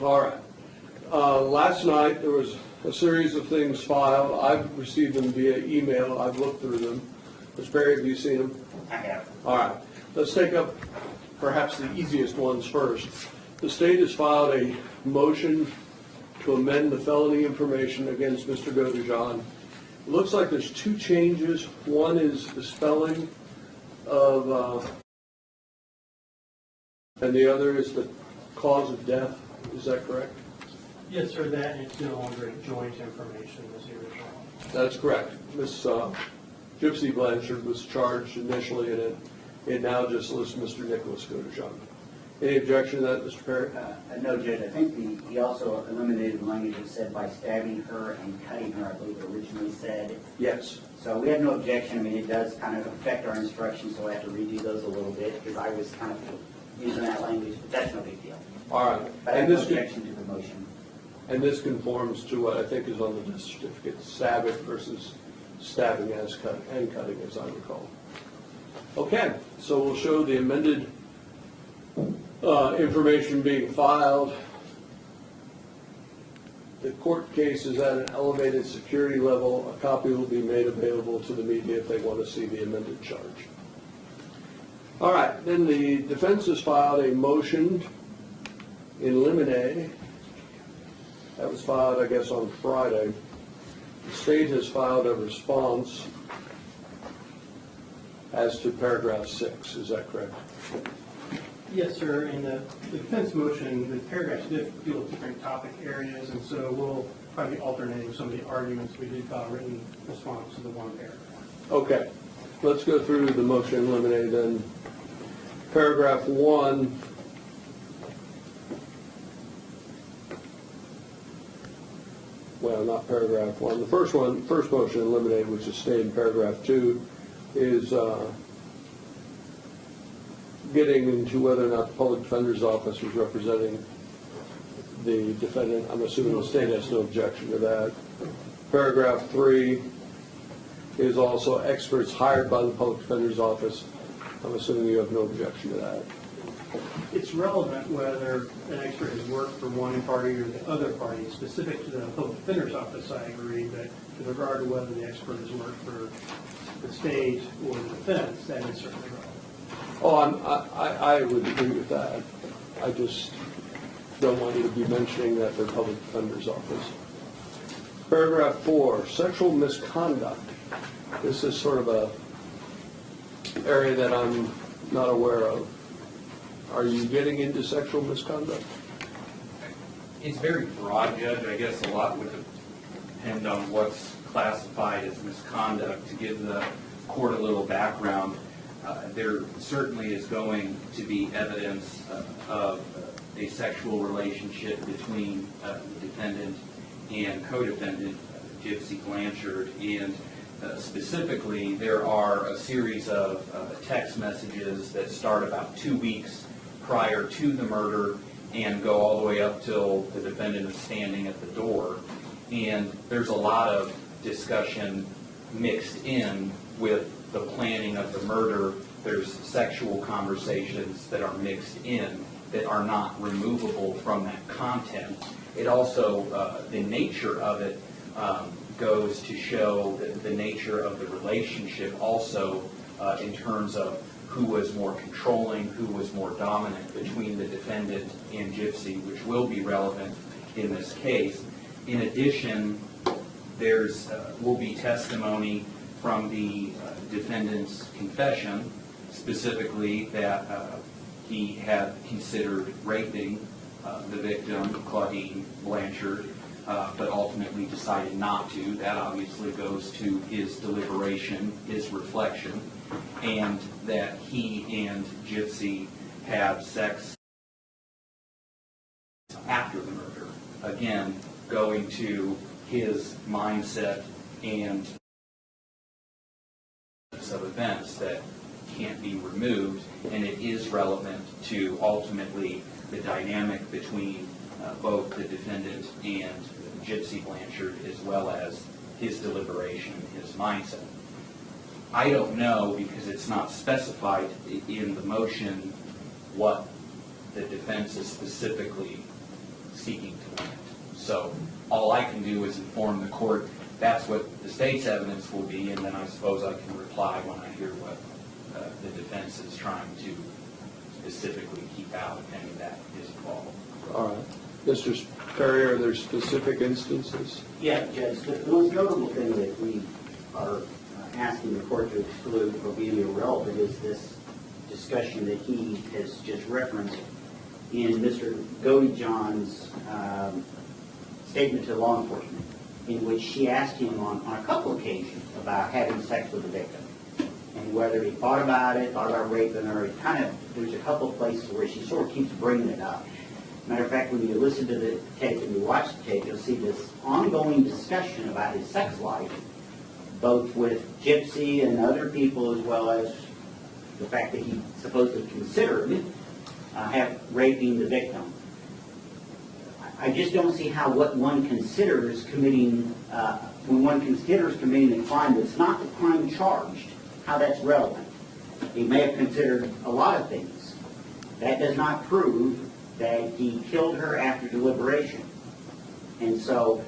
All right. Last night there was a series of things filed. I've received them via email. I've looked through them. Mr. Perry, have you seen them? I have. All right. Let's take up perhaps the easiest ones first. The state has filed a motion to amend the felony information against Mr. Godejohn. It looks like there's two changes. One is the spelling of, and the other is the cause of death. Is that correct? Yes, sir, that it's no longer joint information as the original one. That's correct. Miss Gypsy Blanchard was charged initially, and it now just lists Mr. Nicholas Godejohn. Any objection to that, Mr. Perry? No, Judge, I think he also eliminated language that said by stabbing her and cutting her, I believe it originally said. Yes. So we have no objection. I mean, it does kind of affect our instructions, so I have to redo those a little bit because I was kind of using that language, but that's no big deal. All right. But I have no objection to the motion. And this conforms to what I think is on the death certificate, stabbing versus stabbing and cutting, as I recall. Okay, so we'll show the amended information being filed. The court case is at an elevated security level. A copy will be made available to the media if they want to see the amended charge. All right, then the defense has filed a motion in limine. That was filed, I guess, on Friday. The state has filed a response as to paragraph 6. Is that correct? Yes, sir, in the defense motion, the paragraphs did deal with different topic areas, and so we'll probably be alternating some of the arguments. We did file a written response to the one paragraph. Okay, let's go through the motion in limine then. Paragraph 1. Well, not paragraph 1. The first motion in limine, which is stated in paragraph 2, is getting into whether or not the public defender's office was representing the defendant. I'm assuming the state has no objection to that. Paragraph 3 is also experts hired by the public defender's office. I'm assuming you have no objection to that. It's relevant whether an expert has worked for one party or the other party. Specific to the public defender's office, I agree, but with regard to whether the expert has worked for the state or the defense, that is certainly relevant. Oh, I would agree with that. I just don't want you to be mentioning that for public defender's office. Paragraph 4, sexual misconduct. This is sort of a area that I'm not aware of. Are you getting into sexual misconduct? It's very broad, Judge. I guess a lot would depend on what's classified as misconduct. To give the court a little background, there certainly is going to be evidence of a sexual relationship between the defendant and co-defendant, Gypsy Blanchard, and specifically there are a series of text messages that start about 2 weeks prior to the murder and go all the way up till the defendant is standing at the door. And there's a lot of discussion mixed in with the planning of the murder. There's sexual conversations that are mixed in that are not removable from that content. It also, the nature of it goes to show the nature of the relationship also in terms of who was more controlling, who was more dominant between the defendant and Gypsy, which will be relevant in this case. In addition, there's will be testimony from the defendant's confession, specifically that he had considered raping the victim, Claudine Blanchard, but ultimately decided not to. That obviously goes to his deliberation, his reflection, and that he and Gypsy had sex after the murder. Again, going to his mindset and of events that can't be removed, and it is relevant to ultimately the dynamic between both the defendant and Gypsy Blanchard, as well as his deliberation, his mindset. I don't know, because it's not specified in the motion, what the defense is specifically seeking to win it. So all I can do is inform the court, that's what the state's evidence will be, and then I suppose I can reply when I hear what the defense is trying to specifically keep out if any of that is involved. All right. Mr. Perry, are there specific instances? Yeah, Judge, the most notable thing that we are asking the court to exclude for being irrelevant is this discussion that he has just referenced in Mr. Godejohn's statement to law enforcement, in which she asked him on a couple occasions about having sex with the victim, and whether he thought about raping her. It kind of, there's a couple of places where she sort of keeps bringing it up. Matter of fact, when you listen to the tape and you watch the tape, you'll see this ongoing discussion about his sex life, both with Gypsy and other people, as well as the fact that he supposedly considered raping the victim. I just don't see how what one considers committing, when one considers committing a crime that's not the crime charged, how that's relevant. He may have considered a lot of things. That does not prove that he killed her after deliberation. And so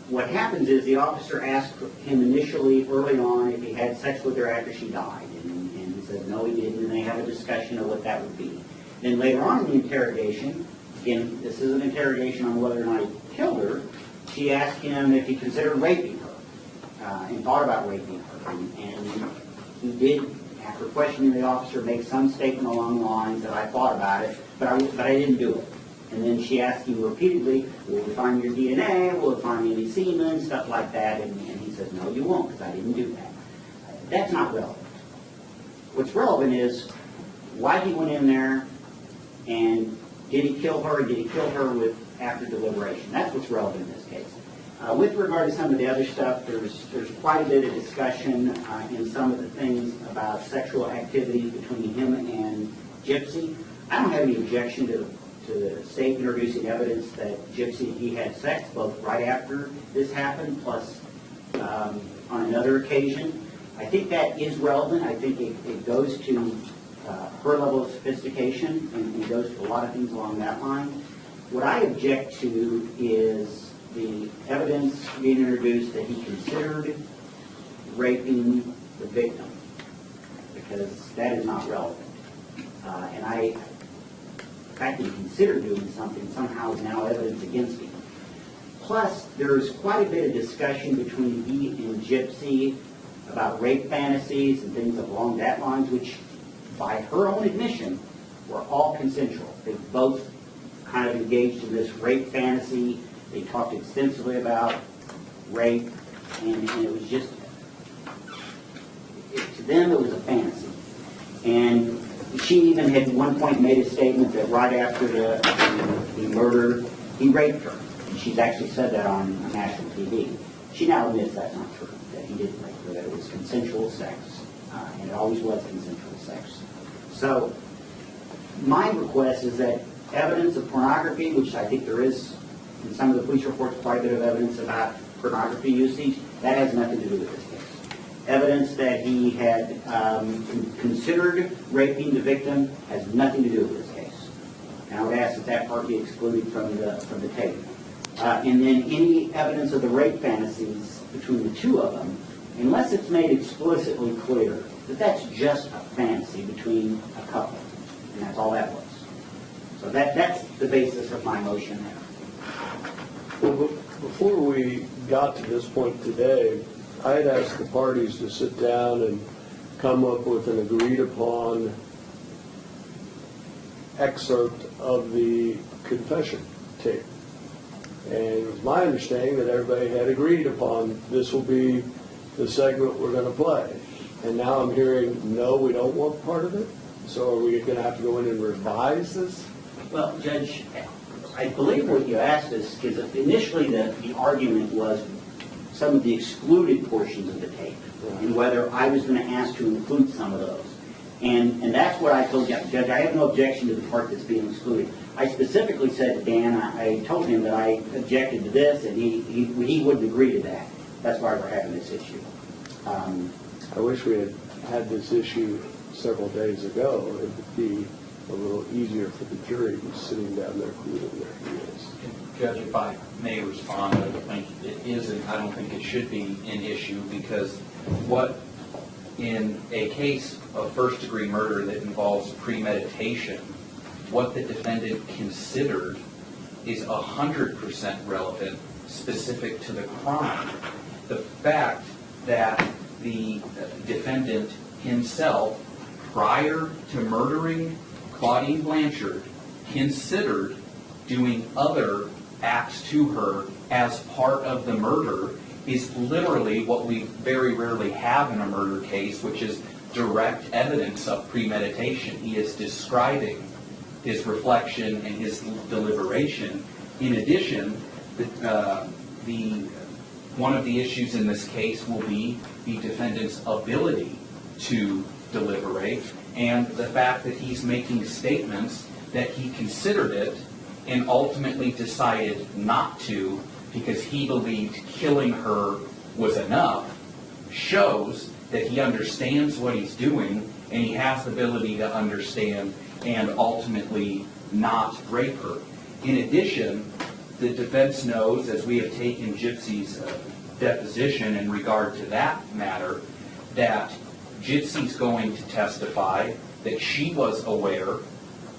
what happens is the officer asked him initially, early on, if he had sex with her after she died. And he said, no, he didn't. And they have a discussion of what that would be. Then later on in the interrogation, again, this is an interrogation on whether or not he killed her, she asked him if he considered raping her and thought about raping her. And he did, after questioning the officer, make some statement along the lines that I thought about it, but I didn't do it. And then she asked him repeatedly, will we find your DNA? Will we find any semen? Stuff like that. And he said, no, you won't, because I didn't do that. That's not relevant. What's relevant is why he went in there, and did he kill her, or did he kill her with after deliberation? That's what's relevant in this case. With regard to some of the other stuff, there's quite a bit of discussion in some of the things about sexual activity between him and Gypsy. I don't have any objection to the state introducing evidence that Gypsy and he had sex both right after this happened, plus on another occasion. I think that is relevant. I think it goes to her level of sophistication and goes to a lot of things along that line. What I object to is the evidence being introduced that he considered raping the victim, because that is not relevant. And the fact that he considered doing something somehow is now evidence against him. Plus, there's quite a bit of discussion between he and Gypsy about rape fantasies and things along that lines, which, by her own admission, were all consensual. They both kind of engaged in this rape fantasy. They talked extensively about rape, and it was just, to them, it was a fantasy. And she even had at one point made a statement that right after the murder, he raped her. And she's actually said that on national TV. She now admits that's not true, that he didn't rape her, that it was consensual sex, and it always was consensual sex. So my request is that evidence of pornography, which I think there is in some of the police reports, quite a bit of evidence about pornography usage, that has nothing to do with this case. Evidence that he had considered raping the victim has nothing to do with this case. And I would ask that that part be excluded from the tape. And then any evidence of the rape fantasies between the two of them, unless it's made explicitly clear that that's just a fantasy between a couple. And that's all that was. So that's the basis of my motion there. Well, before we got to this point today, I had asked the parties to sit down and come up with an agreed upon excerpt of the confession tape. And it was my understanding that everybody had agreed upon this will be the segment we're going to play. And now I'm hearing, no, we don't want part of it? So are we going to have to go in and revise this? Well, Judge, I believe what you asked us is that initially the argument was some of the excluded portions of the tape, and whether I was going to ask to include some of those. And that's what I told Judge. I have no objection to the part that's being excluded. I specifically said to Dan, I told him that I objected to this, and he wouldn't agree to that. That's why we're having this issue. I wish we had had this issue several days ago. It would be a little easier for the jury who's sitting down there gluing their heels. Judge, if I may respond, I think it isn't, I don't think it should be an issue, because what, in a case of first-degree murder that involves premeditation, what the defendant considered is 100% relevant, specific to the crime. The fact that the defendant himself, prior to murdering Claudine Blanchard, considered doing other acts to her as part of the murder is literally what we very rarely have in a murder case, which is direct evidence of premeditation. He is describing his reflection and his deliberation. In addition, one of the issues in this case will be the defendant's ability to deliberate, and the fact that he's making statements that he considered it and ultimately decided not to because he believed killing her was enough, shows that he understands what he's doing and he has the ability to understand and ultimately not rape her. In addition, the defense knows, as we have taken Gypsy's deposition in regard to that matter, that Gypsy's going to testify that she was aware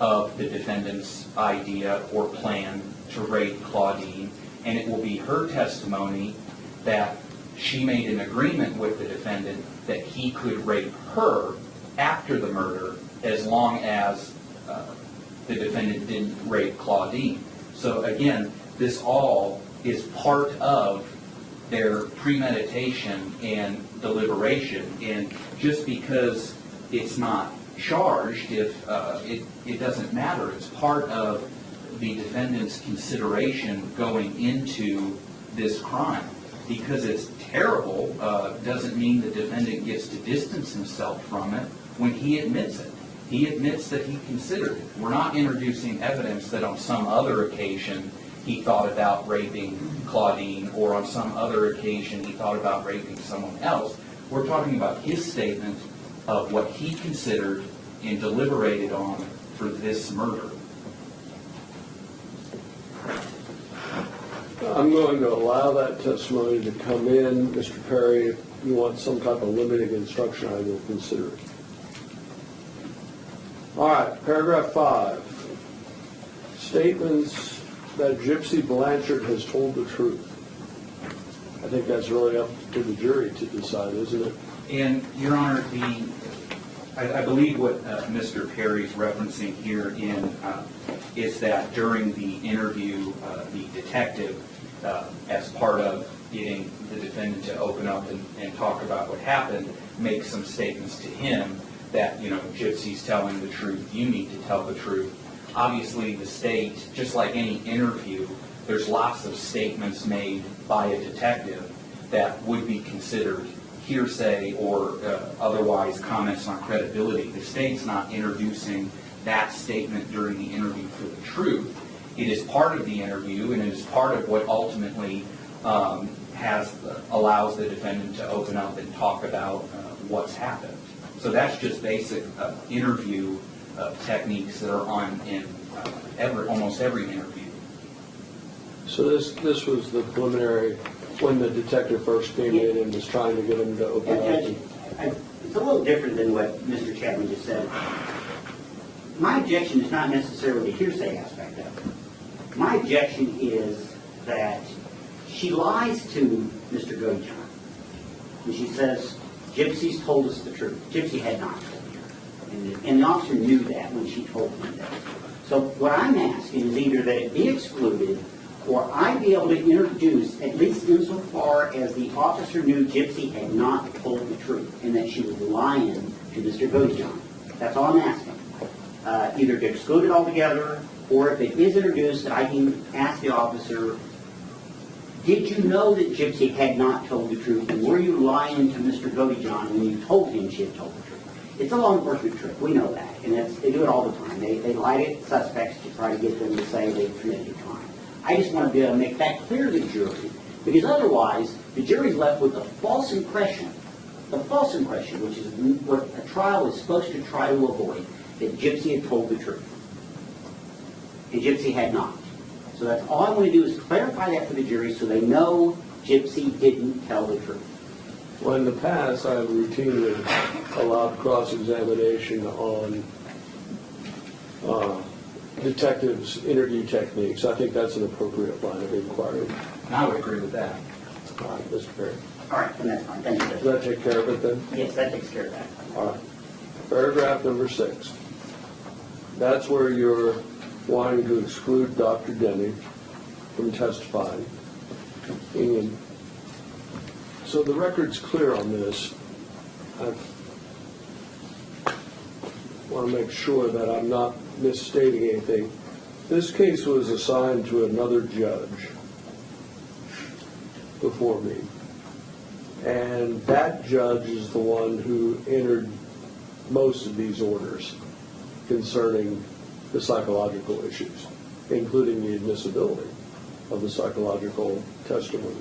of the defendant's idea or plan to rape Claudine, and it will be her testimony that she made an agreement with the defendant that he could rape her after the murder as long as the defendant didn't rape Claudine. So again, this all is part of their premeditation and deliberation, and just because it's not charged, if it doesn't matter. It's part of the defendant's consideration going into this crime. Because it's terrible doesn't mean the defendant gets to distance himself from it when he admits it. He admits that he considered it. We're not introducing evidence that on some other occasion he thought about raping Claudine, or on some other occasion he thought about raping someone else. We're talking about his statement of what he considered and deliberated on for this murder. I'm going to allow that testimony to come in. Mr. Perry, if you want some type of limiting instruction, I will consider it. All right, paragraph 5. Statements that Gypsy Blanchard has told the truth. I think that's really up to the jury to decide, isn't it? And, Your Honor, I believe what Mr. Perry's referencing here is that during the interview, the detective, as part of getting the defendant to open up and talk about what happened, makes some statements to him that, Gypsy's telling the truth, you need to tell the truth. Obviously, the state, just like any interview, there's lots of statements made by a detective that would be considered hearsay or otherwise comments on credibility. The state's not introducing that statement during the interview for the truth. It is part of the interview, and it is part of what ultimately allows the defendant to open up and talk about what's happened. So that's just basic interview techniques that are on in almost every interview. So this was the preliminary when the detective first came in and was trying to get him to open up. It's a little different than what Mr. Chapman just said. My objection is not necessarily the hearsay aspect of it. My objection is that she lies to Mr. Godejohn. And she says, Gypsy's told us the truth. Gypsy had not told her. And the officer knew that when she told him that. So what I'm asking is either that it be excluded, or I be able to introduce, at least insofar as the officer knew Gypsy had not told the truth and that she was lying to Mr. Godejohn. That's all I'm asking. Either to exclude it altogether, or if it is introduced, that I can ask the officer, did you know that Gypsy had not told the truth, and were you lying to Mr. Godejohn when you told him she had told the truth? It's a law enforcement trick. We know that, and they do it all the time. They lie to suspects to try to get them to say they've committed a crime. I just want to be able to make that clear to the jury, because otherwise the jury's left with a false impression, which is what a trial is supposed to try to avoid, that Gypsy had told the truth. And Gypsy had not. So that's all I want to do is clarify that for the jury so they know Gypsy didn't tell the truth. Well, in the past, I have routinely allowed cross-examination on detectives' interview techniques. I think that's an appropriate line of inquiry. I would agree with that. All right, Mr. Perry. All right, then that's fine. Thank you, Does Judge. that take care of it then? Yes, that takes care of that. All right. Paragraph number 6. That's where you're wanting to exclude Dr. Denny from testifying. And so the record's clear on this. I want to make sure that I'm not misstating anything. This case was assigned to another judge before me. And that judge is the one who entered most of these orders concerning the psychological issues, including the admissibility of the psychological testimony.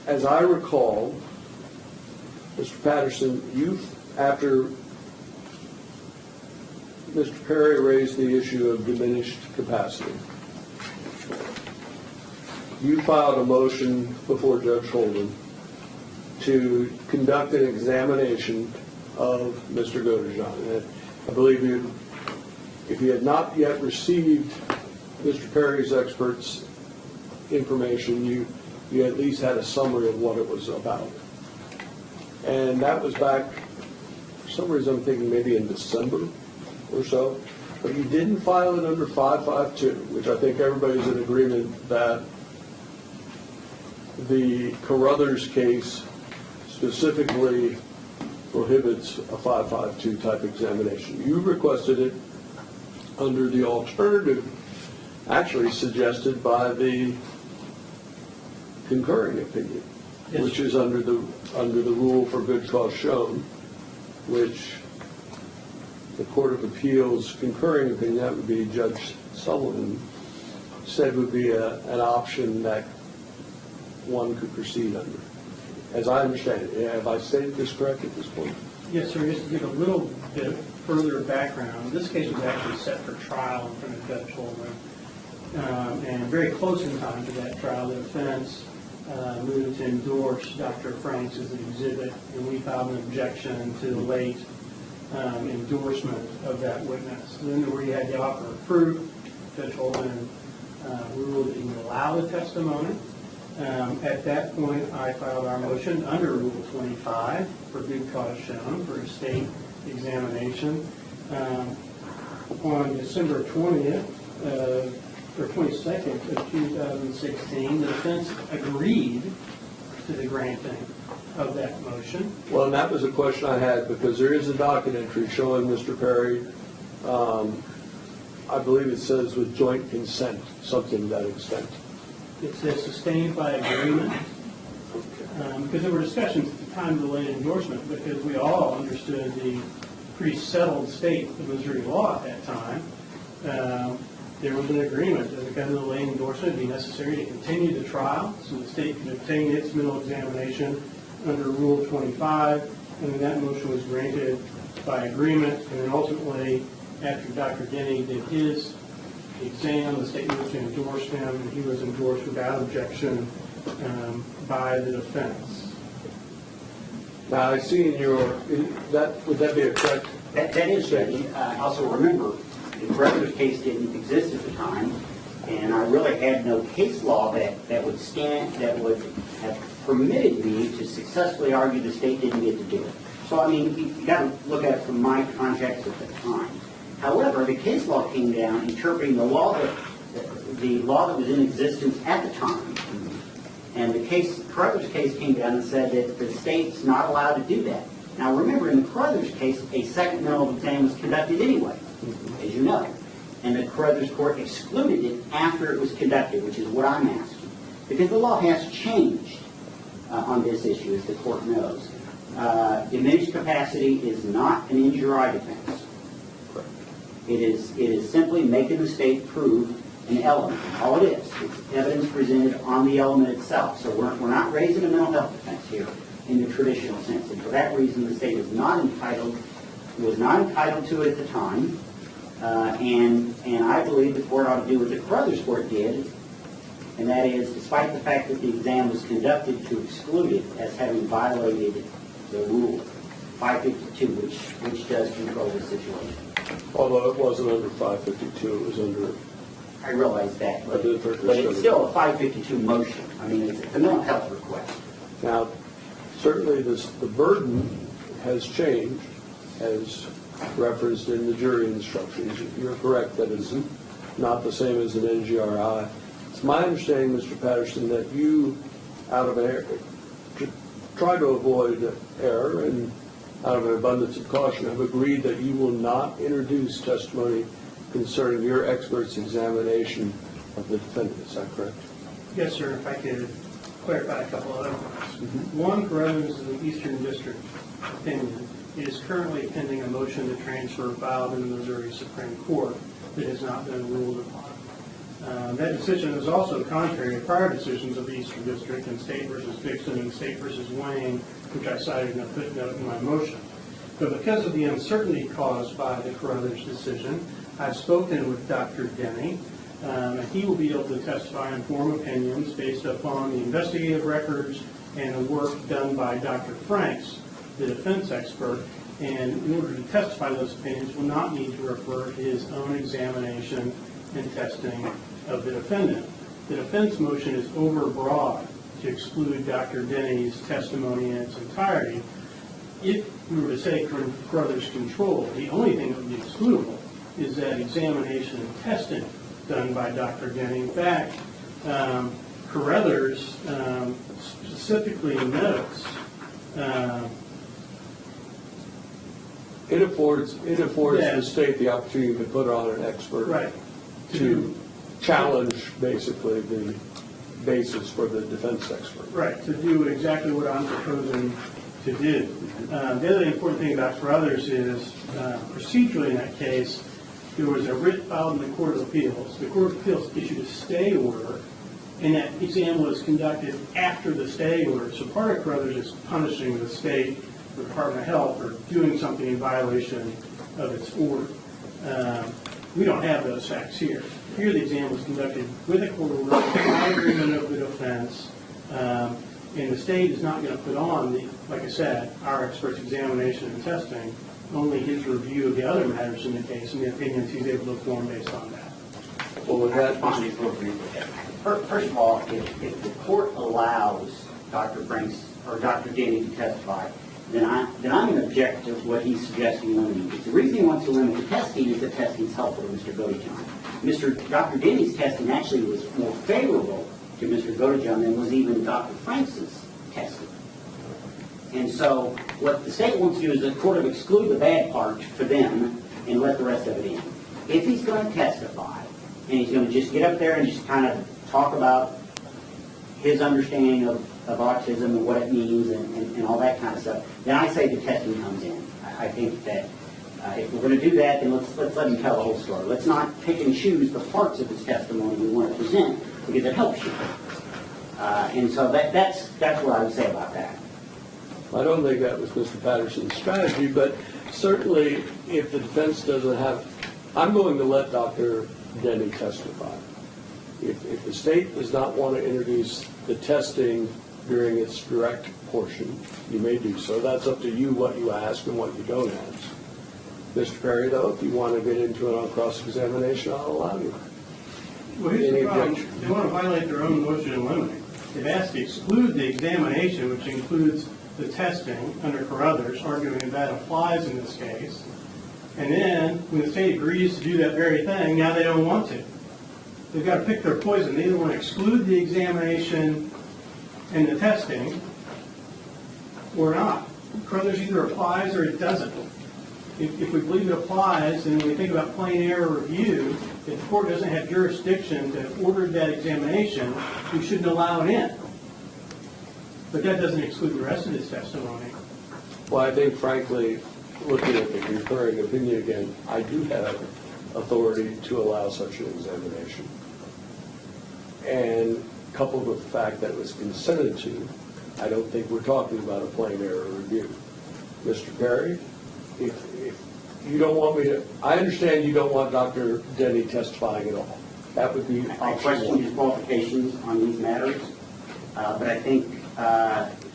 As I recall, Mr. Patterson, after Mr. Perry raised the issue of diminished capacity, you filed a motion before Judge Holden to conduct an examination of Mr. Godejohn. And I believe if you had not yet received Mr. Perry's expert's information, you at least had a summary of what it was about. And that was back, for some reason I'm thinking maybe in December or so, but you didn't file it under 552, which I think everybody's in agreement that the Carruthers case specifically prohibits a 552 type examination. You requested it under the alternative actually suggested by the concurring opinion, Yes. which is under the rule for good cause shown, which the Court of Appeals concurring opinion, that would be Judge Sullivan, said would be an option that one could proceed under. As I understand it, have I stated this correct at this point? Yes, sir. Just to give a little bit further background, this case was actually set for trial in front of Judge Holden. And very close in time to that trial, the defense moved to endorse Dr. Franks as an exhibit, and we filed an objection to the late endorsement of that witness. Then we had the offer of proof. Judge Holden ruled that he would allow the testimony. At that point, I filed our motion under Rule 25 for good cause shown for a state examination. On December 20th, or 22nd of 2016, the defense agreed to the granting of that motion. Well, and that was a question I had, because there is a docket entry showing Mr. Perry, I believe it says with joint consent, something to that extent. It says sustained by agreement, because there were discussions at the time of the late endorsement, because we all understood the pretty settled state of Missouri law at that time. There was an agreement that because of the late endorsement, it would be necessary to continue the trial so the state could obtain its middle examination under Rule 25, and then that motion was granted by agreement, and then ultimately, after Dr. Denny did his exam, the state moved to endorse him, and he was endorsed without objection by the defense. Now, I see in your, would that be a correct? That is, Judge. Also remember, the Carruthers case didn't exist at the time, and I really had no case law that would have permitted me to successfully argue the state didn't get to do it. So, I mean, you got to look at it from my context at the time. However, the case law came down interpreting the law that was in existence at the time. And the Carruthers case came down and said that the state's not allowed to do that. Now remember, in the Carruthers case, a second mental exam was conducted anyway, as you know. And the Carruthers court excluded it after it was conducted, which is what I'm asking. Because the law has changed on this issue, as the court knows. Diminished capacity is not an injury defense. It is simply making the state prove an element. All it is. It's evidence presented on the element itself. So we're not raising a mental health defense here in the traditional sense. And for that reason, the state is not entitled was not entitled to it at the time, and I believe the court ought to do what the Carruthers Court did, and that is, despite the fact that the exam was conducted, to exclude it as having violated the rule 552, which does control the situation. Although it wasn't under 552, it was under, I realize that, but I did for it's still a 552 motion. I mean, it's a mental health request. now, certainly the burden has changed, as referenced in the jury instructions. You're correct that it's not the same as an NGRI. It's my understanding, Mr. Patterson, that you, out of try to avoid error and out of an abundance of caution, have agreed that you will not introduce testimony concerning your expert's examination of the defendant. Is that correct? Yes, sir, if I could clarify a couple other points. One, Carruthers is an Eastern District opinion. It is currently pending a motion to transfer filed in the Missouri Supreme Court that has not been ruled upon. That decision is also contrary to prior decisions of the Eastern District in State v. Dixon and State v. Wayne, which I cited in a footnote in my motion. But because of the uncertainty caused by the Carruthers decision, I've spoken with Dr. Denny, and he will be able to testify and form opinions based upon the investigative records and the work done by Dr. Franks, the defense expert, and in order to testify those opinions will not need to refer to his own examination and testing of the defendant. The defense motion is overbroad to exclude Dr. Denny's testimony in its entirety. If we were to say Carruthers control, the only thing that would be excludable is that examination and testing done by Dr. Denny. In fact, Carruthers specifically notes It affords Yeah. the state the opportunity to put on an expert right to challenge basically the basis for the defense expert. right to do exactly what I'm proposing to do. The other important thing about Carruthers is procedurally in that case, there was a writ filed in the Court of Appeals. The Court of Appeals issued a stay order, and that exam was conducted after the stay order. So part of Carruthers is punishing the state, the Department of Health, for doing something in violation of its order. We don't have those facts here. Here the exam was conducted with a court order, by agreement of the defense, and the state is not going to put on, like I said, our expert's examination and testing, only his review of the other matters in the case and the opinions he's able to form based on that. Well, with that, First of all, if the court allows Dr. Franks or Dr. Denny to testify, then I'm going to object to what he's suggesting limiting. The reason he wants to limit the testing is that testing is helpful to Mr. Godejohn. Dr. Denny's testing actually was more favorable to Mr. Godejohn than was even Dr. Franks' testing. And so what the state wants to do is the court of exclude the bad part for them and let the rest of it in. If he's going to testify, and he's going to just get up there and just kind of talk about his understanding of autism and what it means and all that kind of stuff, then I say the testing comes in. I think that if we're going to do that, then let's let him tell the whole story. Let's not pick and choose the parts of his testimony we want to present because it helps you. And so that's what I would say about that. I don't think that was Mr. Patterson's strategy, but certainly if the defense doesn't have, I'm going to let Dr. Denny testify. If the state does not want to introduce the testing during its direct portion, you may do so. That's up to you what you ask and what you don't ask. Mr. Perry, though, if you want to get into it on cross-examination, I'll allow you. Well, here's Any the problem. objection? They want to violate their own motion in limine. They've asked to exclude the examination, which includes the testing under Carruthers, arguing that applies in this case. And then, when the state agrees to do that very thing, now they don't want to. They've got to pick their poison. They either want to exclude the examination and the testing, or not. Carruthers either applies or it doesn't. If we believe it applies, then when we think about plain error review, if the court doesn't have jurisdiction to order that examination, we shouldn't allow it in. But that doesn't exclude the rest of his testimony. Well, I think frankly, looking at the concurring opinion again, I do have authority to allow such an examination. And coupled with the fact that it was consented to, I don't think we're talking about a plain error review. Mr. Perry, if you don't want me to, I understand you don't want Dr. Denny testifying at all. That would be I option question one. his qualifications on these matters, but I think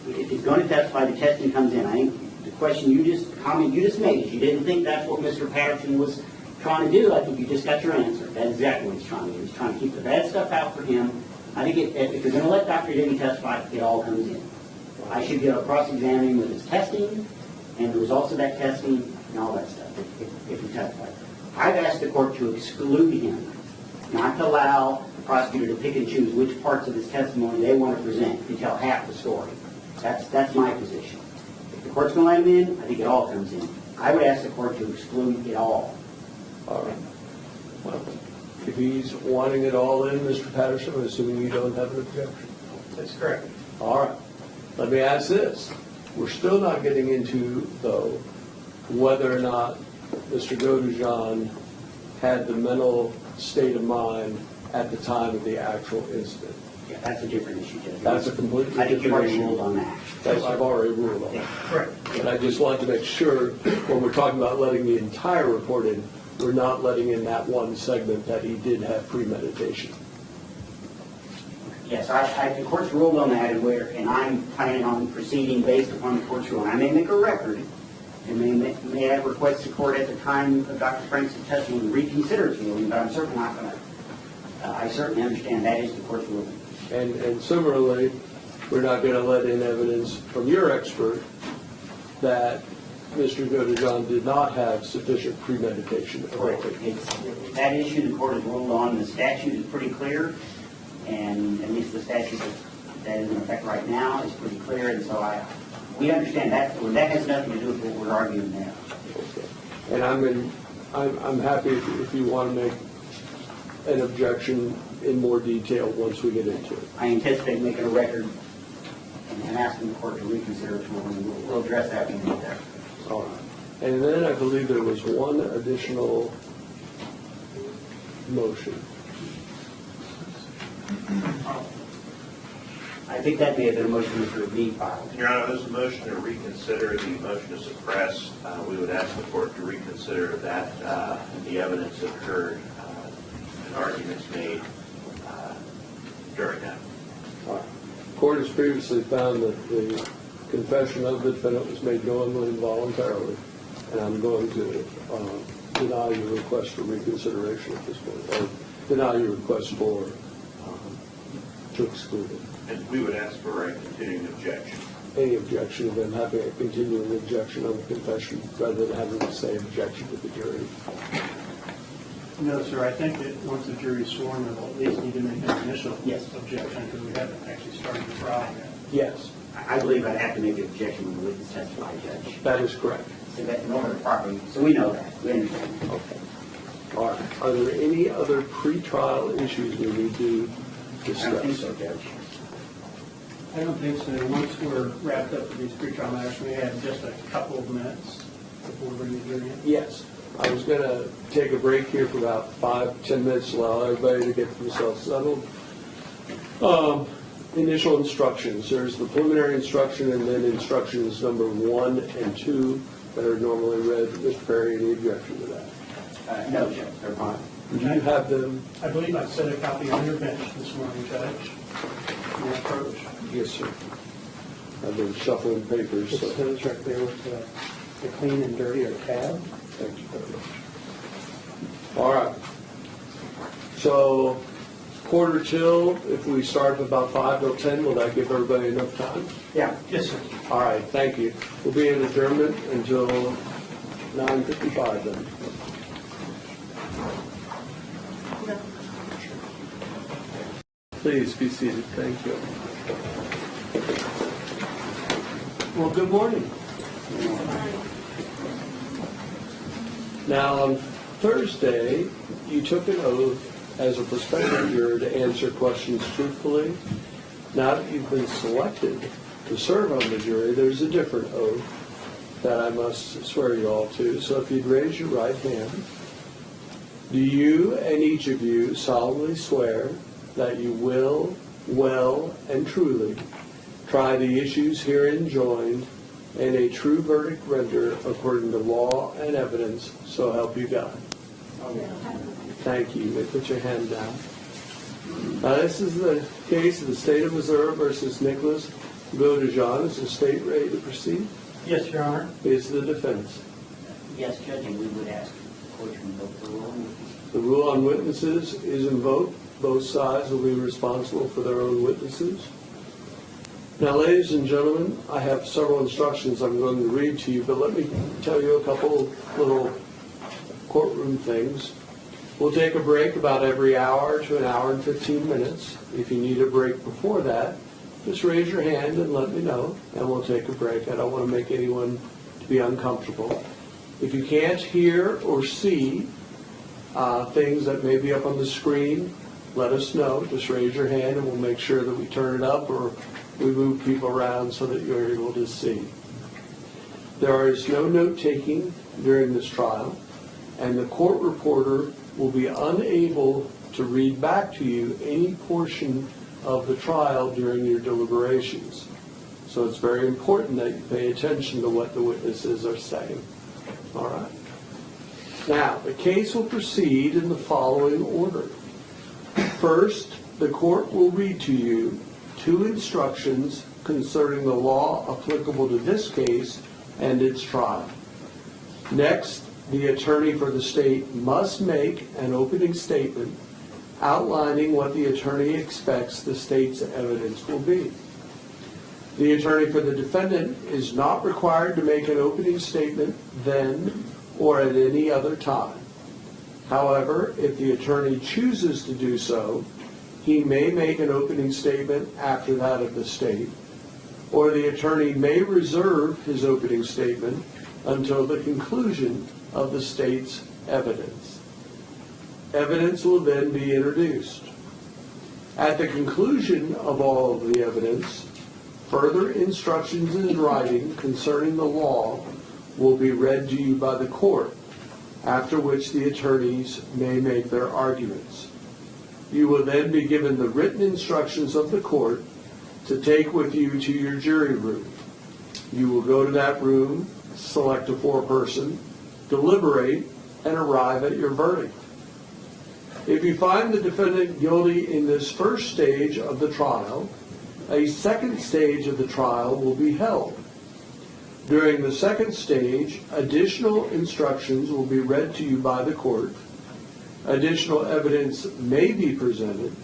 if he's going to testify, the testing comes in. I think the question comment you just made is you didn't think that's what Mr. Patterson was trying to do. I think you just got your answer. That's exactly what he's trying to do. He's trying to keep the bad stuff out for him. I think if you're going to let Dr. Denny testify, it all comes in. I should be able to cross-examine him with his testing and the results of that testing and all that stuff if he testifies. I've asked the court to exclude him, not to allow the prosecutor to pick and choose which parts of his testimony they want to present to tell half the story. That's my position. If the court's going to let him in, I think it all comes in. I would ask the court to exclude it all. All right. Well, if he's wanting it all in, Mr. Patterson, I'm assuming you don't have an objection. That's correct. All right. Let me ask this. We're still not getting into, though, whether or not Mr. Godejohn had the mental state of mind at the time of the actual incident. Yeah, that's a different issue, Judge. That's a completely I think you've different already issue. ruled on that. I've already ruled on that. Correct. And I just wanted to make sure, when we're talking about letting the entire report in, we're not letting in that one segment that he did have premeditation. Yes, the court's ruled on that, and I'm planning on proceeding based upon the court's ruling. I may make a record, and may have requested the court at the time of Dr. Frank's testimony to reconsider his ruling, but I'm certainly not going to. I certainly understand that is the court's ruling. And similarly, we're not going to let in evidence from your expert that Mr. Godejohn did not have sufficient premeditation. That issue the court has ruled on. The statute is pretty clear, and at least the statute that is in effect right now is pretty clear, and so we understand that. That has nothing to do with what we're arguing now. And I'm happy if you want to make an objection in more detail once we get into it. I anticipate making a record and asking the court to reconsider its ruling. We'll address that when we get there. All right. And then I believe there was one additional motion. I think that may have been a motion Mr. Reed filed. Your Honor, there's a motion to reconsider the motion to suppress. We would ask the court to reconsider that and the evidence that occurred and arguments made during that. All right. Court has previously found that the confession of the defendant was made knowingly and voluntarily, and I'm going to deny your request for reconsideration at this point, or deny your request for to exclude it. And we would ask for a continuing objection. Any objection, then having a continuing objection on the confession rather than having the same objection to the jury. No, sir, I think that once the jury is sworn, they'll at least need to make an initial Yes. objection because we haven't actually started the trial yet. Yes, I believe I'd have to make an objection when the witness testifies, Judge. that is correct. So that in order to properly, so we know that. We understand. Okay. All right. Are there any other pretrial issues we need to I don't think discuss? so, Judge. I don't think so. Once we're wrapped up with these pre-trial matters, we have just a couple of minutes before we bring the jury in. Yes. I was going to take a break here for about 5-10 minutes, allow everybody to get themselves settled. Initial instructions. There's the preliminary instruction and then instructions number 1 and 2 that are normally read. Mr. Perry, any objection to that? No, Judge, they're fine. Do you have them? I believe I set a copy on your bench this morning, Judge. Your approach. Yes, sir. I've been shuffling papers. It So. says right there with the clean and dirty or tab. Thank you very much. All right. So, quarter till, if we start at about 5 till 10, will that give everybody enough time? Yeah. Yes, sir. All right, thank you. We'll be in adjournment until 9:55 then. Please be seated. Thank you. Well, good morning. Now, on Thursday, you took an oath as a prospective juror to answer questions truthfully. Now that you've been selected to serve on the jury, there's a different oath that I must swear you all to. So if you'd raise your right hand. Do you and each of you solemnly swear that you will, well, and truly try the issues herein joined and a true verdict render according to law and evidence, so help you God. Thank you. You may put your hand down. Now, this is the case of the State of Missouri versus Nicholas Godejohn. Is the state ready to proceed? Yes, Your Honor. Is the defense? Yes, Judge, and we would ask the court to invoke the rule. The rule on witnesses is invoked. Both sides will be responsible for their own witnesses. Now, ladies and gentlemen, I have several instructions I'm going to read to you, but let me tell you a couple little courtroom things. We'll take a break about every hour to an hour and 15 minutes. If you need a break before that, just raise your hand and let me know, and we'll take a break. I don't want to make anyone to be uncomfortable. If you can't hear or see things that may be up on the screen, let us know. Just raise your hand and we'll make sure that we turn it up or we move people around so that you're able to see. There is no note-taking during this trial, and the court reporter will be unable to read back to you any portion of the trial during your deliberations. So it's very important that you pay attention to what the witnesses are saying. All right. Now, the case will proceed in the following order. First, the court will read to you 2 instructions concerning the law applicable to this case and its trial. Next, the attorney for the state must make an opening statement outlining what the attorney expects the state's evidence will be. The attorney for the defendant is not required to make an opening statement then or at any other time. However, if the attorney chooses to do so, he may make an opening statement after that of the state, or the attorney may reserve his opening statement until the conclusion of the state's evidence. Evidence will then be introduced. At the conclusion of all of the evidence, further instructions in writing concerning the law will be read to you by the court, after which the attorneys may make their arguments. You will then be given the written instructions of the court to take with you to your jury room. You will go to that room, select a foreperson, deliberate, and arrive at your verdict. If you find the defendant guilty in this first stage of the trial, a second stage of the trial will be held. During the second stage, additional instructions will be read to you by the court. Additional evidence may be presented,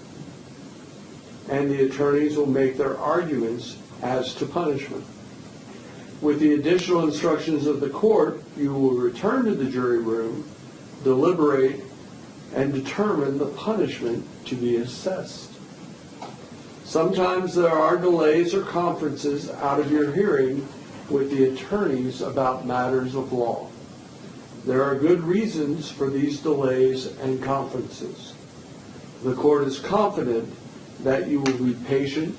and the attorneys will make their arguments as to punishment. With the additional instructions of the court, you will return to the jury room, deliberate, and determine the punishment to be assessed. Sometimes there are delays or conferences out of your hearing with the attorneys about matters of law. There are good reasons for these delays and conferences. The court is confident that you will be patient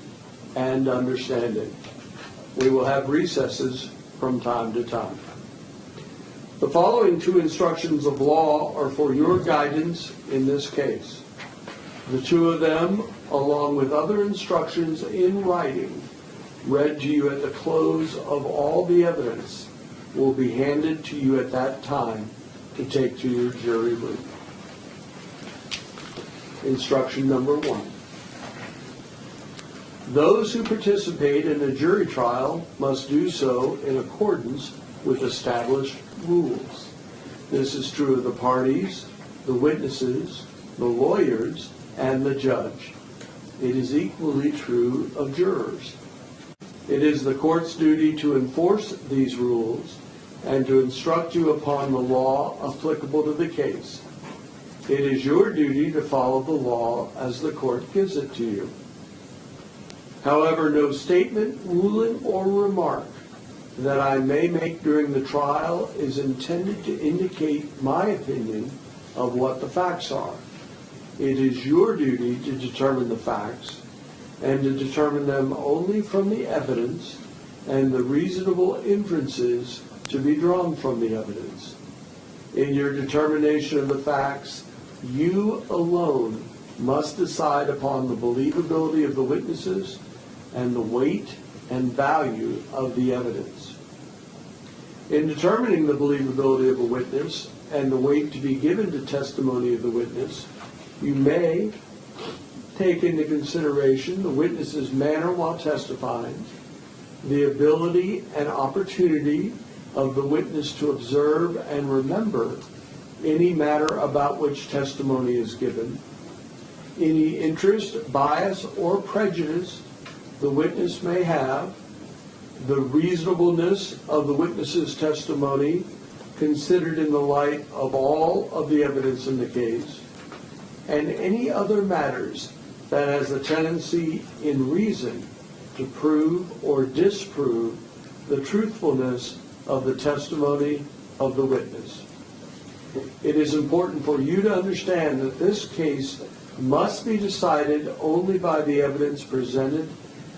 and understanding. We will have recesses from time to time. The following 2 instructions of law are for your guidance in this case. The 2 of them, along with other instructions in writing, read to you at the close of all the evidence, will be handed to you at that time to take to your jury room. Instruction number 1. Those who participate in a jury trial must do so in accordance with established rules. This is true of the parties, the witnesses, the lawyers, and the judge. It is equally true of jurors. It is the court's duty to enforce these rules and to instruct you upon the law applicable to the case. It is your duty to follow the law as the court gives it to you. However, no statement, ruling, or remark that I may make during the trial is intended to indicate my opinion of what the facts are. It is your duty to determine the facts and to determine them only from the evidence and the reasonable inferences to be drawn from the evidence. In your determination of the facts, you alone must decide upon the believability of the witnesses and the weight and value of the evidence. In determining the believability of a witness and the weight to be given to testimony of the witness, you may take into consideration the witness's manner while testifying, the ability and opportunity of the witness to observe and remember any matter about which testimony is given, any interest, bias, or prejudice the witness may have, the reasonableness of the witness's testimony considered in the light of all of the evidence in the case, and any other matters that has a tendency in reason to prove or disprove the truthfulness of the testimony of the witness. It is important for you to understand that this case must be decided only by the evidence presented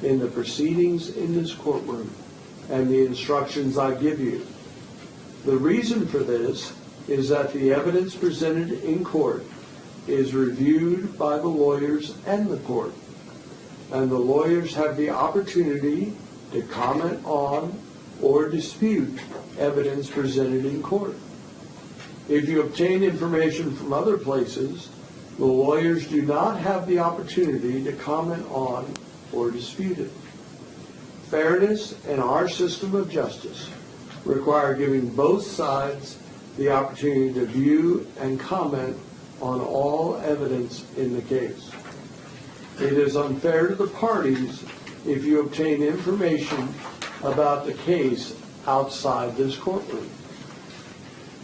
in the proceedings in this courtroom and the instructions I give you. The reason for this is that the evidence presented in court is reviewed by the lawyers and the court, and the lawyers have the opportunity to comment on or dispute evidence presented in court. If you obtain information from other places, the lawyers do not have the opportunity to comment on or dispute it. Fairness in our system of justice require giving both sides the opportunity to view and comment on all evidence in the case. It is unfair to the parties if you obtain information about the case outside this courtroom.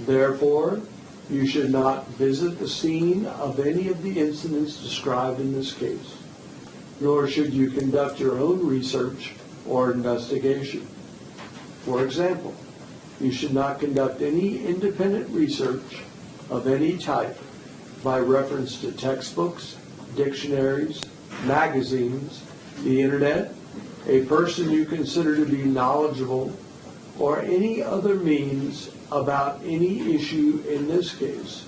Therefore, you should not visit the scene of any of the incidents described in this case, nor should you conduct your own research or investigation. For example, you should not conduct any independent research of any type by reference to textbooks, dictionaries, magazines, the internet, a person you consider to be knowledgeable, or any other means about any issue in this case,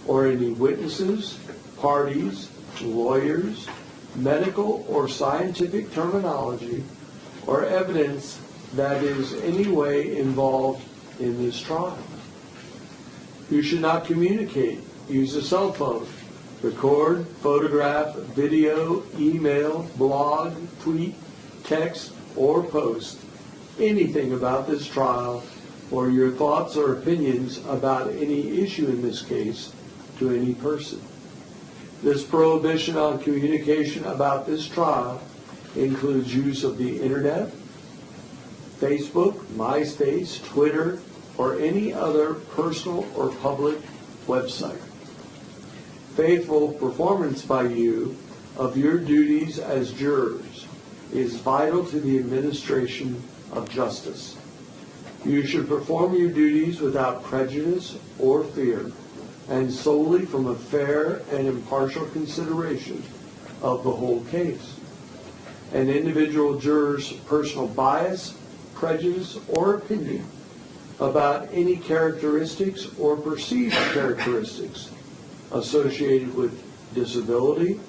or any witnesses, parties, lawyers, medical or scientific terminology, or evidence that is any way involved in this trial. You should not communicate, use a cell phone, record, photograph, video, email, blog, tweet, text, or post anything about this trial or your thoughts or opinions about any issue in this case to any person. This prohibition on communication about this trial includes use of the internet, Facebook, MySpace, Twitter, or any other personal or public website. Faithful performance by you of your duties as jurors is vital to the administration of justice. You should perform your duties without prejudice or fear, and solely from a fair and impartial consideration of the whole case. An individual juror's personal bias, prejudice, or opinion about any characteristics or perceived characteristics associated with disability,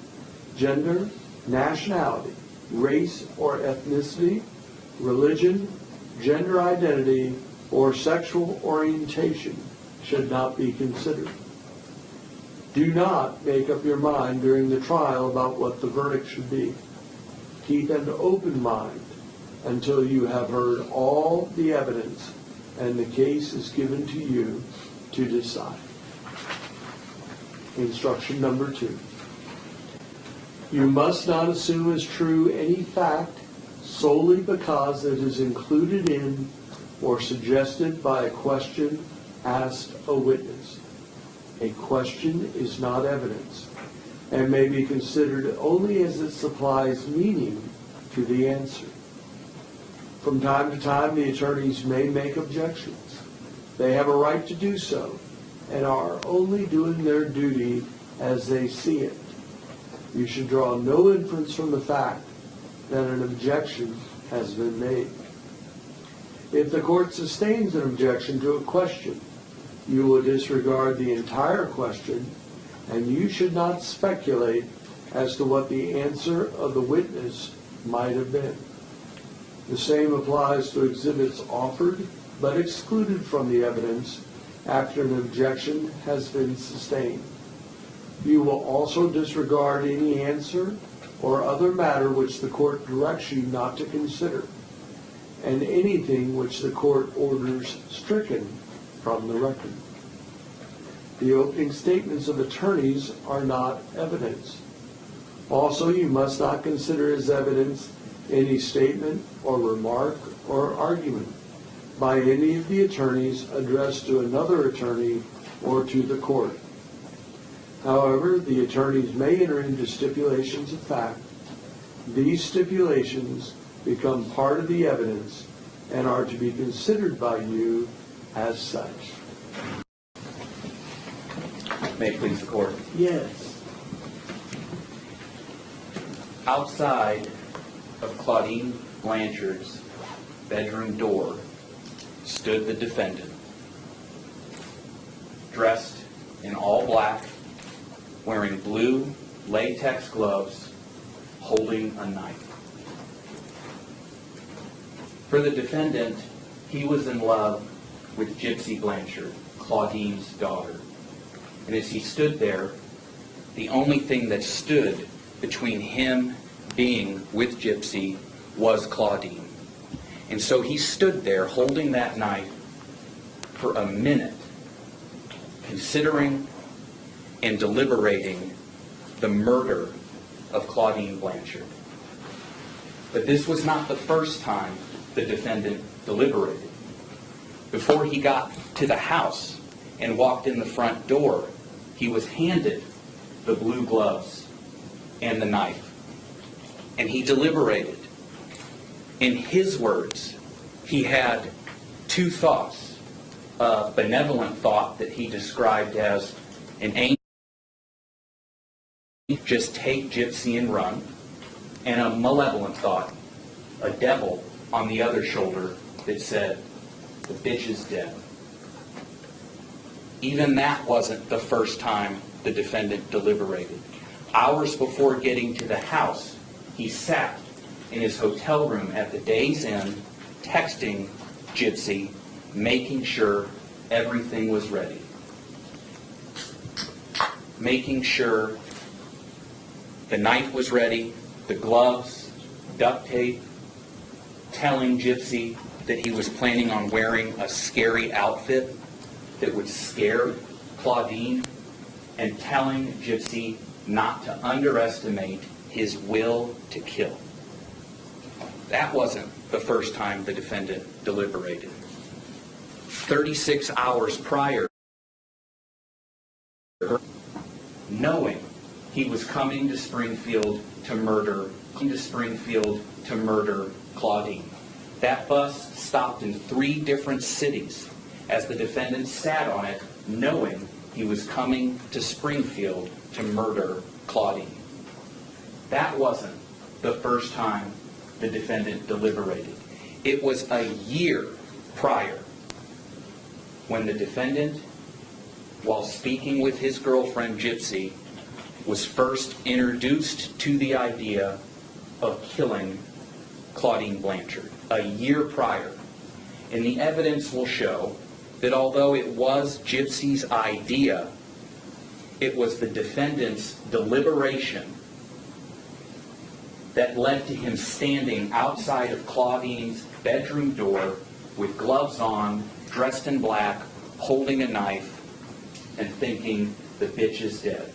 gender, nationality, race or ethnicity, religion, gender identity, or sexual orientation should not be considered. Do not make up your mind during the trial about what the verdict should be. Keep an open mind until you have heard all the evidence and the case is given to you to decide. Instruction number 2. You must not assume as true any fact solely because it is included in or suggested by a question asked a witness. A question is not evidence and may be considered only as it supplies meaning to the answer. From time to time, the attorneys may make objections. They have a right to do so and are only doing their duty as they see it. You should draw no inference from the fact that an objection has been made. If the court sustains an objection to a question, you will disregard the entire question, and you should not speculate as to what the answer of the witness might have been. The same applies to exhibits offered but excluded from the evidence after an objection has been sustained. You will also disregard any answer or other matter which the court directs you not to consider, and anything which the court orders stricken from the record. The opening statements of attorneys are not evidence. Also, you must not consider as evidence any statement or remark or argument by any of the attorneys addressed to another attorney or to the court. However, the attorneys may enter into stipulations of fact. These stipulations become part of the evidence and are to be considered by you as such. May it please the court. Yes. Outside of Claudine Blanchard's bedroom door stood the defendant, dressed in all black, wearing blue latex gloves, holding a knife. For the defendant, he was in love with Gypsy Blanchard, Claudine's daughter. And as he stood there, the only thing that stood between him being with Gypsy was Claudine. And so he stood there holding that knife for a minute, considering and deliberating the murder of Claudine Blanchard. But this was not the first time the defendant deliberated. Before he got to the house and walked in the front door, he was handed the blue gloves and the knife. And he deliberated. In his words, he had two thoughts. A benevolent thought that he described as an angel, just take Gypsy and run, and a malevolent thought, a devil on the other shoulder that said, the bitch is dead. Even that wasn't the first time the defendant deliberated. Hours before getting to the house, he sat in his hotel room at the day's end, texting Gypsy, making sure everything was ready. Making sure the knife was ready, the gloves, duct tape, telling Gypsy that he was planning on wearing a scary outfit that would scare Claudine, and telling Gypsy not to underestimate his will to kill. That wasn't the first time the defendant deliberated. 36 hours prior, knowing he was coming to Springfield to murder Claudine. That bus stopped in 3 different cities as the defendant sat on it, knowing he was coming to Springfield to murder Claudine. That wasn't the first time the defendant deliberated. It was a year prior when the defendant, while speaking with his girlfriend Gypsy, was first introduced to the idea of killing Claudine Blanchard. A year prior. And the evidence will show that although it was Gypsy's idea, it was the defendant's deliberation that led to him standing outside of Claudine's bedroom door with gloves on, dressed in black, holding a knife, and thinking, the bitch is dead.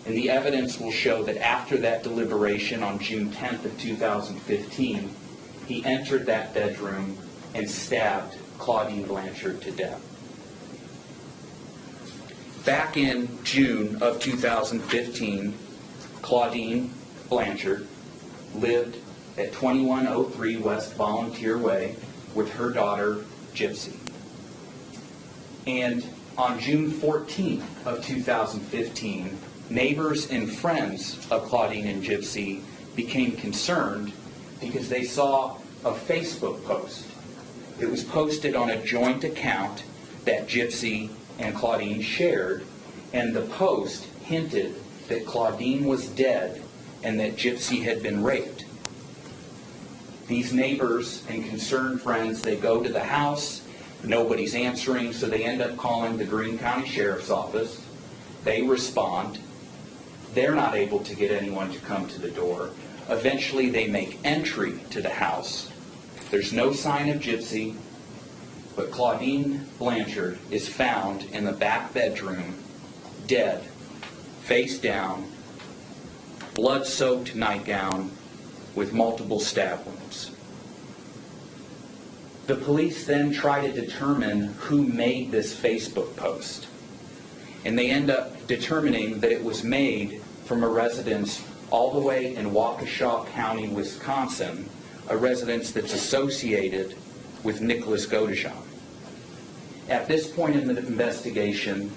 And the evidence will show that after that deliberation on June 10th of 2015, he entered that bedroom and stabbed Claudine Blanchard to death. Back in June of 2015, Claudine Blanchard lived at 2103 West Volunteer Way with her daughter, Gypsy. And on June 14th of 2015, neighbors and friends of Claudine and Gypsy became concerned because they saw a Facebook post. It was posted on a joint account that Gypsy and Claudine shared, and the post hinted that Claudine was dead and that Gypsy had been raped. these neighbors and concerned friends, they go to the house, nobody's answering, so they end up calling the Greene County Sheriff's Office. They respond. They're not able to get anyone to come to the door. Eventually, they make entry to the house. There's no sign of Gypsy, but Claudine Blanchard is found in the back bedroom, dead, face down, blood-soaked nightgown with multiple stab wounds. The police then try to determine who made this Facebook post. And they end up determining that it was made from a residence all the way in Waukesha County, Wisconsin, a residence that's associated with Nicholas Godejohn. At this point in the investigation,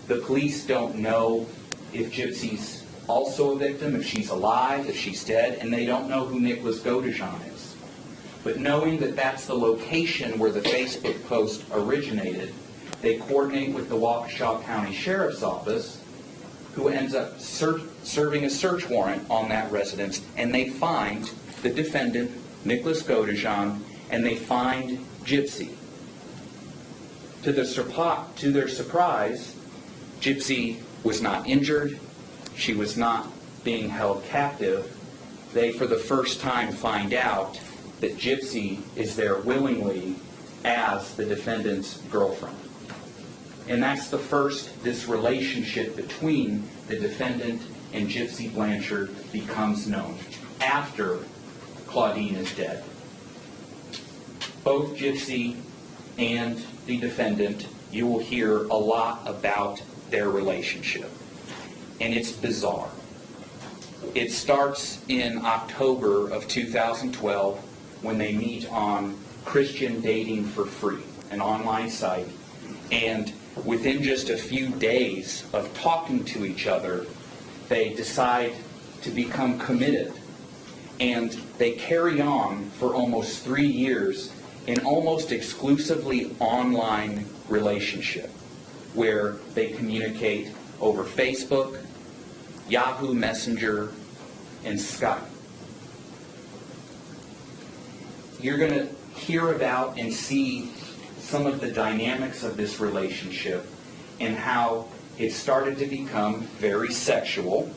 the police don't know if Gypsy's also a victim, if she's alive, if she's dead, and they don't know who Nicholas Godejohn is. But knowing that that's the location where the Facebook post originated, they coordinate with the Waukesha County Sheriff's Office, who ends up serving a search warrant on that residence, and they find the defendant, Nicholas Godejohn, and they find Gypsy. To their surprise, Gypsy was not injured. She was not being held captive. They, for the first time, find out that Gypsy is there willingly as the defendant's girlfriend. And that's the first this relationship between the defendant and Gypsy Blanchard becomes known, after Claudine is dead. Both Gypsy and the defendant, you will hear a lot about their relationship. And it's bizarre. It starts in October of 2012 when they meet on Christian Dating for Free, an online site. And within just a few days of talking to each other, they decide to become committed. And they carry on for almost 3 years an almost exclusively online relationship where they communicate over Facebook, Yahoo Messenger, and Skype. You're going to hear about and see some of the dynamics of this relationship and how it started to become very sexual,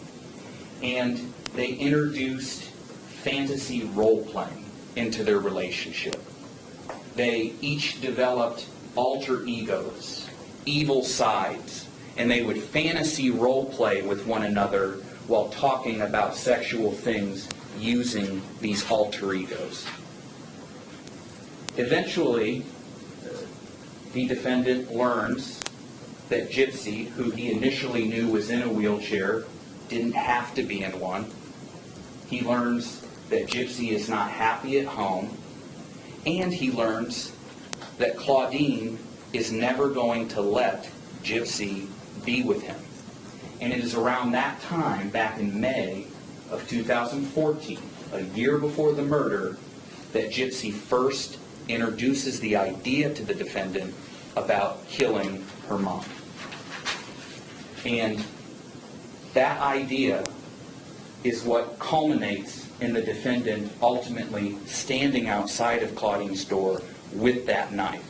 and they introduced fantasy role-playing into their relationship. They each developed alter egos, evil sides, and they would fantasy role-play with one another while talking about sexual things using these alter egos. Eventually, the defendant learns that Gypsy, who he initially knew was in a wheelchair, didn't have to be in one. He learns that Gypsy is not happy at home, and he learns that Claudine is never going to let Gypsy be with him. And it is around that time, back in May of 2014, a year before the murder, that Gypsy first introduces the idea to the defendant about killing her mom. And that idea is what culminates in the defendant ultimately standing outside of Claudine's door with that knife.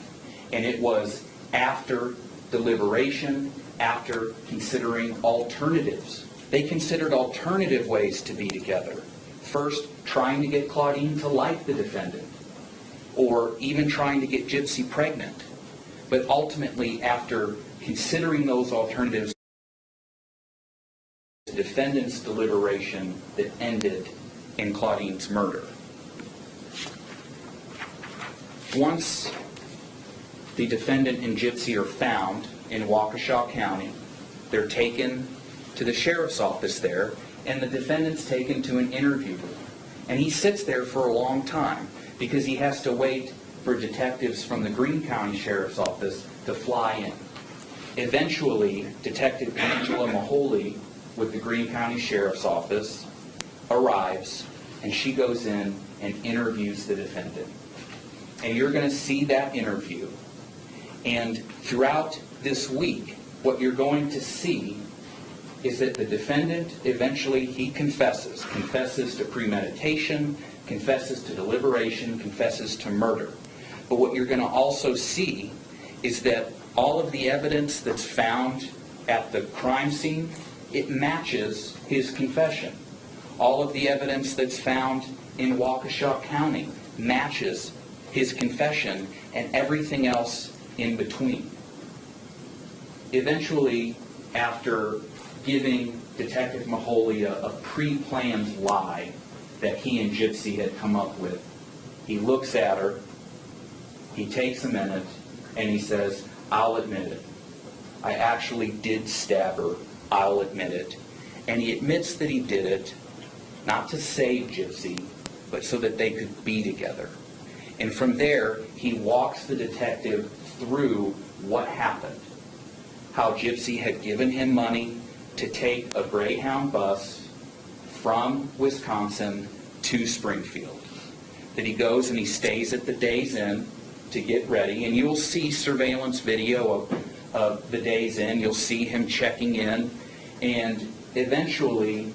And it was after deliberation, after considering alternatives. They considered alternative ways to be together. First, trying to get Claudine to like the defendant, or even trying to get Gypsy pregnant. But ultimately, after considering those alternatives, the defendant's deliberation that ended in Claudine's murder. Once the defendant and Gypsy are found in Waukesha County, they're taken to the sheriff's office there, and the defendant's taken to an interview room. And he sits there for a long time because he has to wait for detectives from the Greene County Sheriff's Office to fly in. Eventually, Detective Angela Maholi with the Greene County Sheriff's Office arrives, and she goes in and interviews the defendant. And you're going to see that interview. And throughout this week, what you're going to see is that the defendant, eventually he confesses to premeditation, confesses to deliberation, confesses to murder. But what you're going to also see is that all of the evidence that's found at the crime scene, it matches his confession. All of the evidence that's found in Waukesha County matches his confession, and everything else in between. Eventually, after giving Detective Mahoney a pre-planned lie that he and Gypsy had come up with, he looks at her, he takes a minute, and he says, "I'll admit it. I actually did stab her. I'll admit it." And he admits that he did it, not to save Gypsy, but so that they could be together. And from there, he walks the detective through what happened. How Gypsy had given him money to take a Greyhound bus from Wisconsin to Springfield. That he goes and he stays at the Days Inn to get ready, and you'll see surveillance video of the Days Inn. You'll see him checking in, and eventually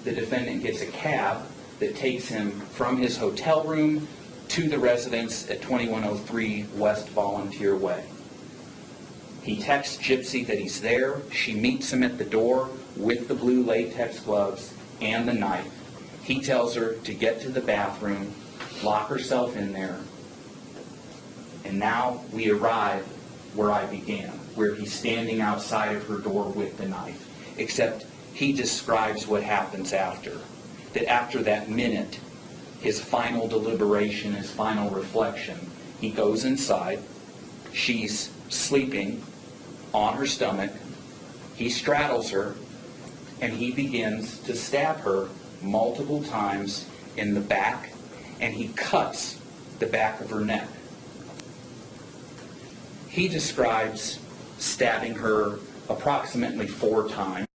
the defendant gets a cab that takes him from his hotel room to the residence at 2103 West Volunteer Way. He texts Gypsy that he's there. She meets him at the door with the blue latex gloves and the knife. He tells her to get to the bathroom, lock herself in there. And now we arrive where I began, where he's standing outside of her door with the knife. Except he describes what happens after. That after that minute, his final deliberation, his final reflection, he goes inside. She's sleeping on her stomach. He straddles her, and he begins to stab her multiple times in the back, and he cuts the back of her neck. He describes stabbing her approximately 4 times.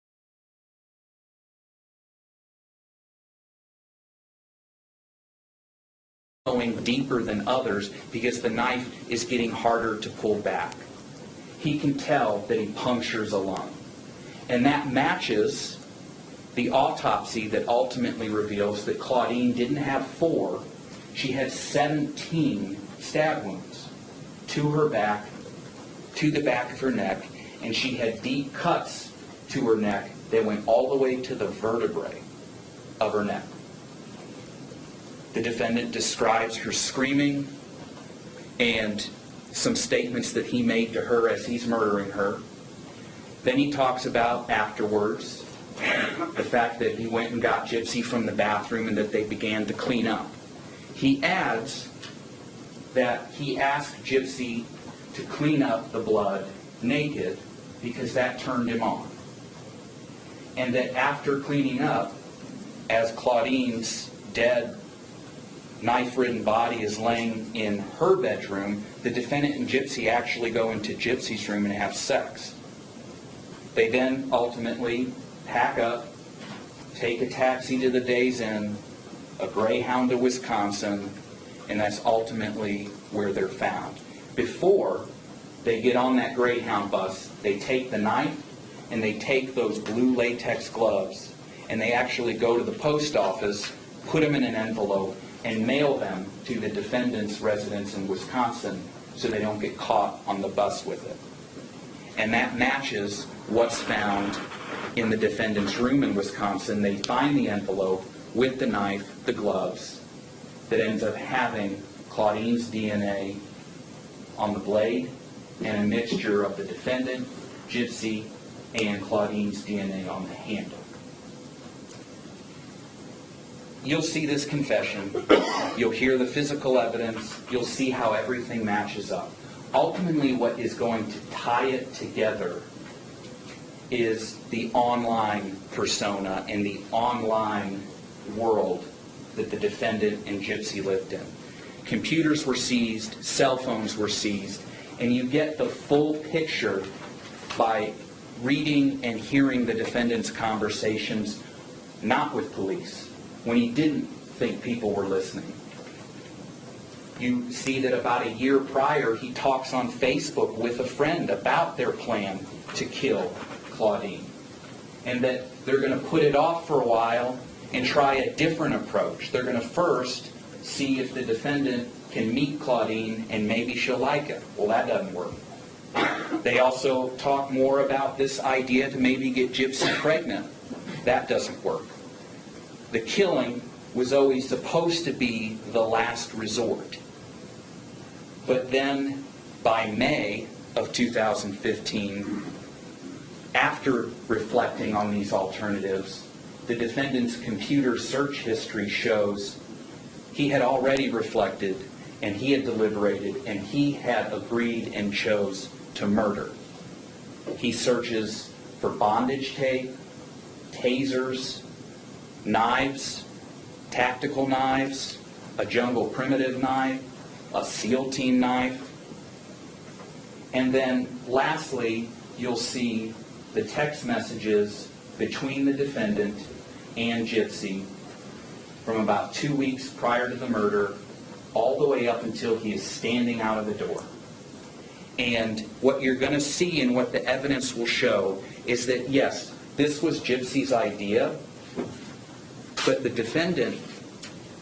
Going deeper than others because the knife is getting harder to pull back. He can tell that he punctures a lung. And that matches the autopsy that ultimately reveals that Claudine didn't have 4, she had 17 stab wounds to her back, to the back of her neck, and she had deep cuts to her neck that went all the way to the vertebrae of her neck. The defendant describes her screaming and some statements that he made to her as he's murdering her. Then he talks about afterwards the fact that he went and got Gypsy from the bathroom and that they began to clean up. He adds that he asked Gypsy to clean up the blood naked because that turned him on. And that after cleaning up, as Claudine's dead, knife-ridden body is laying in her bedroom, the defendant and Gypsy actually go into Gypsy's room and have sex. They then ultimately pack up, take a taxi to the Days Inn, a Greyhound to Wisconsin, and that's ultimately where they're found. Before they get on that Greyhound bus, they take the knife and they take those blue latex gloves and they actually go to the post office, put them in an envelope, and mail them to the defendant's residence in Wisconsin so they don't get caught on the bus with it. And that matches what's found in the defendant's room in Wisconsin. They find the envelope with the knife, the gloves, that ends up having Claudine's DNA on the blade and a mixture of the defendant, Gypsy, and Claudine's DNA on the handle. You'll see this confession, you'll hear the physical evidence, you'll see how everything matches up. Ultimately, what is going to tie it together is the online persona and the online world that the defendant and Gypsy lived in. Computers were seized, cell phones were seized, and you get the full picture by reading and hearing the defendant's conversations, not with police, when he didn't think people were listening. You see that about a year prior, he talks on Facebook with a friend about their plan to kill Claudine. and that they're going to put it off for a while and try a different approach. They're going to first see if the defendant can meet Claudine and maybe she'll like it. Well, that doesn't work. They also talk more about this idea to maybe get Gypsy pregnant. That doesn't work. The killing was always supposed to be the last resort. But then by May of 2015, after reflecting on these alternatives, the defendant's computer search history shows he had already reflected and he had deliberated and he had agreed and chose to murder. He searches for bondage tape, tasers, knives, tactical knives, a jungle primitive knife, a SEAL team knife, and then lastly, you'll see the text messages between the defendant and Gypsy from about 2 weeks prior to the murder all the way up until he is standing out of the door. And what you're going to see and what the evidence will show is that, yes, this was Gypsy's idea, but the defendant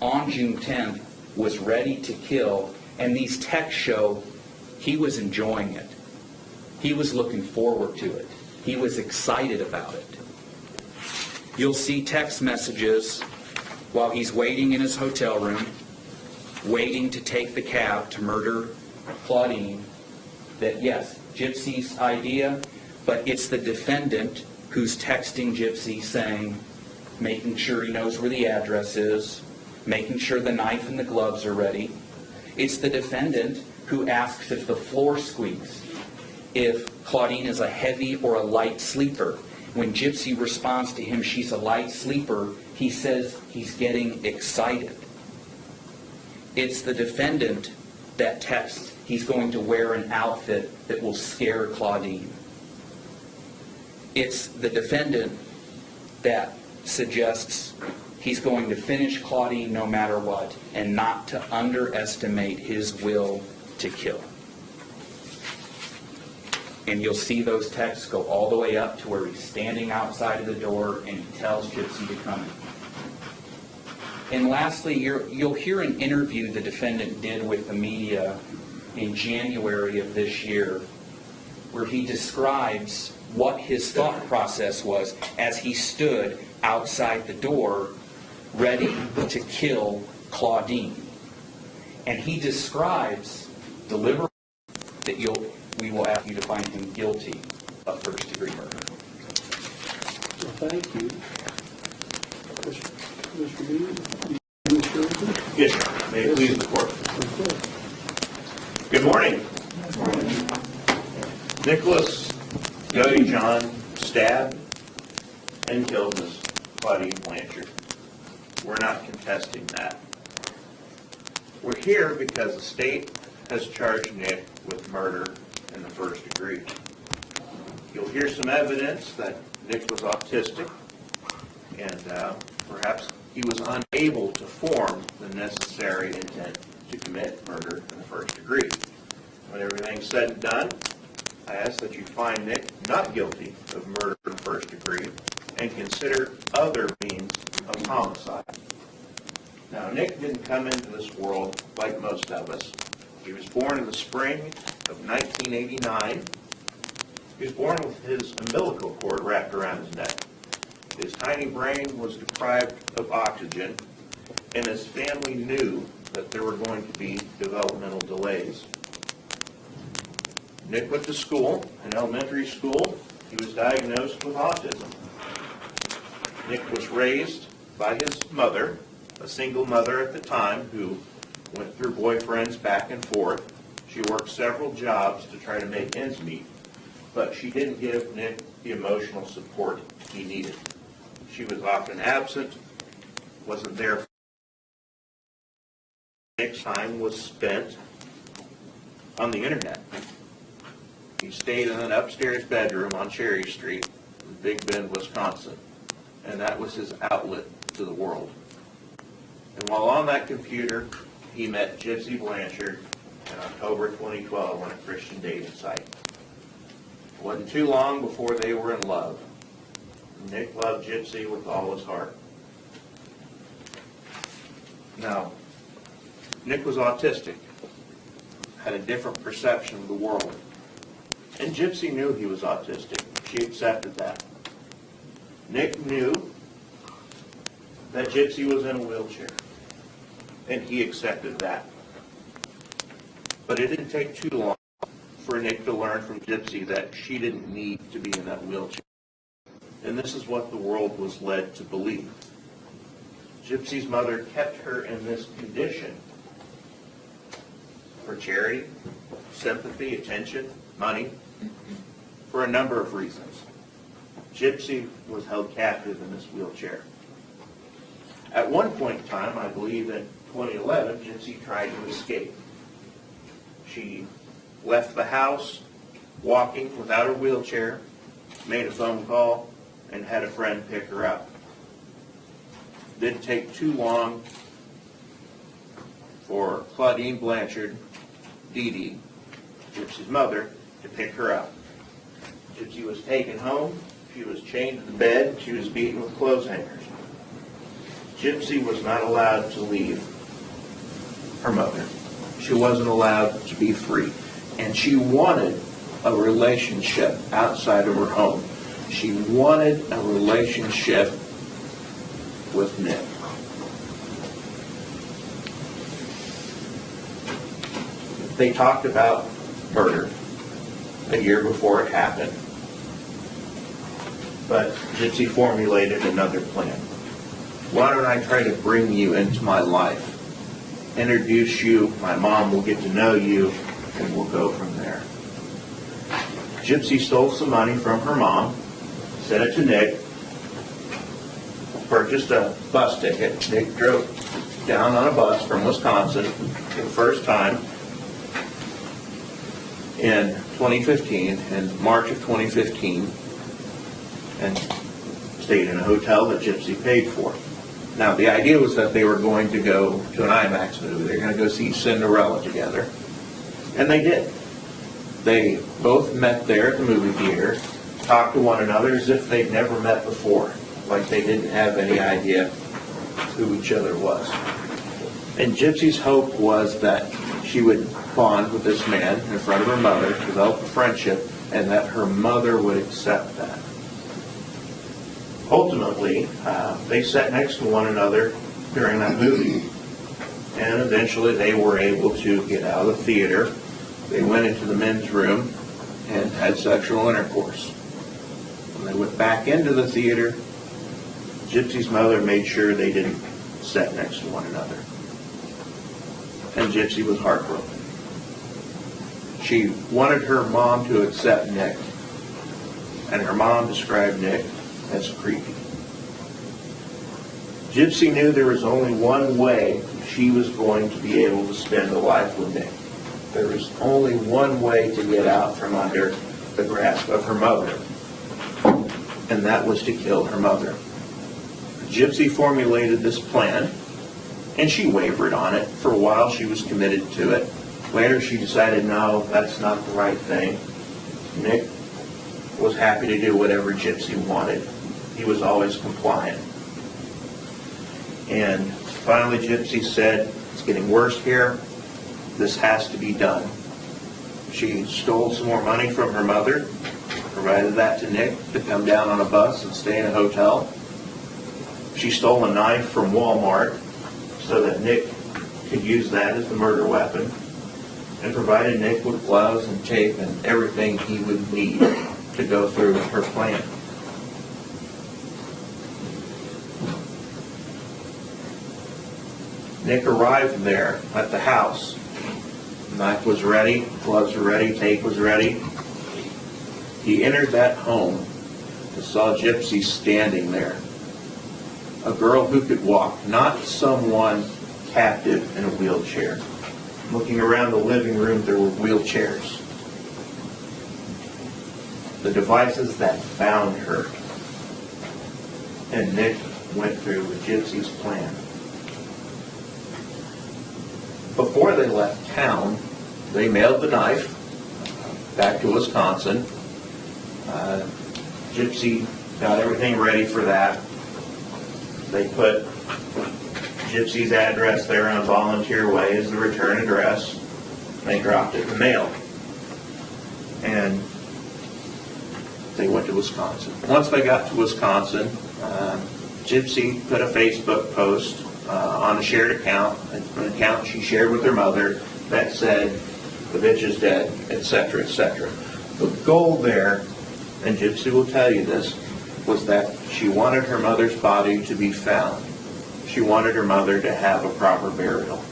on June 10th was ready to kill, and these texts show he was enjoying it. He was looking forward to it. He was excited about it. You'll see text messages while he's waiting in his hotel room, waiting to take the cab to murder Claudine, that yes, Gypsy's idea, but it's the defendant who's texting Gypsy saying, making sure he knows where the address is, making sure the knife and the gloves are ready. It's the defendant who asks if the floor squeaks, if Claudine is a heavy or a light sleeper. When Gypsy responds to him, she's a light sleeper, he says he's getting excited. It's the defendant that texts he's going to wear an outfit that will scare Claudine. It's the defendant that suggests he's going to finish Claudine no matter what and not to underestimate his will to kill. And you'll see those texts go all the way up to where he's standing outside of the door and he tells Gypsy to come in. And lastly, you'll hear an interview the defendant did with the media in January of this year where he describes what his thought process was as he stood outside the door ready to kill Claudine. And he describes deliberately that we will ask you to find him guilty of first-degree murder. Well, thank you. Mr. Mead, you sure? Yes, sir. May it please the court. Okay. Good morning. Nicholas Godejohn stabbed and killed Miss Claudine Blanchard. We're not contesting that. We're here because the state has charged Nick with murder in the first degree. You'll hear some evidence that Nick was autistic and perhaps he was unable to form the necessary intent to commit murder in the first degree. When everything's said and done, I ask that you find Nick not guilty of murder in the first degree and consider other means of homicide. Now, Nick didn't come into this world like most of us. He was born in the spring of 1989. He was born with his umbilical cord wrapped around his neck. His tiny brain was deprived of oxygen, and his family knew that there were going to be developmental delays. Nick went to school, in elementary school. He was diagnosed with autism. Nick was raised by his mother, a single mother at the time who went through boyfriends back and forth. She worked several jobs to try to make ends meet, but she didn't give Nick the emotional support he needed. She was often absent, wasn't there. Nick's time was spent on the internet. He stayed in an upstairs bedroom on Cherry Street in Big Bend, Wisconsin, and that was his outlet to the world. And while on that computer, he met Gypsy Blanchard in October 2012 on a Christian dating site. It wasn't too long before they were in love. Nick loved Gypsy with all his heart. Now, Nick was autistic, had a different perception of the world. And Gypsy knew he was autistic. She accepted that. Nick knew that Gypsy was in a wheelchair, and he accepted that. But it didn't take too long for Nick to learn from Gypsy that she didn't need to be in that wheelchair. And this is what the world was led to believe. Gypsy's mother kept her in this condition for charity, sympathy, attention, money, for a number of reasons. Gypsy was held captive in this wheelchair. At one point in time, I believe in 2011, Gypsy tried to escape. She left the house, walking without her wheelchair, made a phone call, and had a friend pick her up. Didn't take too long for Claudine Blanchard, Dee Dee, Gypsy's mother, to pick her up. Gypsy was taken home. She was chained to the bed. She was beaten with clothes hangers. Gypsy was not allowed to leave her mother. She wasn't allowed to be free. And she wanted a relationship outside of her home. She wanted a relationship with Nick. They talked about murder a year before it happened. But Gypsy formulated another plan. Why don't I try to bring you into my life? Introduce you, my mom will get to know you, and we'll go from there. Gypsy stole some money from her mom, sent it to Nick, purchased a bus ticket. Nick drove down on a bus from Wisconsin for the first time in 2015, in March of 2015, and stayed in a hotel that Gypsy paid for. Now, the idea was that they were going to go to an IMAX movie. They were going to go see Cinderella together. And they did. They both met there at the movie theater, talked to one another as if they'd never met before, like they didn't have any idea who each other was. And Gypsy's hope was that she would bond with this man in front of her mother, develop a friendship, and that her mother would accept that. Ultimately, they sat next to one another during that movie. And eventually they were able to get out of the theater. They went into the men's room and had sexual intercourse. When they went back into the theater, Gypsy's mother made sure they didn't sit next to one another. And Gypsy was heartbroken. She wanted her mom to accept Nick. And her mom described Nick as creepy. Gypsy knew there was only one way she was going to be able to spend a life with Nick. There was only one way to get out from under the grasp of her mother, and that was to kill her mother. Gypsy formulated this plan, and she wavered on it. For a while, she was committed to it. Later, she decided, no, that's not the right thing. Nick was happy to do whatever Gypsy wanted. He was always compliant. And finally, Gypsy said, it's getting worse here. This has to be done. She stole some more money from her mother, provided that to Nick to come down on a bus and stay in a hotel. She stole a knife from Walmart so that Nick could use that as the murder weapon, and provided Nick with gloves and tape and everything he would need to go through with her plan. Nick arrived there at the house. The knife was ready, gloves were ready, tape was ready. He entered that home and saw Gypsy standing there. A girl who could walk, not someone captive in a wheelchair. Looking around the living room, there were wheelchairs. The devices that bound her. And Nick went through with Gypsy's plan. Before they left town, they mailed the knife back to Wisconsin. Gypsy got everything ready for that. They put Gypsy's address there on Volunteer Way as the return address. They dropped it in the mail. And they went to Wisconsin. Once they got to Wisconsin, Gypsy put a Facebook post on a shared account, an account she shared with her mother that said, "The bitch is dead," etc., etc. The goal there, and Gypsy will tell you this, was that she wanted her mother's body to be found. She wanted her mother to have a proper burial.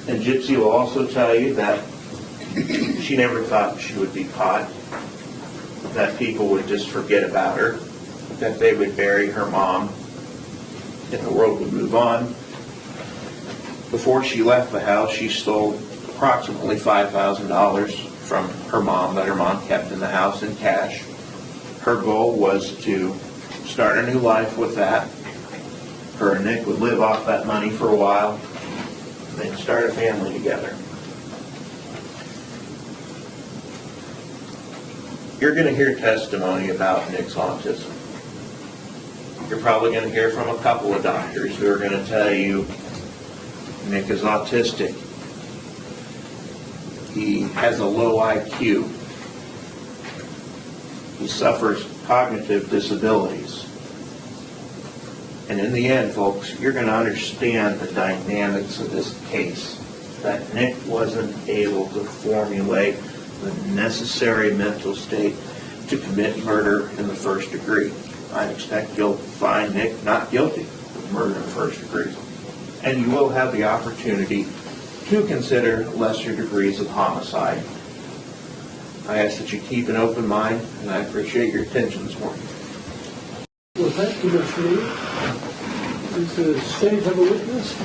And Gypsy will also tell you that she never thought she would be caught, that people would just forget about her, that they would bury her mom, and the world would move on. Before she left the house, she stole approximately $5,000 from her mom that her mom kept in the house in cash. Her goal was to start a new life with that. Her and Nick would live off that money for a while, and they'd start a family together. You're going to hear testimony about Nick's autism. You're probably going to hear from a couple of doctors who are going to tell you Nick is autistic. He has a low IQ. He suffers cognitive disabilities. And in the end, folks, you're going to understand the dynamics of this case, that Nick wasn't able to formulate the necessary mental state to commit murder in the first degree. I expect you'll find Nick not guilty of murder in the first degree. And you will have the opportunity to consider lesser degrees of homicide. I ask that you keep an open mind, and I appreciate your attention this morning. Well, thank you, Mr. Lee. Does the state have a witness?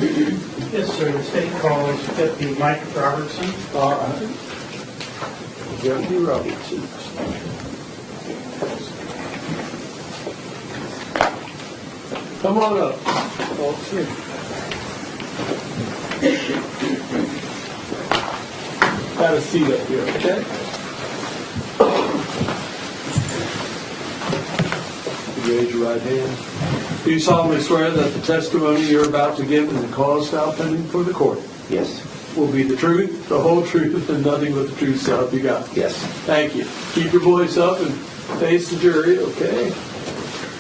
Yes, sir. The state calls Deputy Mike Robertson. All right. Deputy Robertson. Come on up. All three. Have a seat up here, okay? Raise your right hand. Do you solemnly swear that the testimony you're about to give in the cause now pending for the court Yes. will be the truth, the whole truth, and nothing but the truth, so help you God? Yes. Thank you. Keep your voice up and face the jury, okay?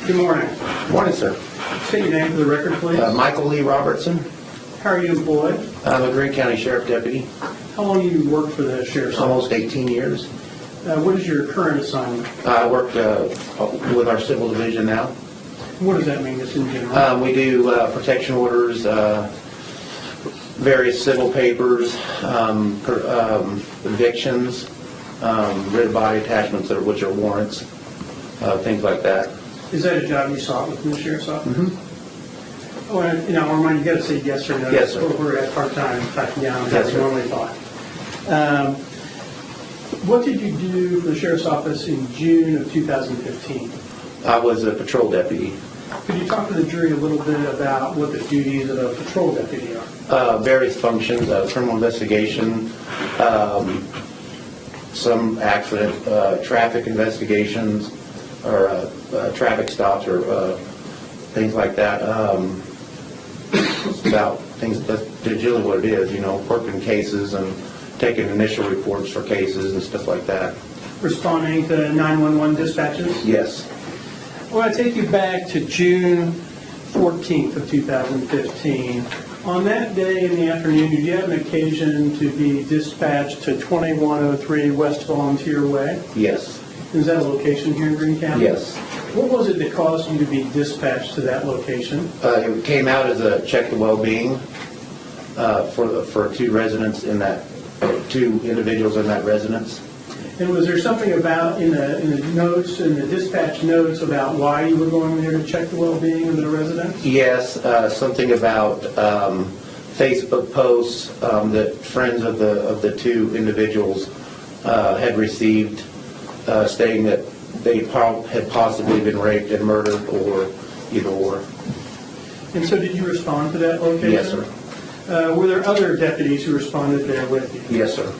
Good morning. Morning, sir. State your name for the record, please. Michael Lee Robertson. How are you employed? I'm a Greene County Sheriff Deputy, How long have you worked for the sheriff's office? almost 18 years. What is your current assignment? I work with our civil division now. What does that mean, just in general? We do protection orders, various civil papers, evictions, writ of body attachments, which are warrants, things like that. Is that a job you sought within the sheriff's office? Mm-hmm. Oh, and, I'll remind you, you got to say yes or no. Yes, sir. We're at part-time, typing down, Yes, as we sir. normally thought. What did you do for the sheriff's office in June of 2015? I was a patrol deputy. Could you talk to the jury a little bit about what the duties of a patrol deputy are? Various functions, criminal investigation, some accident, traffic investigations, or traffic stops, or things like that. It's about things, that's generally what it is, working cases and taking initial reports for cases and stuff like that. Responding to 911 dispatches? Yes. I want to take you back to June 14th of 2015. On that day in the afternoon, did you have an occasion to be dispatched to 2103 West Volunteer Way? Yes. Is that a location here in Greene County? Yes. What was it that caused you to be dispatched to that location? It came out as a check the well-being for two residents in that, two individuals in that residence. And was there something about in the notes, in the dispatch notes, about why you were going there to check the well-being of the residents? Yes, something about Facebook posts that friends of the two individuals had received, stating that they had possibly been raped and murdered, or either or. And so did you respond to that location? Yes, sir. Were there other deputies who responded there with you? Yes, sir.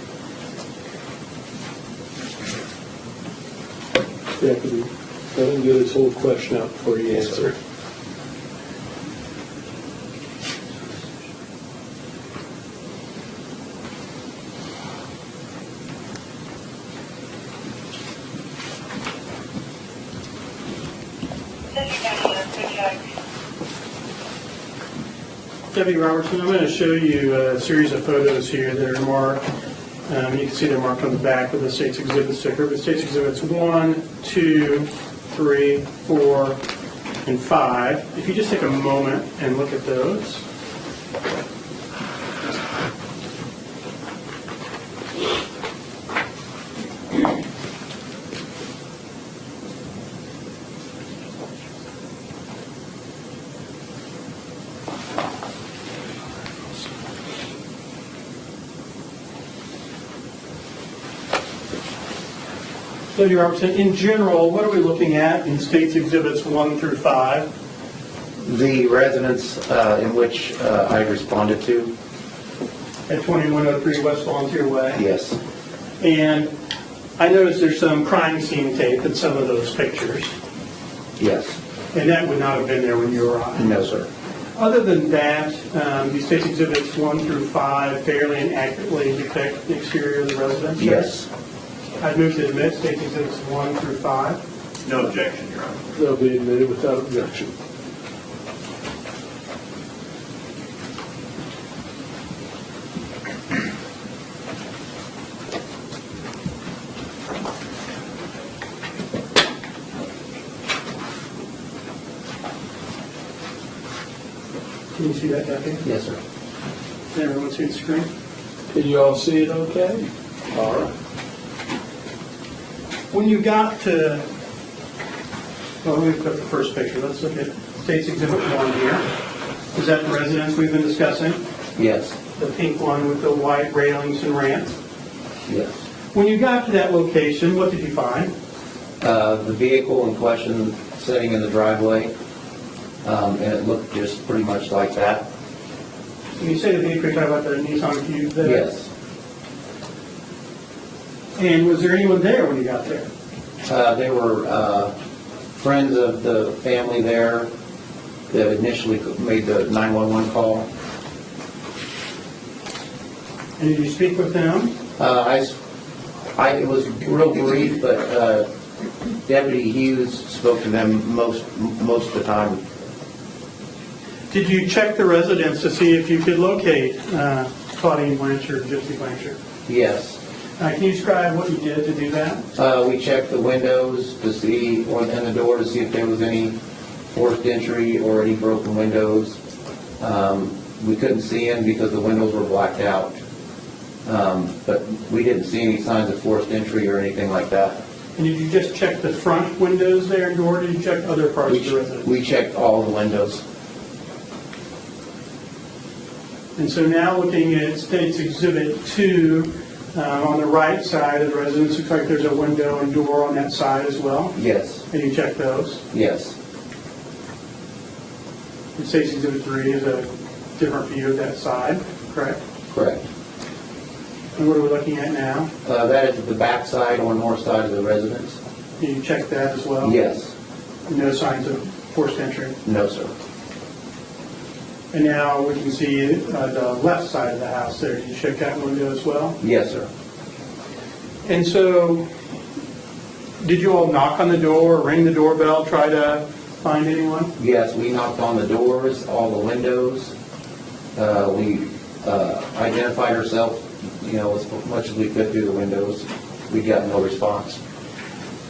Yeah, could you let him get his whole question out before you Yes, answer? sir. Deputy Robertson, I'm going to show you a series of photos here that are marked. You can see they're marked on the back with the state's exhibit sticker. The state's exhibits 1, 2, 3, 4, and 5. If you just take a moment and look at those. Deputy Robertson, in general, what are we looking at in state's exhibits 1 through 5 The residence in which I responded to, at 2103 West Volunteer Way? yes, And I noticed there's some crime scene tape in some of those pictures, yes, and that would not have been there when you arrived. no, sir. Other than that, these state's exhibits 1 through 5 fairly and accurately depict the exterior of the residence? Yes. I'd move to admit state's exhibits 1 through 5. No objection, Your Honor. They'll be admitted without objection. Can you see that, Deputy? Yes, sir. Can everyone see the screen? Can you all see it okay? All right. When you got to, well, let me put the first picture. Let's look at State's Exhibit 1 here. Is that the residence we've been discussing? Yes, The pink one with the white railings and ramp? yes. When you got to that location, what did you find? The vehicle in question sitting in the driveway, and it looked just pretty much like that. When you say the vehicle, you're talking about the Nissan Cube there? Yes. And was there anyone there when you got there? There were friends of the family there that initially made the 911 call. And did you speak with them? It was real brief, but Deputy Hughes spoke to them most of the time. Did you check the residence to see if you could locate Claudine Blanchard, Gypsy Blanchard? Yes. Can you describe what you did to do that? We checked the windows to see, and the door to see if there was any forced entry or any broken windows. We couldn't see in because the windows were blacked out. But we didn't see any signs of forced entry or anything like that. And did you just check the front windows there and door, or did you check other parts of the residence? We checked all the windows. And so now looking at State's Exhibit 2, on the right side of the residence, looks like there's a window and door on that side as well. Yes, And you checked those. yes, And State's Exhibit 3 is a different view of that side, correct? correct. And what are we looking at now? That is the back side or north side of the residence. Did you check that as well? Yes, No signs of forced entry. no, sir. And now we can see the left side of the house there. Did you check that window as well? Yes, sir. And so, did you all knock on the door, ring the doorbell, try to find anyone? Yes, we knocked on the doors, all the windows. We identified ourselves, as much as we could through the windows. We got no response.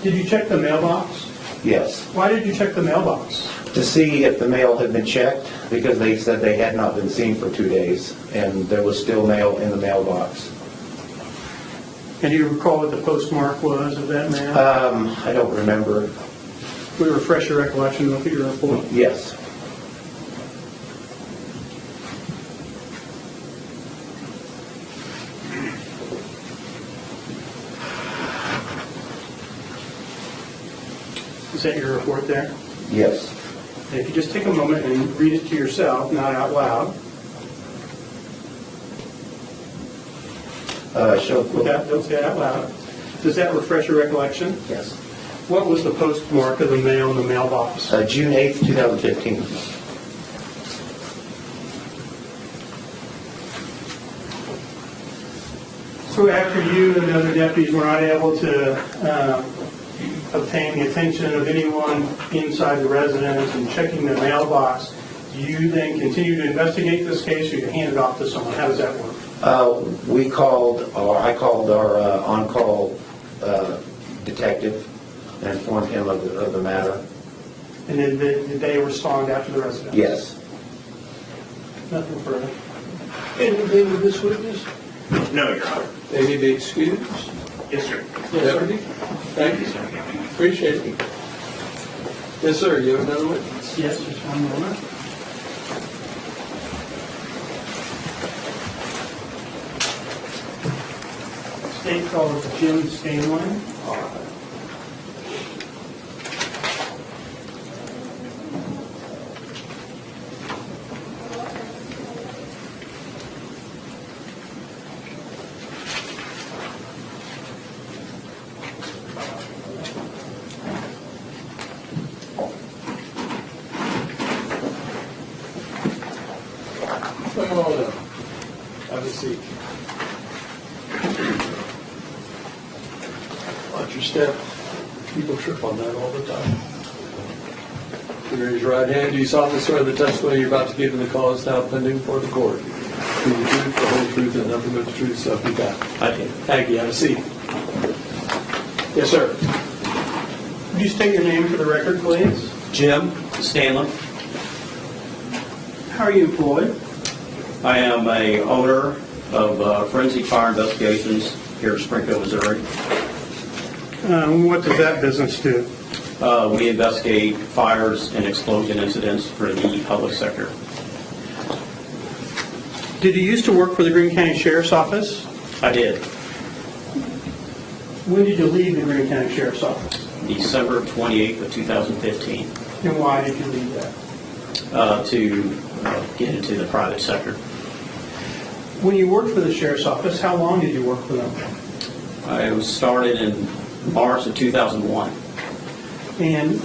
Did you check the mailbox? Yes. Why did you check the mailbox? To see if the mail had been checked, because they said they had not been seen for 2 days, and there was still mail in the mailbox. And do you recall what the postmark was of that mail? I don't remember. We refresh your recollection, look at your report. Yes. Is that your report there? Yes. And if you just take a moment and read it to yourself, not out loud, don't say it out loud. Does that refresh your recollection? Yes. What was the postmark of the mail in the mailbox? June 8th, 2015. So after you and the other deputies were not able to obtain the attention of anyone inside the residence and checking the mailbox, do you then continue to investigate this case, or you hand it off to someone? How does that work? I called our on-call detective and informed him of the matter. And then did they respond after the residence? Yes. Nothing further. Anything with this witness? No, Your Honor. They need to be excused? Yes, sir. Deputy? Thank you, sir. Appreciate it. Yes, sir, you have another witness? Yes, just one moment. State called Jim Stanley. Come on up. Have a seat. Watch your step. People trip on that all the time. You raise your right hand. Do you solemnly swear the testimony you're about to give in the cause now pending before the court? Be the truth, the whole truth, and nothing but the truth, so help you God? I do. Thank you. Have a seat. Yes, sir. Would you state your name for the record, please? Jim Stanley. How are you employed? I am a owner of Forensic Fire Investigations here in Springfield, Missouri. What does that business do? We investigate fires and explosion incidents for the public sector. Did you used to work for the Greene County Sheriff's Office? I did. When did you leave the Greene County Sheriff's Office? December 28th of 2015 And why did you leave that? to get into the private sector. When you worked for the Sheriff's Office, how long did you work for them? I was started in March of 2001. And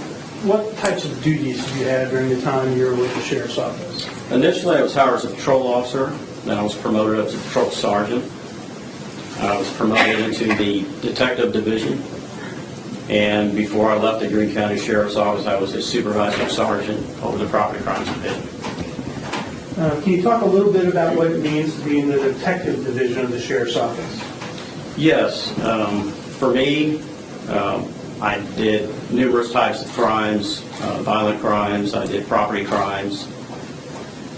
what types of duties did you have during the time you were with the Sheriff's Office? Initially, I was hired as a patrol officer, then I was promoted up to patrol sergeant. I was promoted into the detective division, and before I left the Greene County Sheriff's Office, I was a supervisor sergeant over the property crimes division. Can you talk a little bit about what it means to be in the detective division of the Sheriff's Office? Yes, for me, I did numerous types of crimes, violent crimes, I did property crimes.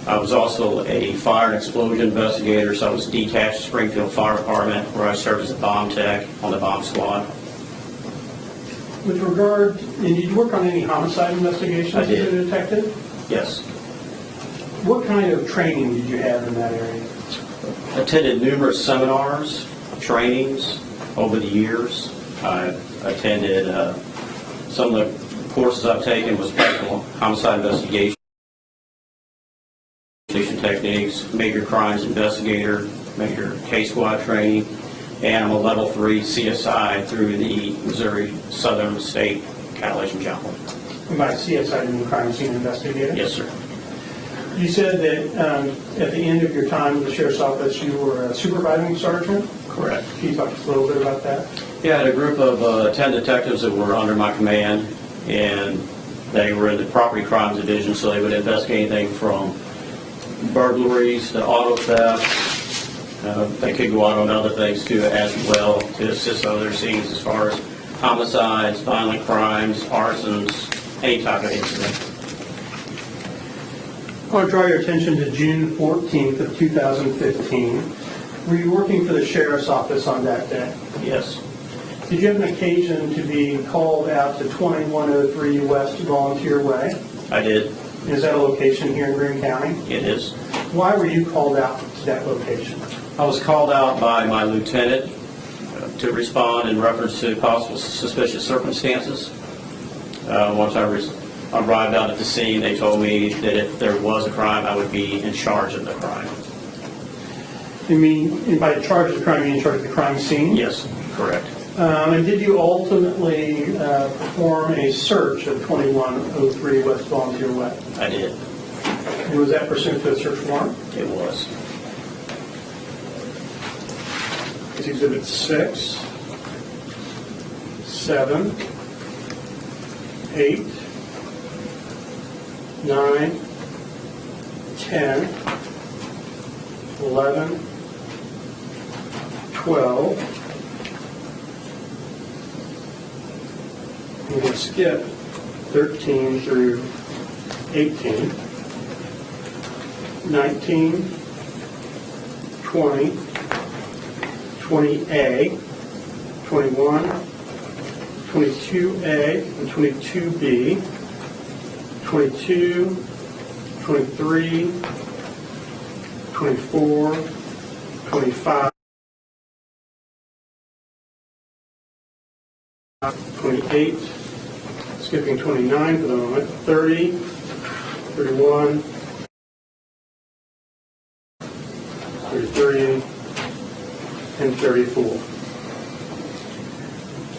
I was also a fire and explosion investigator, so I was detached to Springfield Fire Department, where I served as a bomb tech on the bomb squad. With regard, and did you work on any homicide investigations I did. as a detective? Yes. What kind of training did you have in that area? Attended numerous seminars, trainings over the years. I attended, some of the courses I've taken was technical homicide investigation techniques, major crimes investigator, major case squad training, and I'm a level 3 CSI through the Missouri Southern State Catalyst Chapel. And by CSI, you mean crime scene investigator? Yes, sir. You said that at the end of your time with the Sheriff's Office, you were a supervising sergeant. Correct. Can you talk just a little bit about that? Yeah, I had a group of 10 detectives that were under my command, and they were in the property crimes division, so they would investigate anything from burglaries to auto theft. They could go out on other things too as well to assist other scenes as far as homicides, violent crimes, arsons, any type of incident. I want to draw your attention to June 14th of 2015. Were you working for the Sheriff's Office on that day? Yes, Did you have an occasion to be called out to 2103 West Volunteer Way? I did. Is that a location here in Greene County? It is. Why were you called out to that location? I was called out by my lieutenant to respond in reference to possible suspicious circumstances. Once I arrived out at the scene, they told me that if there was a crime, I would be in charge of the crime. You mean, and by charge of the crime, you mean in charge of the crime scene? Yes, correct. And did you ultimately perform a search of 2103 West Volunteer Way? I did. And was that pursuant to a search warrant? It was. It's Exhibit 6, 7, 8, 9, 10, 11, 12. We're going to skip 13 through 18, 19, 20, 20A, 21, 22A, and 22B, 22, 23, 24, 25, 28, skipping 29 for the moment, 30, 31, 33, and 34.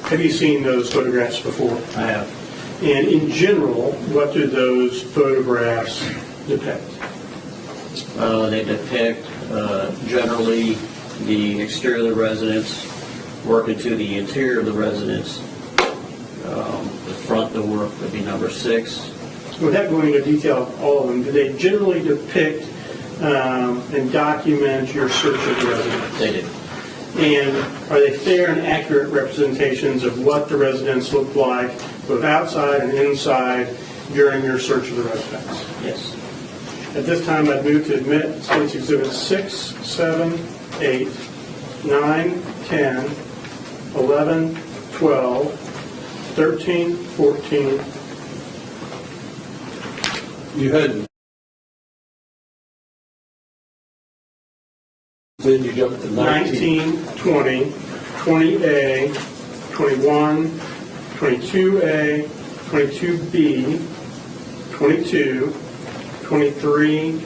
Have you seen those photographs before? I have. And in general, what do those photographs depict? They depict generally the exterior of the residence, working to the interior of the residence. The front door would be number 6. Without going into detail of all of them, do they generally depict and document your search of the residence? They did. And are they fair and accurate representations of what the residence looked like, both outside and inside, during your search of the residence? Yes. At this time, I'd move to admit State's Exhibits 6, 7, 8, 9, 10, 11, 12, 13, 14. You had, then you jumped to 19. 19, 20, 20A, 21, 22A, 22B, 22, 23,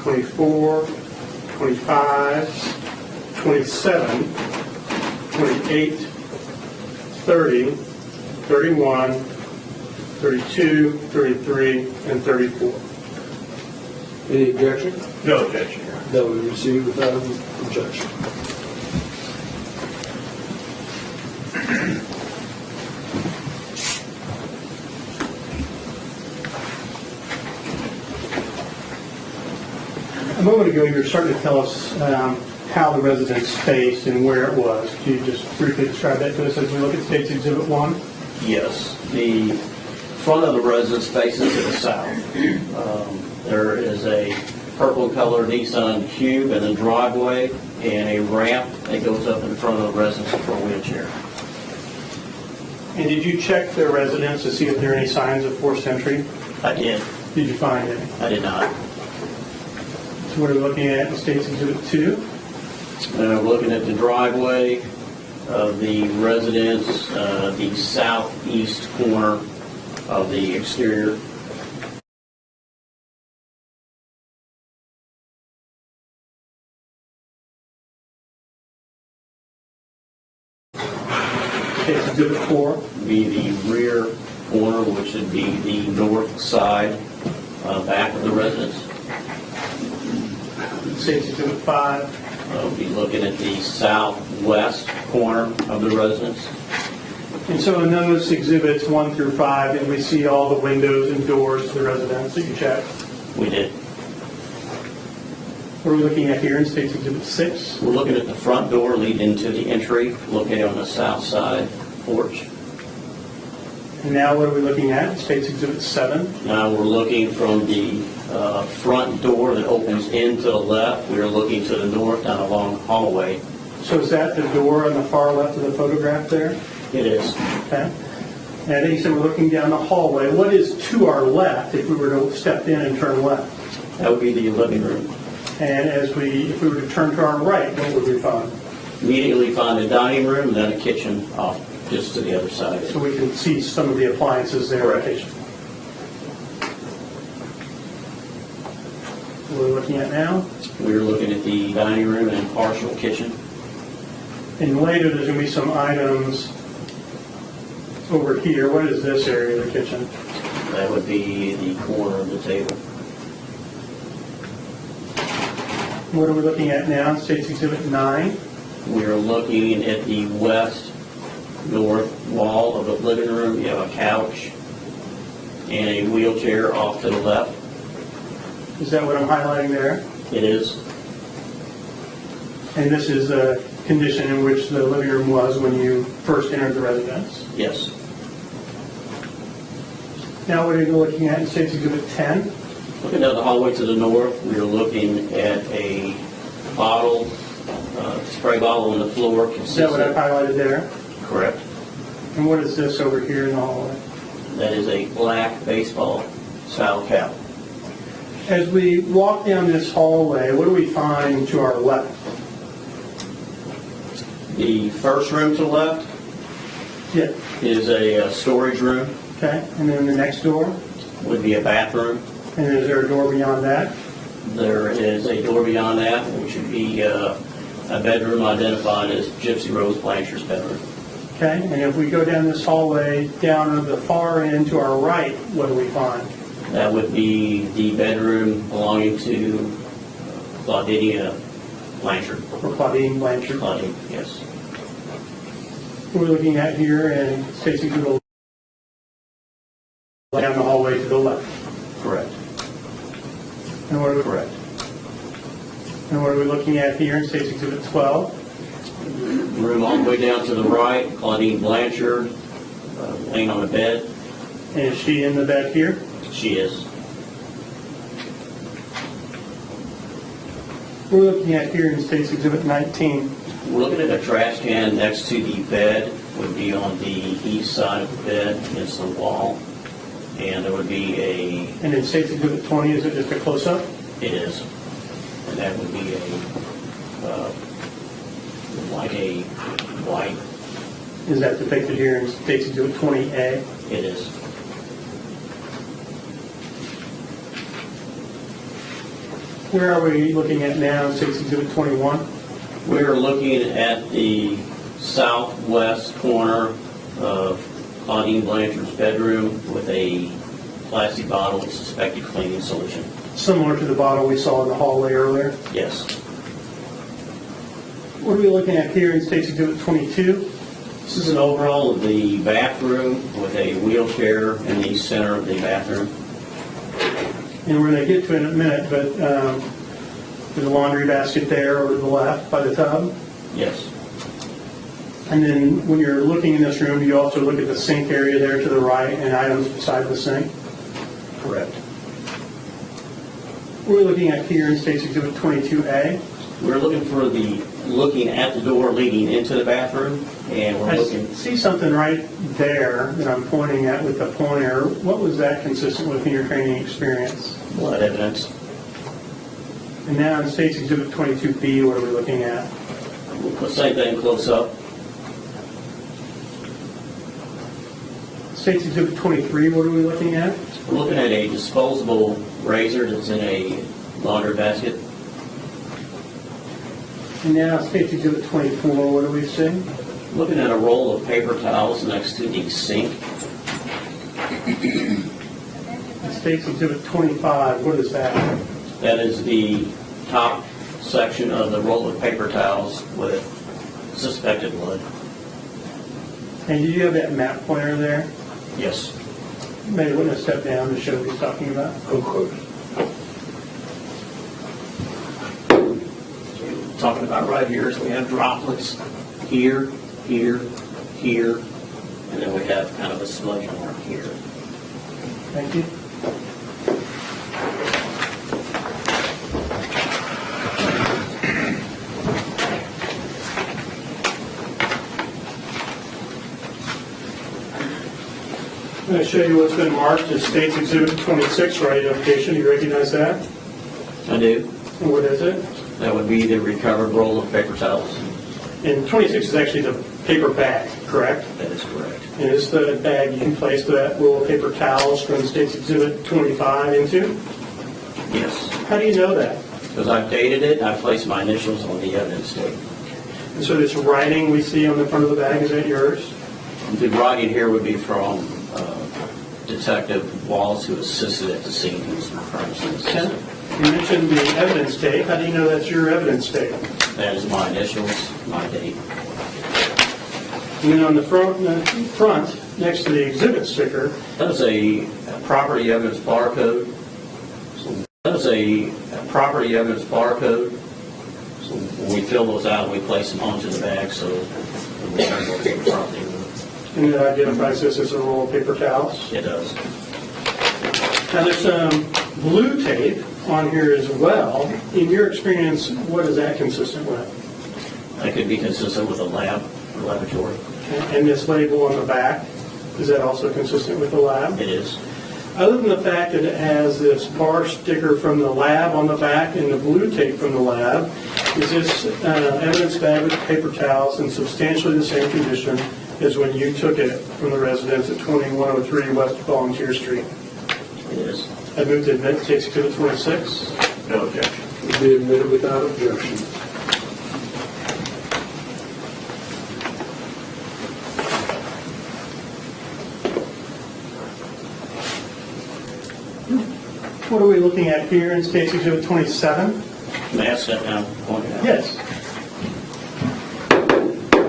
24, 25, 27, 28, 30, 31, 32, 33, and 34. Any objection? No objection. That we receive without objection. A moment ago, you were starting to tell us how the residence faced and where it was. Could you just briefly describe that to us as we look at State's Exhibit 1? Yes. The front of the residence faces to the south. There is a purple-colored Nissan Cube and a driveway and a ramp that goes up in front of the residence for a wheelchair. And did you check the residence to see if there are any signs of forced entry? I did. Did you find any? I did not. So what are we looking at in State's Exhibit 2? We're looking at the driveway of the residence, the southeast corner of the exterior. State's Exhibit 4. Be the rear corner, which would be the north side, back of the residence. State's Exhibit 5. We'll be looking at the southwest corner of the residence. And so in those exhibits 1 through 5, did we see all the windows and doors to the residence that you checked? We did. What are we looking at here in State's Exhibit 6? We're looking at the front door leading to the entry, located on the south side porch. And now what are we looking at? State's Exhibit 7. Now we're looking from the front door that opens into the left. We are looking to the north down a long hallway. So is that the door on the far left of the photograph there? It is. Okay. And I think you said we're looking down the hallway. What is to our left if we were to step in and turn left? That would be the living room. And if we were to turn to our right, what would we find? Immediately find a dining room and then a kitchen off just to the other side. So we can see some of the appliances there. Correct. What are we looking at now? We're looking at the dining room and partial kitchen. And later, there's going to be some items over here. What is this area of the kitchen? That would be the corner of the table. What are we looking at now? State's Exhibit 9. We are looking at the west north wall of the living room. You have a couch and a wheelchair off to the left. Is that what I'm highlighting there? It is. And this is the condition in which the living room was when you first entered the residence. Yes. Now what are you looking at in State's Exhibit 10? Looking down the hallway to the north, we are looking at a bottle, spray bottle on the floor. Is that what I've highlighted there? Correct. And what is this over here in the hallway? That is a black baseball style cap. As we walk down this hallway, what do we find to our left? The first room to the left Yeah. is a storage room, Okay. And then the next door? would be a bathroom. And is there a door beyond that? There is a door beyond that, which would be a bedroom identified as Gypsy Rose Blanchard's bedroom. Okay. And if we go down this hallway, down to the far end to our right, what do we find? That would be the bedroom belonging to Claudia Blanchard. Or Claudine Blanchard? Claudia, yes. We're looking at here and Stacy Goodall down the hallway to the left. Correct. And what are we, Correct. and what are we looking at here in State's Exhibit 12? Room all the way down to the right, Claudine Blanchard, laying on a bed. And is she in the bed here? She is. We're looking at here in State's Exhibit 19. We're looking at a trash can next to the bed, would be on the east side of the bed against the wall. And there would be And in State's Exhibit 20, is it just a close-up? it is, and that would be like a white, Is that depicted here in State's Exhibit 20A? it is. Where are we looking at now in State's Exhibit 21? We're looking at the southwest corner of Claudine Blanchard's bedroom with a plastic bottle of suspected cleaning solution. Similar to the bottle we saw in the hallway earlier. Yes. What are we looking at here in State's Exhibit 22? This is an overall of the bathroom with a wheelchair in the center of the bathroom. And we're going to get to it in a minute, but there's a laundry basket there over to the left by the tub. Yes. And then when you're looking in this room, you also look at the sink area there to the right and items beside the sink. Correct. We're looking at here in State's Exhibit 22A. We're looking at the door leading into the bathroom, and we're I looking, see something right there that I'm pointing at with the pointer. What was that consistent with in your training experience? blood evidence. And now in State's Exhibit 22B, what are we looking at? We'll put the same thing close up. State's Exhibit 23, what are we looking at? We're looking at a disposable razor that's in a laundry basket. And now State's Exhibit 24, what do we see? Looking at a roll of paper towels next to the sink. State's Exhibit 25, what is that? That is the top section of the roll of paper towels with suspected blood. And do you have that map pointer there? Yes. Maybe want to step down to show what he's talking about. Of course. Talking about right here is we have droplets here, here, here, and then we have kind of a smudge mark here. Thank you. I'm going to show you what's been marked as State's Exhibit 26 for identification. Do you recognize that? I do. And what is it? That would be the recovered roll of paper towels. And 26 is actually the paper bag, correct? That is correct. And it's the bag you place that roll of paper towels from State's Exhibit 25 into? Yes. How do you know that? Because I've dated it, and I placed my initials on the evidence tape. And so this writing we see on the front of the bag, is that yours? The writing here would be from Detective Wallace, who assisted at the scene. He was my primary assistant. You mentioned the evidence tape. How do you know that's your evidence tape? That is my initials, my date. And then on the front, next to the exhibit sticker, That is a property evidence barcode. That is a property evidence barcode. So when we fill those out, we place them onto the bag so we can go to the property. and it identifies this as a roll of paper towels. It does. Now there's some blue tape on here as well. In your experience, what is that consistent with? That could be consistent with a laboratory. And this label on the back, is that also consistent with the lab? It is. Other than the fact that it has this bar sticker from the lab on the back and the blue tape from the lab, is this evidence bag with paper towels in substantially the same condition as when you took it from the residence at 2103 West Volunteer Street? It is. I move to admit State's Exhibit 26. No objection. Will be admitted without objection. What are we looking at here in State's Exhibit 27? May I step down? Yes.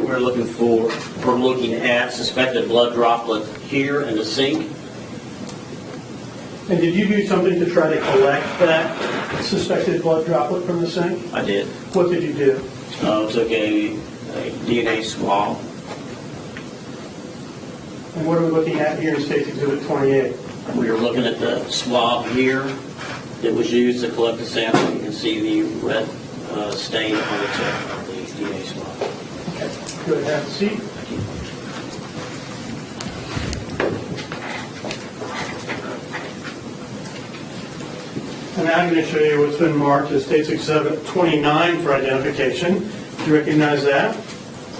We're looking at suspected blood droplet here in the sink. And did you do something to try to collect that suspected blood droplet from the sink? I did. What did you do? Took a DNA swab. And what are we looking at here in State's Exhibit 28? We were looking at the swab here that was used to collect the sample. You can see the red stain on the tip of the DNA swab. Okay. Go ahead, have a seat. And now I'm going to show you what's been marked as State's Exhibit 29 for identification. Do you recognize that?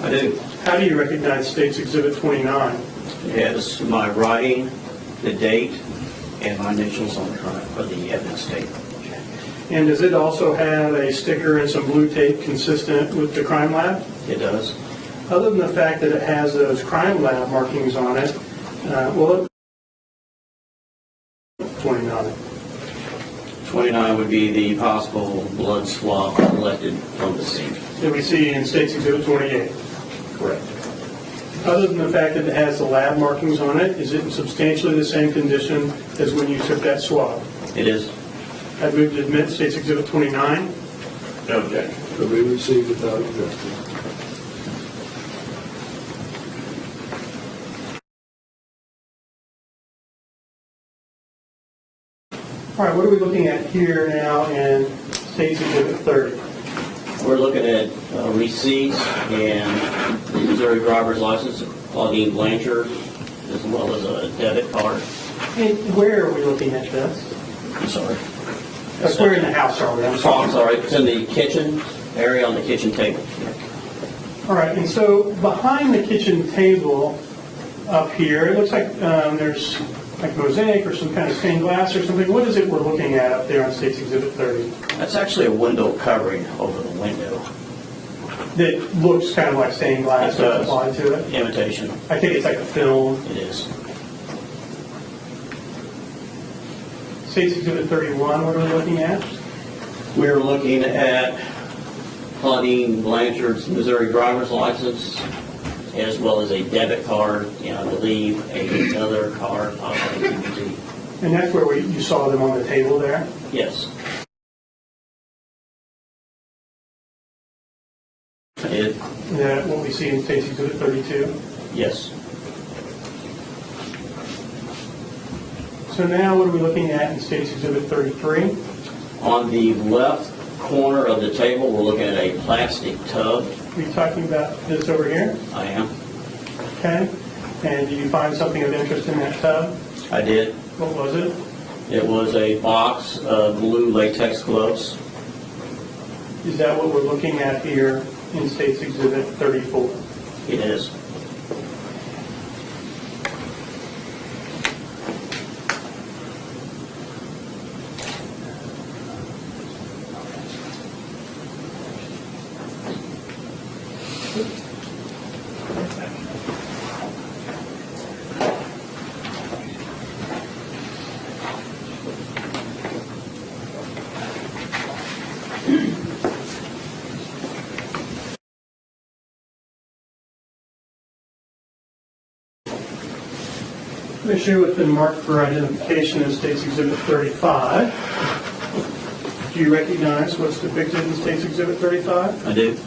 I do. How do you recognize State's Exhibit 29? It has my writing, the date, and my initials on the front for the evidence tape. And does it also have a sticker and some blue tape consistent with the crime lab? It does. Other than the fact that it has those crime lab markings on it, well, 29. 29 would be the possible blood swab collected from the scene. That we see in State's Exhibit 28. Correct. Other than the fact that it has the lab markings on it, is it in substantially the same condition as when you took that swab? It is. I move to admit State's Exhibit 29. No objection. To be received without objection. All right, what are we looking at here now in State's Exhibit 30? We're looking at receipts and the Missouri driver's license of Claudine Blanchard, as well as a debit card. And where are we looking at this? I'm sorry. Where in the house are we? I'm Oh, I'm sorry. sorry. It's in the kitchen area on the kitchen table. All right, and so behind the kitchen table up here, it looks like there's like mosaic or some kind of stained glass or something. What is it we're looking at up there on State's Exhibit 30? That's actually a window covering over the window. That looks kind of like stained glass It does. applied to it? Imitation. I think it's like a film. It is. State's Exhibit 31, what are we looking at? We're looking at Claudine Blanchard's Missouri driver's license, as well as a debit card, and I believe another card, possibly DVD. And that's where you saw them on the table there? Yes. I did. Is that what we see in State's Exhibit 32? Yes. So now what are we looking at in State's Exhibit 33? On the left corner of the table, we're looking at a plastic tub. Are you talking about this over here? I am. Okay. And do you find something of interest in that tub? I did. What was it? It was a box of blue latex gloves. Is that what we're looking at here in State's Exhibit 34? It is. The issue has been marked for identification in State's Exhibit 35. Do you recognize what's depicted in State's Exhibit 35? I do.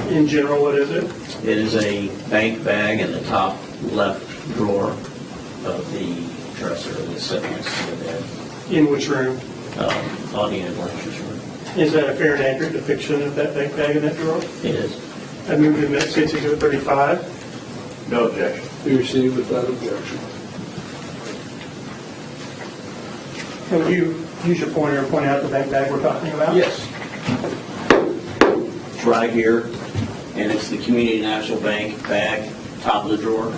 In general, what is it? It is a bank bag in the top left drawer of the dresser that's sitting next to the bed, In which room? on the lectures room. Is that a fair and accurate depiction of that bank bag in that drawer? It is. I move to admit State's Exhibit 35. No objection. Be received without objection. And would you use your pointer and point out the bank bag we're talking about? Yes. It's right here, and it's the Community National Bank bag, top of the drawer.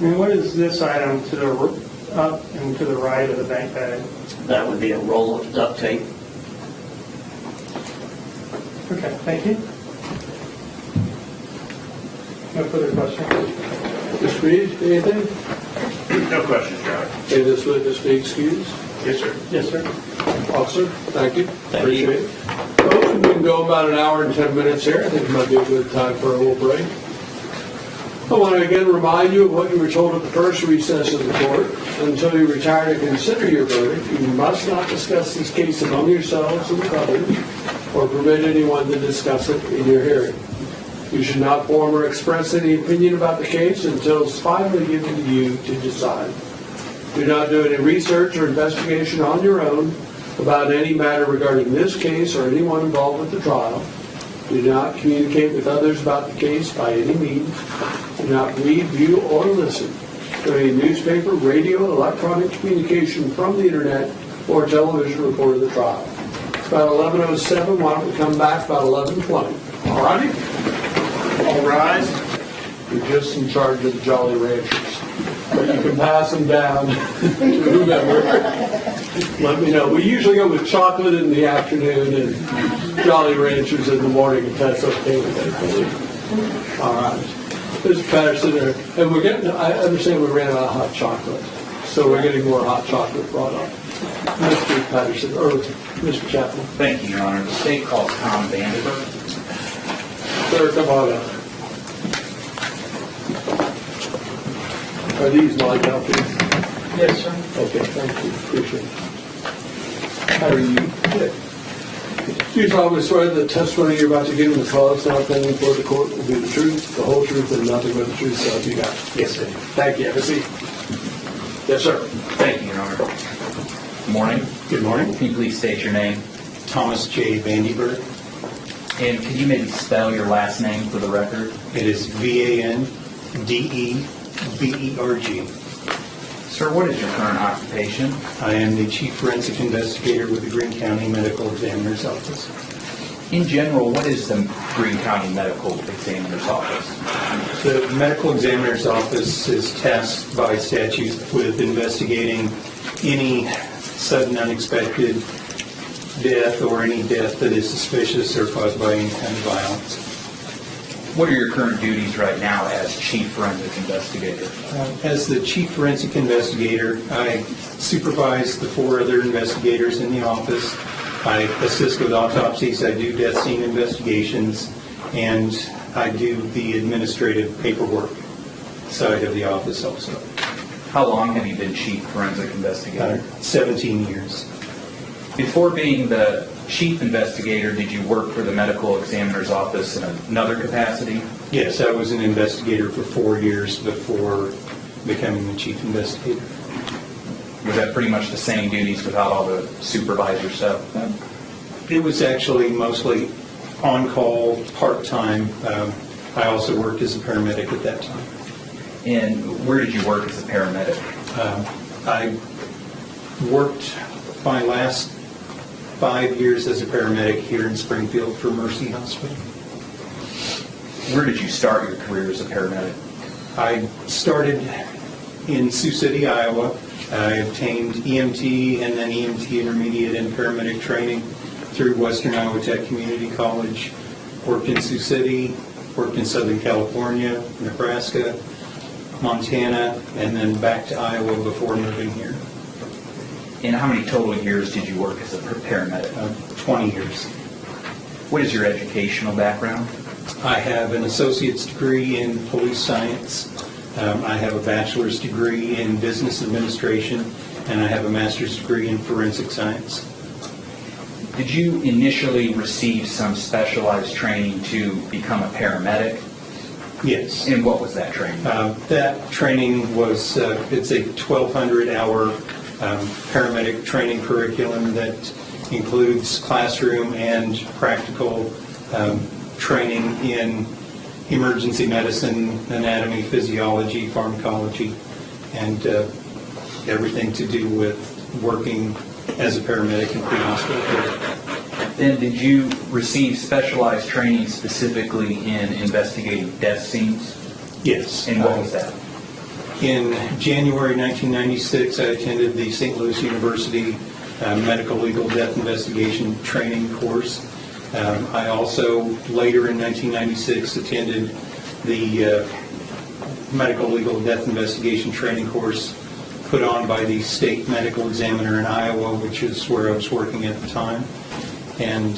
And what is this item to the up and to the right of the bank bag? That would be a roll of duct tape. Okay, thank you. No further questions? Mr. Reed, anything? No questions, Your Honor. May this witness be excused? Yes, sir. Yes, sir. Officer, thank you. Thank you. Appreciate it. Folks, we can go about an hour and 10 minutes here. I think it might be a good time for a little break. I want to again remind you of what you were told at the first recess of the court. Until you retire to consider your verdict, you must not discuss this case among yourselves and with others, or permit anyone to discuss it in your hearing. You should not form or express any opinion about the case until it's finally given to you to decide. Do not do any research or investigation on your own about any matter regarding this case or anyone involved with the trial. Do not communicate with others about the case by any means. Do not read, view, or listen to any newspaper, radio, electronic communication from the internet or television report of the trial. It's about 11:07. Why don't we come back about 11:20? All righty? All rise. You're just in charge of the Jolly Ranchers. But you can pass them down to whomever. Let me know. We usually go with chocolate in the afternoon and Jolly Ranchers in the morning, if that's okay with everybody. All right. Mr. Patterson, and we're getting, I understand we ran out of hot chocolate, so we're getting more hot chocolate brought up. Mr. Patterson, or Mr. Chapman. Thank you, Your Honor. The state calls Tom Vanderburg. Sir, come on up. Are these my copies? Yes, sir. Okay, thank you, appreciate it. How are you? Good. Do you solemnly swear that the testimony you're about to give in the cause now pending before the court will be the truth, the whole truth, and nothing but the truth, so help you God? Yes, sir. Thank you. Have a seat. Yes, sir. Thank you, Your Honor. Good morning. Good morning. Can you please state your name? Thomas J. Vandyberg. And could you maybe spell your last name for the record? It is V-A-N-D-E-B-E-R-G. Sir, what is your current occupation? I am the Chief Forensic Investigator with the Greene County Medical Examiner's Office. In general, what is the Greene County Medical Examiner's Office? The Medical Examiner's Office is tasked by statute with investigating any sudden unexpected death or any death that is suspicious or caused by any kind of violence. What are your current duties right now as Chief Forensic Investigator? As the Chief Forensic Investigator, I supervise the 4 other investigators in the office. I assist with autopsies, I do death scene investigations, and I do the administrative paperwork side of the office also. How long have you been Chief Forensic Investigator? 17 years. Before being the Chief Investigator, did you work for the Medical Examiner's Office in another capacity? Yes, I was an investigator for 4 years before becoming the Chief Investigator. Was that pretty much the same duties without all the supervisor stuff? It was actually mostly on-call, part-time. I also worked as a paramedic at that time. And where did you work as a paramedic? I worked my last 5 years as a paramedic here in Springfield for Mercy Hospital. Where did you start your career as a paramedic? I started in Sioux City, Iowa. I obtained EMT and then EMT intermediate and paramedic training through Western Iowa Tech Community College. Worked in Sioux City, worked in Southern California, Nebraska, Montana, and then back to Iowa before moving here. And how many total years did you work as a paramedic? 20 years. What is your educational background? I have an associate's degree in police science. I have a bachelor's degree in business administration, and I have a master's degree in forensic science. Did you initially receive some specialized training to become a paramedic? Yes. And what was that training? That training was, it's a 1,200-hour paramedic training curriculum that includes classroom and practical training in emergency medicine, anatomy, physiology, pharmacology, and everything to do with working as a paramedic in pre-hospital care. Then did you receive specialized training specifically in investigating death scenes? Yes. And what was that? In January 1996, I attended the St. Louis University Medical Legal Death Investigation Training course. I also, later in 1996, attended the Medical Legal Death Investigation Training course put on by the State Medical Examiner in Iowa, which is where I was working at the time. And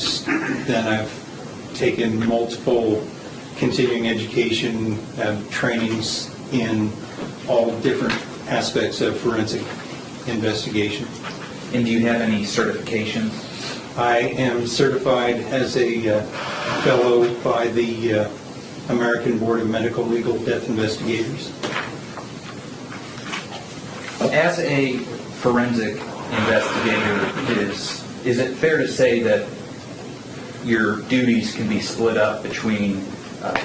then I've taken multiple continuing education trainings in all different aspects of forensic investigation. And do you have any certifications? I am certified as a fellow by the American Board of Medical Legal Death Investigators. As a forensic investigator, is it fair to say that your duties can be split up between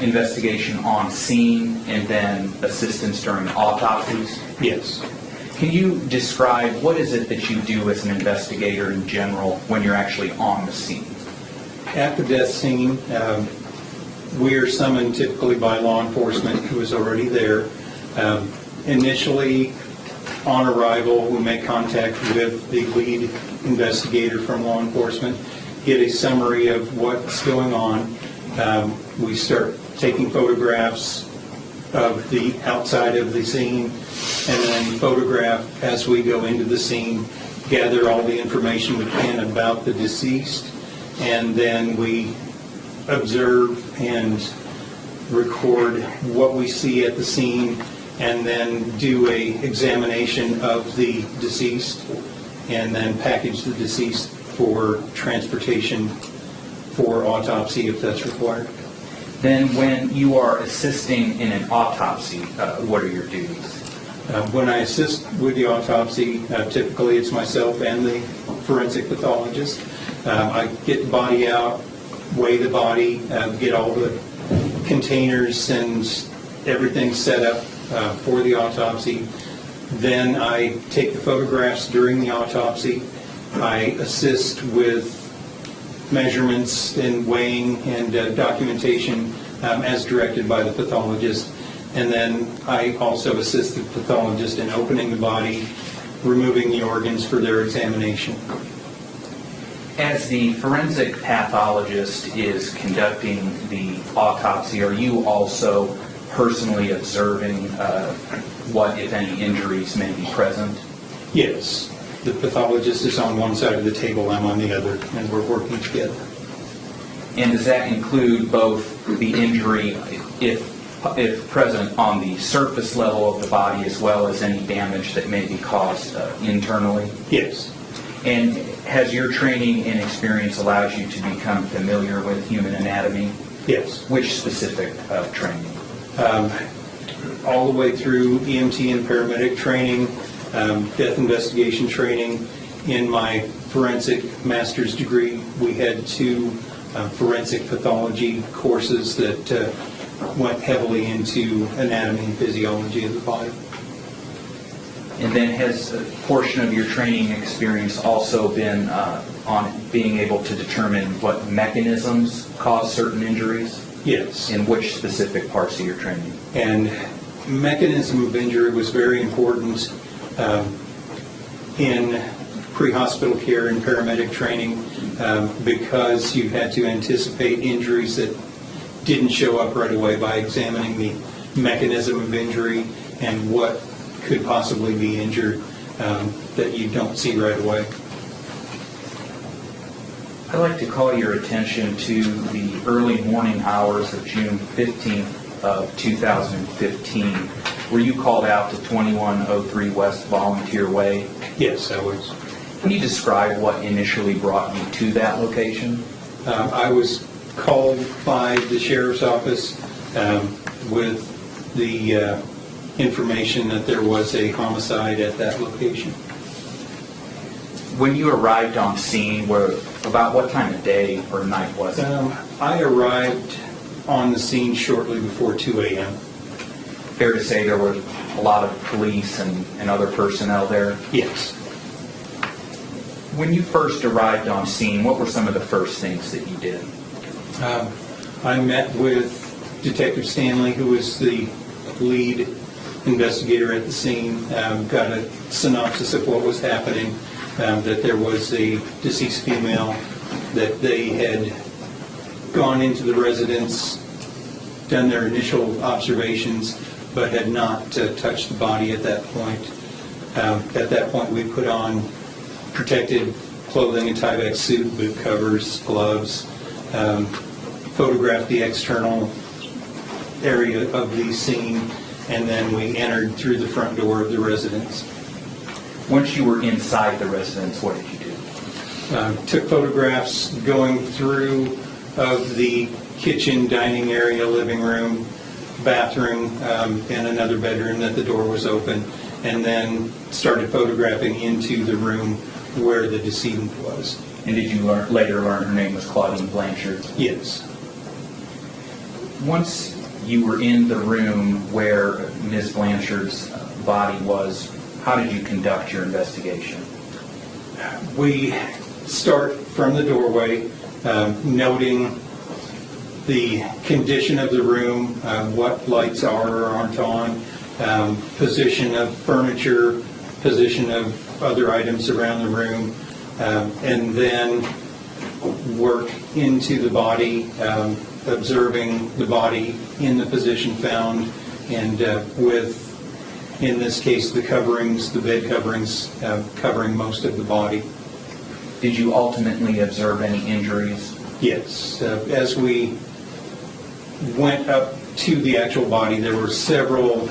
investigation on scene and then assistance during autopsies? Yes. Can you describe what is it that you do as an investigator in general when you're actually on the scene? At the death scene, we are summoned typically by law enforcement who is already there. Initially, on arrival, we make contact with the lead investigator from law enforcement, get a summary of what's going on. We start taking photographs of the outside of the scene, and then photograph as we go into the scene, gather all the information we can about the deceased, and then we observe and record what we see at the scene, and then do a examination of the deceased, and then package the deceased for transportation for autopsy if that's required. Then when you are assisting in an autopsy, what are your duties? When I assist with the autopsy, typically it's myself and the forensic pathologist. I get the body out, weigh the body, get all the containers and everything set up for the autopsy. Then I take the photographs during the autopsy. I assist with measurements and weighing and documentation as directed by the pathologist. And then I also assist the pathologist in opening the body, removing the organs for their examination. As the forensic pathologist is conducting the autopsy, are you also personally observing what, if any, injuries may be present? Yes. The pathologist is on one side of the table, I'm on the other, and we're working together. And does that include both the injury, if present, on the surface level of the body, as well as any damage that may be caused internally? Yes. And has your training and experience allowed you to become familiar with human anatomy? Yes. Which specific training? All the way through EMT and paramedic training, death investigation training. In my forensic master's degree, we had 2 forensic pathology courses that went heavily into anatomy and physiology of the body. And then has a portion of your training experience also been on being able to determine what mechanisms cause certain injuries? Yes. In which specific parts of your training? And mechanism of injury was very important in pre-hospital care and paramedic training because you had to anticipate injuries that didn't show up right away by examining the mechanism of injury and what could possibly be injured that you don't see right away. I'd like to call your attention to the early morning hours of June 15th of 2015. Were you called out to 2103 West Volunteer Way? Yes, I was. Can you describe what initially brought you to that location? I was called by the sheriff's office with the information that there was a homicide at that location. When you arrived on scene, about what time of day or night was it? I arrived on the scene shortly before 2 a.m. Fair to say there were a lot of police and other personnel there? Yes. When you first arrived on scene, what were some of the first things that you did? I met with Detective Stanley, who was the lead investigator at the scene, got a synopsis of what was happening, that there was a deceased female, that they had gone into the residence, done their initial observations, but had not touched the body at that point. At that point, we put on protected clothing, a Tyvek suit, boot covers, gloves, photographed the external area of the scene, and then we entered through the front door of the residence. Once you were inside the residence, what did you do? Took photographs going through of the kitchen, dining area, living room, bathroom, and another bedroom that the door was open, and then started photographing into the room where the decedent was. And did you later learn her name was Claudine Blanchard? Yes. Once you were in the room where Ms. Blanchard's body was, how did you conduct your investigation? We start from the doorway, noting the condition of the room, what lights are or aren't on, position of furniture, position of other items around the room, and then work into the body, observing the body in the position found, and with, in this case, the coverings, the bed coverings, covering most of the body. Did you ultimately observe any injuries? Yes. As we went up to the actual body, there were several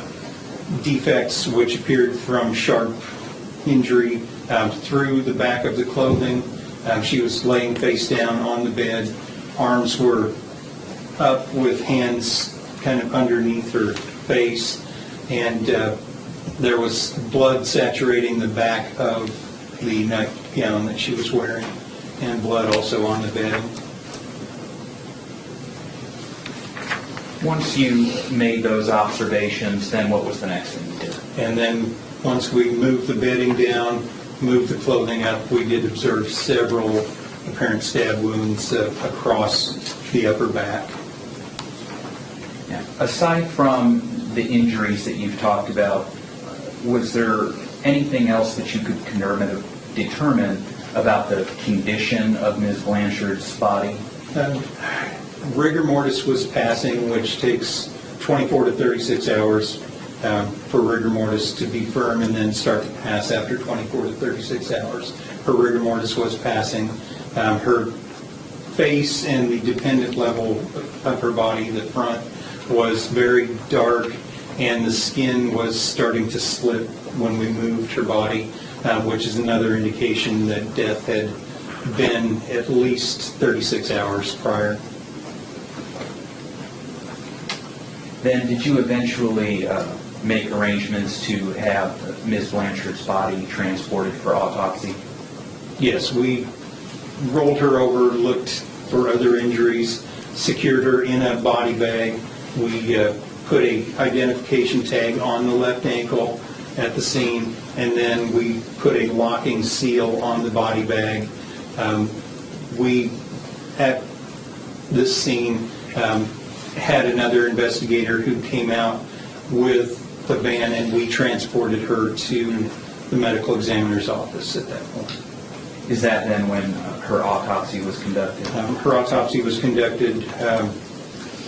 defects which appeared from sharp injury through the back of the clothing. She was laying face down on the bed. Arms were up with hands kind of underneath her face, and there was blood saturating the back of the nightgown that she was wearing, and blood also on the bed. Once you made those observations, then what was the next thing you did? And then once we moved the bedding down, moved the clothing up, we did observe several apparent stab wounds across the upper back. Yeah. Aside from the injuries that you've talked about, was there anything else that you could determine about the condition of Ms. Blanchard's body? Rigor mortis was passing, which takes 24 to 36 hours for rigor mortis to be firm and then start to pass after 24 to 36 hours. Her rigor mortis was passing. Her face and the dependent level of her body, the front, was very dark, and the skin was starting to slip when we moved her body, which is another indication that death had been at least 36 hours prior. Then did you eventually make arrangements to have Ms. Blanchard's body transported for autopsy? Yes, we rolled her over, looked for other injuries, secured her in a body bag. We put a identification tag on the left ankle at the scene, and then we put a locking seal on the body bag. We, at this scene, had another investigator who came out with the van, and we transported her to the medical examiner's office at that point. Is that then when her autopsy was conducted? Her autopsy was conducted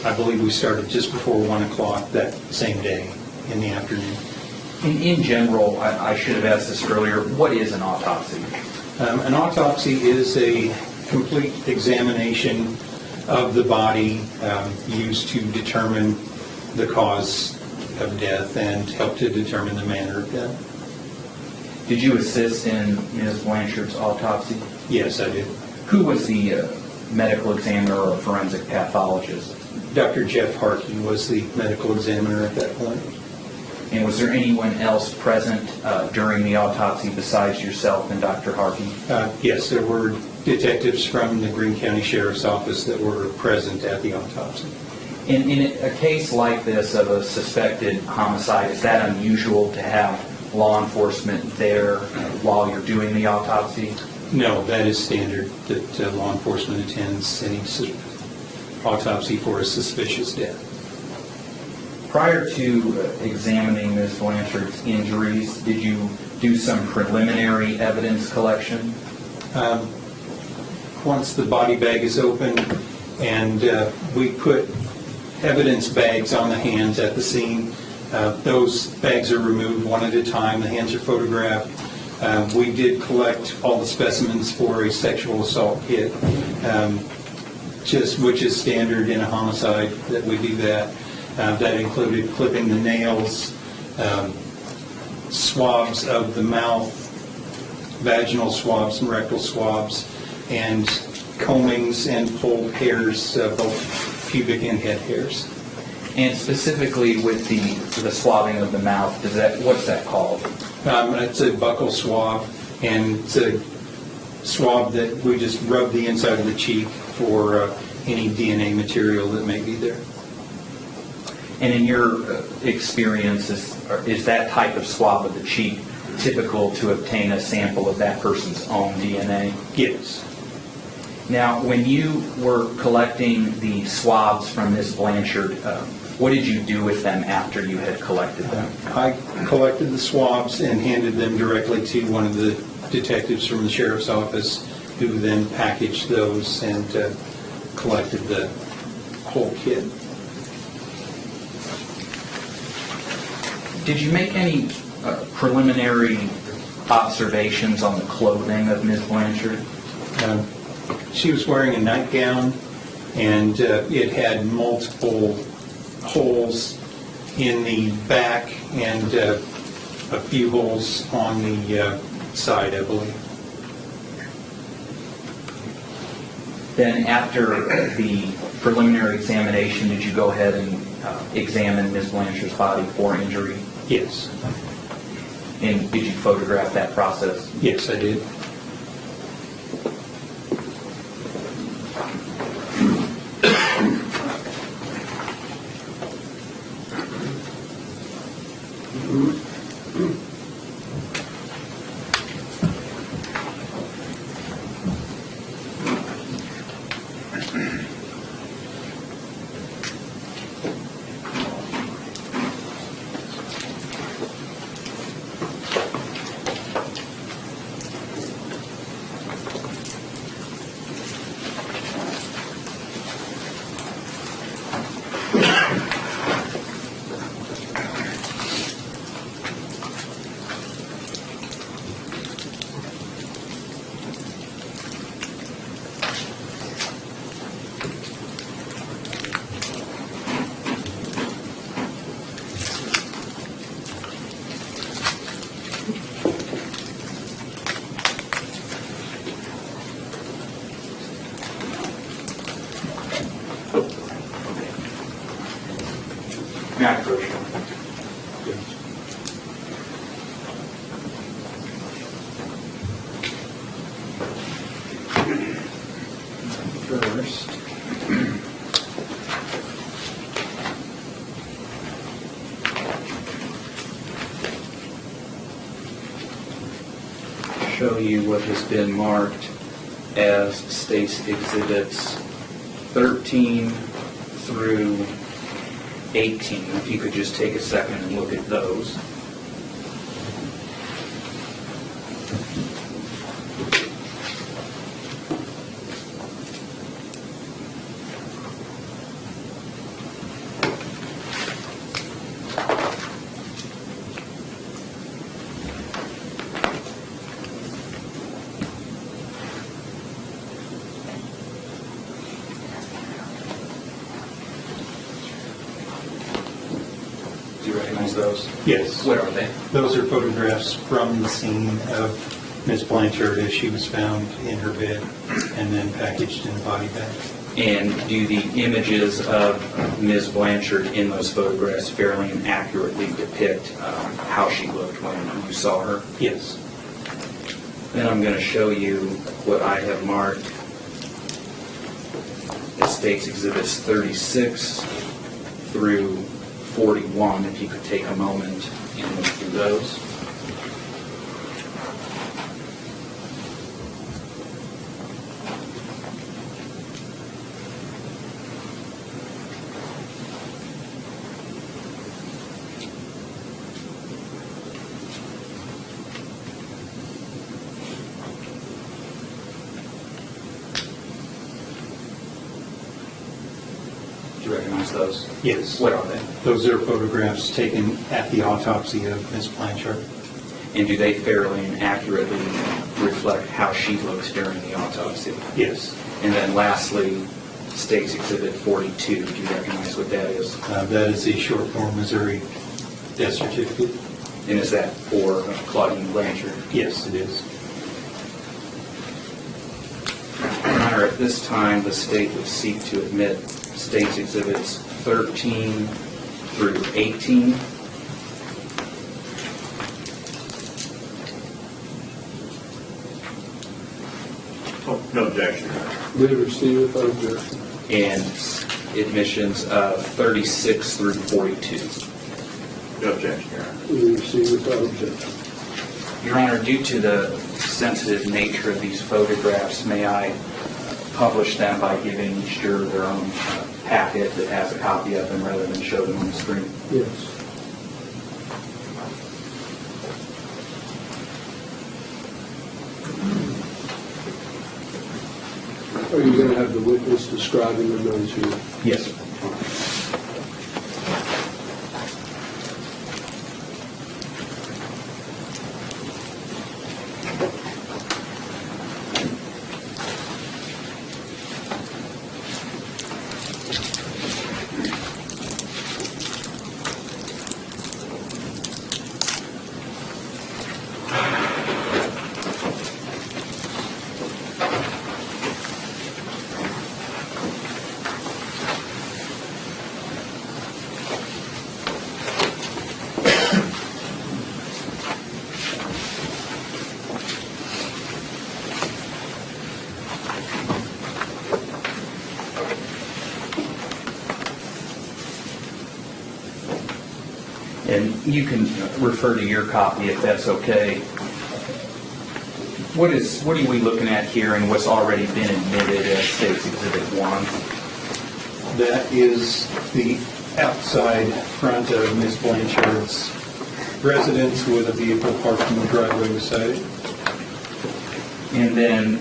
I believe we started just before 1 o'clock that same day in the afternoon. In general, I should have asked this earlier, what is an autopsy? An autopsy is a complete examination of the body used to determine the cause of death and help to determine the manner of death. Did you assist in Ms. Blanchard's autopsy? Yes, I did. Who was the medical examiner or forensic pathologist? Dr. Jeff Harkey was the medical examiner at that point. And was there anyone else present during the autopsy besides yourself and Dr. Harkey? Yes, there were detectives from the Greene County Sheriff's Office that were present at the autopsy. In a case like this of a suspected homicide, is that unusual to have law enforcement there while you're doing the autopsy? No, that is standard, that law enforcement attends any autopsy for a suspicious death. Prior to examining Ms. Blanchard's injuries, did you do some preliminary evidence collection? Once the body bag is open and we put evidence bags on the hands at the scene, those bags are removed one at a time, the hands are photographed. We did collect all the specimens for a sexual assault kit, which is standard in a homicide that we do that. That included clipping the nails, swabs of the mouth, vaginal swabs and rectal swabs, and combings and pulled hairs, both pubic and head hairs. And specifically with the swabbing of the mouth, what's that called? It's a buccal swab, and it's a swab that we just rub the inside of the cheek for any DNA material that may be there. And in your experience, is that type of swab of the cheek typical to obtain a sample of that person's own DNA? Yes. Now, when you were collecting the swabs from Ms. Blanchard, what did you do with them after you had collected them? I collected the swabs and handed them directly to one of the detectives from the sheriff's office, who then packaged those and collected the whole kit. Did you make any preliminary observations on the clothing of Ms. Blanchard? She was wearing a nightgown, and it had multiple holes in the back and a few holes on the side, I believe. Then after the preliminary examination, did you go ahead and examine Ms. Blanchard's body for injury? Yes. And did you photograph that process? Yes, I did. May I approach you? First. Show you what has been marked as State's Exhibits 13 through 18. If you could just take a second and look at those. recognize those? Yes. What are they? Those are photographs from the scene of Ms. Blanchard as she was found in her bed and then packaged in a body bag. And do the images of Ms. Blanchard in those photographs fairly and accurately depict how she looked when you saw her? Yes. Then I'm going to show you what I have marked as State's Exhibits 36 through 41, if you could take a moment and look through those. Do you recognize those? Yes. What are they? Those are photographs taken at the autopsy of Ms. Blanchard. And do they fairly and accurately reflect how she looks during the autopsy? Yes. And then lastly, State's Exhibit 42, do you recognize what that is? That is a short form Missouri death certificate. And is that for Claudine Blanchard? Yes, it is. Your Honor, at this time, the state would seek to admit State's Exhibits 13 through 18. Oh, no objection, Your Honor. May receive without objection. And admissions of 36 through 42. No objection, Your Honor. May receive without objection. Your Honor, due to the sensitive nature of these photographs, may I publish them by giving each juror their own packet that has a copy of them rather than show them on the screen? Yes. Are you going to have the witness describing the notes here? Yes, sir. And you can refer to your copy if that's okay. What are we looking at here and what's already been admitted as State's Exhibit 1? That is the outside front of Ms. Blanchard's residence with a vehicle parked in the driveway beside it. And then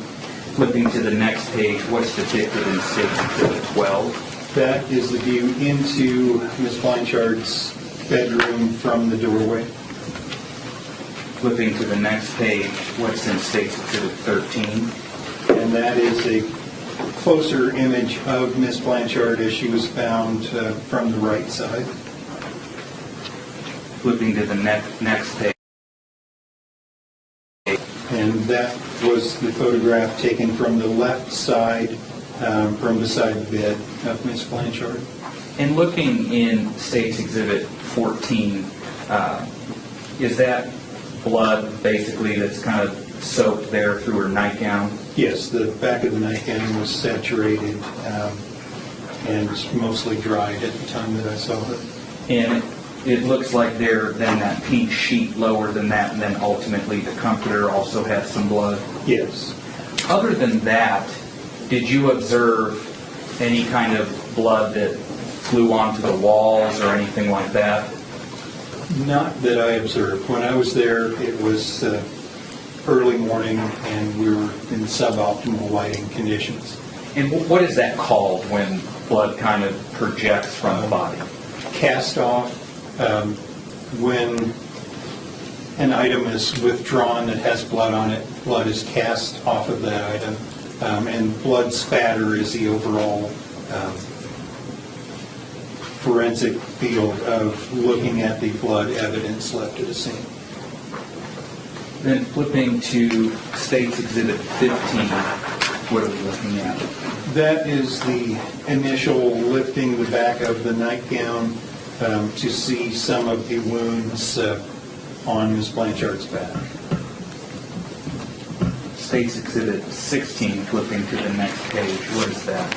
flipping to the next page, what's depicted in State's Exhibit 12? That is the view into Ms. Blanchard's bedroom from the doorway. Flipping to the next page, what's in State's Exhibit 13? And that is a closer image of Ms. Blanchard as she was found from the right side. Flipping to the next page. And that was the photograph taken from the left side, from beside the bed of Ms. Blanchard. And looking in State's Exhibit 14, is that blood basically that's kind of soaked there through her nightgown? Yes, the back of the nightgown was saturated and was mostly dried at the time that I saw her. And it looks like there then that pink sheet lower than that, and then ultimately the comforter also had some blood. Yes. Other than that, did you observe any kind of blood that flew onto the walls or anything like that? Not that I observed. When I was there, it was early morning and we were in suboptimal lighting conditions. And what is that called when blood kind of projects from the body? Cast off, when an item is withdrawn that has blood on it, blood is cast off of that item, and blood spatter is the overall forensic field of looking at the blood evidence left at the scene. Then flipping to State's Exhibit 15, what are we looking at? That is the initial lifting the back of the nightgown to see some of the wounds on Ms. Blanchard's back. State's Exhibit 16, flipping to the next page, what is that?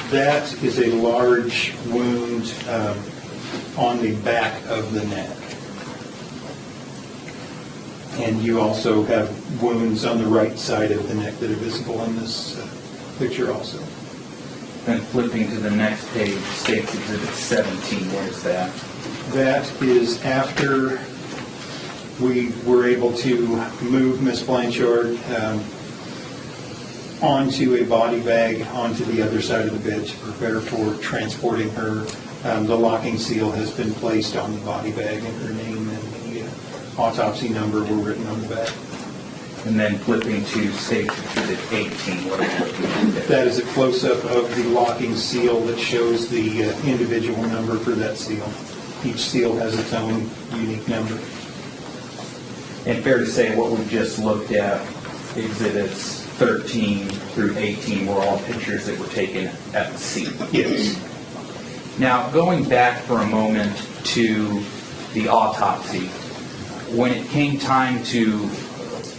That is a large wound on the back of the neck. And you also have wounds on the right side of the neck that are visible in this picture also. Then flipping to the next page, State's Exhibit 17, what is that? That is after we were able to move Ms. Blanchard onto a body bag onto the other side of the bed to prepare for transporting her. The locking seal has been placed on the body bag, and her name and the autopsy number were written on the back. And then flipping to State's Exhibit 18, what are we looking at there? That is a close-up of the locking seal that shows the individual number for that seal. Each seal has its own unique number. And fair to say what we've just looked at, Exhibits 13 through 18 were all pictures that were taken at the scene. Yes. Now, going back for a moment to the autopsy, when it came time to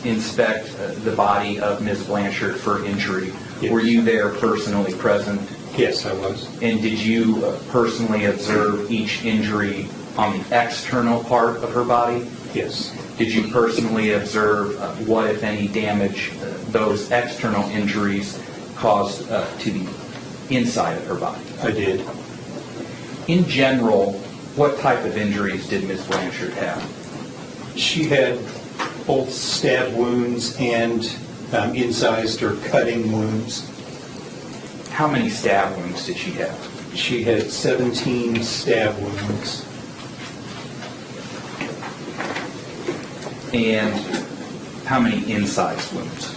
inspect the body of Ms. Blanchard for injury, Yes. Were you there personally present? Yes, I was. And did you personally observe each injury on the external part of her body? Yes. Did you personally observe what, if any, damage those external injuries caused to the inside of her body? I did. In general, what type of injuries did Ms. Blanchard have? She had both stab wounds and incised or cutting wounds. How many stab wounds did she have? She had 17 stab wounds. And how many incised wounds?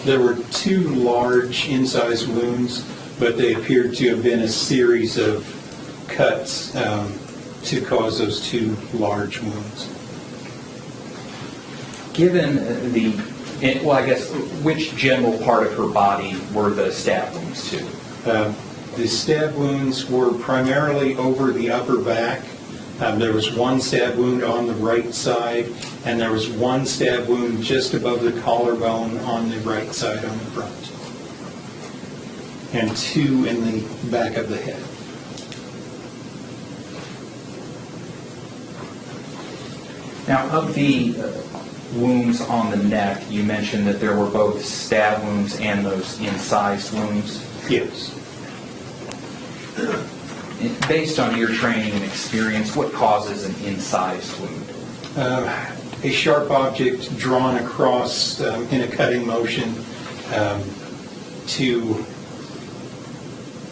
There were 2 large incised wounds, but they appeared to have been a series of cuts to cause those 2 large wounds. Given which general part of her body were the stab wounds to? The stab wounds were primarily over the upper back. There was 1 stab wound on the right side, and there was 1 stab wound just above the collarbone on the right side on the front, and 2 in the back of the head. Now, of the wounds on the neck, you mentioned that there were both stab wounds and those incised wounds. Yes. Based on your training and experience, what causes an incised wound? A sharp object drawn across in a cutting motion to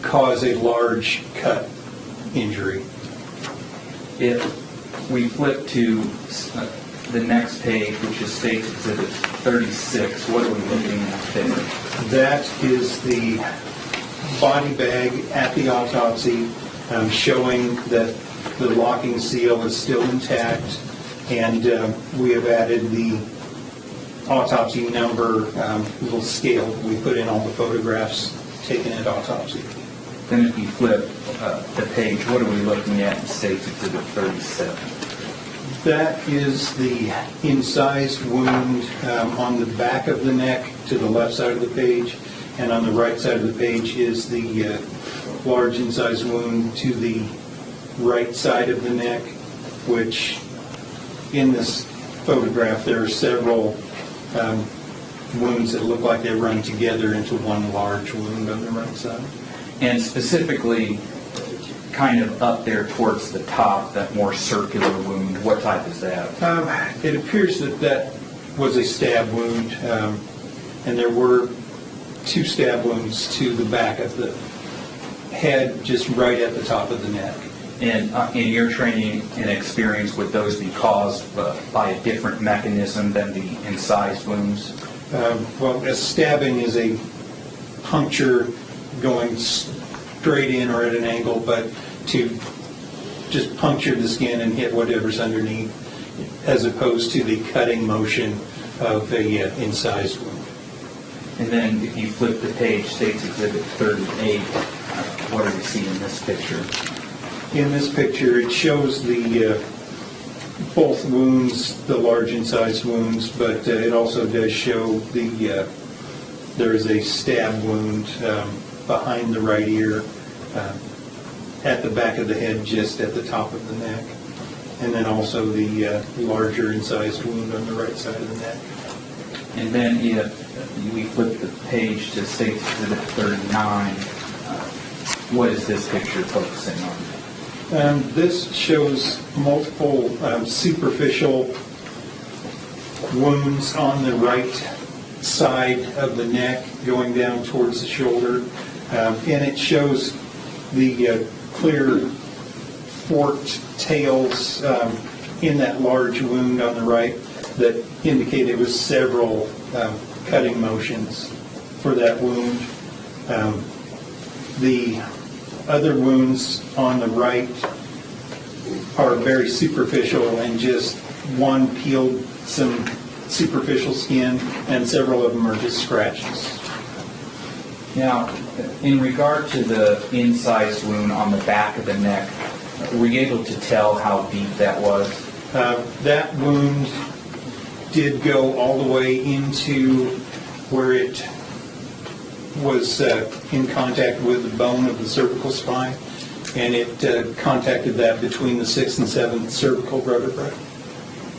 cause a large cut injury. If we flip to the next page, which is State's Exhibit 36, what are we looking at there? That is the body bag at the autopsy, showing that the locking seal is still intact, and we have added the autopsy number little scale. We put in all the photographs taken at autopsy. Then if you flip the page, what are we looking at in State's Exhibit 37? That is the incised wound on the back of the neck to the left side of the page, and on the right side of the page is the large incised wound to the right side of the neck, which in this photograph there are several wounds that look like they run together into one large wound on the right side. And specifically, kind of up there towards the top, that more circular wound, what type is that? It appears that that was a stab wound, and there were 2 stab wounds to the back of the head, just right at the top of the neck. And in your training and experience, would those be caused by a different mechanism than the incised wounds? Well, a stabbing is a puncture going straight in or at an angle, but to just puncture the skin and hit whatever's underneath, as opposed to the cutting motion of a incised wound. And then if you flip the page, State's Exhibit 38, what do we see in this picture? In this picture, it shows the both wounds, the large incised wounds, but it also does show there is a stab wound behind the right ear, at the back of the head, just at the top of the neck, and then also the larger incised wound on the right side of the neck. And then if we flip the page to State's Exhibit 39, what is this picture focusing on? This shows multiple superficial wounds on the right side of the neck going down towards the shoulder. And it shows the clear forked tails in that large wound on the right that indicate it was several cutting motions for that wound. The other wounds on the right are very superficial, and just one peeled some superficial skin, and several of them are just scratches. Now, in regard to the incised wound on the back of the neck, were you able to tell how deep that was? That wound did go all the way into where it was in contact with the bone of the cervical spine, and it contacted that between the 6th and 7th cervical vertebrae.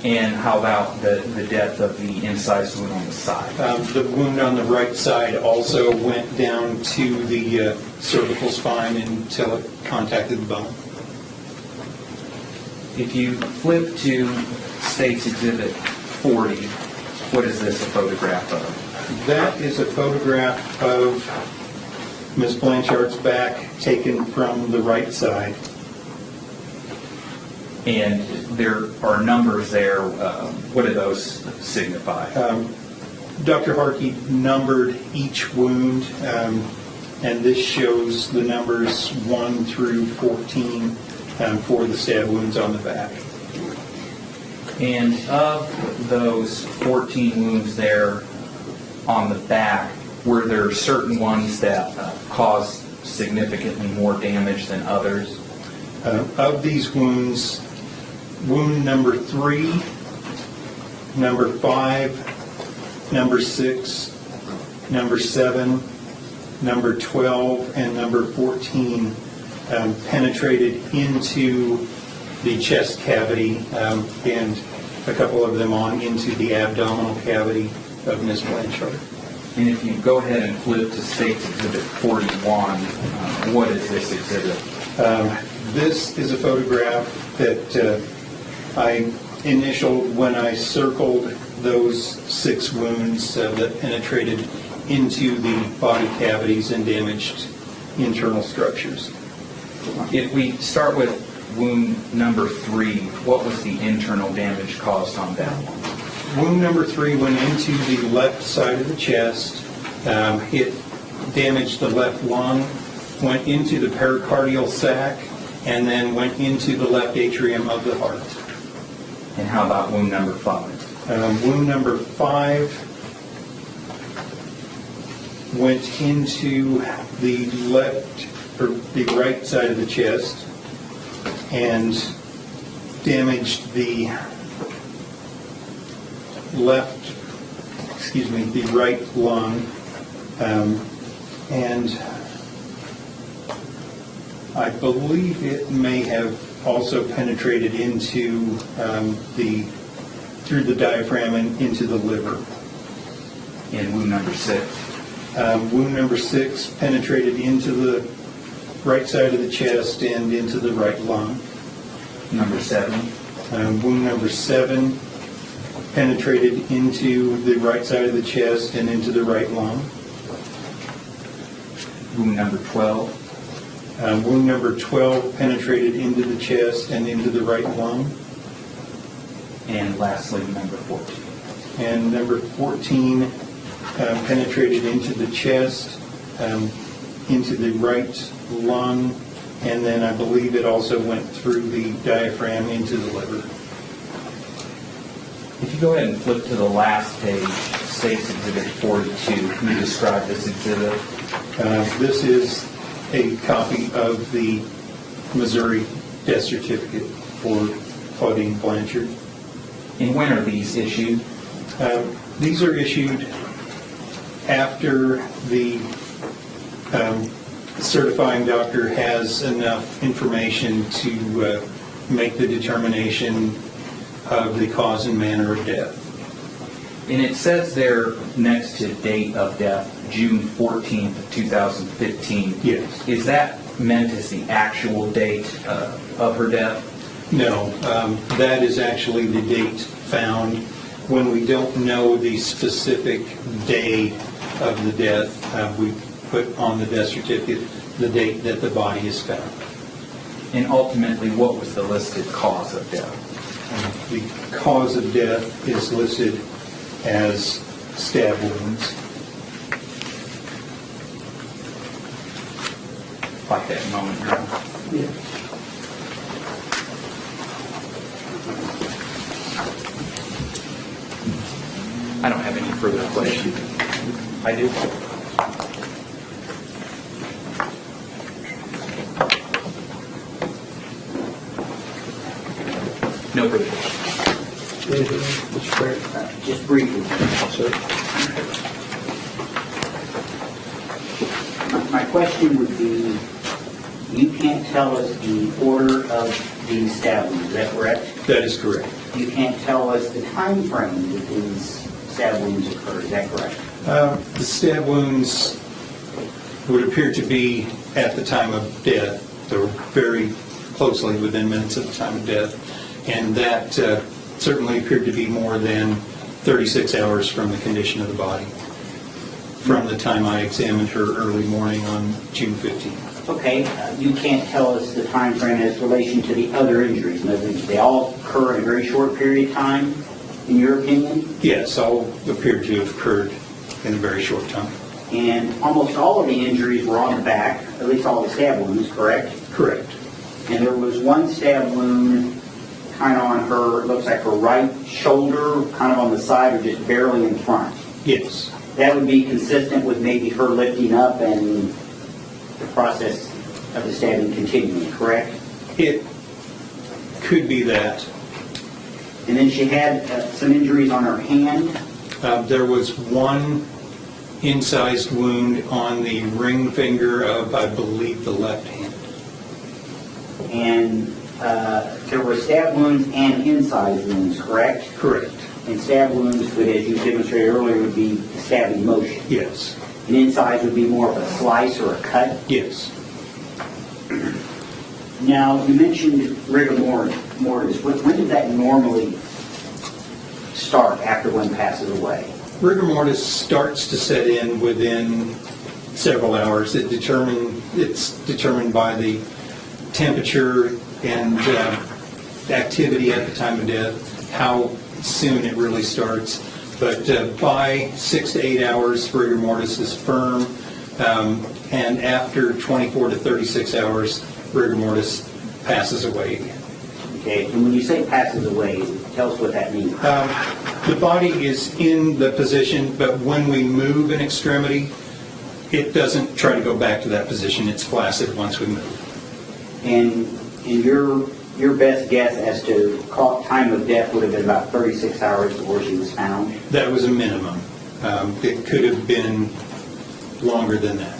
And how about the depth of the incised wound on the side? The wound on the right side also went down to the cervical spine until it contacted the bone. If you flip to State's Exhibit 40, what is this a photograph of? That is a photograph of Ms. Blanchard's back taken from the right side. And there are numbers there. What do those signify? Dr. Harkey numbered each wound, and this shows the numbers 1 through 14 for the stab wounds on the back. And of those 14 wounds there on the back, were there certain ones that caused significantly more damage than others? Of these wounds, wound number 3, number 5, number 6, number 7, number 12, and number 14 penetrated into the chest cavity, and a couple of them on into the abdominal cavity of Ms. Blanchard. And if you go ahead and flip to State's Exhibit 41, what is this exhibit? This is a photograph that I initialed when I circled those 6 wounds that penetrated into the body cavities and damaged internal structures. If we start with wound number 3, what was the internal damage caused on that one? Wound number 3 went into the left side of the chest. It damaged the left lung, went into the pericardial sac, and then went into the left atrium of the heart. And how about wound number 5? Wound number 5 went into the left or the right side of the chest and damaged the the right lung, and I believe it may have also penetrated into through the diaphragm and into the liver. And wound number 6? Wound number 6 penetrated into the right side of the chest and into the right lung. Number 7? Wound number 7 penetrated into the right side of the chest and into the right lung. Wound number 12? Wound number 12 penetrated into the chest and into the right lung. And lastly, number 14? And number 14 penetrated into the chest, into the right lung, and then I believe it also went through the diaphragm into the liver. If you go ahead and flip to the last page, State's Exhibit 42, can you describe this exhibit? This is a copy of the Missouri death certificate for Claudine Blanchard. And when are these issued? These are issued after the certifying doctor has enough information to make the determination of the cause and manner of death. And it says there next to date of death, June 14th, 2015. Yes. Is that meant as the actual date of her death? No, that is actually the date found. When we don't know the specific day of the death, we put on the death certificate the date that the body is found. And ultimately, what was the listed cause of death? The cause of death is listed as stab wounds. Like that moment, Your Honor. Yeah. I don't have any further questions. I do. No further questions. Anything, Mr. Perry? Just briefly, Sir? my question would be, you can't tell us the order of these stab wounds, is that correct? That is correct. You can't tell us the time frame that these stab wounds occur, is that correct? The stab wounds would appear to be at the time of death. They're very closely within minutes of the time of death. And that certainly appeared to be more than 36 hours from the condition of the body, from the time I examined her early morning on June 15th. Okay, you can't tell us the time frame as relation to the other injuries. In other words, they all occur in a very short period of time, in your opinion? Yes, all appear to have occurred in a very short time. And almost all of the injuries were on the back, at least all the stab wounds, correct? Correct. And there was one stab wound kind of on her, it looks like her right shoulder, kind of on the side or just barely in front. Yes. That would be consistent with maybe her lifting up and the process of the stabbing continuing, correct? It could be that. And then she had some injuries on her hand. There was one incised wound on the ring finger of, I believe, the left hand. And there were stab wounds and incised wounds, correct? Correct. And stab wounds would, as you demonstrated earlier, would be the stabbing motion. Yes. And incised would be more of a slice or a cut. Yes. Now, you mentioned rigor mortis. When does that normally start after one passes away? Rigor mortis starts to set in within several hours. It's determined by the temperature and activity at the time of death, how soon it really starts. But by 6 to 8 hours, rigor mortis is firm, and after 24 to 36 hours, rigor mortis passes away again. Okay, and when you say passes away, tell us what that means. The body is in the position, but when we move an extremity, it doesn't try to go back to that position. It's flaccid once we move. And your best guess as to time of death would have been about 36 hours before she was found? That was a minimum. It could have been longer than that.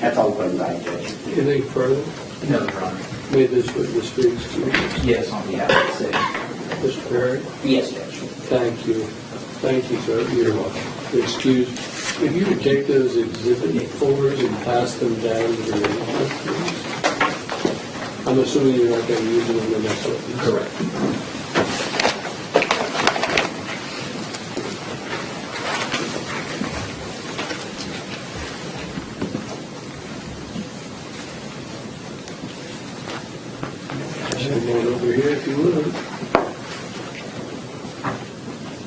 That's all put by Judge. Anything further? No, Your Honor. May this witness speaks to you. Yes, on behalf of the city. Mr. Perry? Yes, Judge. Thank you. Thank you, sir. You're welcome. Excuse, if you would take those exhibit folders and pass them down to the office, please. I'm assuming you're not going to use them in the next witness. Correct. Come on over here if you would.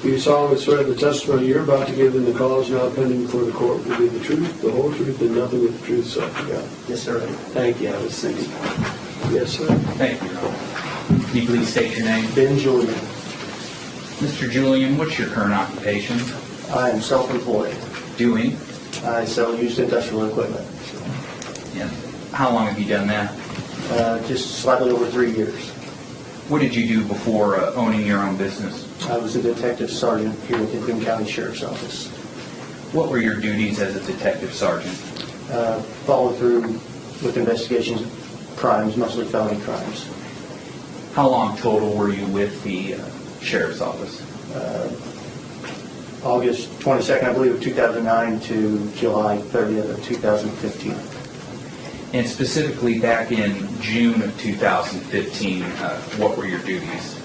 Do you solemnly swear the testimony you're about to give in the cause now pending before the court will be the truth, the whole truth, and nothing but the truth, so help you God? Yes, sir. Thank you. Have a seat. Yes, sir. Thank you. Can you please state your name? Ben Julian. Mr. Julian, what's your current occupation? I am self-employed. Doing? I sell used industrial equipment. And how long have you done that? Just slightly over 3 years. What did you do before owning your own business? I was a detective sergeant here with the Boone County Sheriff's Office. What were your duties as a detective sergeant? Follow through with investigations of crimes, mostly felony crimes. How long total were you with the sheriff's office? August 22nd, I believe, of 2009 to July 30th of 2015. And specifically back in June of 2015, what were your duties?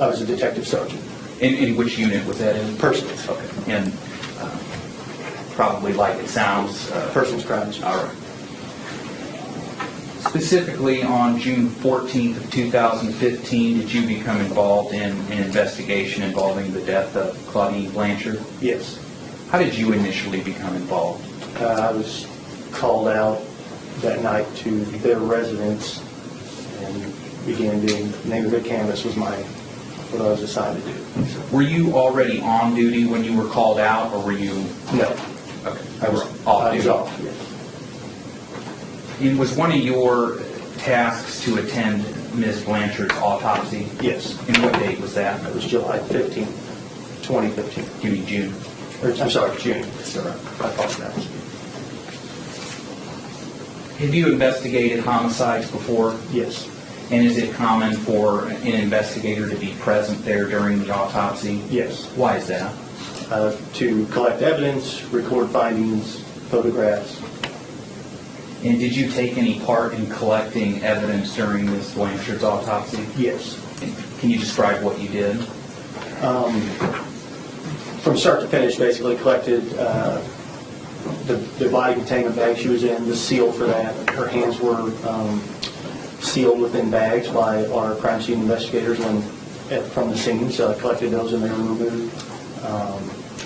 I was a detective sergeant. In which unit was that in? Persons. Okay. And probably like it sounds. Persons crimes. All right. Specifically on June 14th of 2015, did you become involved in an investigation involving the death of Claudine Blanchard? Yes. How did you initially become involved? I was called out that night to their residence and began doing neighborhood canvas was what I was assigned to do. Were you already on duty when you were called out, or were you? No, Okay. I was off I was duty. off, yes. And was one of your tasks to attend Ms. Blanchard's autopsy? Yes, And what date was that? it was July 15th, 2015. Give me June. I'm sorry, June. Sorry, I apologize. Have you investigated homicides before? Yes, And is it common for an investigator to be present there during the autopsy? yes. Why is that? To collect evidence, record findings, photographs. And did you take any part in collecting evidence during Ms. Blanchard's autopsy? Yes. Can you describe what you did? From start to finish, basically collected the body containment bag she was in, the seal for that. Her hands were sealed within bags by our crime scene investigators from the scene, so I collected those and they were removed.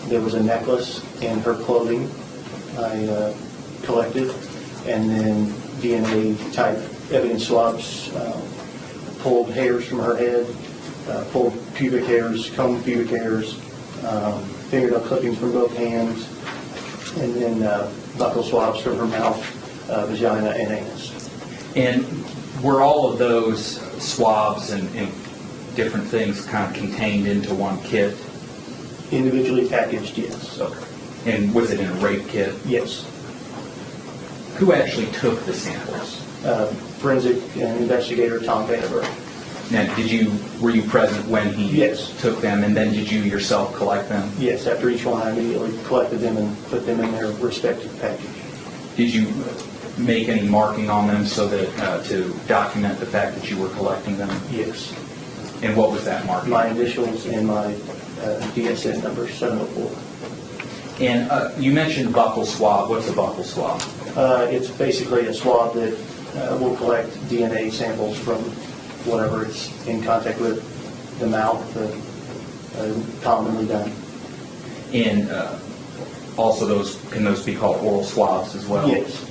There was a necklace and her clothing I collected, and then DNA type evidence swabs, pulled hairs from her head, pulled pubic hairs, combed pubic hairs, fingernail clippings from both hands, and then buccal swabs from her mouth, vagina, and anus. And were all of those swabs and different things kind of contained into one kit? Individually packaged, yes. Okay. And was it in a rape kit? Yes. Who actually took the samples? Forensic investigator Tom Vandenberg. Now, were you present when he Yes. took them, and then did you yourself collect them? Yes, after each one I immediately collected them and put them in their respective package. Did you make any marking on them so that to document the fact that you were collecting them? Yes. And what was that marking? My initials and my DSN number, 704. And you mentioned buccal swab. What's a buccal swab? It's basically a swab that will collect DNA samples from whatever it's in contact with, the mouth, commonly done. And also can those be called oral swabs as well? Yes.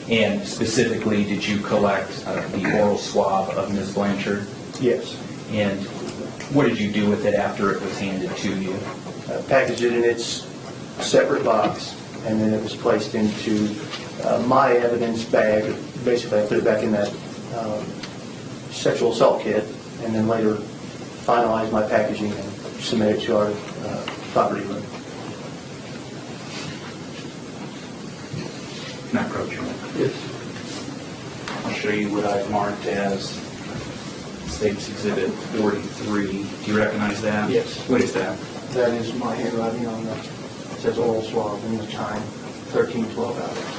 And specifically, did you collect the oral swab of Ms. Blanchard? Yes. And what did you do with it after it was handed to you? Packaged it in its separate box, and then it was placed into my evidence bag. Basically, I put it back in that sexual assault kit, and then later finalized my packaging and submitted it to our property room. Can I approach you? Yes. I'll show you what I've marked as State's Exhibit 43. Do you recognize that? Yes. What is that? That is my handwriting on the, it says oral swab in the time, 13/12 hours.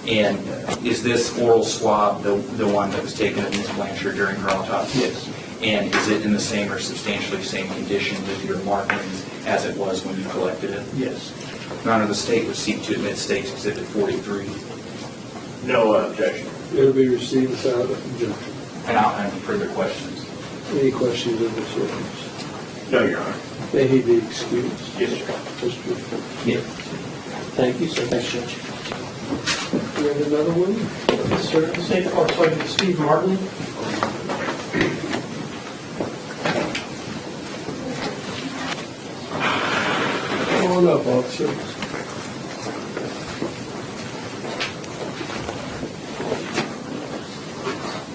And is this oral swab the one that was taken of Ms. Blanchard during her autopsy? Yes. And is it in the same or substantially same condition with your markings as it was when you collected it? Yes. Your Honor, the state would seek to admit State's Exhibit 43. No objection. It'll be received without objection. And I'll have any further questions. Any questions of this witness? No, Your Honor. May he be excused. Yes, sir. Mr. Thank you, sir. Thanks, Judge. We have another one? Yes, sir. State Court Sergeant Steve Martin. Come on up, officer.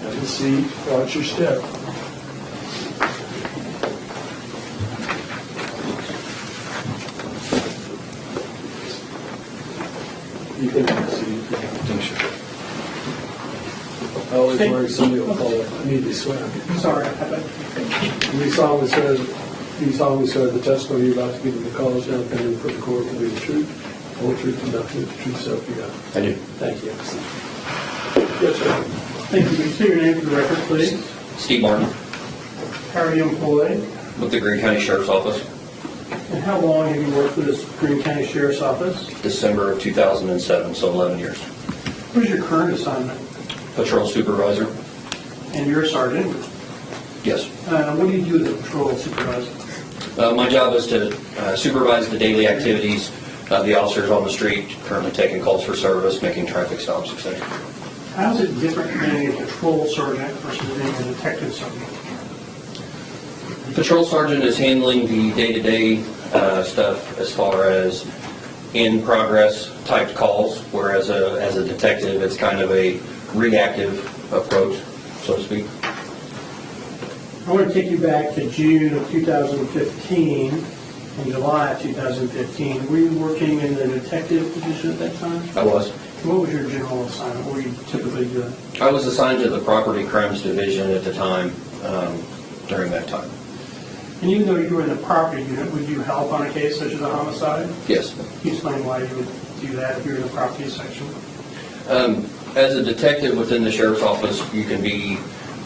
Have a seat. Watch your step. You can have a seat. I always worry somebody will call it, I need to swear. Sorry. You solemnly swear the testimony you're about to give in the cause now pending for the court will be the truth, whole truth, and nothing but the truth, so help you God. I do. Thank you. Yes, sir. Thank you. Can you say your name for the record, please? Steve Martin How are you employed? with the Greene County Sheriff's Office, And how long have you worked for this Greene County Sheriff's Office? December of 2007, so 11 years. What is your current assignment? Patrol supervisor? And you're a sergeant. Yes. What do you do as a patrol supervisor? My job is to supervise the daily activities of the officers on the street, currently taking calls for service, making traffic stops, etc. How is it different being a patrol sergeant versus being a detective sergeant? Patrol sergeant is handling the day-to-day stuff as far as in-progress type calls, whereas as a detective, it's kind of a reactive approach, so to speak. I want to take you back to June of 2015 and July of 2015. Were you working in the detective position at that time? I was. What was your general assignment? What were you typically doing? I was assigned to the property crimes division at the time, during that time. And even though you were in the property unit, would you help on a case such as a homicide? Yes. Can you explain why you would do that if you're in the property section? As a detective within the sheriff's office, you can be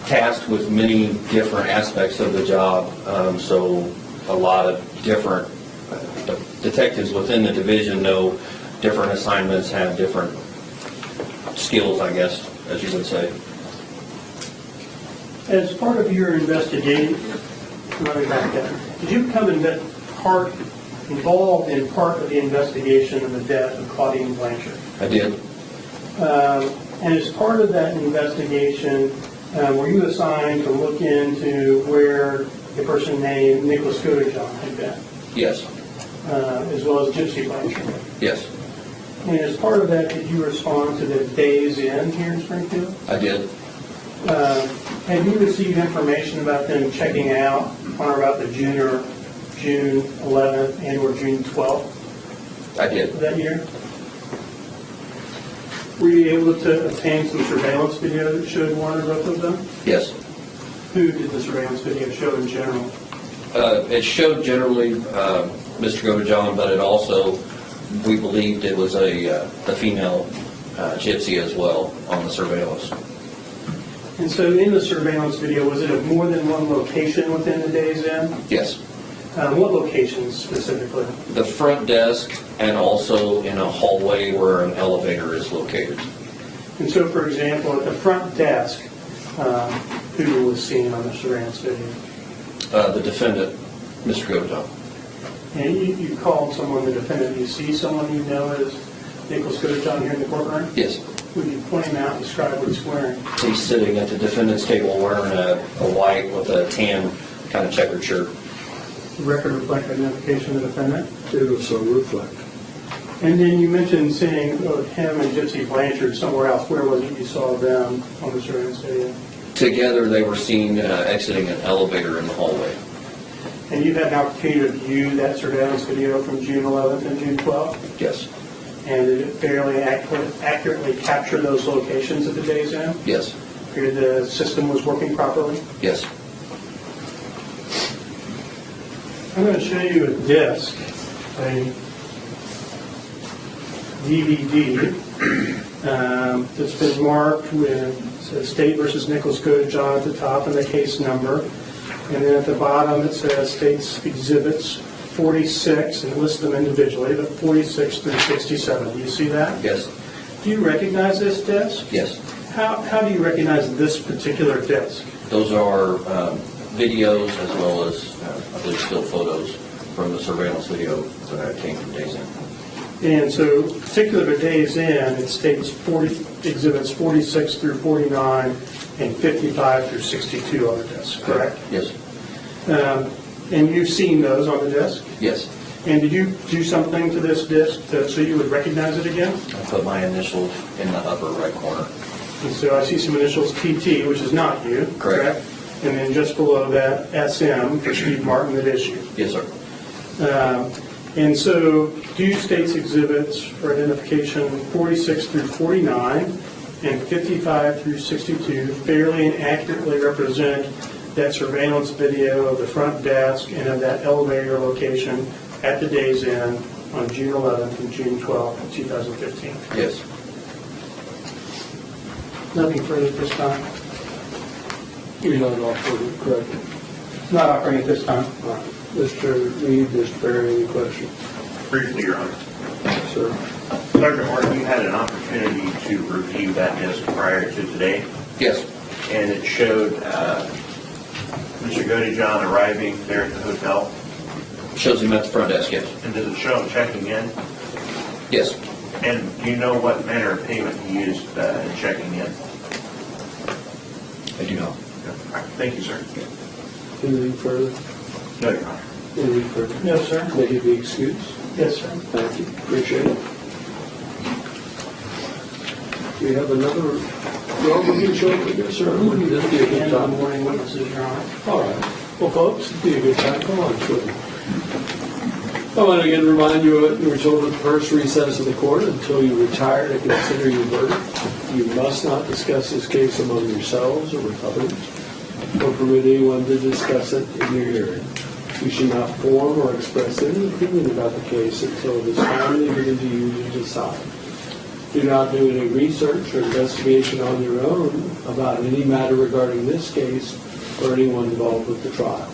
tasked with many different aspects of the job. So a lot of different detectives within the division know different assignments, have different skills, I guess, as you would say. As part of your investigation, let me back up. Did you become involved in part of the investigation of the death of Claudine Blanchard? I did. And as part of that investigation, were you assigned to look into where the person named Nicholas Godejohn had been, Yes. as well as Gypsy Blanchard? Yes. And as part of that, did you respond to the Days Inn here in Springfield? I did. Have you received information about them checking out on or about the June 11th and or June 12th I did. of that year? Were you able to obtain some surveillance video that showed one or both of them? Yes. Who did the surveillance video show in general? It showed generally Mr. Godejohn, but it also, we believed it was the female gypsy as well on the surveillance. And so in the surveillance video, was it at more than one location within the Days Inn? Yes. What locations specifically? The front desk and also in a hallway where an elevator is located. And so, for example, at the front desk, who was seen on the surveillance video? The defendant, Mr. Godejohn. And you called someone the defendant. You see someone you know as Nicholas Godejohn here in the courtroom? Yes. Would you point him out and describe what he's wearing? He's sitting at the defendant's table wearing a white with a tan kind of checkered shirt. The record reflect identification of the defendant? It will so reflect. And then you mentioned seeing him and Gypsy Blanchard somewhere else. Where was it you saw them on the surveillance video? Together, they were seen exiting an elevator in the hallway. And you had an opportunity to view that surveillance video from June 11th and June 12th? Yes. And did it fairly accurately capture those locations at the Days Inn? Yes. Did the system was working properly? Yes. I'm going to show you a disc, a DVD that's been marked with says State versus Nicholas Godejohn at the top and the case number. And then at the bottom it says State's Exhibits 46, and list them individually, but 46 through 67. Do you see that? Yes. Do you recognize this disc? Yes. How do you recognize this particular disc? Those are videos as well as, I believe, still photos from the surveillance video that came from Days Inn. And so, particular to Days Inn, it states exhibits 46 through 49 and 55 through 62 on the desk, correct? Yes. And you've seen those on the desk? Yes. And did you do something to this disc so you would recognize it again? I put my initials in the upper right corner. And so I see some initials TT, which is not you, correct? And then just below that, SM for Steve Martin that is you. Yes, sir. And so do you states exhibits for identification 46 through 49 and 55 through 62 fairly and accurately represent that surveillance video of the front desk and of that elevator location at the Days Inn on June 11th and June 12th, 2015? Yes. Nothing further at this time? You're not offering, correct? Not offering at this time. All right. Mr. Reed, Mr. Berry, any questions? Briefly, Your Honor. Sir? Dr. Martin, you had an opportunity to review that disc prior to today, Yes. and it showed Mr. Godejohn arriving there at the hotel. Shows him at the front desk, yes. And does it show him checking in? Yes. And do you know what manner of payment he used in checking in? I do know. All right. Thank you, sir. Anything further? No, Your Honor. Anything further? No, sir. May he be excused? Yes, sir. Thank you, appreciate it. We have another, well, we can show up again, sir. This be a good And time. morning witnesses, Your Honor. All right. Well, folks, it'd be a good time. Come on, sure. I want to again remind you what you were told at the first recess of the court. Until you retire to consider your verdict, you must not discuss this case among yourselves or with others, or permit anyone to discuss it in your hearing. You should not form or express any opinion about the case until it is finally given to you to decide. Do not do any research or investigation on your own about any matter regarding this case or anyone involved with the trial.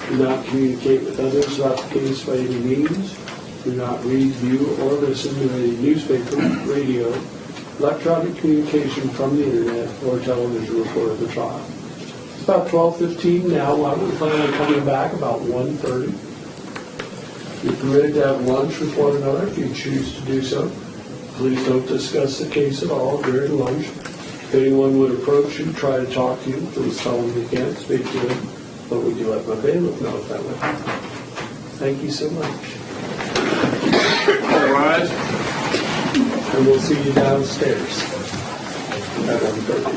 Do not communicate with others about the case by any means. Do not read, view, or listen to any newspaper, radio, electronic communication from the internet, or television report of the trial. It's about 12:15 now. I would plan on coming back about 1:30. You're permitted to have lunch with one another if you choose to do so. Please don't discuss the case at all during lunch. If anyone would approach you, try to talk to you, please tell them you can't speak to them. But we do let my bailiff know if that would happen. Thank you so much. All rise. And we'll see you downstairs at 1:30.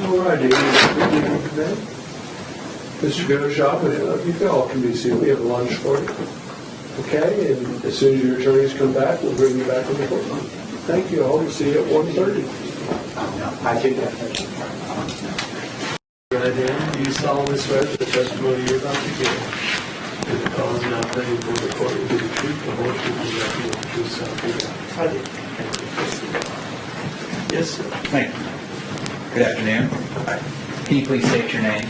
All righty. Mr. Godejohn, you all can be seated. We have lunch for you. Okay, and as soon as your attorneys come back, we'll bring you back in the courtroom. Thank you all. We'll see you at 1:30. I take that. Right in, do you solemnly swear that the testimony you're about to give is the cause and nothing before the court will be the truth, the whole truth, and nothing but the truth, so help you God? I do. Yes, sir. Thank you. Good afternoon. Can you please state your name?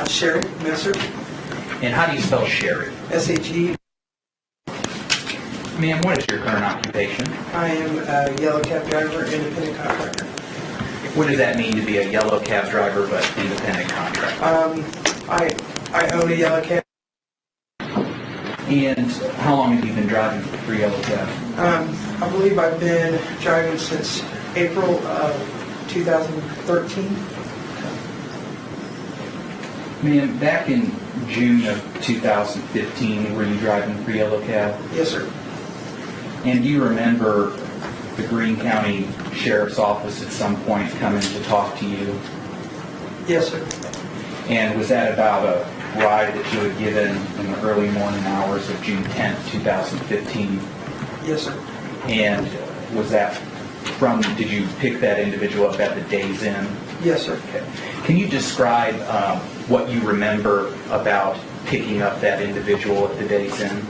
Sherry Messer, And how do you spell Sherry? SHE. Ma'am, what is your current occupation? I am a yellow cab driver, independent contractor. What does that mean to be a yellow cab driver but independent contractor? I own a yellow cab. And how long have you been driving for yellow cab? I believe I've been driving since April of 2013. Ma'am, back in June of 2015, were you driving for yellow cab? Yes, sir. And do you remember the Greene County Sheriff's Office at some point coming to talk to you? Yes, sir. And was that about a ride that you had given in the early morning hours of June 10th, 2015? Yes, sir. And was that from, did you pick that individual up at the Days Inn? Yes, sir. Can you describe what you remember about picking up that individual at the Days Inn?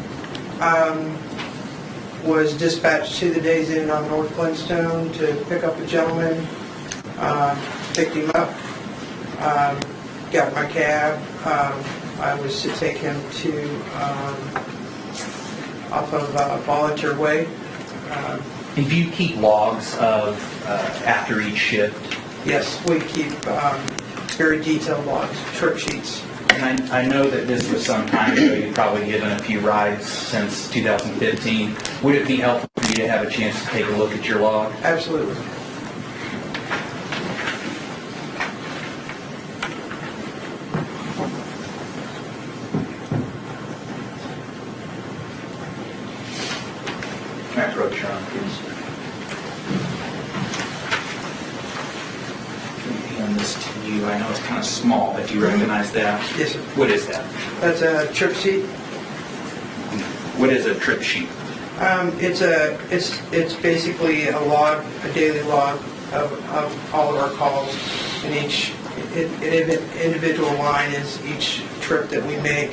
Was dispatched to the Days Inn on North Flintstone to pick up a gentleman, picked him up, got my cab. I was to take him to off of Volunteer Way. And do you keep logs of after each shift? Yes, we keep very detailed logs, trip sheets. And I know that this was some time ago. You've probably given a few rides since 2015. Would it be helpful for you to have a chance to take a look at your log? Absolutely. Matt Rochon, please. Hand this to you. I know it's kind of small, but do you recognize that? Yes, sir. What is that? That's a trip sheet. What is a trip sheet? It's basically a log, a daily log of all of our calls, and each individual line is each trip that we make.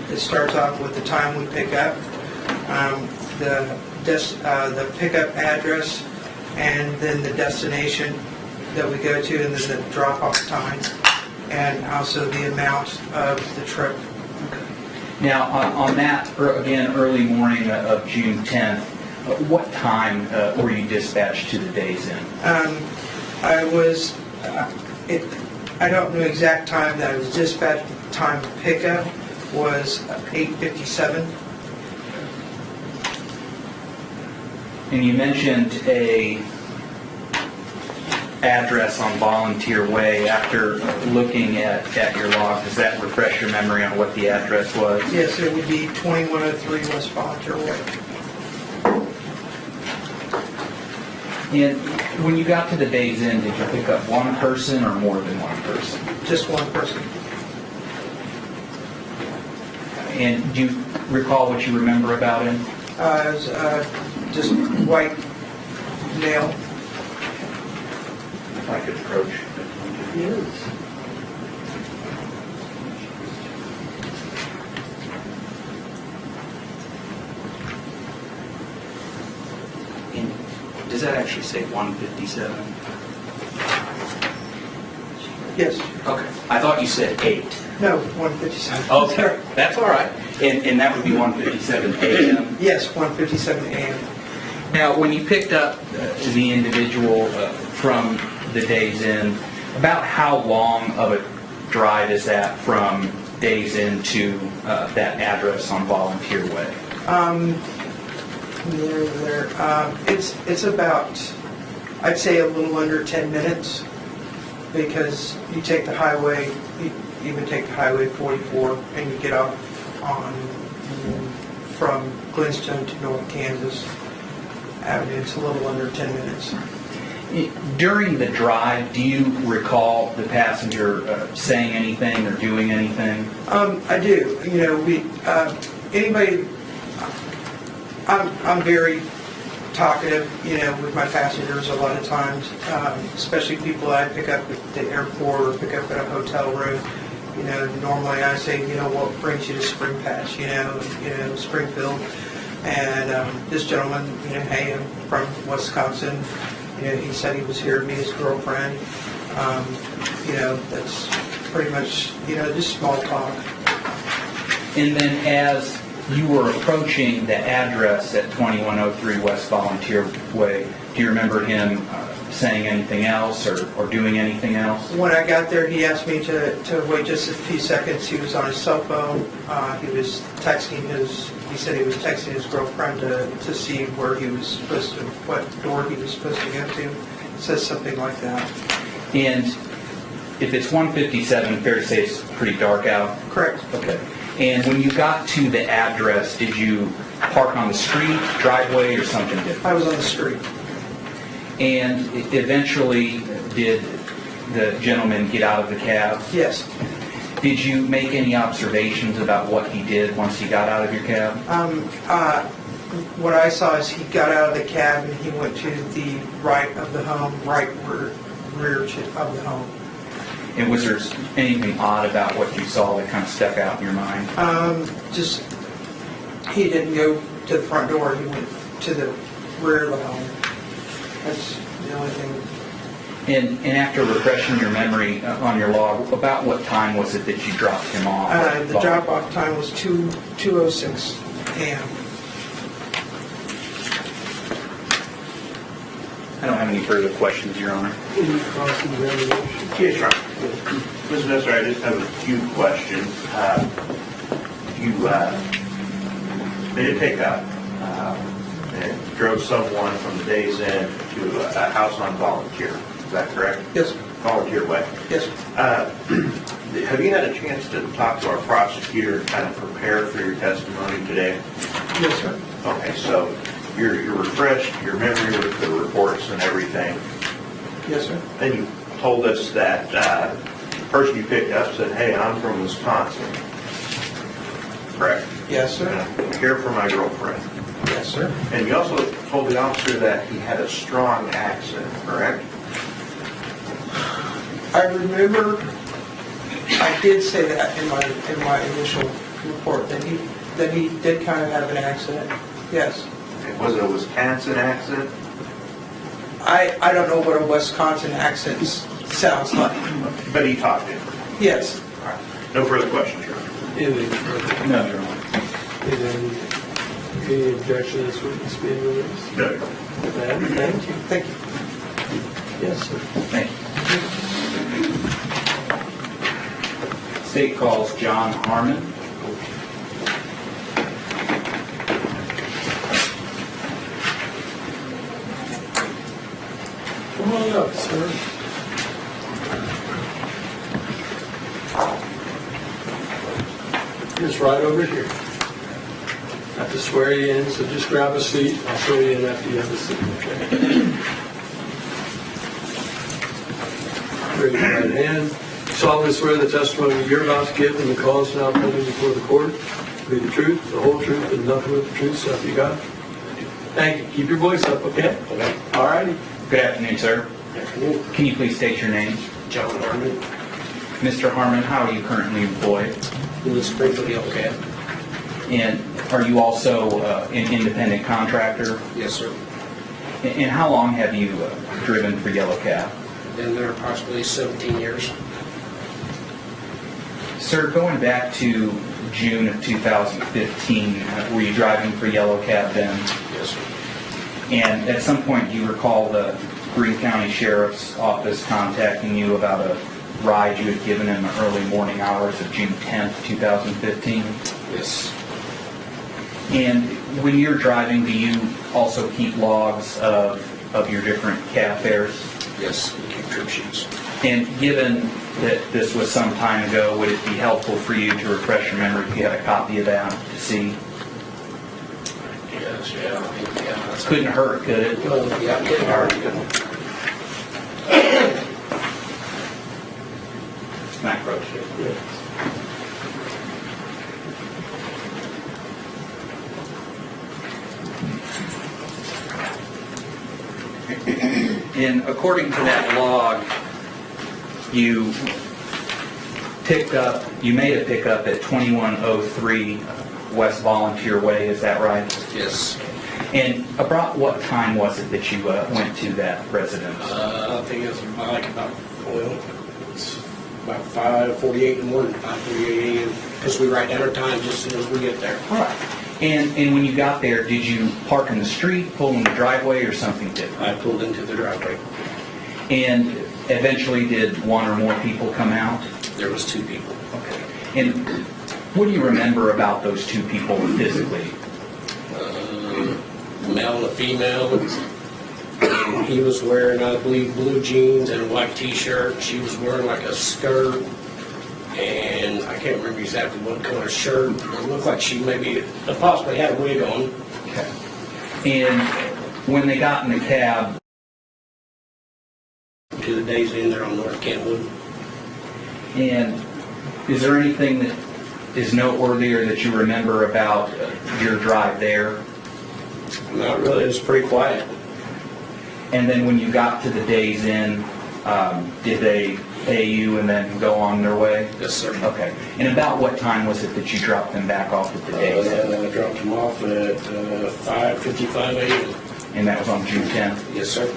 It starts off with the time we pick up, the pickup address, and then the destination that we go to, and then the drop-off time, and also the amount of the trip. Now, on that, again, early morning of June 10th, what time were you dispatched to the Days Inn? I was, I don't know exact time that I was dispatched. The time of pickup was 8:57. And you mentioned a address on Volunteer Way. After looking at your log, does that refresh your memory on what the address was? Yes, it would be 2103 West Volunteer Way. And when you got to the Days Inn, did you pick up one person or more than one person? Just one person. And do you recall what you remember about him? It was just white male. If I could approach. And does that actually say 157? Yes. Okay. I thought you said 8. No, 157. Okay, that's all right. And that would be 1:57 a.m. Yes, 1:57 a.m. Now, when you picked up the individual from the Days Inn, about how long of a drive is that from Days Inn to that address on Volunteer Way? It's about, I'd say a little under 10 minutes, because you take the highway, you even take the Highway 44, and you get off on from Glenstone to North Kansas Avenue. It's a little under 10 minutes. During the drive, do you recall the passenger saying anything or doing anything? I do. You know, anybody, I'm very talkative, you know, with my passengers a lot of times, especially people I pick up at the airport or pick up at a hotel room. You know, normally I say, you know, what brings you to Spring Patch, you know, Springfield. And this gentleman, you know, hey, I'm from Wisconsin. You know, he said he was here to meet his girlfriend. You know, that's pretty much, you know, just small talk. And then as you were approaching the address at 2103 West Volunteer Way, do you remember him saying anything else or doing anything else? When I got there, he asked me to wait just a few seconds. He was on his cell phone. He was texting he said he was texting his girlfriend to see where he was supposed to, what door he was supposed to go to. It says something like that. And if it's 1:57, fair to say it's pretty dark out? Correct. Okay. And when you got to the address, did you park on the street, driveway, or something different? I was on the street. And eventually, did the gentleman get out of the cab? Yes. Did you make any observations about what he did once he got out of your cab? What I saw is he got out of the cab and he went to the right of the home, right where rear of the home. And was there anything odd about what you saw that kind of stuck out in your mind? Just, he didn't go to the front door, he went to the rear of the home. That's the only thing. And after refreshing your memory on your log, about what time was it that you dropped him off? The drop-off time was 2:06 a.m. I don't have any further questions, Your Honor. Any cross-examination? Yes, Your Honor. Mr. Messer, I just have a few questions. You made a pickup and drove someone from the Days Inn to a house on Volunteer. Is that correct? Yes, sir. Volunteer Way. Yes, sir. Have you had a chance to talk to our prosecutor and kind of prepare for your testimony today? Yes, sir. Okay, so you're refreshed, your memory with the reports and everything. Yes, sir. Then you told us that the person you picked up said, hey, I'm from Wisconsin. Correct? Yes, sir. I'm here for my girlfriend. Yes, sir. And you also told the officer that he had a strong accent, correct? I remember, I did say that in my initial report, that he did kind of have an accent. Yes. Was it a Wisconsin accent? I don't know what a Wisconsin accent sounds like. But he talked it. Yes. All right. No further questions, Your Honor. Anything further? No, Your Honor. Any objection to this witness being released? No, Your Honor. Thank you. Thank you. Yes, sir. Thank you. State calls John Harmon. Come on up, sir. Just right over here. I have to swear you in, so just grab a seat. I'll show you in after you have a seat, okay? Raise your right hand. Solemnly swear the testimony you're about to give in the cause now pending before the court will be the truth, the whole truth, and nothing but the truth, so help you God. Thank you. Keep your voice up, okay? Okay. All righty. Good afternoon, sir. Can you please state your name? John Harmon, Mr. Harmon, how are you currently employed? in the Springfield Yellow Cab. And are you also an independent contractor? Yes, sir. And how long have you driven for Yellow Cab? Been there approximately 17 years. Sir, going back to June of 2015, were you driving for Yellow Cab then? Yes, sir. And at some point, you recall the Greene County Sheriff's Office contacting you about a ride you had given in the early morning hours of June 10th, 2015? Yes. And when you're driving, do you also keep logs of your different cab fares? Yes, we keep trip sheets. And given that this was some time ago, would it be helpful for you to refresh your memory if you had a copy of that to see? Yes, yeah, I think, yeah. That's Couldn't hurt, could it? Well, yeah, okay, all right. Mac Roach did. And according to that log, you made a pickup at 2103 West Volunteer Way, is that right? Yes. And about what time was it that you went to that residence? I think it's about 5:48 in the morning, 5:48 a.m. Because we write down our time just as soon as we get there. All right. And when you got there, did you park in the street, pull in the driveway, or something different? I pulled into the driveway. And eventually, did one or more people come out? There was two people. Okay. And what do you remember about those two people physically? A male and a female. And he was wearing, I believe, blue jeans and a white t-shirt. She was wearing like a skirt. And I can't remember exactly what color shirt. It looked like she maybe possibly had a wig on. Okay. And when they got in the cab, To the Days Inn there on North Kentwood. and is there anything that is noteworthy or that you remember about your drive there? Not really, it was pretty quiet. And then when you got to the Days Inn, Did they pay you and then go on their way? Yes, sir. Okay. And about what time was it that you dropped them back off at the day? I dropped them off at 5:55 a.m. And that was on June 10th? Yes, sir.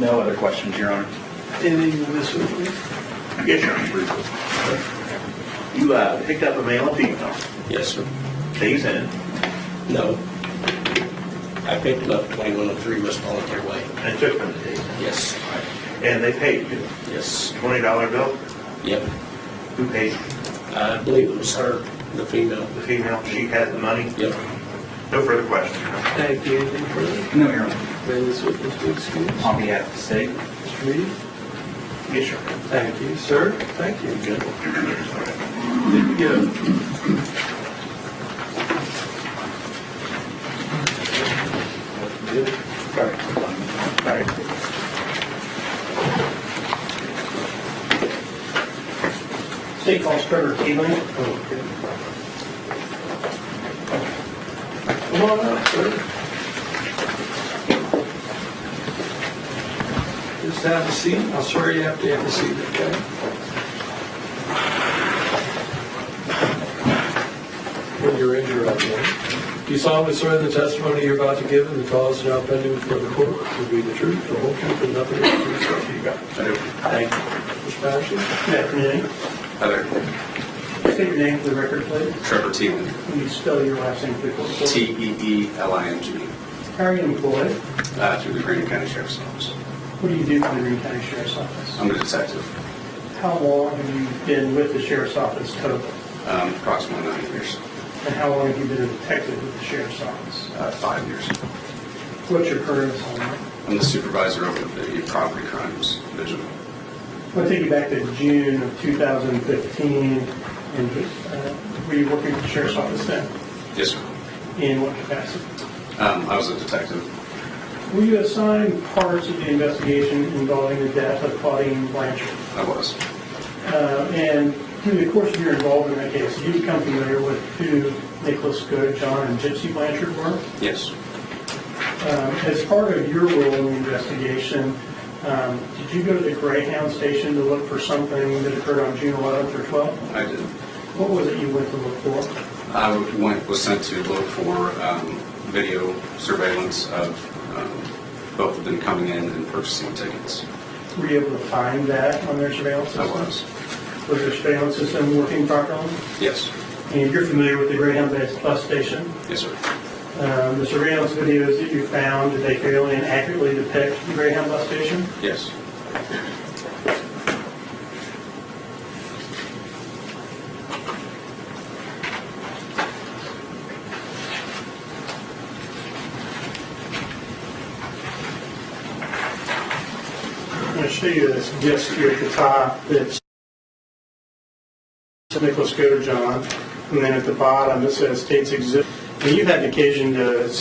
No other questions, Your Honor. Anything in this one? Yes, Your Honor, briefly. You picked up a male and female. Yes, sir. Days in, No. I picked them up at 2103 West Volunteer Way. and took them to days in. Yes. And they paid you. Yes. $20 bill? Yep. Who paid you? I believe it was her, the female. The female, she had the money? Yep. No further questions. Thank you. Anything further? No, Your Honor. May this witness be excused? On behalf of the state. Mr. Reed? Yes, sir. Thank you, sir. Thank you. Good. Did we get a... Good. All right. All right. State calls Trevor Keeling. Okay. Come on up, sir. Just have a seat. I'll swear you have to have a seat, okay? When you're in, you're up, man. Do you solemnly swear the testimony you're about to give in the cause now pending before the court will be the truth, the whole truth, and nothing but the truth, so help you God? Thank you. Mr. Patterson? Good afternoon. Heather, State your name for the record, please. Trevor Teeling, Can you spell your last name for the court? Teeling, How are you employed? through the Green County Sheriff's Office. What do you do for the Green County Sheriff's Office? I'm a detective, How long have you been with the Sheriff's Office total? approximately 9 years, And how long have you been a detective with the Sheriff's Office? 5 years. What's your current assignment? I'm the supervisor over the property crimes division. I'm going to take you back to June of 2015, and were you working with the Sheriff's Office then? Yes, sir. In what capacity? I was a detective. Were you assigned parts of the investigation involving the death of Claudine Blanchard? I was. And through the course of your involvement in that case, did you become familiar with who Nicholas Godejohn and Gypsy Blanchard were? Yes. As part of your role in the investigation, did you go to the Greyhound station to look for something that occurred on June 11th or 12th? I did. What was it you went to look for? I was sent to look for video surveillance of both of them coming in and purchasing tickets. Were you able to find that on their surveillance I system? was. Was their surveillance system working properly? Yes. And you're familiar with the Greyhound-based bus station? Yes, sir. The surveillance videos that you found, did they fairly and accurately depict the Greyhound bus station? Yes. I'm going to show you this disc here at the top that's Nicholas Godejohn, and then at the bottom it says States Exhibit. And you've had occasion to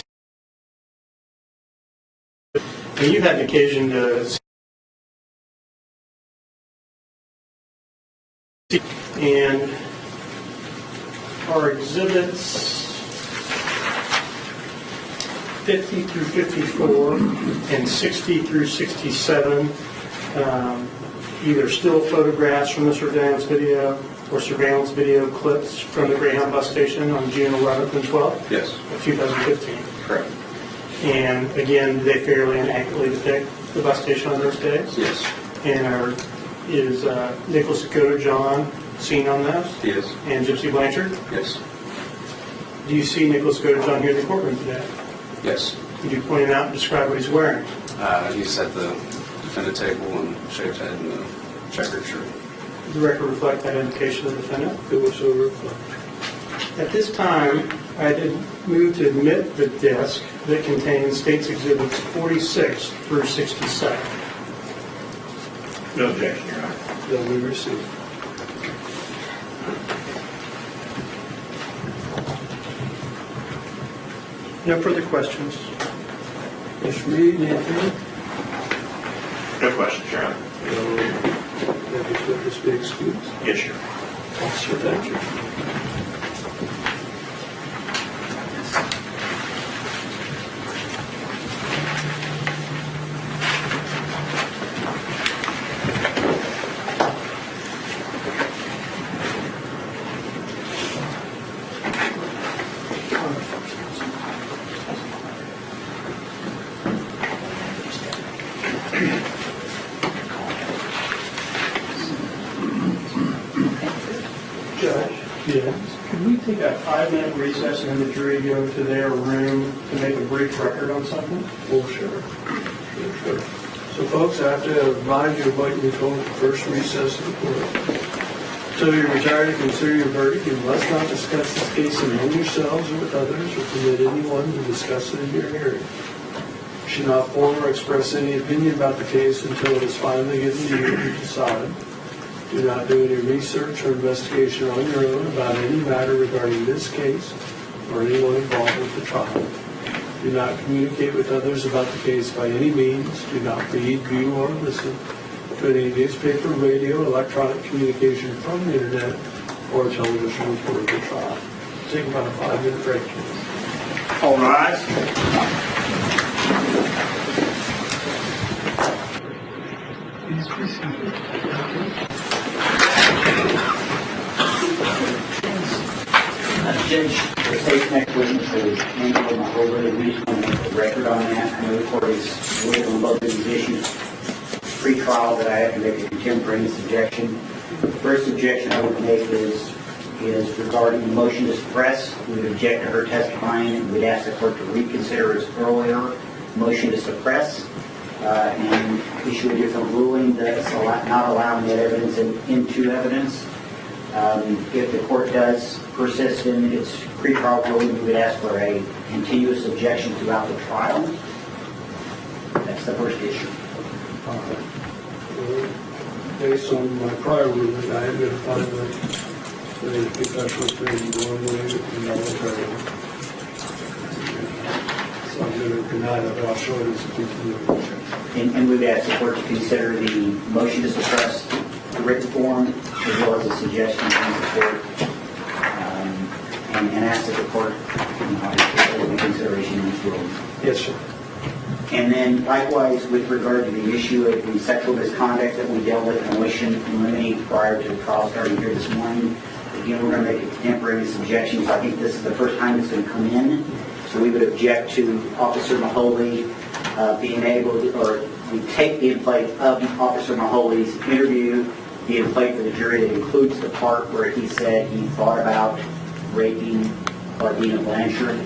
and our exhibits 50 through 54 and 60 through 67, either still photographs from the surveillance video or surveillance video clips from the Greyhound bus station on June 11th and 12th Yes. of 2015. Correct. And again, they fairly and accurately depict the bus station on those days? Yes. And is Nicholas Godejohn seen on those? He is. And Gypsy Blanchard? Yes. Do you see Nicholas Godejohn here in the courtroom today? Yes. Could you point him out and describe what he's wearing? He's at the defendant table and shaved head and a checkered shirt. Does the record reflect that indication of the defendant? It was over. At this time, I did move to admit the disc that contains States Exhibits 46 through 67. No objection, Your Honor. They'll be received. No further questions? Mr. Reed, anything? No questions, Your Honor. May this witness be excused? Yes, Your Honor. Officer, thank you. 5-minute recess and then the jury go to their room to make a brief record on something? Well, sure. Sure. So folks, I have to remind you of what you told at the first recess of the court. So you retire to consider your verdict. You must not discuss this case among yourselves or with others or permit anyone to discuss it in your hearing. You should not form or express any opinion about the case until it is finally given to you to decide. Do not do any research or investigation on your own about any matter regarding this case or anyone involved with the trial. Do not communicate with others about the case by any means. Do not read, view, or listen to any newspaper, radio, electronic communication from the internet, or television report of the trial. Take about a 5-minute break. All rise. Please be seated. Judge, the state's next witness is Angela Mahova. We just want to make a record on that. I know the court is waiting on both of these issues. Pre-trial that I have to make a contemporaneous objection. The first objection I would make is regarding the motion to suppress. We would object to her testifying and we'd ask the court to reconsider its earlier motion to suppress and issue a different ruling that's not allowing that evidence into evidence. If the court does persist in its pre-trial ruling, we would ask for a continuous objection throughout the trial. That's the first issue. Based on my prior ruling, I am going to find that the confession training going away involuntarily. So I'm going to deny that, but I'll show it as a continuing objection. And we would ask the court to consider the motion to suppress the written form as well as a suggestion from the court and ask that the court take into consideration in its ruling. Yes, sir. And then likewise, with regard to the issue of the sexual misconduct that we dealt with in a motion in limine prior to the trial starting here this morning, again, we're going to make a contemporaneous objection. I think this is the first time it's going to come in. So we would object to Officer Maholi being able to, or we take the plate of Officer Maholi's interview, being played for the jury that includes the part where he said he thought about raping Claudina Blanchard.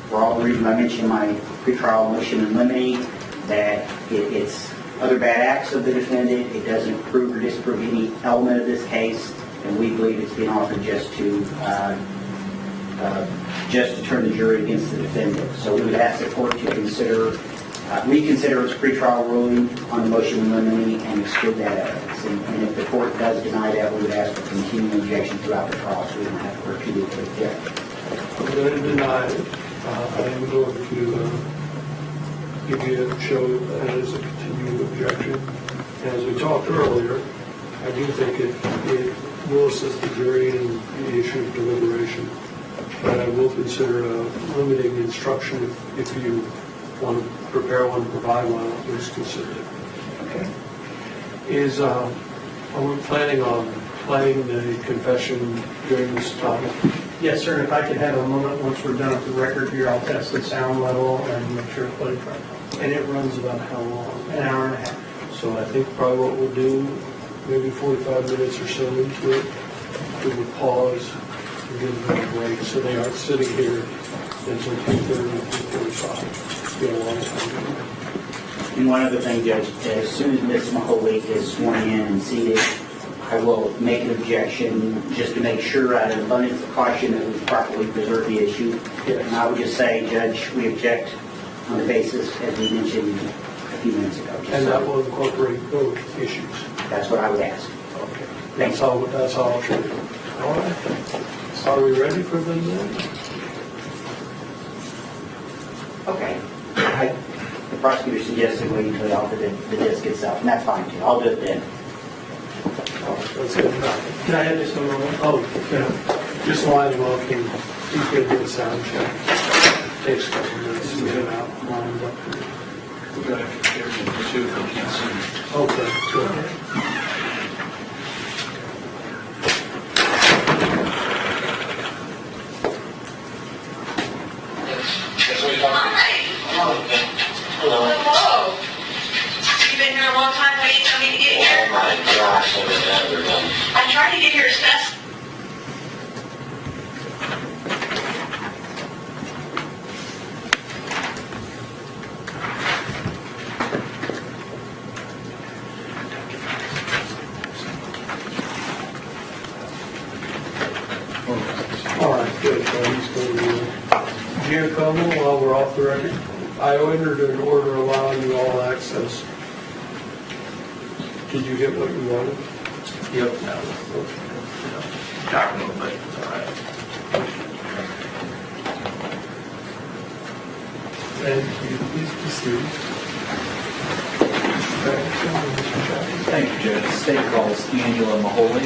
For all the reasons I mentioned in my pretrial motion in limine, that it's other bad acts of the defendant, it doesn't prove or disprove any element of this case, and we believe it's being offered just to turn the jury against the defendant. So we would ask the court to reconsider its pretrial ruling on the motion in limine and exclude that evidence. And if the court does deny that, we would ask for continuing objection throughout the trial, so we don't have to repeatedly object. I'm going to deny it. I am going to show that as a continuing objection. As we talked earlier, I do think it will assist the jury in the issue of deliberation. But I will consider a limiting instruction if you want to prepare one, provide one, please consider it. Okay. Are we planning on playing the confession during this topic? Yes, sir. If I could have a moment once we're done with the record here, I'll test the sound level and make sure it's played correctly. And it runs about how long? An hour and a half. So I think probably what we'll do, maybe 45 minutes or so into it, we will pause and give them a break so they aren't sitting here until 2:30, 2:45. Get a long time. And one other thing, Judge, as soon as Ms. Maholi is sworn in and seated, I will make an objection just to make sure out of abundance of caution that we properly preserve the issue. Yes. And I would just say, Judge, we object on the basis, as we mentioned a few minutes ago. And that will incorporate both issues. That's what I would ask. Okay. Thanks. That's all I'll treat it. All right. Are we ready for them then? Okay. The prosecutor suggested waiting until they offer the disc itself, and that's fine too. I'll do it then. That's good. Can I have just a moment? Oh, yeah. Just line them up and he's going to do a sound check. Takes a couple minutes to get them out, lined up. We've got a comparison for two if we can't see. Okay, good. Hello. You've been here a long time waiting for me to get here? Oh my gosh, I've been never done. I tried to get here as fast. Giacomo, while we're off the record, I entered an order allowing you all access. Did you get what you wanted? Yep. Talk a little bit. All right. Thank you. Please proceed. Thank you, Judge. The state calls Angela Maholi.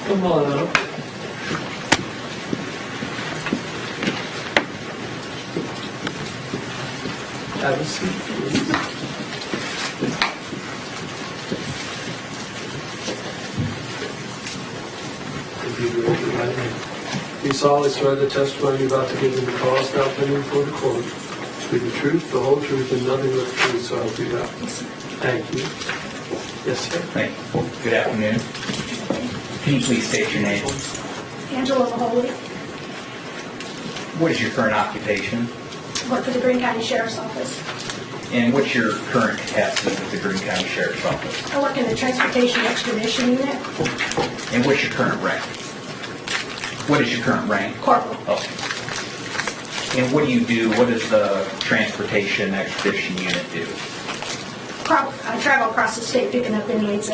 Come on up. Have a seat, please. If you raise your right hand. You solemnly swear the testimony you're about to give in the cause now pending before the court be the truth, the whole truth, and nothing but the truth, so help you God. Thank you. Yes, sir. Thank you. Good afternoon. Can you please state your name? Angela Maholi, What is your current occupation? work for the Greene County Sheriff's Office. And what's your current capacity with the Greene County Sheriff's Office? I work in the Transportation Expedition Unit, And what's your current rank? What is your current rank? corporal. Okay. And what do you do? What does the Transportation Expedition Unit do? I travel across the state picking up inmates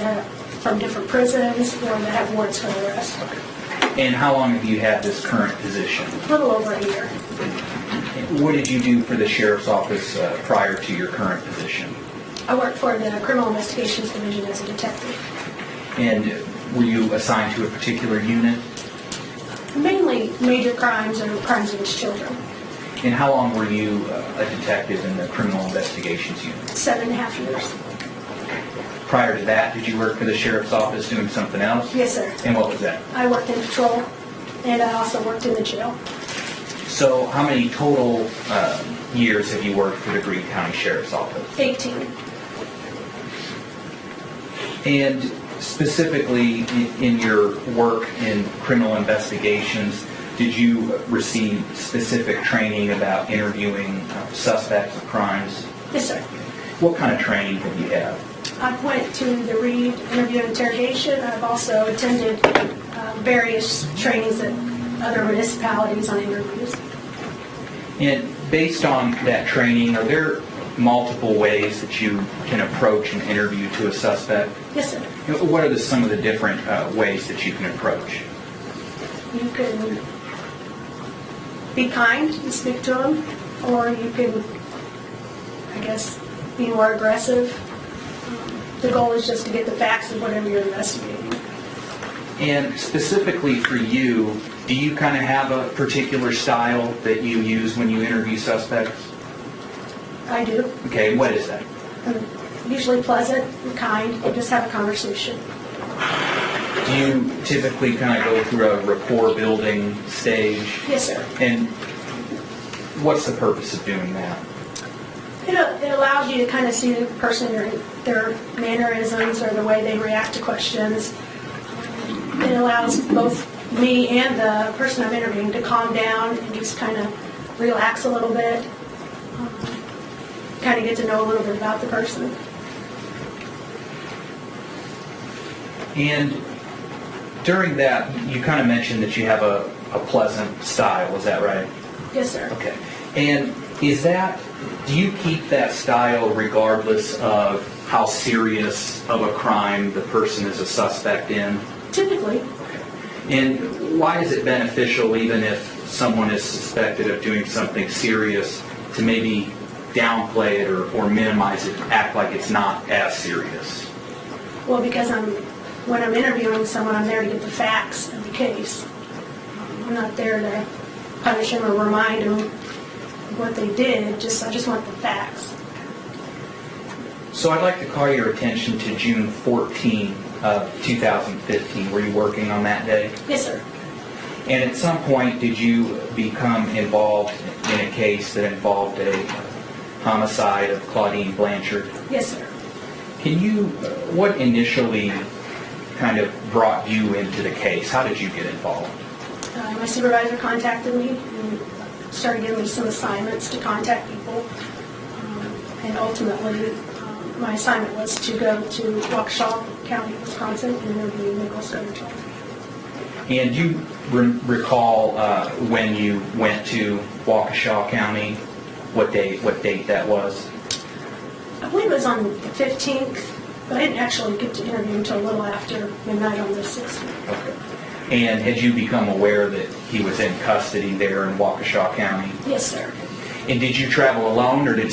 from different prisons or that have warrants for arrest. And how long have you had this current position? A little over a year. What did you do for the Sheriff's Office prior to your current position? I work for the Criminal Investigations Division as a detective. And were you assigned to a particular unit? Mainly major crimes or crimes against children. And how long were you a detective in the Criminal Investigations Unit? 7.5 years. Prior to that, did you work for the Sheriff's Office doing something else? Yes, sir. And what was that? I worked in patrol, and I also worked in the jail. So how many total years have you worked for the Greene County Sheriff's Office? 18. And specifically in your work in criminal investigations, did you receive specific training about interviewing suspects of crimes? Yes, sir. What kind of training did you have? I went to the Reed interview and interrogation. I've also attended various trainings at other municipalities on interviews. And based on that training, are there multiple ways that you can approach an interview to a suspect? Yes, sir. What are some of the different ways that you can approach? You can be kind and speak to them, or you can, I guess, be more aggressive. The goal is just to get the facts of whatever you're investigating. And specifically for you, do you kind of have a particular style that you use when you interview suspects? I do. Okay, what is that? I'm usually pleasant and kind, and just have a conversation. Do you typically kind of go through a rapport building stage? Yes, sir. And what's the purpose of doing that? It allows you to kind of see the person, their mannerisms or the way they react to questions. It allows both me and the person I'm interviewing to calm down and just kind of relax a little bit, kind of get to know a little bit about the person. And during that, you kind of mentioned that you have a pleasant style, is that right? Yes, sir. Okay. And do you keep that style regardless of how serious of a crime the person is a suspect in? Typically. And why is it beneficial, even if someone is suspected of doing something serious, to maybe downplay it or minimize it, act like it's not as serious? Well, because when I'm interviewing someone, I'm there to get the facts of the case. I'm not there to punish them or remind them what they did. I just want the facts. So I'd like to call your attention to June 14 of 2015. Were you working on that day? Yes, sir. And at some point, did you become involved in a case that involved a homicide of Claudine Blanchard? Yes, sir. What initially kind of brought you into the case? How did you get involved? My supervisor contacted me and started giving me some assignments to contact people. And ultimately, my assignment was to go to Waukesha County, Wisconsin, and interviewed Nicholas Godejohn. And you recall when you went to Waukesha County, what date that was? I believe it was on the 15th, but I didn't actually get to interview until a little after midnight on the 16th. Okay. And had you become aware that he was in custody there in Waukesha County? Yes, sir. And did you travel alone, or did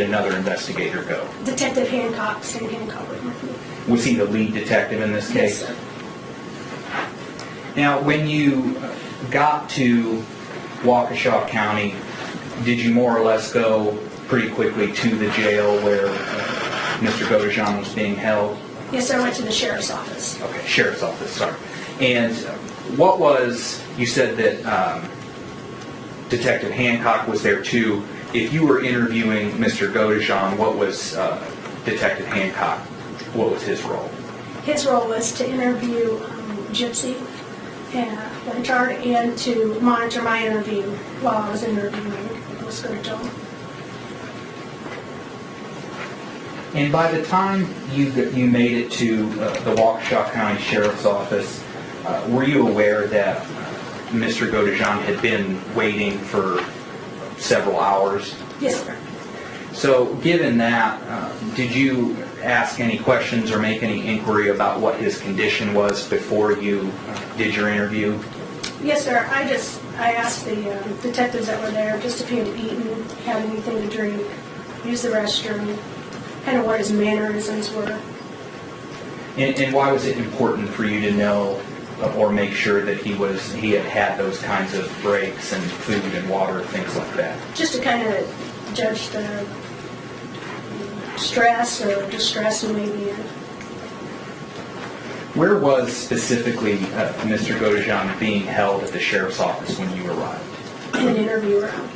another investigator go? Detective Hancock, Sam Hancock went with me. Was he the lead detective in this case? Yes, sir. Now, when you got to Waukesha County, did you more or less go pretty quickly to the jail where Mr. Godejohn was being held? Yes, sir. I went to the sheriff's office. Okay, sheriff's office, sorry. And you said that Detective Hancock was there too. If you were interviewing Mr. Godejohn, what was Detective Hancock, what was his role? His role was to interview Gypsy and Blanchard and to monitor my interview while I was interviewing Nicholas Godejohn. And by the time you made it to the Waukesha County Sheriff's Office, were you aware that Mr. Godejohn had been waiting for several hours? Yes, sir. So given that, did you ask any questions or make any inquiry about what his condition was before you did your interview? Yes, sir. I asked the detectives that were there just if he had eaten, had anything to drink, used the restroom, kind of what his mannerisms were. And why was it important for you to know or make sure that he had those kinds of breaks and food and water, things like that? Just to kind of judge the stress or distress he may be in. Where was specifically Mr. Godejohn being held at the sheriff's office when you arrived? In an interview room.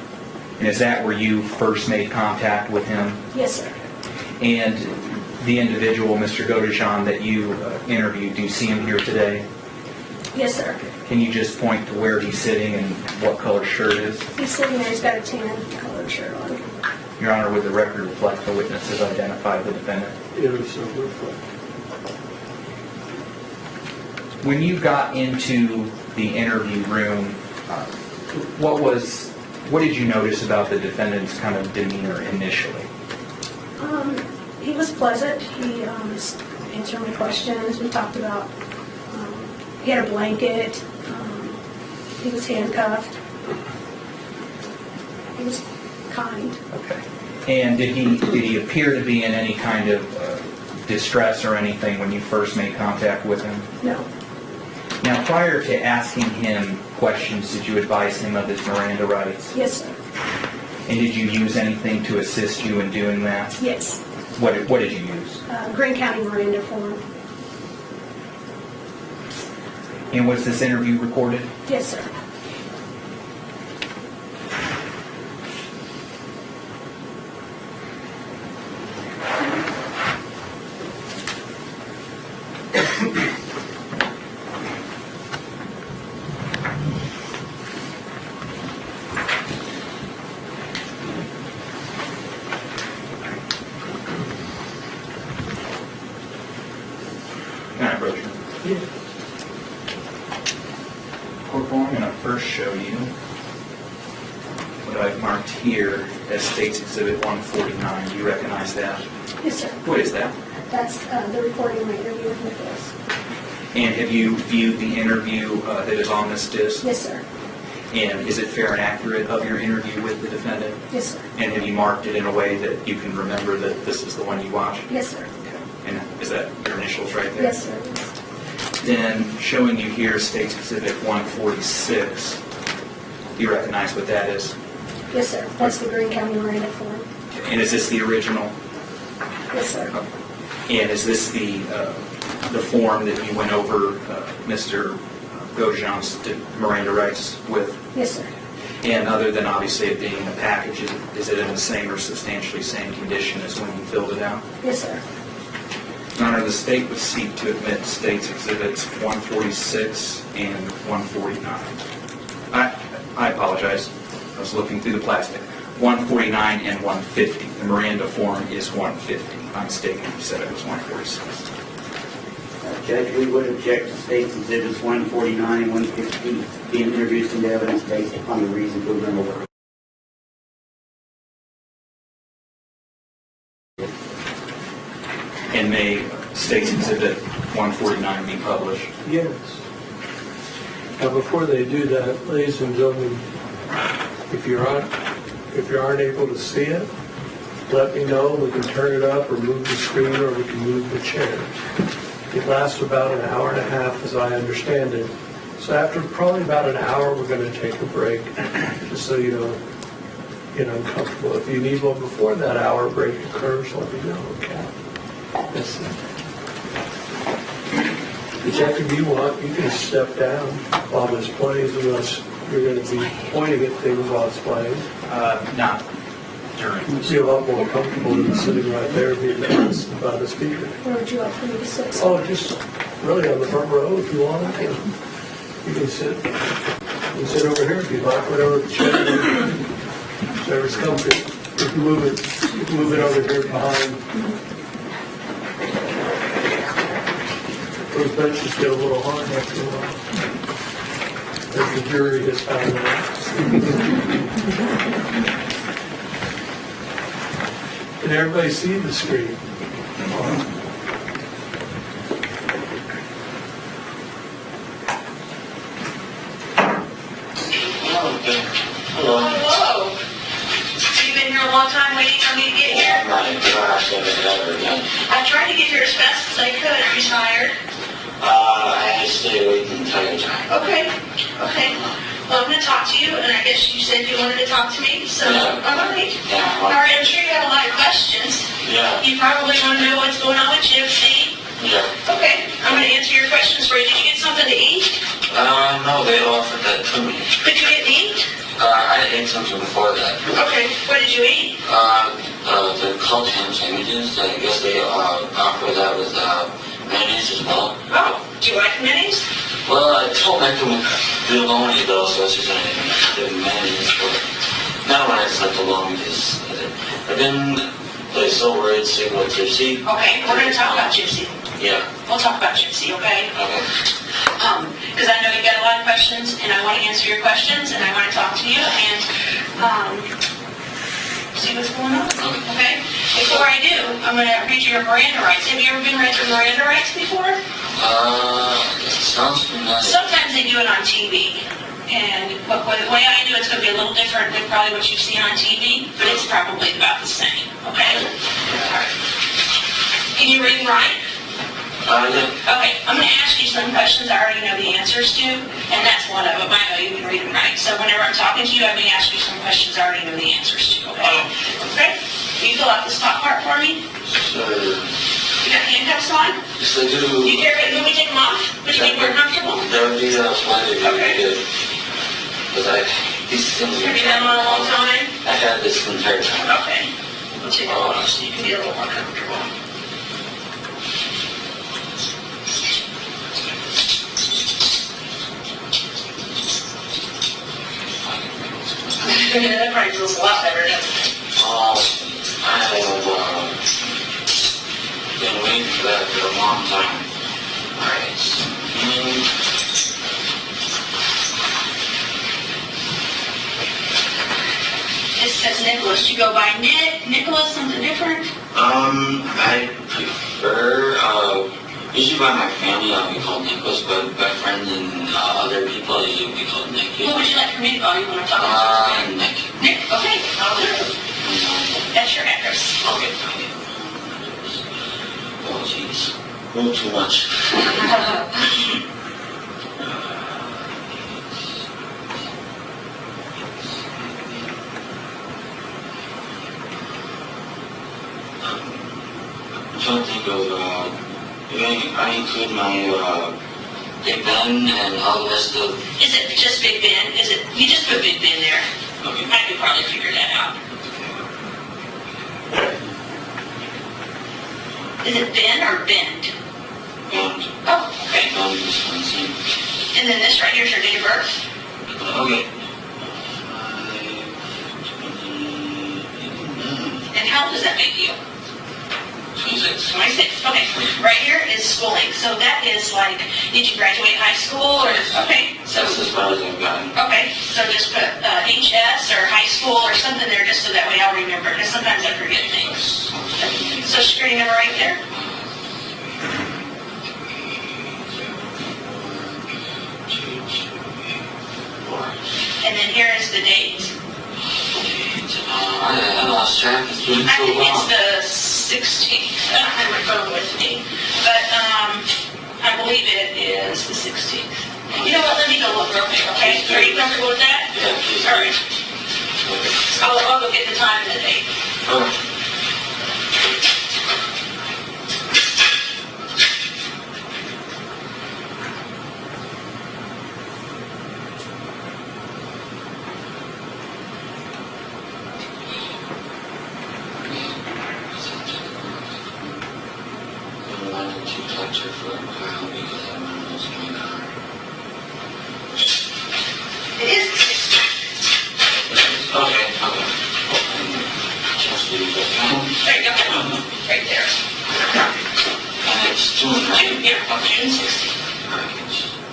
And is that where you first made contact with him? Yes, sir. And the individual, Mr. Godejohn, that you interviewed, do you see him here today? Yes, sir. Can you just point to where he's sitting and what color shirt is? He's sitting there, he's got a tan colored shirt on. Your Honor, would the record reflect the witness has identified the defendant? It was so reflect. When you got into the interview room, what did you notice about the defendant's kind of demeanor initially? He was pleasant. He answered my questions. We talked about, he had a blanket. He was handcuffed. He was kind. Okay. And did he appear to be in any kind of distress or anything when you first made contact with him? No. Now, prior to asking him questions, did you advise him of his Miranda rights? Yes, sir. And did you use anything to assist you in doing that? Yes. What did you use? Greene County Miranda form. And was this interview recorded? Yes, sir. Can I approach you? Corporal, I'm going to first show you what I've marked here as State's Exhibit 149. Do you recognize that? Yes, sir. What is that? That's the recording of my interview with Nicholas. And have you viewed the interview that is on this disc? Yes, sir. And is it fair and accurate of your interview with the defendant? Yes, sir. And have you marked it in a way that you can remember that this is the one you watched? Yes, sir. Okay. And is that your initials right there? Yes, sir. Then showing you here State's Exhibit 146. Do you recognize what that is? Yes, sir. That's the Greene County Miranda form. And is this the original? Yes, sir. And is this the form that you went over Mr. Godejohn's Miranda rights with? Yes, sir. And other than obviously it being in a package, is it in the same or substantially same condition as when you filled it out? Yes, sir. Your Honor, the State would seek to admit State's Exhibits 146 and 149. I apologize. I was looking through the plastic. 149 and 150. The Miranda form is 150. I'm mistaken. You said it was 146. Judge, we would object to State's Exhibits 149 and 150 being introduced into evidence based upon the reason for removal. And may State's Exhibit 149 be published? Yes. Now, before they do that, ladies and gentlemen, if you aren't able to see it, let me know. We can turn it up or move the screen, or we can move the chairs. It lasts about an hour and a half, as I understand it. So after probably about an hour, we're going to take a break, just so you don't get uncomfortable. If you need one before that hour break occurs, let me know, okay? That's it. Whichever you want, you can step down while this plays, unless you're going to be pointing at things while it's playing. Not during. You'd be a lot more comfortable than sitting right there being asked about a speaker. Where would you like for me to sit? Oh, just really on the front row if you want. You can sit. You can sit over here if you'd like, whatever whichever's comfy. You can move it over here behind. Those benches get a little hard after a while. As the jury has found out. Can everybody see the screen? Hello. You've been here a long time waiting for me to get here? I tried to get here as fast as I could. Are you tired? I had to stay awake the entire time. Okay. Well, I'm going to talk to you, and I guess you said you wanted to talk to me, so Yeah. all right. Yeah. All right, I'm sure you have a lot of questions. Yeah. You probably want to know what's going on with Gypsy. Yeah. Okay, I'm going to answer your questions for you. Did you get something to eat? No, they offered that to me. Did you get meat? I ate something before that. Okay, what did you eat? They're called ham sandwiches. I guess they offer that with mayonnaise as well. Oh, do you like mayonnaise? Well, I told them to be bologna though, so it's just going to give mayonnaise. But now when I slept alone, because I've been so worried sick with Gypsy. Okay, we're going to talk about Gypsy. Yeah. We'll talk about Gypsy, okay? Okay. Because I know you've got a lot of questions, and I want to answer your questions, and I want to talk to you, and see what's going on, okay? Before I do, I'm going to read you your Miranda rights. Have you ever been read your Miranda rights before? It sounds familiar. Sometimes they do it on TV, and the way I do it's going to be a little different than probably what you've seen on TV, but it's probably about the same, okay? All right. Can you read and write? Yeah. Okay, I'm going to ask you some questions I already know the answers to, and that's one of them. I know you can read and write. So whenever I'm talking to you, I'm going to ask you some questions I already know the answers to, okay? Okay? Can you fill out this top part for me? Sure. You got handcuffs on? Yes, I do. You care if you take them off? Would you be more comfortable? That would be fine if you did. Because these things Have you done one a long time? I had this entire time. Okay. We'll take it off so you can be a little more comfortable. Yeah, that probably feels a lot better, doesn't it? I have been waiting for that for a long time. Alright. It says Nicholas. You go by Nicholas, something different? I prefer, usually by my family I'll be called Nicholas, but by friends and other people I usually be called Nick. What would you like for me to call you when I'm talking to you? Nick. Nick? Okay, I'll do it. That's your address. Okay. Oh jeez. A little too much. I'm trying to think of, I include my, Big Ben and all the rest of... Is it just Big Ben? Is it, you just put Big Ben there. Okay. I could probably figure that out. Is it Ben or Bend? And, Oh, okay. Wisconsin. And then this right here is your date of birth. Okay. And how old does that make you? 29. 26. 26, okay. Right here is schooling. So that is like, did you graduate high school or, okay. So, That's as far as I've gotten. okay, so just put HS or high school or something there just so that way I'll remember, because sometimes I forget things. Social security number right there. And then here is the date. I lost track. It's been I so think it's long. the 16th. I don't have my phone with me, but I believe it is the 16th. You know what? Let me go look real quick. Okay? Are you comfortable with that? Yeah, please. All right. I'll go get the time and the date. Okay. It is the 16th. Okay, okay. Just leave it. There you go. Right there. And it's June, right? June, yeah, June 16th.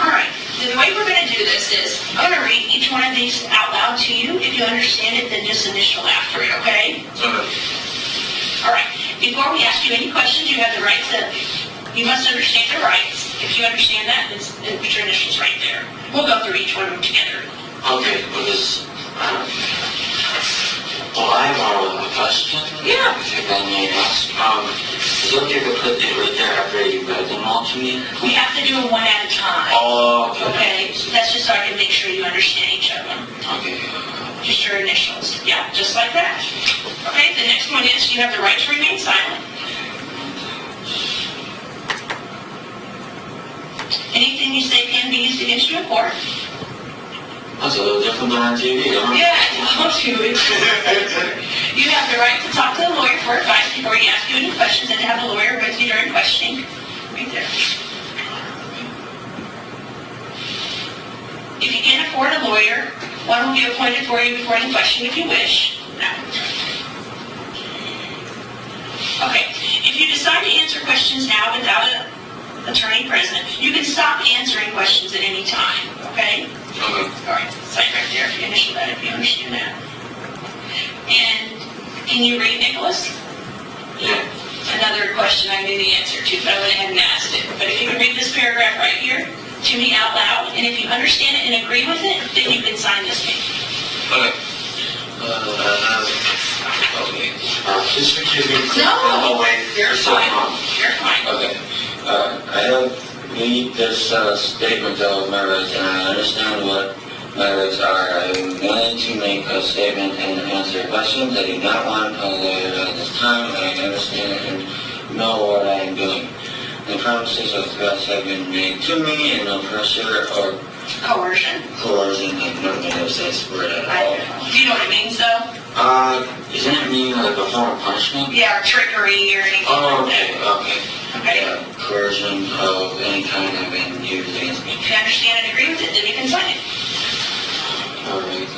All right. The way we're going to do this is, I'm going to read each one of these out loud to you. If you understand it, then just initial after it, okay? All right. Before we ask you any questions, you have the right to, you must understand your rights. If you understand that, then put your initials right there. We'll go through each one of them together. Okay, because, I have a question. Yeah. If I may ask, is it okay to put it right there after you read them all to me? We have to do them one at a time. Oh, okay. Okay, so that's just so I can make sure you understand each of them. Okay. Just your initials. Yeah, just like that. Okay, the next one is you have the right to remain silent. Anything you say can be used against you in court. That's a little different than on TV, huh? Yeah, don't you? You have the right to talk to the lawyer for advice before he asks you any questions and to have a lawyer with you during questioning. Right there. If you can't afford a lawyer, one will be appointed for you before any question if you wish. No. Okay, if you decide to answer questions now without an attorney present, you can stop answering questions at any time, okay? Okay. All right, sign right there if you initial that, if you understand that. And can you read, Nicholas? Yeah. Another question I knew the answer to, but I went ahead and asked it. But if you can read this paragraph right here to me out loud, and if you understand it and agree with it, then you can sign this page. Okay. Okay. Just forgive me. No, wait. you're So fine. long. You're fine. Okay. I have read this statement of my rights, and I understand what my rights are. I am willing to make a statement and answer questions. I do not want a lawyer at this time. I understand and know what I am doing. The promises of threats have been made to me, and no pressure or Coercion. I've never made those sense word at all. Do you know what it means, though? Isn't it mean like a form of punishment? Yeah, or trickery or anything Oh, like okay, that. okay. Okay. Yeah, coercion of any kind have been used against me. If you understand and agree with it, then you can sign it. All right.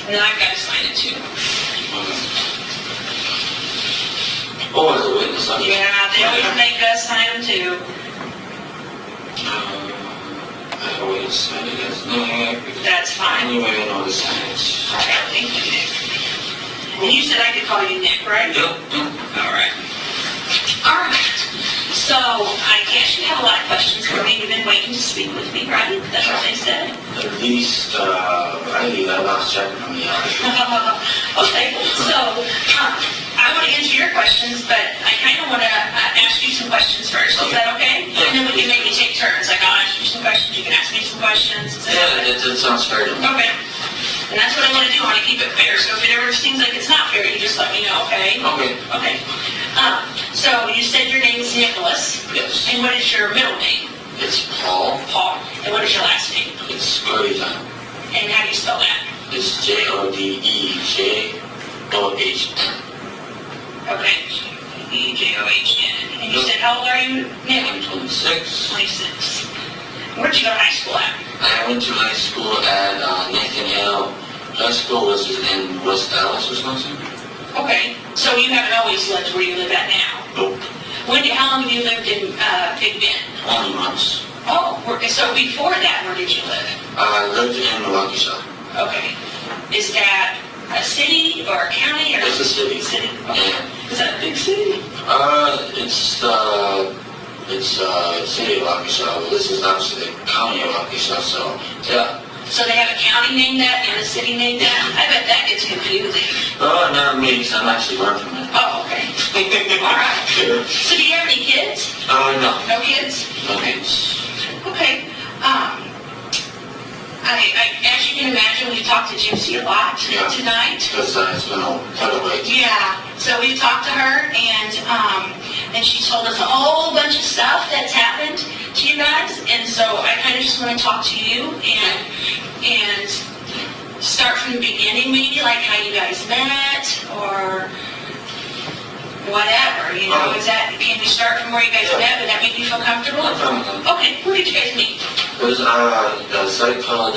And then I've got to sign it too. Oh, as a witness, I'm Yeah, they always make us sign them too. I always sign it as Nick. That's fine. Anyway, I know the sign it. Okay, thank you, Nick. And you said I could call you Nick, right? Yep. All right. All right. So I guess you have a lot of questions for me. You've been waiting to speak with me, right? That's what they said. At least, I lost track of me. Okay, so I want to answer your questions, but I kind of want to ask you some questions first. Is that okay? And then we can maybe take turns. Like I'll ask you some questions, you can ask me some questions. Is that Yeah, okay? it sounds fair to me. Okay. And that's what I want to do. I want to keep it fair. So if it ever seems like it's not fair, you just let me know, okay? Okay. Okay. So you said your name is Nicholas. Yes. And what is your middle name? It's Paul. Paul. And what is your last name? It's Godejohn. And how do you spell that? It's Godejohn. Okay. Godejohn. And you said, how old are you, Nick? I'm 26. 26. Where'd you go to high school at? I went to high school at Nathan Hale High School, was in West Dallas, Wisconsin. Okay, so you haven't always lived where you live at now? Nope. How long have you lived in Big Bend? Only months. Oh, so before that, where did you live? I lived in Waukesha. Okay. Is that a city or a county? Or It's a city. City. Okay. Yeah. Is that a big city? It's city of Waukesha. This is obviously the county of Waukesha, so yeah. So they have a county named that and a city named that? I bet that gets confusing. Oh, not me, 'cause I'm actually born from it. Oh, okay. All right. So do you have any kids? No. No kids? No kids. Okay. As you can imagine, we talked to Gypsy a lot tonight. Because it's been quite a wait. Yeah. So we talked to her, and she told us a whole bunch of stuff that's happened to you guys. And so I kind of just want to talk to you and start from the beginning, maybe like how you guys met or whatever. You know, can we start from where you guys met? Would that make you feel comfortable? Okay. Where did you guys meet? It was a site called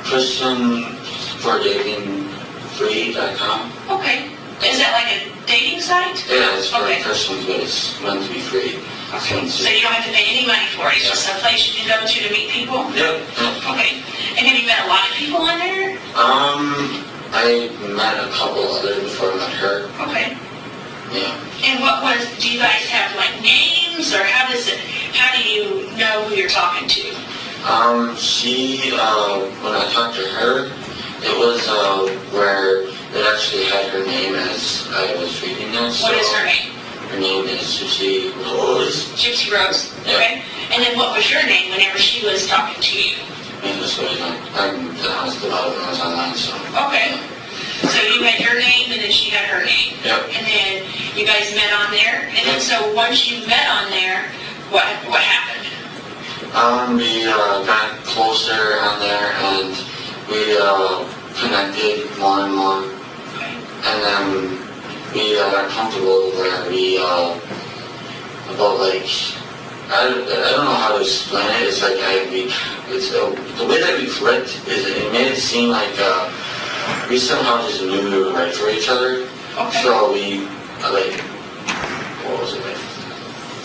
ChristianForDatingFree.com. Okay. Is that like a dating site? Yeah, it's for Christians, but it's meant to be free. Okay. So you don't have to pay any money for it. It's just a place you can go to meet people? Yep. Okay. And have you met a lot of people on there? I met a couple others before I met her. Okay. Yeah. And do you guys have like names, or how do you know who you're talking to? When I talked to her, it was where it actually had her name as I was reading this. What is her name? Her name is Gypsy Rose. Gypsy Rose. Yeah. Okay. And then what was your name whenever she was talking to you? And this way, I'm honest about it when I was online, so. Okay. So you had your name, and then she had her name. Yep. And then you guys met on there. And then so once you met on there, what happened? We got closer on there, and we connected more and more. Okay. And then we got comfortable where we, about like, I don't know how to explain it. It's like the way that we clicked is it made it seem like we somehow just knew we were right for each other. Okay. So we, what was it, like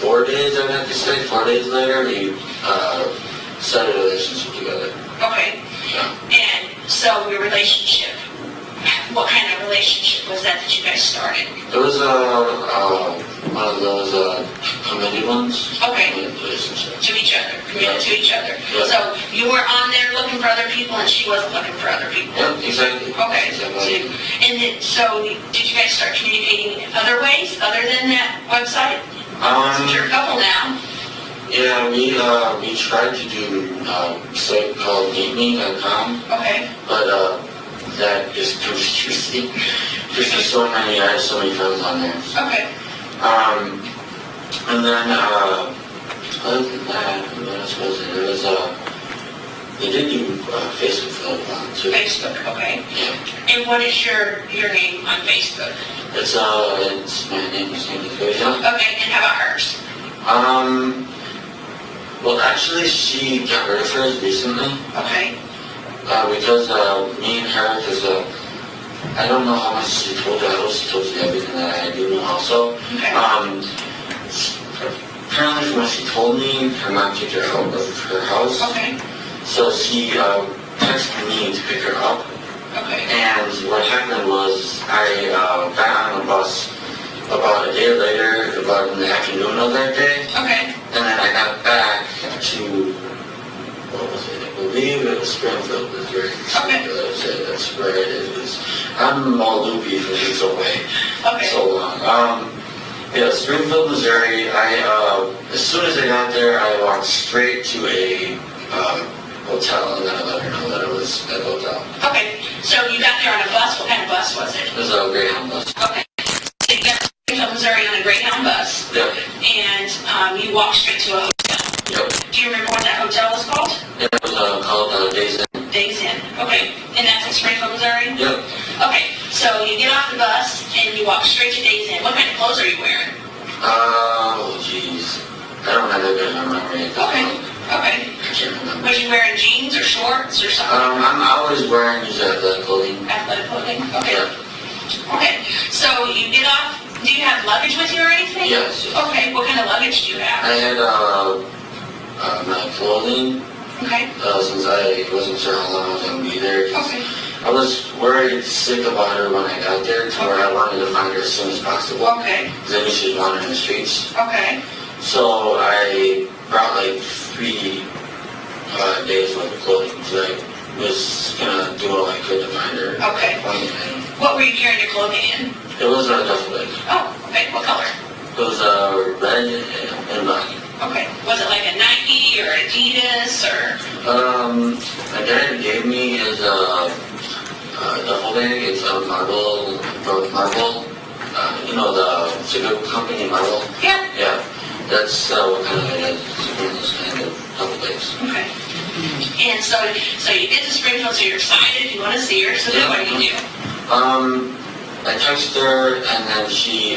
4 days, I would have to say, 4 days later, we started a relationship together. Okay. Yeah. And so your relationship, what kind of relationship was that you guys started? It was one of those committed ones. Okay. Relationship. To each other, committed to each other. Yeah. So you were on there looking for other people, and she wasn't looking for other people. Yeah, exactly. Okay. Exactly. And then, so did you guys start communicating in other ways other than that website? Since you're a couple now. Yeah, we tried to do a site called meetme.com. Okay. But that is confusing. There's just so many, I have so many friends on there. Okay. And then, other than that, what else was it? There was, they did do Facebook for a little while too. Facebook, okay. Yeah. And what is your name on Facebook? It's my name is Godejohn. Okay, and how about hers? Well, actually, she got rid of hers recently. Okay. Because me and her, because I don't know how much she told you. I hope she told you everything that I do know also. Okay. Apparently, from what she told me, her mom kicked her out of her house. Okay. So she texted me to pick her up. Okay. And what happened was I got on a bus about a day later, about in the afternoon of that day. Okay. And then I got back to, what was it? I believe it was Springfield, Missouri. Okay. That's where it is. I'm all loopy for being so away. Okay. So long. Yeah, Springfield, Missouri. As soon as I got there, I walked straight to a hotel, and then I let her know that it was at the hotel. Okay. So you got there on a bus. What kind of bus was it? It was a Greyhound bus. Okay. So you got to Missouri on a Greyhound bus. Yep. And you walked straight to a hotel. Yep. Do you remember what that hotel was called? It was called Days Inn. Days Inn. Okay. And that's in Springfield, Missouri? Yep. Okay. So you get off the bus and you walk straight to Days Inn. What kind of clothes are you wearing? Oh, jeez. I don't have that good of a memory. Okay, okay. I can't remember. Was you wearing jeans or shorts or something? I'm always wearing these athletic clothing. Athletic clothing? Okay. Yeah. Okay, so you get off, do you have luggage with you or anything? Yes. Okay, what kind of luggage do you have? I had my clothing, Okay, since I wasn't sure how long I was going to be there. 'Cause okay, I was worried sick about her when I got there, to where I wanted to find her as soon as possible. okay, Because I knew she was wandering the streets. okay, So I brought like 3 days worth of clothing. So I was gonna do all I could to find her. okay. What were you carrying your clothing in? It was a duffel bag. Oh, okay, what color? It was red and black. Okay, was it like a Nike or Adidas or? My dad gave me his duffel bag. It's a Marble. You know the cigar company Marble. Yeah. Yeah, that's what kind of it is. It's one of those kind of duffel bags. Okay. And so you get to Springfield, so you're excited, you want to see her, so then what do you do? I texted her, and then she,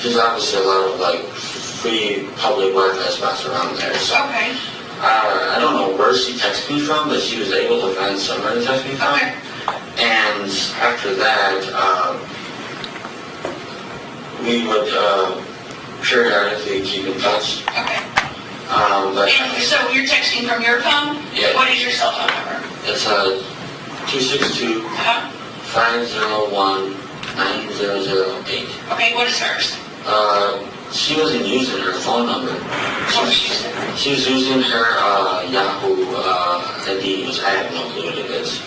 there's obviously a lot of like free public Wi-Fi spots around there, so. Okay, I don't know where she texted me from, but she was able to find somewhere to text me from. okay, And after that, we would periodically keep in touch. okay. But And so you're texting from your phone? Yeah. What is your cell phone number? it's 262 Uh-huh. 501 9008. Okay, what is hers? She wasn't using her phone number. What was she using? She was using her Yahoo ID, which I have no clue what it is.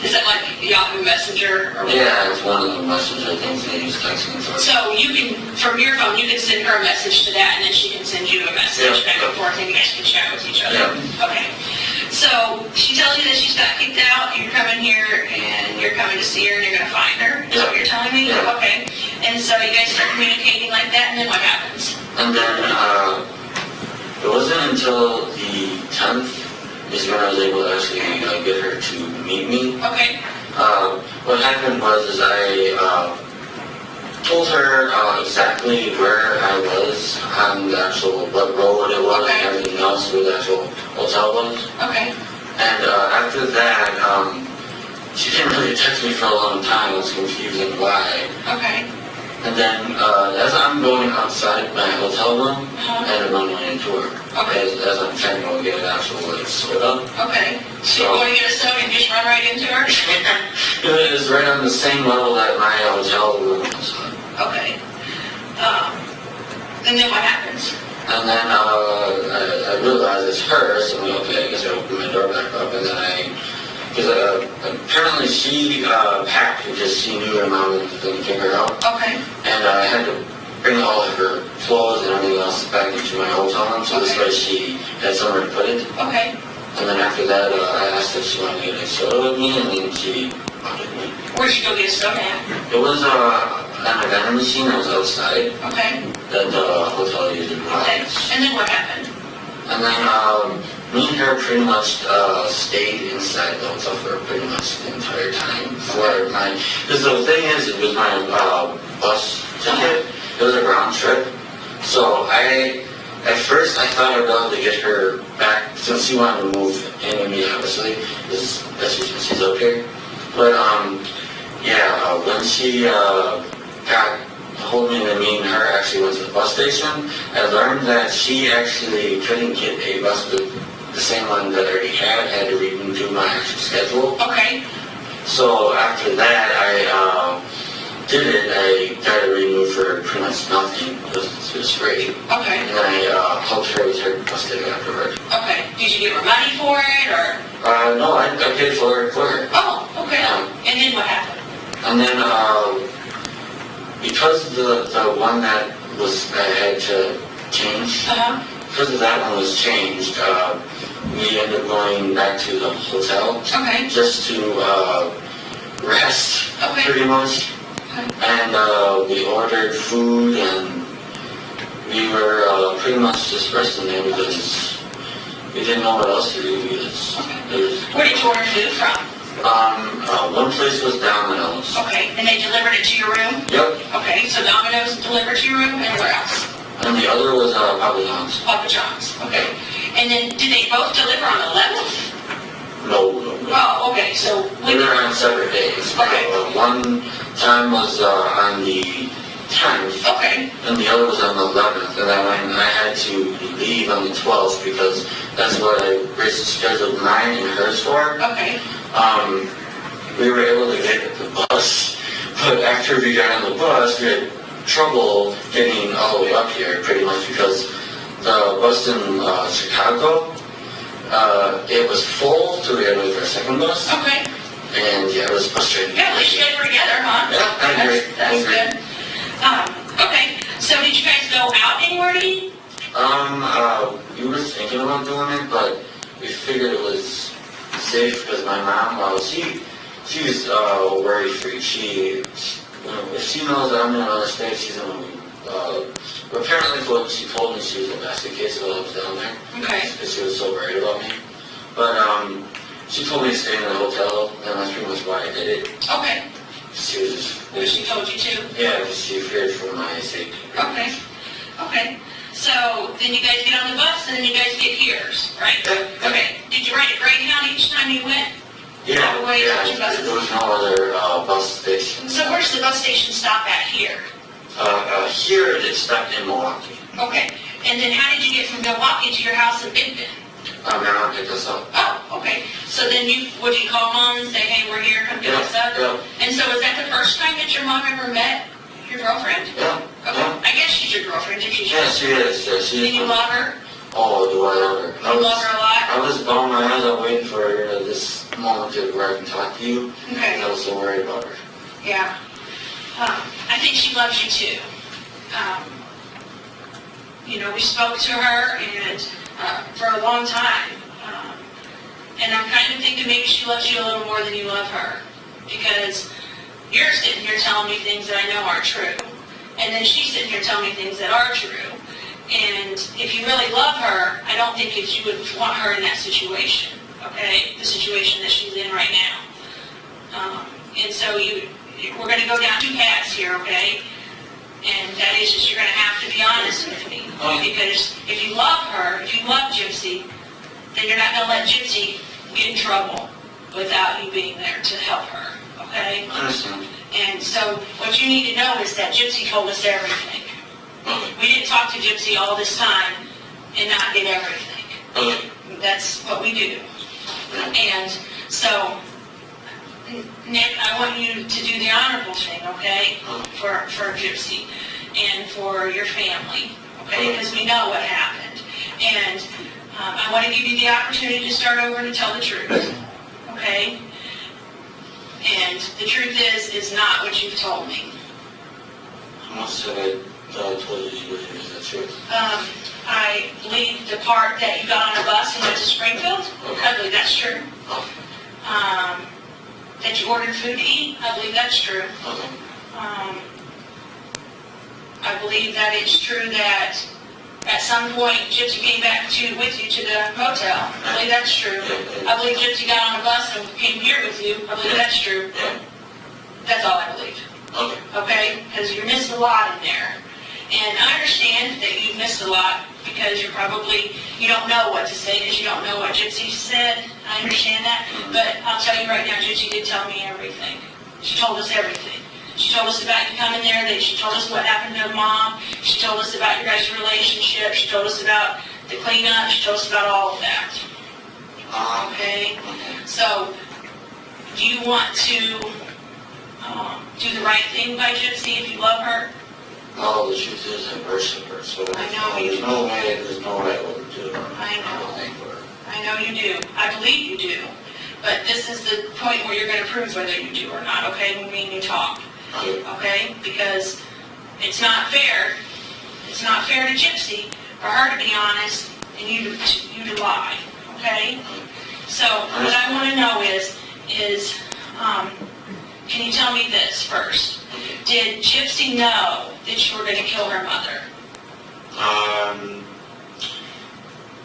Is it like Yahoo Messenger or what? Yeah, it's one of the messenger things they use texting for. So you can, from your phone, you can send her a message to that, and then she can send you a message Yeah. back and forth, and you guys can chat with each other. Yeah. Okay. So she tells you that she's got kicked out, you're coming here, and you're coming to see her, and you're gonna find her, is what you're telling me? Yeah. Okay. And so you guys start communicating like that, and then what happens? And then it wasn't until the 10th is when I was able to actually get her to meet me. Okay. What happened was I told her exactly where I was on the actual, what road it was, Okay. and everything else, where the actual hotel was. Okay. And after that, she didn't really text me for a long time. It was confusing why. Okay. And then as I'm going outside my hotel room, Uh-huh. I had to run right into her. Okay. As I'm trying to go get an actual like soda. Okay. So you're going to get a soda and just run right into her? It was right on the same level that my hotel room was on. Okay. And then what happens? And then I realized it's her, so I'm like, okay, I guess I opened my door back up, and then because apparently she packed because she knew her mom was going to kick her out. Okay. And I had to bring all of her clothes and everything else back into my hotel room, so this way she had somewhere to put it. Okay. And then after that, I asked if she wanted to get a soda with me, and then she wanted me. Where'd you go get a soda at? It was an vending machine that was outside Okay. that the hotel usually Okay. provides. And then what happened? And then me and her pretty much stayed inside the hotel for pretty much the entire time. For my, because the thing is, it was my bus ticket. It was a round trip. So at first I thought I'd be able to get her back, since she wanted to move in with me, obviously, because she's up here. But yeah, when she got hold me and me and her actually went to the bus station, I learned that she actually couldn't get a bus with the same one that I already had to redo my actual schedule. Okay. So after that, I did it. I got it renewed for pretty much nothing. It was free. Okay. And then I helped her with her bus ticket afterward. Okay. Did you give her money for it, or? No, I paid for her. Oh, okay. Yeah. And then what happened? And then because the one that was I had to change, Uh-huh. because of that one was changed, we ended up going back to the hotel Okay. just to rest, Okay. pretty much. Okay. And we ordered food, and we were pretty much just resting there because we didn't know what else to do. Because it was, Where did you order food from? One place was Domino's. Okay, and they delivered it to your room? Yep. Okay, so Domino's delivered to your room, and where else? And the other was Papa John's. Papa John's, okay. And then, did they both deliver on the 11th? No. Oh, okay, so We were on separate days. Okay. One time was on the 10th. Okay, And the other was on the 11th. And then I had to leave on the 12th because that's what I scheduled mine and hers for. okay, We were able to get the bus, but after we got on the bus, we had trouble getting all the way up here, pretty much, because the bus in Chicago, it was full, so we had to wait for a second bus, okay. and yeah, it was frustrating. Yeah, at least you guys were together, huh? Yeah, I agree. That's good. Okay, so did you guys go out anywhere to eat? We were thinking about doing it, but we figured it was safe because my mom, she's worry-free. If she knows that I'm in another state, she's going to apparently what she told me, she was investigated while I was down there. Okay. Because she was so worried about me. But she told me to stay in the hotel, and that's pretty much why I did it. Okay, She was just... she told you to? Yeah, she feared for my safety. Okay, okay. So then you guys get on the bus and then you guys get yours, right? Yeah. Okay, did you ride a Greyhound each time you went? Yeah, All the way to your buses? there was no other bus station. So where's the bus station stop at here? Here it stopped in Milwaukee. Okay, and then how did you get from Milwaukee to your house in Big Bend? My mom picked us up. Oh, okay. So then would you call mom and say, hey, we're here, come pick us up? Yeah. And so was that the first time that your mom ever met your girlfriend? Yeah. Okay, I guess she's your girlfriend if she's Yeah, she is. Yeah, she Did you is. love her? Oh, do I love her? You love her a lot? I was bummed my eyes out waiting for this moment where I can talk to you. Okay. I was so worried about her. Yeah. I think she loves you too. We spoke to her and for a long time. And I'm kind of thinking maybe she loves you a little more than you love her. Because you're sitting here telling me things that I know aren't true. And then she's sitting here telling me things that are true. And if you really love her, I don't think that you would want her in that situation, okay? The situation that she's in right now. And so we're going to go down two paths here, okay? And that is just you're going to have to be honest with me. Because if you love her, if you love Gypsy, then you're not going to let Gypsy get in trouble without you being there to help her, okay? I understand. And so what you need to know is that Gypsy told us everything. We didn't talk to Gypsy all this time and not get everything. That's what we do. And so, Nick, I want you to do the honorable thing, okay, for Gypsy and for your family, okay, because we know what happened. And I want to give you the opportunity to start over and tell the truth, okay? And the truth is not what you've told me. I must have told you is the truth. I believe the part that you got on a bus and went to Springfield, I believe that's true. That you ordered food to eat, I believe that's true. I believe that it's true that at some point Gypsy came back with you to the motel. I believe that's true. I believe Gypsy got on a bus and came here with you. I believe that's true. That's all I believe. Okay? Because you missed a lot in there. And I understand that you've missed a lot because you don't know what to say because you don't know what Gypsy said. I understand that. But I'll tell you right now, Gypsy did tell me everything. She told us everything. She told us about you coming there. She told us what happened to Mom. She told us about your guys' relationship. She told us about the cleanup. She told us about all of that. Okay? So, do you want to do the right thing by Gypsy if you love her? No, the truth is I worship her, so I know you there's no way I would do it. I know you do. I believe you do. But this is the point where you're going to prove whether you do or not, okay, when me and you talk. Okay? Because it's not fair. It's not fair to Gypsy for her to be honest and you to lie. Okay? So what I want to know is can you tell me this first? Did Gypsy know that you were going to kill her mother?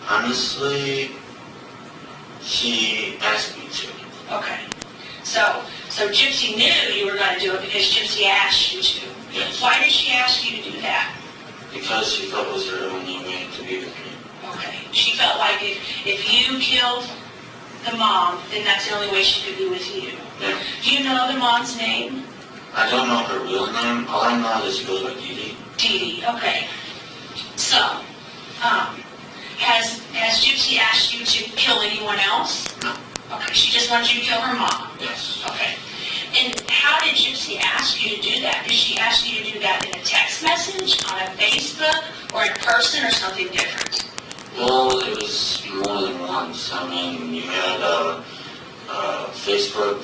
Honestly, she asked me to. Okay. So Gypsy knew you were going to do it because Gypsy asked you to. Yes. Why did she ask you to do that? Because she thought it was her only way to be with me. Okay. She felt like if you killed the mom, then that's the only way she could be with you. Yeah. Do you know the mom's name? I don't know her real name. All I know is she goes by Dee Dee. Dee Dee. Okay. So, has Gypsy asked you to kill anyone else? No. Okay. She just wants you to kill her mom. Yes. Okay. And how did Gypsy ask you to do that? Did she ask you to do that in a text message, on a Facebook, or in person, or something different? Well, it was more than once. I mean, you had Facebook.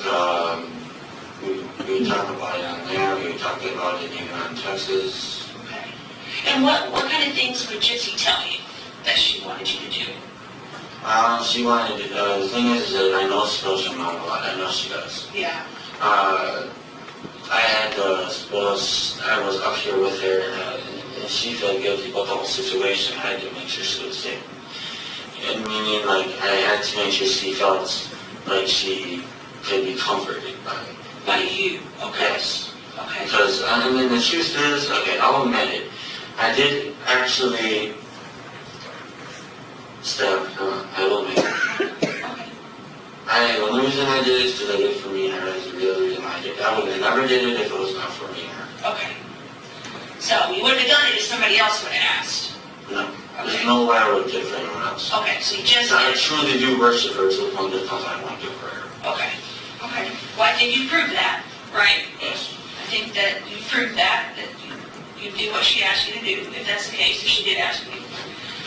We talked about it on there. We talked about it even on Texas. Okay. And what kind of things would Gypsy tell you that she wanted you to do? She wanted. The thing is that I know she knows her mom a lot. I know she does. Yeah. I was up here with her, and she felt guilty about the whole situation. I had to make sure she was safe. And meaning, like, I had to make sure she felt like she could be comforted by you. Okay. Yes. Okay. Because, I mean, the truth is, okay, I'll admit it. I did actually stab her. I will admit it. The only reason I did it is because I did it for me and her. That's the real reason I did it. I would have never did it if it was not for me and her. Okay. So you wouldn't have done it if somebody else would have asked? No. There's no way I would have did it for anyone else. Okay, so you just I did it. truly do worship her to the point that I want to do for her. Okay. Okay. Well, I think you proved that, right? Yes. I think that you proved that you do what she asked you to do, if that's the case, if she did ask you.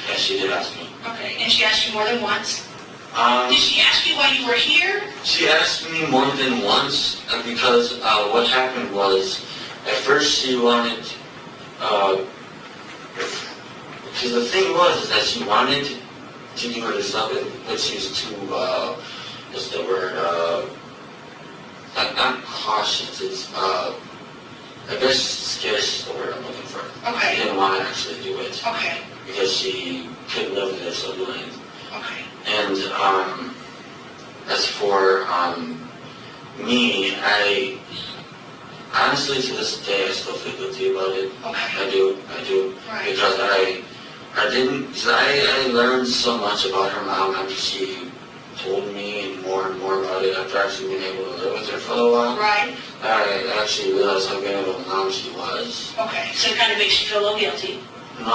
Yes, she did ask me. Okay, and she asked you more than once? Did she ask you while you were here? She asked me more than once because what happened was, at first she wanted, because the thing was is that she wanted to do it herself, but she was too, what's the word, not cautious, it's, I guess scared is the word I'm looking for. Okay. She didn't want to actually do it. Okay. Because she couldn't live with it, so doing it. Okay. And as for me, I honestly to this day I still feel guilty about it. Okay. I do. Right. Because I learned so much about her mom after she told me and more about it after actually being able to live with her for a while. Right. I actually realized how good of a mom she was. Okay, so it kind of makes you feel a little guilty. No.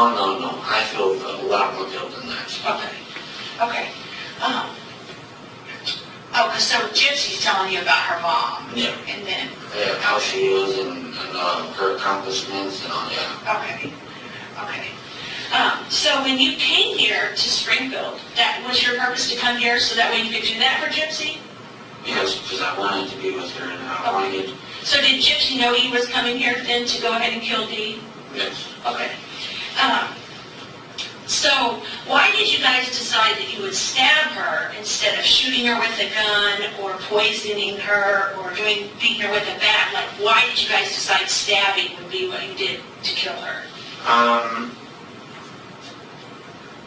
I feel a lot more guilt than that. Okay. Okay. So Gypsy's telling you about her mom. Yeah. And then. Yeah, how she is and her accomplishments and all, yeah. Okay. Okay. So when you came here to Springfield, that was your purpose to come here so that way you could do that for Gypsy? Yes, because I wanted to be with her and I wanted. So did Gypsy know he was coming here then to go ahead and kill Dee? Yes. Okay. So why did you guys decide that you would stab her instead of shooting her with a gun or poisoning her or beating her with a bat? Like, why did you guys decide stabbing would be what you did to kill her?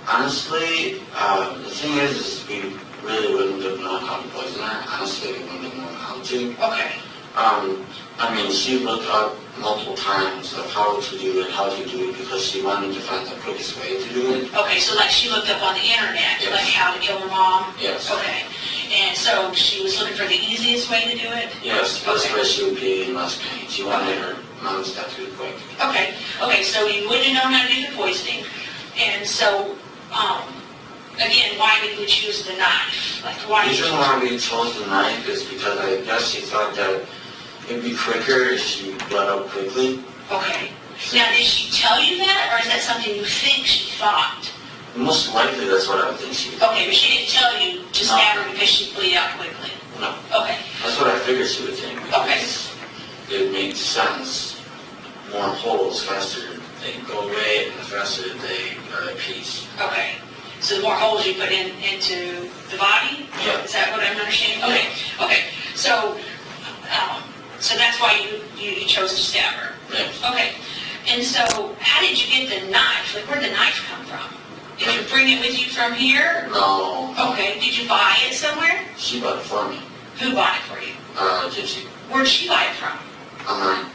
Honestly, the thing is we really wouldn't have known how to poison her. Honestly, we wouldn't have known how to. Okay. I mean, she looked up multiple times of how to do it because she wanted to find the quickest way to do it. Okay, so like she looked up on the internet, Yes. like how to kill her mom? Yes. Okay. And so she was looking for the easiest way to do it? Yes, that's Okay. where she would be in less pain. She wanted her mom's death to be quick. Okay. Okay, so you wouldn't have known how to do the poisoning. And so, again, why did we choose the knife? Like, why The did reason why we chose the knife is because I guess she thought that it'd be quicker if she bled out quickly. Okay. Now, did she tell you that, or is that something you think she thought? Most likely that's what I would think she would. Okay, but she didn't tell you to stab her because she'd bleed out quickly? No. Okay. That's what I figured she would think. Okay. It makes sense. More holes, faster they go away, and the faster they are at peace. Okay. So the more holes you put into the body? Yeah. Is that what I'm understanding? Okay. Okay. So that's why you chose to stab her? Yes. Okay. And so how did you get the knife? Like, where'd the knife come from? Did you bring it with you from here? No. Okay. Did you buy it somewhere? She bought it for me. Who bought it for you? Gypsy. Where'd she buy it from? Online.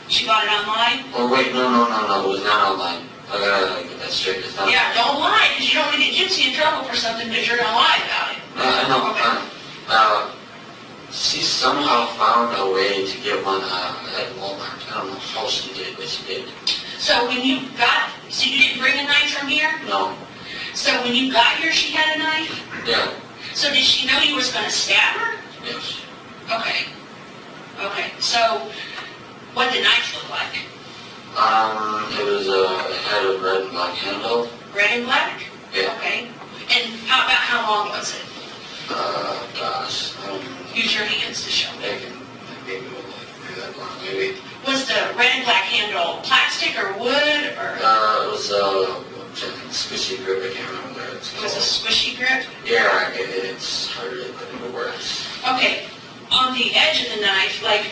She bought it online? Oh, wait, no, it was not online. I gotta get that straight. It's not. Yeah, don't lie, because you don't want to get Gypsy in trouble for something because you're gonna lie about it. I know. She somehow found a way to get one at Walmart. I don't know how she did, but she did. So when you got, so you didn't bring a knife from here? No. So when you got here, she had a knife? Yeah. So did she know you was gonna stab her? Yes. Okay. Okay, so what did the knife look like? It had a red and black handle. Red and black? Yeah. Okay. And how long was it? Gosh. Use your hands to show me. Maybe that long, maybe. Was the red and black handle plastic or wood or? It was a squishy grip. I can't remember what it's It called. was a squishy grip? Yeah, it's harder to put into words. Okay. On the edge of the knife, like,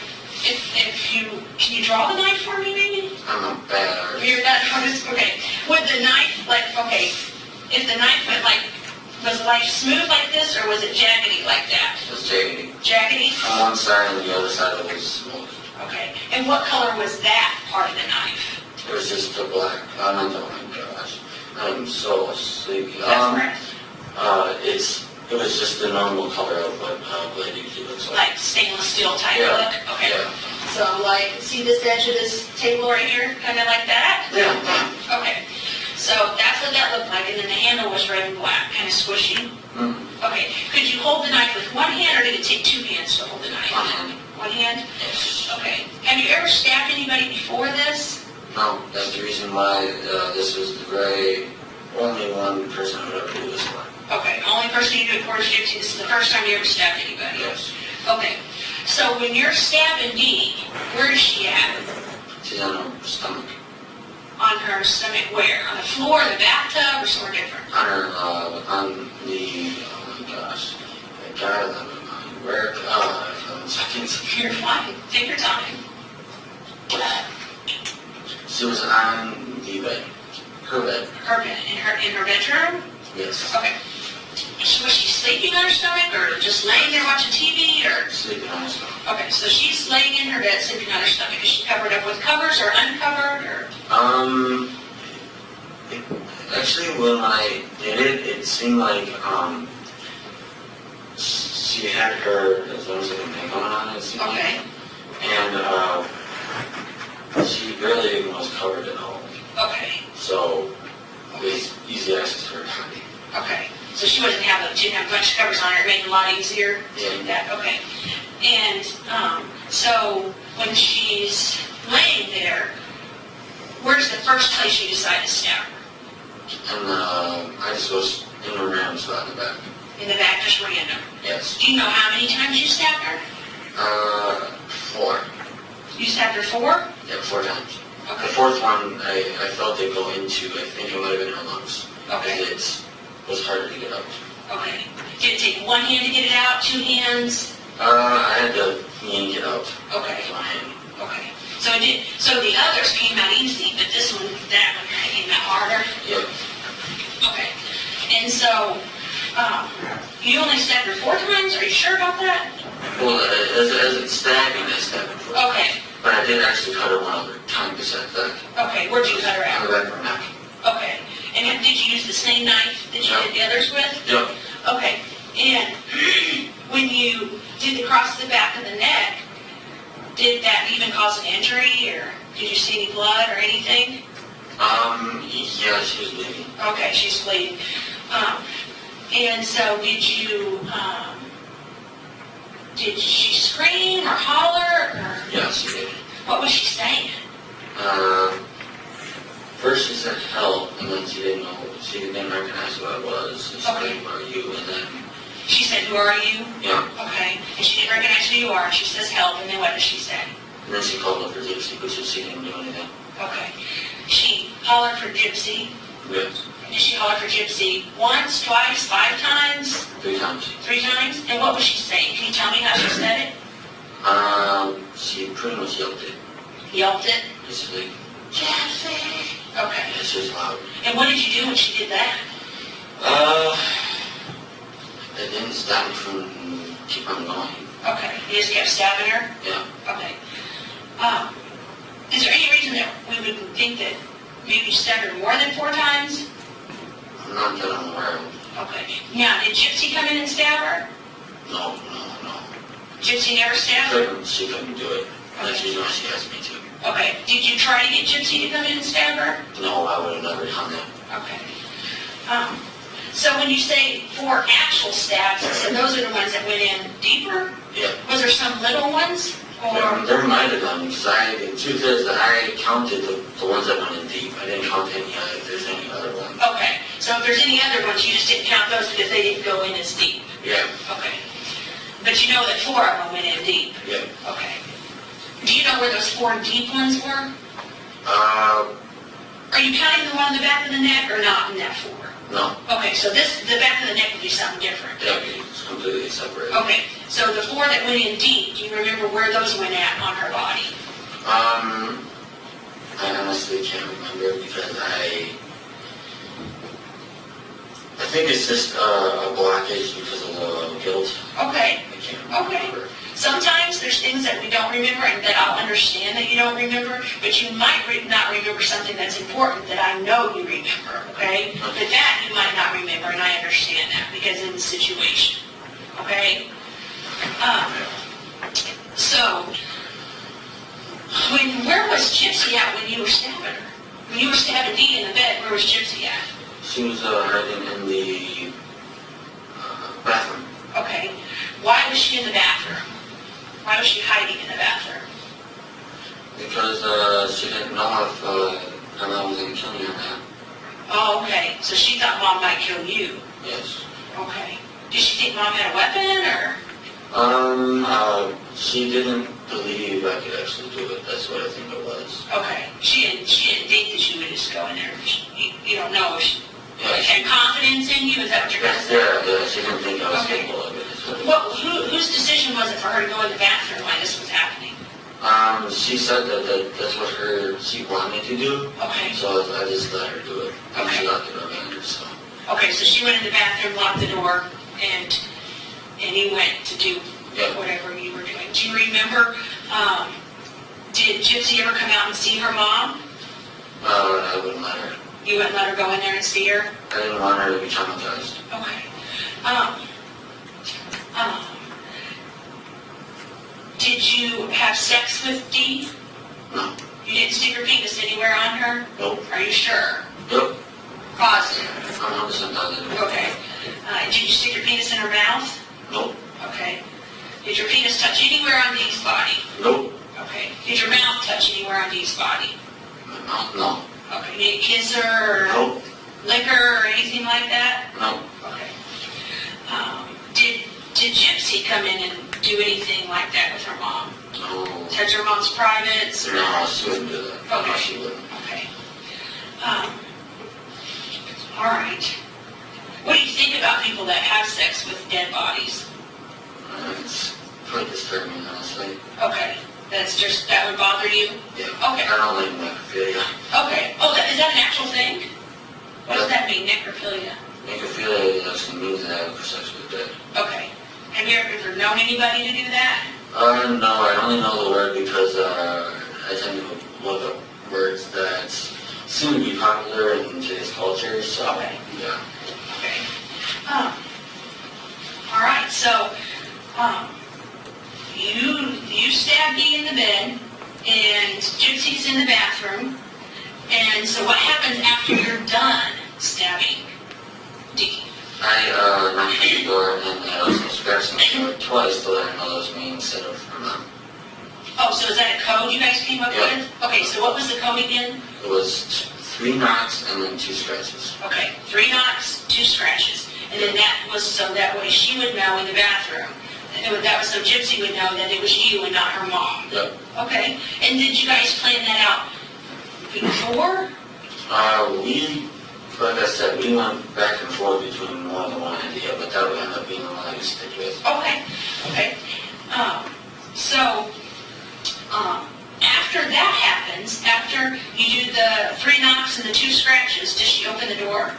can you draw the knife for me maybe? I'm a bad artist. You're not artist? Okay. Would the knife, like, okay, if the knife went like, was the knife smooth like this or was it jaggedy like that? It was jaggedy. Jaggedy? On one side and the other side it was smooth. Okay. And what color was that part of the knife? It was just a black. Oh my gosh. I'm so sleepy. That's correct. It was just the normal color of what blade usually looks like. Like stainless steel type Yeah. look? Okay. Yeah. So like, see this edge of this table right here? Kind of like that? Yeah. Okay. So that's what that looked like, and then the handle was red and black, kind of squishy. Mm-hmm. Okay. Could you hold the knife with one hand, or did it take two hands to hold the knife? One hand. One hand? Yes. Okay. Have you ever stabbed anybody before this? No, that's the reason why this was the very only one person who would ever do this one. Okay. Only person you do it for is Gypsy. This is the first time you ever stabbed anybody? Yes. Okay. So when you're stabbing Dee, where is she at? She's on her stomach. On her stomach where? On the floor, the bathtub, or somewhere different? On her, on the, oh my gosh, I got it on my mind. Where, 7 seconds. You're fine. Take your time. She was on the bed. Her bed. Her bed. In her bedroom? Yes. Okay. So was she sleeping on her stomach, or just laying there watching TV, or? Sleeping on her stomach. Okay, so she's laying in her bed, sleeping on her stomach. Is she covered up with covers or uncovered, or? Actually, when I did it, it seemed like, she had her, as long as I can think on it, it seemed like. Okay. And, she barely even was covered at all. Okay. So, it was easy access to her body. Okay. So she didn't have a bunch of covers on her. It made it a lot easier to do that. Okay. And so when she's laying there, where's the first place you decide to stab her? And I just was in a random spot in the back. In the back, just random. Yes. Do you know how many times you stabbed her? 4. You stabbed her 4? Yeah, 4 times. Okay. The 4th one, I felt it go into, I think it might have been her lungs. Okay. It was harder to get out. Okay. Did it take one hand to get it out, 2 hands? I had to yank it out. Okay. With my hand. Okay. So it did. So the others came out easy, but that one came out harder? Yep. Okay. And so, you only stabbed her 4 times? Are you sure about that? Well, as it's stabbing, I stabbed it 4 times. Okay. But I did actually cut her one other time besides that. Okay. Where'd you cut her On out? the back of her neck. Okay. And did you use the same knife that you did the others with? Yep. Okay. And when you did across the back of the neck, did that even cause an injury, or did you see any blood or anything? Yeah, she was bleeding. Okay, she's bleeding. And so did she scream or holler? Or Yeah, she did. what was she saying? First she said help, and then she didn't recognize who I was. And she Okay. said, who are you? And then, She said, who are you? yeah. Okay. And she didn't recognize who you are. She says help, and then what does she say? And then she called up for Gypsy, but she didn't do anything. Okay. She hollered for Gypsy. Yes. Did she holler for Gypsy once, twice, 5 times, 3 times. 3 times? And what was she saying? Can you tell me how she said it? She pretty much yelped it. Yelped it? It's like, Gypsy. Okay. it's just loud. And what did you do when she did that? It didn't stop me from keep on going. Okay, you just kept stabbing her? Yeah. Okay. Is there any reason that we would think that maybe you stabbed her more than 4 times? Not that I'm aware of. Okay. Now, did Gypsy come in and stab her? No. Gypsy never stabbed her? She couldn't do it. That's usually why she asked me to. Okay. Did you try to get Gypsy to come in and stab her? No, I would have never done that. Okay. So when you say 4 actual stabs, so those are the ones that went in deeper? Yeah. Was there some little ones? Or There might have been, because the truth is that I counted the ones that went in deep. I didn't count if there's any other ones. okay. So if there's any other ones, you just didn't count those because they didn't go in as deep. Yeah. Okay. But you know that 4 of them went in deep. Yeah. Okay. Do you know where those 4 deep ones were? Are you counting the one in the back of the neck or not in that 4? No. Okay, so the back of the neck would be something different. Yeah, it's completely separate. Okay, so the 4 that went in deep, do you remember where those went at on her body? I honestly can't remember because I think it's just a blockage because of guilt. Okay. I can't remember. Okay. Sometimes there's things that we don't remember and that I'll understand that you don't remember, but you might not remember something that's important that I know you remember, okay? But that you might not remember, and I understand that because of the situation, okay? So, where was Gypsy at when you were stabbing her? When you were stabbing Dee in the bed, where was Gypsy at? She was hiding in the bathroom. Okay. Why was she in the bathroom? Why was she hiding in the bathroom? Because she didn't know if her mom was going to kill me or not. Oh, okay. So she thought Mom might kill you. Yes. Okay. Did she think Mom had a weapon, or? She didn't believe I could actually do it. That's what I think it was. Okay. She didn't think that you would just go in there. You don't know if she Yeah, had confidence in you? Is that what you're going to say? Yeah, she didn't think I was Okay. capable of it. Well, whose decision was it for her to go in the bathroom while this was happening? She said that that's what she wanted me to do. Okay. So I just let her do it. And Okay. she locked it up behind her, so. Okay, so she went in the bathroom, locked the door, and you went to do Yeah. whatever you were doing. Do you remember, did Gypsy ever come out and see her mom? I wouldn't let her. You wouldn't let her go in there and see her? I didn't want her to be traumatized. Okay. Did you have sex with Dee? No. You didn't stick your penis anywhere on her? Nope. Are you sure? Yep. Positive? I'm 100% positive. Okay. Did you stick your penis in her mouth? Nope. Okay. Did your penis touch anywhere on Dee's body? Nope. Okay. Did your mouth touch anywhere on Dee's body? No. Okay. You didn't kiss her or Nope. lick her or anything like that? No. Okay. Did Gypsy come in and do anything like that with her mom? No. Touch her mom's privates? Or? No, she wouldn't do that. Okay. No, she wouldn't. Okay. All right. What do you think about people that have sex with dead bodies? It's quite disturbing, honestly. Okay. That would bother you? Yeah. Okay. I don't like necrophilia. Okay. Oh, is that an actual thing? What does that mean, necrophilia? Necrophilia actually means that I have sex with the dead. Okay. Have you ever known anybody to do that? No, I only know the word because I tend to look up words that seem to be popular in today's culture, so, Okay. yeah. Okay. All right. So, you stabbed Dee in the bed, and Gypsy's in the bathroom. And so, what happens after you're done stabbing Dee? I knocked on the door and I also scratched the door twice to let her know that was me instead of her mom. Oh, so is that a code you guys came up Yeah. with? Okay. So, what was the code again? It was 3 knocks and then 2 scratches. Okay. 3 knocks, 2 scratches, and then that was so that way she would know in the bathroom. That was so Gypsy would know that it was you and not her mom. Yep. Okay. And did you guys plan that out before? Like I said, we went back and forth between more than one idea, but that would end up being the one I stick with. Okay. Okay. So, after that happens, after you do the 3 knocks and the 2 scratches, does she open the door?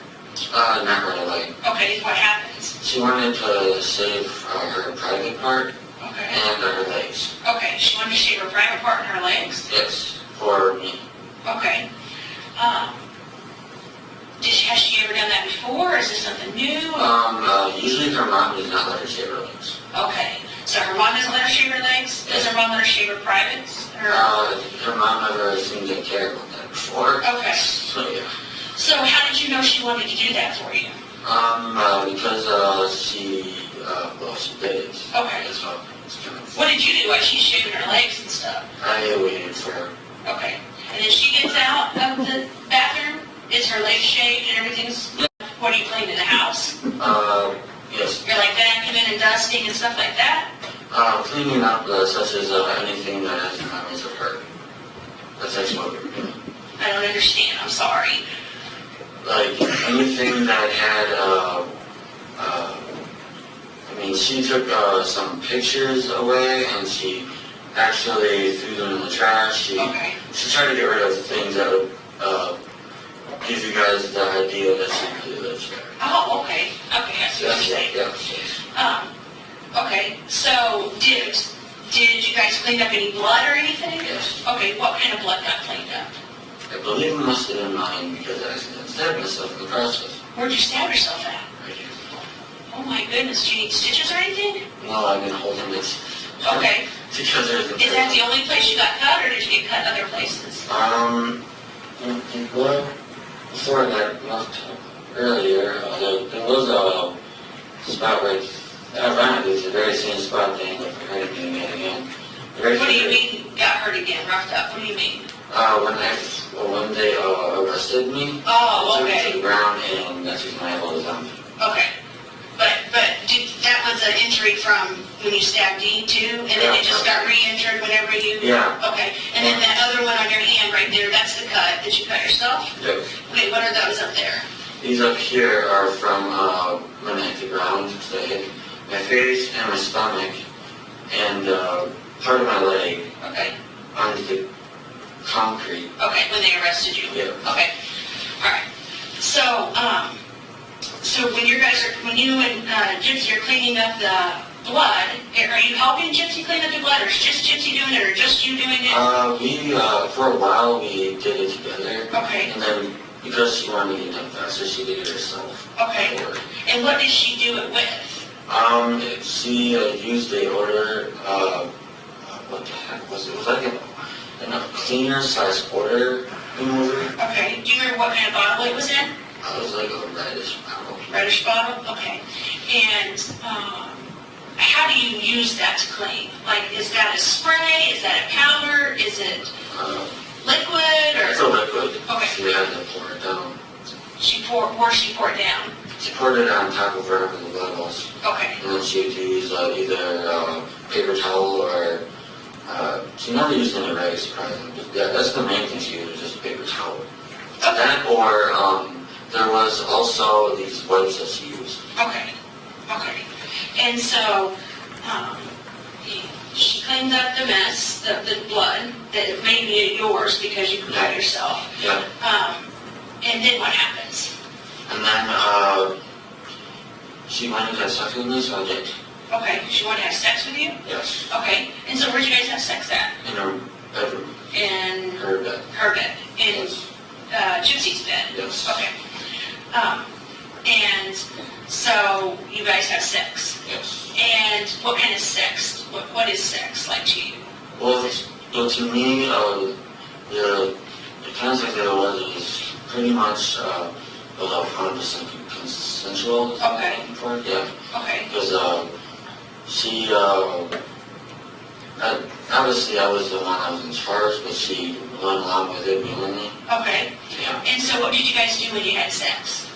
Not right away. Okay, what happens? She wanted to save her private part, Okay. Okay. and her legs. Okay, she wanted to shave her private part in her legs? Yes, for me. Okay. Has she ever done that before? Is this something new? Usually her mom does not let her shave her legs. Okay, so her mom doesn't let her shave her legs? Does her mom let her shave her privates? Her mom never seemed to care about that before. Okay. So yeah. So how did you know she wanted to do that for you? Because she did it. Okay. That's what it's kind of. What did you do while she's shaving her legs and stuff? I waited for her. Okay. And then she gets out of the bathroom? Is her legs shaved and everything's... What are you cleaning, the house? Yes. You're like vacuuming and dusting and stuff like that? Cleaning up such as anything that has memories of her. That's actually what we're doing. I don't understand, I'm sorry. Like anything that had, she took some pictures away and she actually threw them in the trash. She tried to get rid of things that would give you guys the idea that she really lives there. Oh, okay. Okay, I see what you're saying. Yeah. Okay, so did you guys clean up any blood or anything? Yes. Okay, what kind of blood got cleaned up? I believe it must have been mine because I accidentally stabbed myself in the process. Where'd you stab yourself at? Right here. Oh my goodness, do you need stitches or anything? No, I've been holding it. Okay. Because there's Is that the only place you got cut, or did you get cut other places? Well, before I got knocked earlier, there was a spot right, ironically, it's the very same spot that ended up hurting me again. What do you mean got hurt again, roughed up? What do you mean? When they arrested me, Oh, they took me okay. to the ground and that's just my elbow was on me. Okay. But that was an injury from when you stabbed Dean too, and then it just got re-injured whenever you... Yeah. Okay. And then that other one on your hand right there, that's the cut that you cut yourself? Yep. Okay, what are those up there? These up here are from when I hit the ground. So I hit my face and my stomach and part of my leg Okay. onto the concrete. Okay, when they arrested you? Yeah. Okay. All right. So, when you and Gypsy are cleaning up the blood, are you helping Gypsy clean up the blood, or is just Gypsy doing it, or just you doing it? For a while we did it together. Okay. And then because she wanted to get done faster, she did it herself. Okay. And what did she do it with? She used a order, what the heck was it? It was like a cleaner / order remover. Okay. Do you remember what kind of bottle it was in? It was like a reddish bottle. Reddish bottle? Okay. And how do you use that to clean? Like, is that a spray? Is that a powder? Is it liquid? Or? It's a liquid. Okay. She had to pour it down. Where she poured down? She poured it on top of wherever the blood was. Okay. And then she would use either paper towel or she never used any rags, surprisingly. Yeah, that's the main thing she used, just paper towel. Okay. That or there was also these wipes that she used. Okay. Okay. And so she cleaned up the mess, the blood that may be yours because you cut yourself. Yeah. And then what happens? And then she wanted to have sex with me, so I did. Okay. She wanted to have sex with you? Yes. Okay. And so where'd you guys have sex at? In her bedroom. In Her bed. her bed. In Yes. Gypsy's bed? Yes. Okay. And so you guys have sex? Yes. And what kind of sex? What is sex like to you? Well, to me, the kind of sex that it was pretty much without 100% consensual. Okay. Yeah. Okay. Because she, obviously I was the one that was in charge, but she went along with it willingly. Okay. Yeah. And so what did you guys do when you had sex?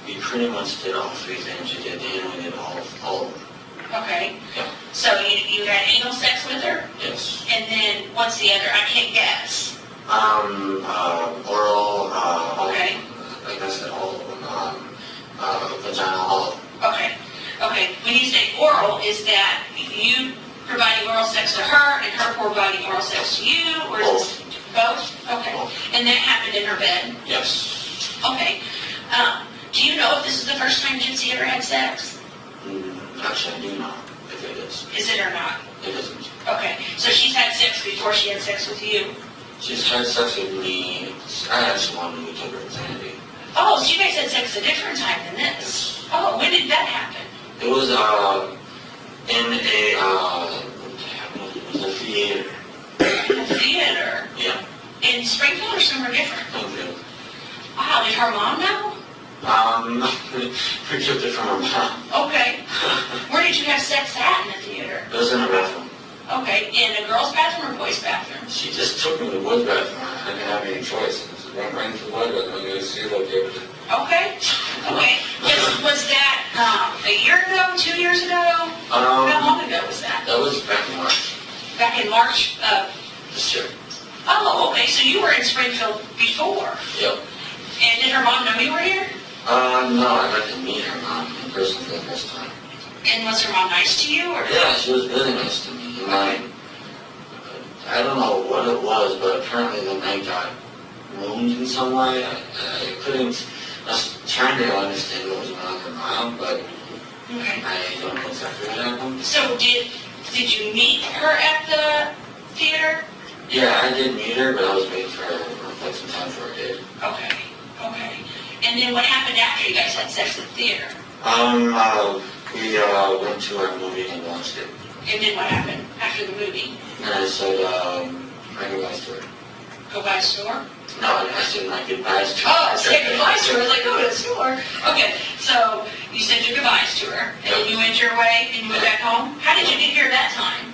We pretty much did all three things. We did and we did all of them. Okay. Yeah. So you had anal sex with her? Yes. And then what's the other? I can't guess. Oral, Okay. like I said, all of them, vagina, all of them. Okay. Okay. When you say oral, is that you providing oral sex to her and her providing oral sex to you? Or is it both? Okay. And that happened in her bed? Yes. Okay. Do you know if this is the first time Gypsy ever had sex? Actually, I do know. if it is. Is it or not? It isn't. Okay, so she's had sex before she had sex with you? She's had sex with me. I actually wanted to took her insanity. Oh, so you guys had sex a different time than this? Oh, when did that happen? It was in a theater. In a theater? Yeah. In Springfield or somewhere different? Okay. Wow, did her mom know? We kept it from her mom. Okay. Where did you have sex at in the theater? It was in a bathroom. Okay, in a girl's bathroom or boy's bathroom? She just took me to the wood bathroom. I didn't have any choice. I just went right to the wood bathroom. I'm going to see what they would do. Okay. Okay. Was that a year ago, 2 years ago? How long ago was that? That was back in March. Back in March of... This year. Oh, okay, so you were in Springfield before. Yep. And did her mom know you were here? No, I got to meet her mom in person for the first time. And was her mom nice to you? Or? Yeah, she was really nice to me. And I don't know what it was, but apparently the night got ruined in some way. I was trying to understand what was going on with her mom, but Okay. I don't know exactly what happened. So did you meet her at the theater? Yeah, I did meet her, but I was waiting for her for quite some time before I did. Okay. Okay. And then what happened after you guys had sex at the theater? We went to our movie and watched it. And then what happened after the movie? And I said, my goodbyes to her. Go buy a store? No, I said my goodbyes to her. Oh, say goodbyes to her, like go to the store. Okay, so you said your goodbyes to her, and then you went your way, and you went back home? How did you get here that time?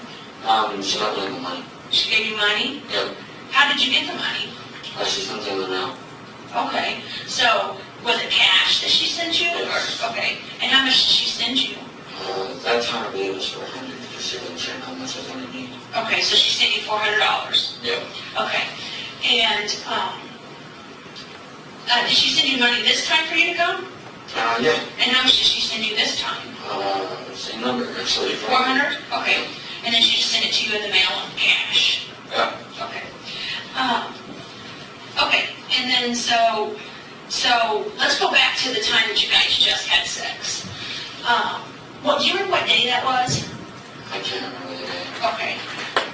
She got me the money. She gave you money? Yep. How did you get the money? She sent it in the mail. Okay, so was it cash that she sent you? Yes. Or, okay, and how much did she send you? That time I believe it was $400 because she didn't check how much I was going to need. Okay, so she sent you $400. Yep. Okay, and did she send you money this time for you to come? Yeah. And how much did she send you this time? Same number, actually. 400? Okay, and then she just sent it to you in the mail in cash? Yeah. Okay. Okay, and then so let's go back to the time that you guys just had sex. Well, do you remember what day that was? I can't remember the day. Okay.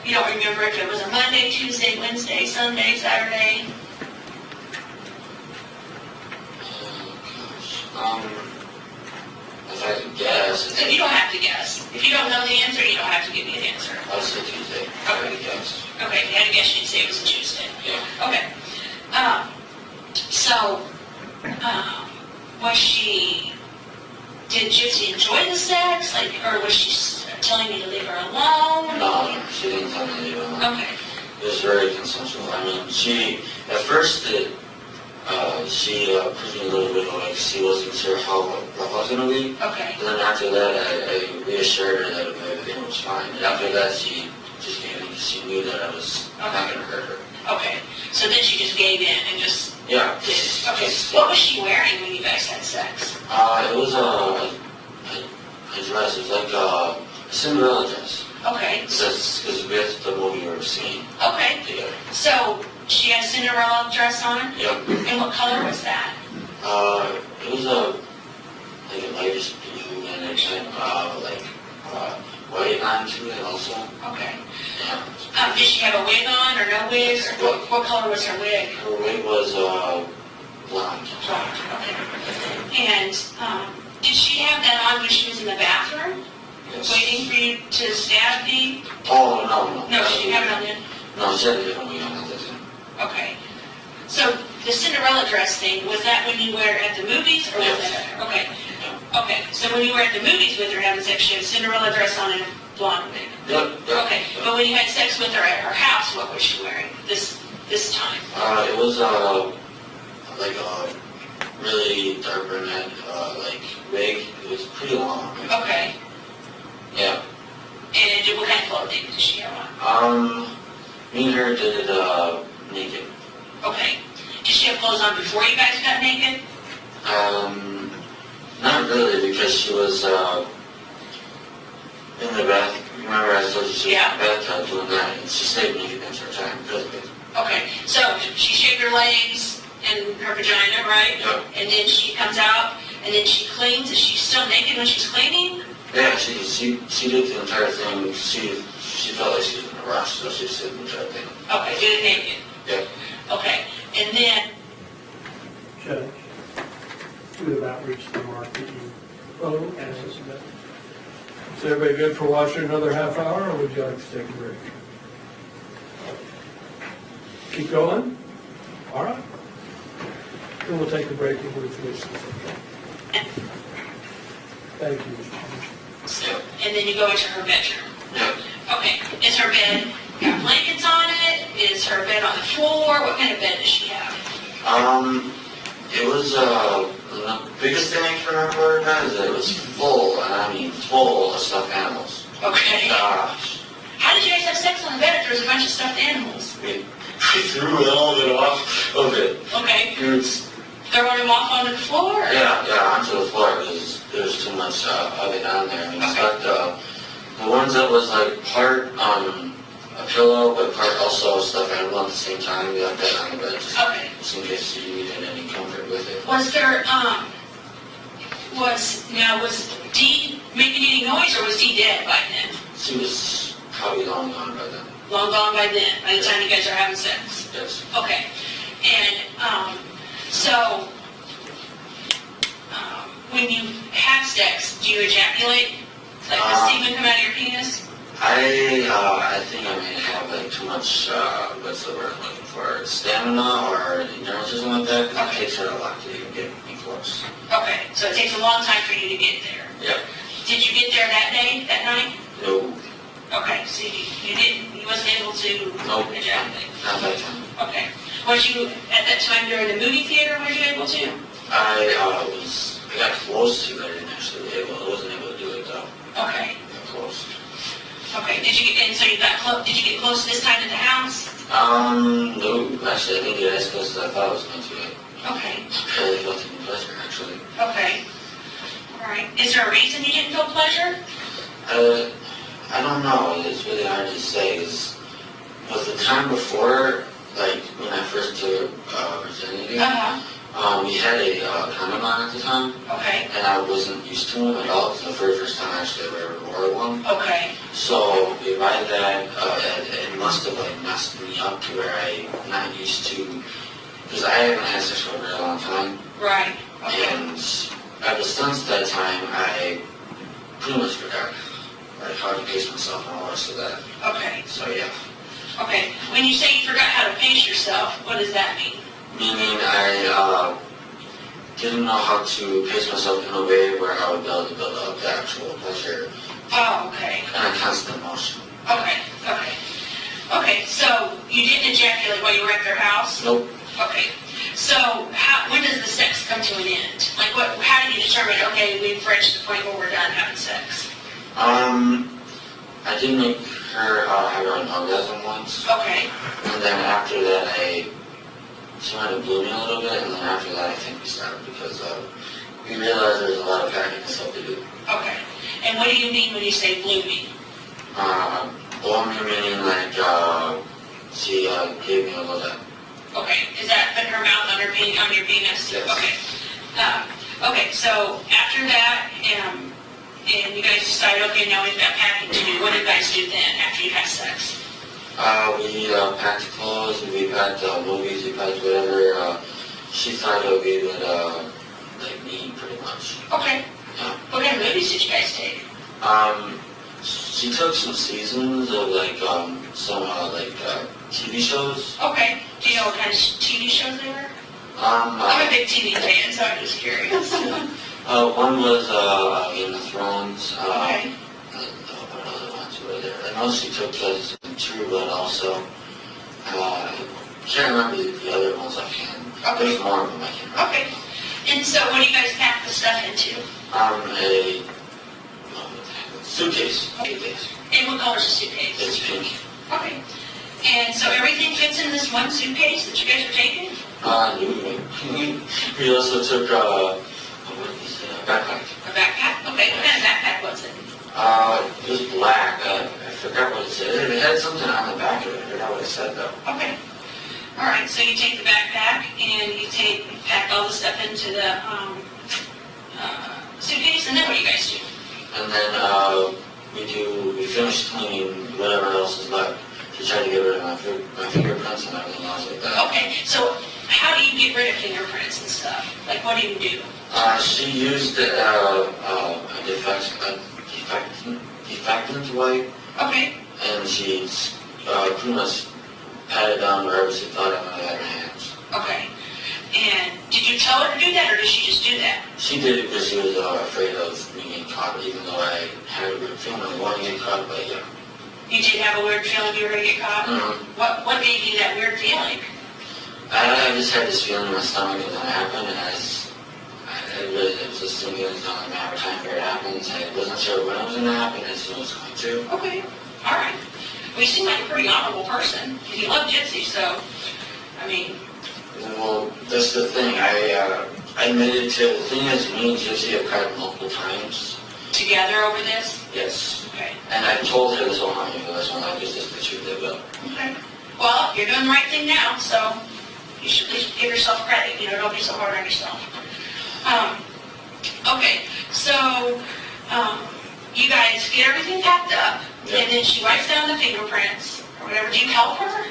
You don't remember if it was a Monday, Tuesday, Wednesday, Sunday, Saturday? If I could guess. So you don't have to guess. If you don't know the answer, you don't have to give me an answer. I would say Tuesday. Okay. Guess. Okay, if you had to guess, you'd say it was a Tuesday. Yeah. Okay. Did Gypsy enjoy the sex? Like, or was she telling you to leave her alone? No, she didn't tell me to leave it alone. Okay. It was very consensual. I mean, at first she put me a little bit like she wasn't sure how rough I was going to be. Okay. And then after that, I reassured her that everything was fine. And after that, she just gave in. She knew that I was not going to hurt her. Okay. So then she just gave in and just Yeah. did. Okay. What was she wearing when you guys had sex? It was a dress. It was like a Cinderella dress. Okay. Because that's the movie we were seeing Okay. together. So she had a Cinderella dress on? Yep. And what color was that? It was a lightish blue and it had white onto it also. Okay. Yeah. Did she have a wig on or no wig? Or what color was her wig? Her wig was blonde. Blonde. Okay. And did she have that on when she was in the bathroom? Yes. Waiting for you to stab me? Oh, no. No, she didn't have it on then? No, she had a different wig on at the time. Okay. So the Cinderella dress thing, was that when you were at the movies or was Yes. that? Okay. Okay. So when you were at the movies with her having sex, she had a Cinderella dress on and a blonde wig? Yep. Okay. But when you had sex with her at her house, what was she wearing this time? It was like a really dark brunette wig. It was pretty long. Okay. Yeah. And what kind of clothing did she have on? Me and her did it naked. Okay. Did she have clothes on before you guys got naked? Not really, because she was in the bath. Remember I told you she was in the bathtub doing that, and she stayed naked the entire time because of it. Okay. So she shaved her legs and her vagina, right? Yep. And then she comes out, and then she cleans. Is she still naked when she's cleaning? Yeah, she did the entire thing. She felt like she was in a rush, so she did the entire thing. Okay, did it naked? Yeah. Okay, and then, Judge, we about reached the mark that you asked us about. Is everybody good for watching another half hour, or would you like to take a break? Keep going? All right. Then we'll take a break and we'll finish this, okay? Thank you, Mr. Commissioner. and then you go into her bedroom. Okay, is her bed got blankets on it? Is her bed on the floor? What kind of bed does she have? It was, the biggest thing I can remember about is that it was full, and I mean full of stuffed animals. Okay. Gosh. How did you guys have sex on the bed if there was a bunch of stuffed animals? We threw all of it off of it. Okay. It's, Throwing them off onto the floor? Or? yeah, onto the floor because there was too much of it on there. I mean, it's like the ones that was like part a pillow, but part also stuffed animal at the same time. We left that on the bed just in case you needed any comfort with it. Was there, was Dee making any noise or was Dee dead by then? She was probably long gone by then. Long gone by then, by the time you guys are having sex? Yes. Okay. And, so, when you have sex, do you ejaculate? Like the semen come out of your penis? I think I may have like too much, what's the word I'm looking for, stamina or endurance or something like that, because it takes her a lot to even get me close. Okay, so it takes a long time for you to get there. Yep. Did you get there that day, that night? No. Okay, so you wasn't able to ejaculate? Not that time. Okay. Was you, at that time during the movie theater, were you able to? I got close to it, I wasn't able to do it though. Okay. I got close. Okay, and so you got close, did you get close this time at the house? No, actually I didn't get as close as I thought I was going to it. Okay. I barely felt any pleasure, actually. Okay. All right. Is there a reason you didn't feel pleasure? I don't know, it's really hard to say. Was the time before, like when I first took virginity, we had a condom on at the time. Okay. And I wasn't used to them at all. It was the very first time I actually ever wore one. Okay. So by that, it must have like messed me up to where I'm not used to, because I haven't had sex for a very long time. Right. Okay. And ever since that time, I pretty much forgot like how to pace myself and all the rest of that. Okay. So yeah. Okay. When you say you forgot how to pace yourself, what does that mean? Meaning I didn't know how to pace myself in a way where I would be able to build up the actual pleasure. Oh, okay. And a constant motion. Okay. Okay. Okay. So you didn't ejaculate while you were at their house? Nope. Okay. So when does the sex come to an end? Like how do you determine, okay, we've reached the point where we're done having sex? I did make her have her an orgasm once. Okay. And then after that, she might have blew me a little bit, and then after that, I think we stopped because we realized there's a lot of packing and stuff to do. Okay. And what do you mean when you say blew me? Blow me meaning like she gave me a little bit. Okay. Is that put her mouth on your penis? Yes. Okay. Okay. So after that, and you guys decide, okay, now we've got packing to do. What do you guys do then after you have sex? We packed clothes, we packed movies, we packed whatever she thought we would like need pretty much. Okay. Yeah. What kind of movies did you guys take? She took some seasons of like some TV shows. Okay. Do you know what kind of TV shows they were? I'm a big TV fan, so I'm just curious. One was Game of Thrones. Okay. What other ones were there? I know she took True Blood also. Can't remember the other ones offhand. Okay. There's more of them I can't remember. Okay. And so what do you guys pack the stuff into? A suitcase. Suitcase. And what color's the suitcase? It's pink. Okay. And so everything fits in this one suitcase that you guys are taking? We also took a backpack. A backpack? Okay. What kind of backpack was it? It was black. I forgot what it said. It had something on the back of it. I forgot what it said though. Okay. All right. So you take the backpack and you pack all the stuff into the suitcase, and then what do you guys do? and then we finish cleaning whatever else is left to try to get rid of my fingerprints and everything else like that. Okay, so how do you get rid of fingerprints and stuff? Like, what do you do? She used a defectant wipe, Okay, and she pretty much patted down wherever she thought I might have her hands. okay. And did you tell her to do that, or did she just do that? She did it because she was afraid of me getting caught, even though I had a weird feeling I wanted to get caught, but yeah. You did have a weird feeling you were going to get caught? Mm-hmm. What gave you that weird feeling? I just had this feeling in my stomach it was going to happen, and it was just thinking it was only a matter of time before it happens. I wasn't sure when it was going to happen, I just knew it was going to. Okay, all right. Well, you seem like a pretty honorable person. You love Gypsy, so, I mean... Well, that's the thing. I admitted to, the thing is, me and Gypsy have cried multiple times. Together over this? Yes. Okay. And I told her this whole time, this one, I just the truth of it. Okay. Well, you're doing the right thing now, so you should at least give yourself credit. You know, don't be so hard on yourself. Okay, so you guys get everything packed up, and then she writes down the fingerprints or whatever. Do you help her?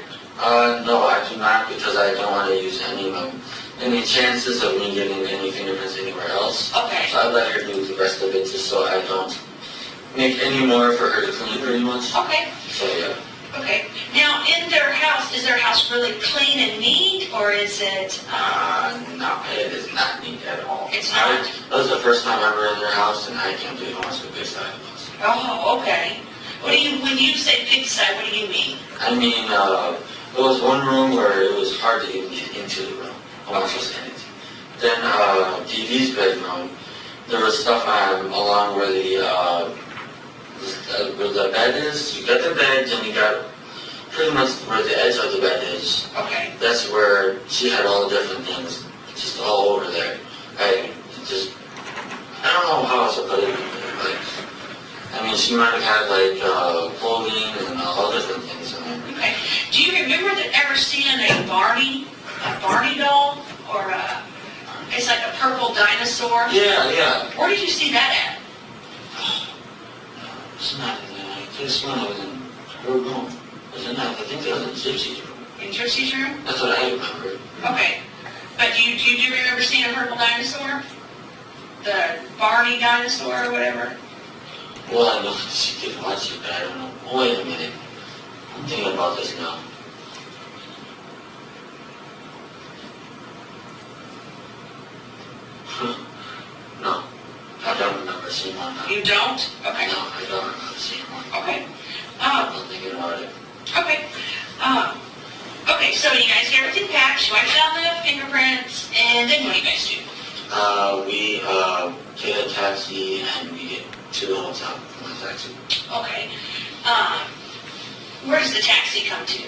No, I do not, because I don't want to use any chances of me getting any fingerprints anywhere else. Okay. So I let her do the rest of it just so I don't make any more for her to clean pretty much. Okay. So yeah. Okay. Now, in their house, is their house really clean and neat, or is it... No, it is not neat at all. It's not? That was the first time ever in their house, and I can't believe how much of a pigsty it was. Oh, okay. When you say pigsty, what do you mean? I mean, there was one room where it was hard to even get into the room. Almost just anything. Then DD's bedroom, there was stuff along where the bed is. You got the bed, and you got pretty much where the edge of the bed is. Okay. That's where she had all the different things, just all over there. I don't know how else to put it. I mean, she might have had like clothing and all different things in there. Okay. Do you remember ever seeing a Barney doll, or it's like a purple dinosaur? Yeah. Where did you see that It's not in there. I could have sworn it was in her room. Was it not? I think it was in Gypsy's room. at? In Gypsy's room? That's what I remember. Okay. But do you remember seeing a purple dinosaur? The Barney dinosaur or whatever? Well, I know she did watch it, but I don't know. Oh, wait a minute. I'm thinking about this now. No. I don't remember seeing one. You don't? Okay. No, I don't remember seeing one. Okay. I'm thinking about it. Okay. Okay, so you guys get everything packed, she wipes down the fingerprints, and then what do you guys do? We get a taxi and we get to the hotel from the taxi. Okay. Where does the taxi come to?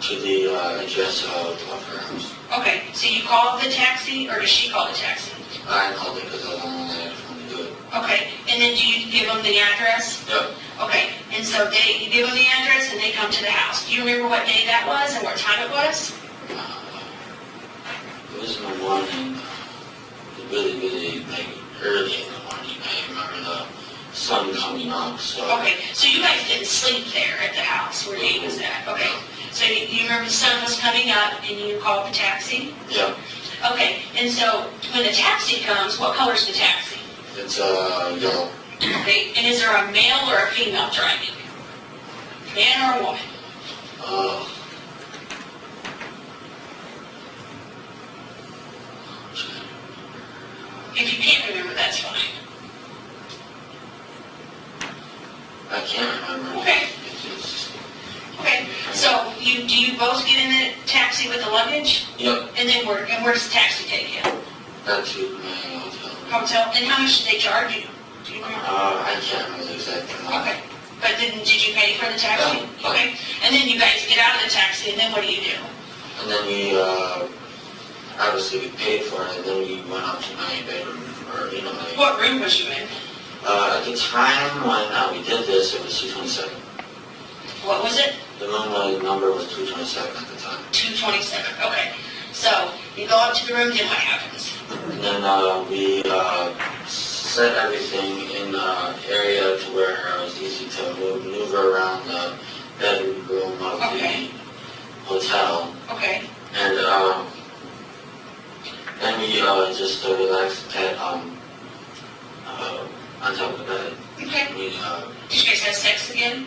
To the address of her house. Okay, so you call the taxi, or does she call the taxi? I called it because I was the only one that had to do it. Okay, and then do you give them the address? Yep. Okay, and so you give them the address and they come to the house. Do you remember what day that was and what time it was? It was in the morning, really, really early in the morning. I remember the sun coming up, so. Okay, so you guys didn't sleep there at the house where Dave was at? Okay, so you remember the sun was coming up and you called the taxi? Yeah. Okay, and so when the taxi comes, what color is the taxi? It's yellow. Okay, and is there a male or a female driving? Man or woman? If you can't remember, that's fine. I can't remember. Okay. Okay, so do you both get in the taxi with the luggage? Yep. And then where does the taxi take you? Back to my hotel. Hotel, and how much did they charge you? Do you remember? I can't remember the exact amount. Okay, but did you pay for the taxi? No. Okay, and then you guys get out of the taxi, and then what do you do? And then we, obviously we paid for it, and then we went up to my bedroom, or, you know, my... What room was you in? At the time when we did this, it was 227. What was it? The room number was 227 at the time. 227, okay. So you go up to the room, then what happens? And then we set everything in an area to where it was easy to maneuver around the bedroom of Okay. the hotel. Okay. And then we just relaxed at on top of the bed. Okay. We Did you guys have sex again?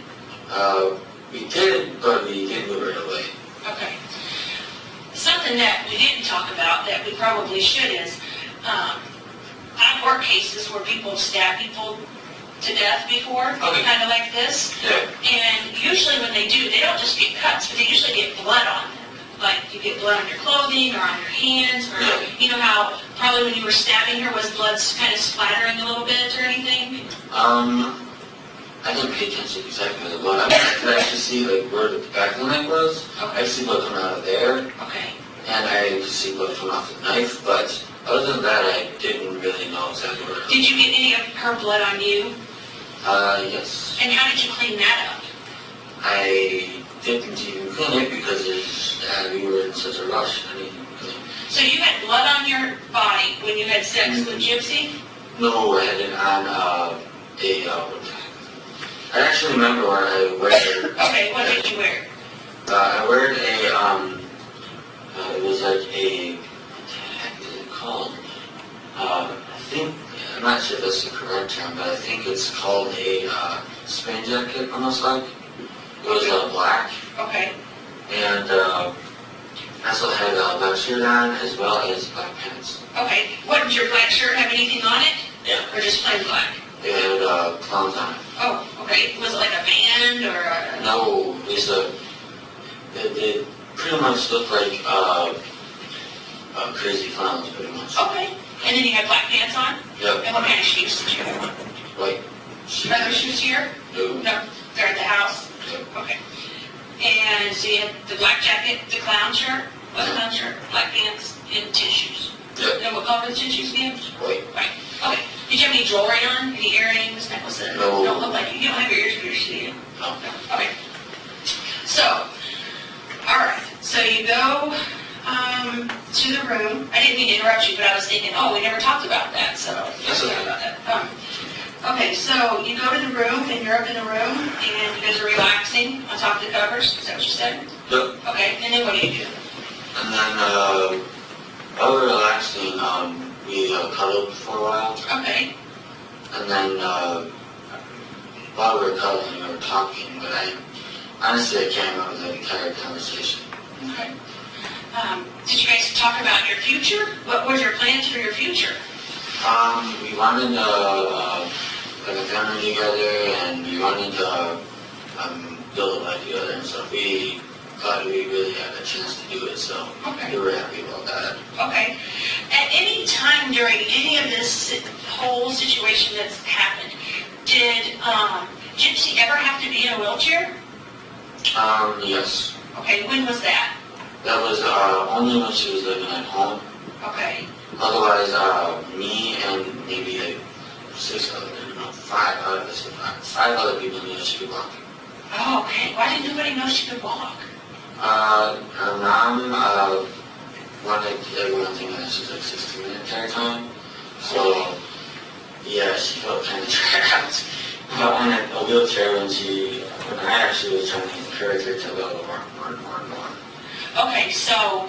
we did, but we didn't do it right away. Okay. Something that we didn't talk about that we probably should is, I've worked cases where people have stabbed people to death before, Okay. kind of like this. Yeah. And usually when they do, they don't just get cuts, but they usually get blood on them. Like you get blood on your clothing or on your hands, or Yeah. you know how probably when you were stabbing her was blood kind of splattering a little bit or anything? I didn't pay attention exactly to the blood. I could actually see like where the back of the knife was. I could see blood coming out of there, Okay. and I could see blood coming off the knife, but other than that, I didn't really know exactly where it was. Did you get any of her blood on you? Yes. And how did you clean that up? I didn't even clean it because we were in such a rush. I didn't clean it. So you had blood on your body when you had sex with Gypsy? No, I had it on I actually remember where I wear it. Okay, what did you wear? I wear it was like a, what the heck is it called? I think, I'm not sure if that's the correct term, but I think it's called a spin jacket, almost like. It was black, Okay. and I also had a black shirt on as well as black pants. Okay. What, did your black shirt have anything on it? Yeah. Or just plain black? It had clowns on it. Oh, okay. Was it like a band or a... No, it pretty much looked like crazy clowns, pretty much. Okay. And then you had black pants on? Yep. And what kind of shoes did you have? Like, Leather shoes here? no. No, they're at the house? Yep. Okay. And so you had the black jacket, the clown shirt, clown shirt, black pants, and tennis shoes. Yep. And what color were the tennis shoes again? White. Right. Okay. Did you have any jewelry on? Any earrings, necklaces? No. You don't look like you don't have your ears pierced, do you? No. Okay. So, all right. So you go to the room. I didn't mean to interrupt you, but I was thinking, oh, we never talked about that. So let's talk about that. Okay. So you go to the room, and you're up in the room, and you guys are relaxing on top of the covers. Is that what you said? Yep. Okay. And then what do you do? And then while we were relaxing, we cuddled for a while. Okay. And then while we were cuddling, we were talking, but honestly, I can't remember the entire conversation. Okay. Did you guys talk about your future? What was your plans for your future? We wanted like a family together, and we wanted to build a life together and stuff. We thought we really had a chance to do it, so Okay. we were happy about that. Okay. At any time during any of this whole situation that's happened, did Gypsy ever have to be in a wheelchair? Yes. Okay, when was that? That was only when she was living at home. Okay. Otherwise, me and maybe like five other people knew that she could walk. Oh, okay. Why didn't nobody know she could walk? Her mom wanted everyone thinking that she was like 16 the entire time. So, yeah, she felt kind of trapped. But in a wheelchair when I actually was trying to encourage her to go more. Okay, so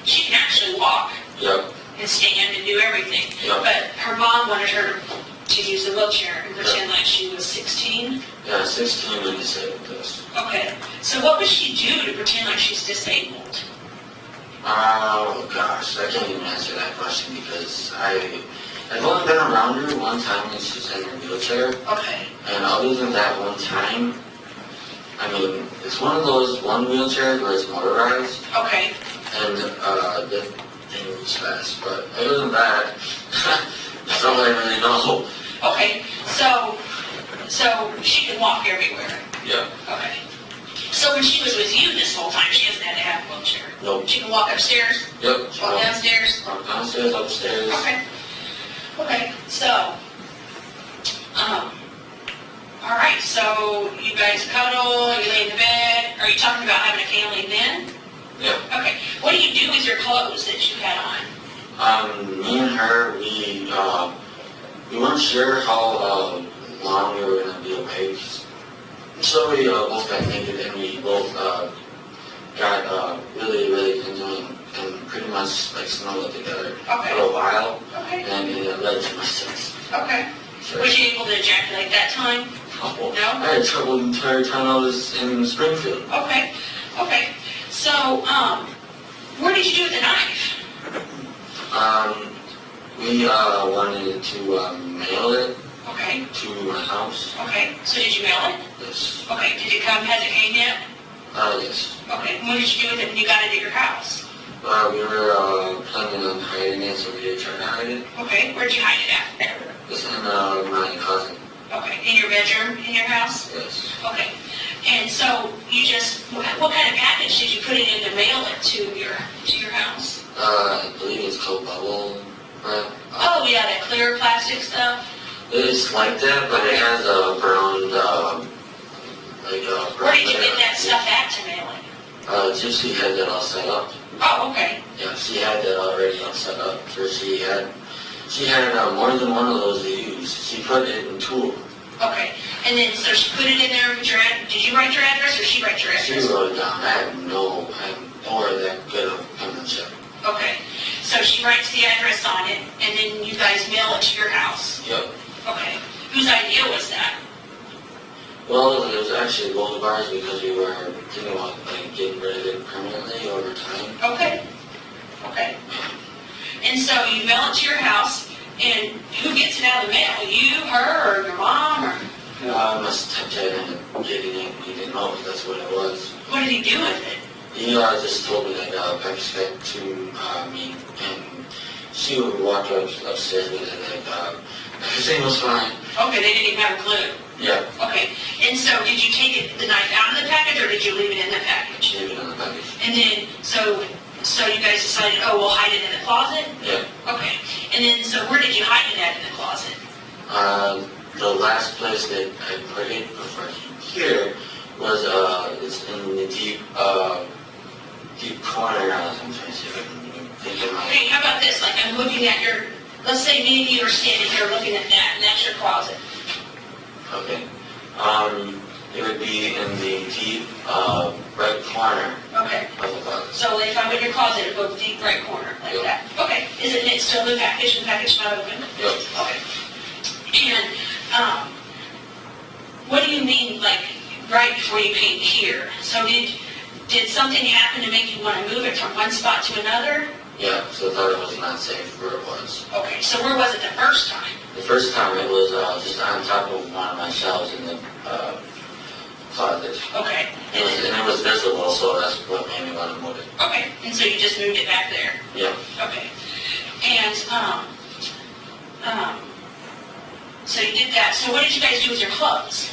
she can actually walk Yep. and stand and do everything. Yep. But her mom wanted her to use a wheelchair and pretend like she was 16? Yeah, 16 when disabled this. Okay. So what would she do to pretend like she's disabled? Oh gosh, I can't even answer that question because I've only been around her one time when she was in her wheelchair. Okay. And other than that one time, I mean, it's one of those one wheelchairs where it's motorized. Okay. And the thing moves fast. But other than that, that's all I really know. Okay. So she can walk everywhere. Yeah. Okay. So when she was with you this whole time, she hasn't had to have a wheelchair? Nope. She can walk upstairs? Yep. Walk downstairs? Walk downstairs, upstairs. Okay. Okay, so, all right, so you guys cuddle, you lay in the bed. Are you talking about having a family then? Yeah. Okay. What do you do with your clothes that you had on? Me and her, we we weren't sure how long we were going to be away. So we both got naked and we both got really, really into it and pretty much like snuggled together for a while. Okay. And it led to my sex. Okay. So, Was you able to ejaculate that time? no? No? I had trouble the entire time I was in Springfield. Okay. Okay. So, what did you do with the knife? We wanted to mail it Okay. to my house. Okay. So did you mail it? Yes. Okay. Did it come? Has it came yet? Yes. Okay. What did you do with it when you got it at your house? We were planning on hiding it, so we did try to hide it. Okay. Where'd you hide it at? It's in my closet. Okay. In your bedroom? In your house? Yes. Okay. And so you just, what kind of package did you put it in to mail it to your house? I believe it's called bubble wrap. Oh yeah, that clear plastic stuff. It's like that, but it has a brown, Where did you get that stuff at to mail it? Gypsy had that all set up. Oh, okay. Yeah, she had that already all set up. So she had more than one of those to use. She put it in two. Okay. And then so she put it in there with your did you write your address or she write your She address? wrote it down. I have no or that good of penmanship. Okay. So she writes the address on it and then you guys mail it to your house. Yep. Okay. Whose idea was that? Well, it was actually both of ours because we were thinking about like getting rid of it permanently over time. Okay. Okay. And so you mail it to your house, and who gets it out of the mail? You, her, or your mom, or I must have ended up getting it. He didn't know if that's what it was. what did he do with it? He just told me that Pepsi said to me, and she would walk upstairs with it, and everything was fine. Okay, they didn't even have a clue. Yeah, Okay, and so did you take the knife out of the package, or did you leave it in the package? leave it in the package. And then, so you guys decided, oh, we'll hide it in the closet? Yeah. Okay, and then, so where did you hide it at in the closet? The last place that I put it before here was it's in the deep corner. I'm trying to see if I can think of my. Okay, how about this, like I'm looking at your, let's say me and you are standing here looking at that, and that's your closet. Okay. It would be in the deep right corner Okay, of the closet. so if I'm in your closet, it goes deep right corner, like Yep. that. Okay, is it still in the package, and the package not open? Yep. Okay. And, what do you mean, like, right before you came here? So did something happen to make you want to move it from one spot to another? Yeah, so I thought it was not safe where it was. Okay, so where was it the first time? The first time it was just on top of one of my shelves in the closet. Okay, And it was visible, so that's what made me want to move it. okay, and so you just moved it back there? Yeah. Okay. And, so you did that. So what did you guys do with your clothes?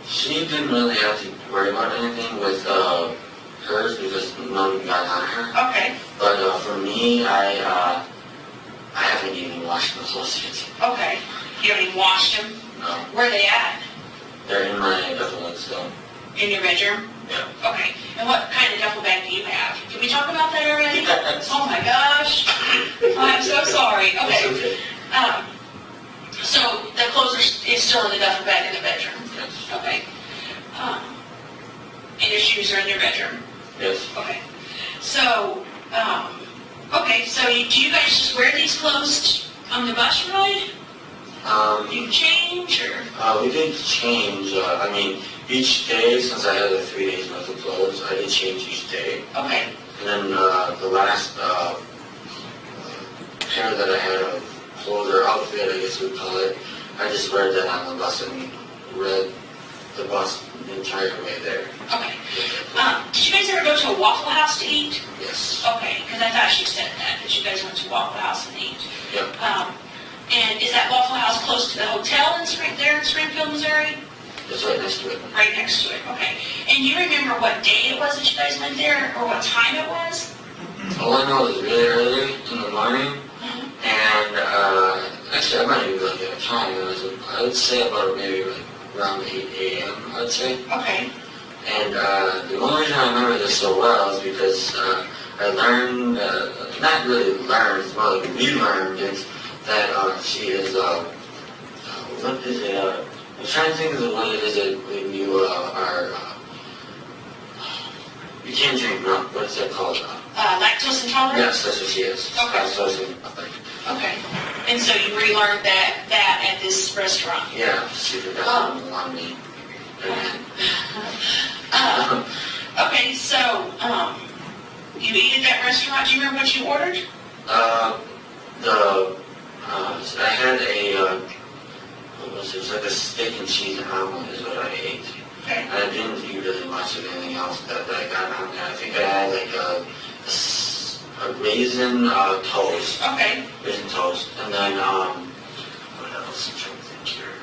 She didn't really have to worry about anything with hers because none got on her. Okay, But for me, I haven't even washed my clothes yet. okay. You haven't even washed them? No, Where are they at? they're in my duffel bag still. In your bedroom? Yeah. Okay. And what kind of duffel bag do you have? Can we talk about that already? Yes. Oh my gosh. I'm so sorry. It's Okay. okay. So the clothes is still in the duffel bag in the bedroom? Yes. Okay. And your shoes are in your bedroom? Yes. Okay. So, okay, so do you guys just wear these clothes on the bus ride? Do you change, or? We did change. I mean, each day, since I had the 3 days worth of clothes, I did change each day. Okay. And then the last pair that I had of clothes or outfit, I guess we'd call it, I just wear that on the bus and read the bus the entire way there. Okay. Did you guys ever go to a Waffle House to eat? Yes. Okay, because I thought you said that you guys went to Waffle House and eat. Yep. And is that Waffle House close to the hotel in Springfield, Missouri? It's right next to it. Right next to it, okay. And you remember what day it was that you guys went there, or what time it was? All I know is really early in the morning, and actually I might even look at a time. I would say about maybe like around 8 a.m. I'd say. Okay. And the only reason I remember this so well is because I learned not really learned, it's more like we learned it, that she is, what is it, I'm trying to think of what it is that when you are, you can't drink milk, what's that called? Lactose intolerant? Yes, that's what she is. Okay. Lactose intolerant. Okay. And so you relearned that at this restaurant? Yeah, she forgot on me. Okay, so, you eat at that restaurant, do you remember what you ordered? I had a, what was it? It was like a steak and cheese omelet is what I ate. Okay. I didn't eat really much of anything else that I got on there. I think I had like a raisin toast. Okay. Raisin toast. And then, what else? I'm trying to think here.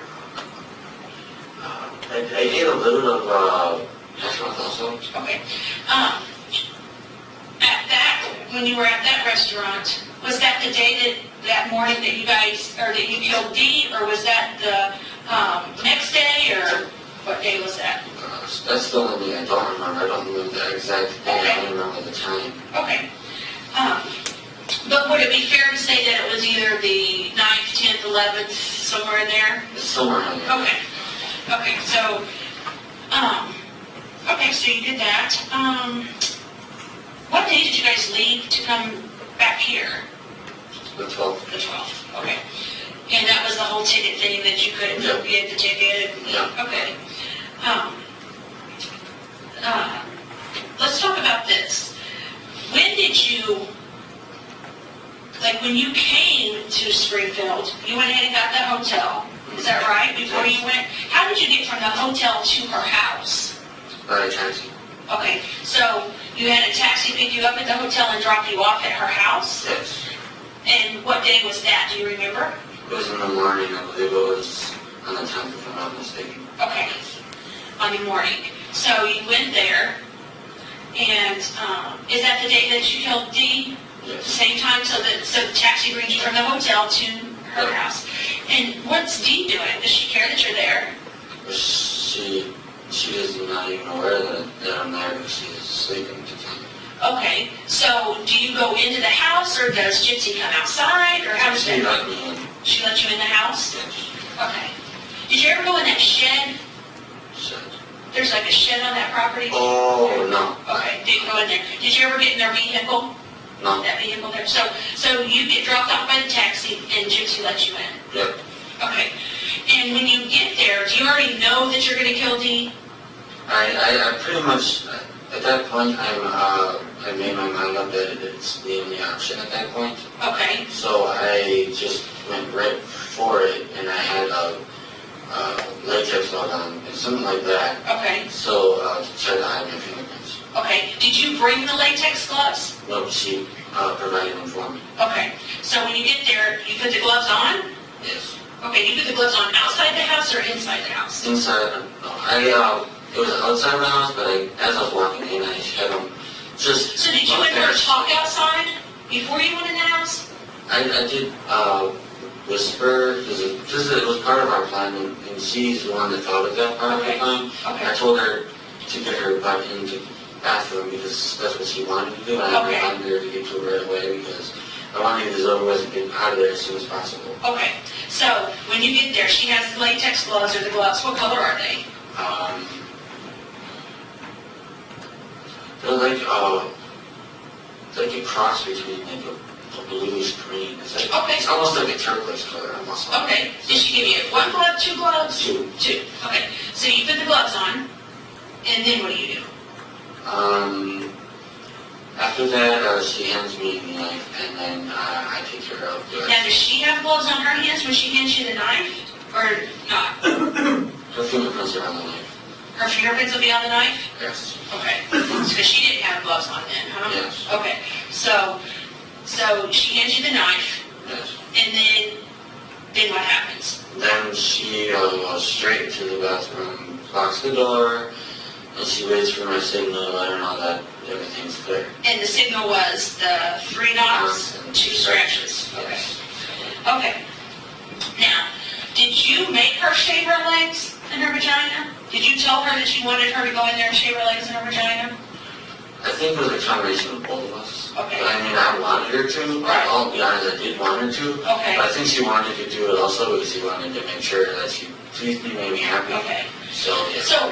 I ate a little of hash browns also. Okay. When you were at that restaurant, was that the day that morning that you guys, or that you killed Dee, or was that the next day, or what day was that? That's the only thing I don't remember. I don't remember the exact day. I don't remember the time. Okay. But would it be fair to say that it was either the 9th, 10th, 11th, somewhere in there? It's somewhere in there. Okay. Okay, so, so you did that. What day did you guys leave to come back here? The 12th. The 12th, okay. And that was the whole ticket thing that you couldn't get the ticket? Yeah. Okay. Let's talk about this. When did you, like when you came to Springfield, you went ahead and got the hotel, is that right, before you went? How did you get from the hotel to her house? By a taxi. Okay, so you had a taxi pick you up at the hotel and drop you off at her house? Yes. And what day was that, do you remember? It was in the morning. I believe it was on the 10th, if I'm not mistaken. Okay, on the morning. So you went there, and is that the day that you killed Dee? Yes. At the same time, so the taxi brings you from the hotel to her house. And what's Dee doing? Does she care that you're there? She is not even aware that I'm there because she's sleeping at the time. Okay, so do you go into the house, or does Gypsy come outside, or how does that She work? let me in. She let you in the house? Yes. Okay. Did you ever go in that shed? Shed. There's like a shed on that property? Oh, no. Okay, didn't go in there. Did you ever get in their vehicle? No. That vehicle there? So you get dropped off by the taxi, and Gypsy lets you in? Yep. Okay. And when you get there, do you already know that you're going to kill Dee? I pretty much, at that point, I made my mind up that it's the only option at that point. Okay. So I just went right for it, and I had a latex glove on, and something like that. Okay. So to try to hide my fingerprints. Okay. Did you bring the latex gloves? No, she provided them for me. Okay. So when you get there, you put the gloves on? Yes. Okay, you put the gloves on outside the house or inside the house? Inside, it was outside the house, but as I was walking in, I had them just. So did you and her talk outside before you went in the house? I did whisper, because it was part of our plan, and she's the one that thought of that part of the plan. Okay. I told her to get her back into the bathroom because that's what she wanted to do. I wanted her to get to her right away because I wanted to get this over with and get out of there as soon as possible. Okay, so when you get there, she has the latex gloves or the gloves. What color are they? They're like a cross between like a bluish green. It's almost like a turquoise color almost. Okay, did she give you one glove, two gloves? Two. Two, okay. So you put the gloves on, and then what do you do? After that, she hands me the knife, and then I take her out there. Now, does she have gloves on her hands when she hands you the knife, or not? Her fingerprints are on the knife. Her fingerprints will be on the knife? Yes. Okay, because she didn't have gloves on then, huh? Yes. Okay, so she hands you the knife, Yes. and then what happens? Then she goes straight to the bathroom, locks the door, and she waits for my signal to let her know that everything's clear. And the signal was the 3 knocks, 2 scratches? Okay. Okay. Now, did you make her shave her legs and her vagina? Did you tell her that you wanted her to go in there and shave her legs and her vagina? I think it was a combination of both of us. Okay. I mean, I wanted her to. Right. I'll be honest, I did want her to. Okay. But I think she wanted to do it also because she wanted to make sure that she pleased me, made me happy. Okay. So, yeah. So,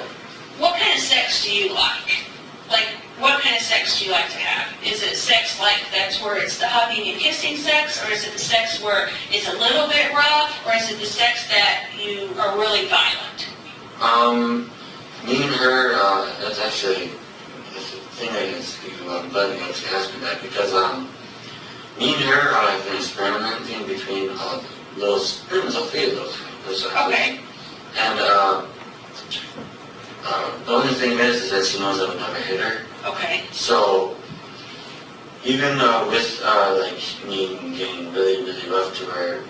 what kind of sex do you like? Like, what kind of sex do you like to have? Is it sex like that's where it's the hugging and kissing sex, or is it the sex where it's a little bit rough, or is it the sex that you are really violent? Me and her, that's actually the thing I guess you letting me ask me that because me and her have been experimenting between those pretty much all three of those sexes. Okay. And the only thing is that she knows I would never hit her. Okay. So even with like me getting really, really rough to her,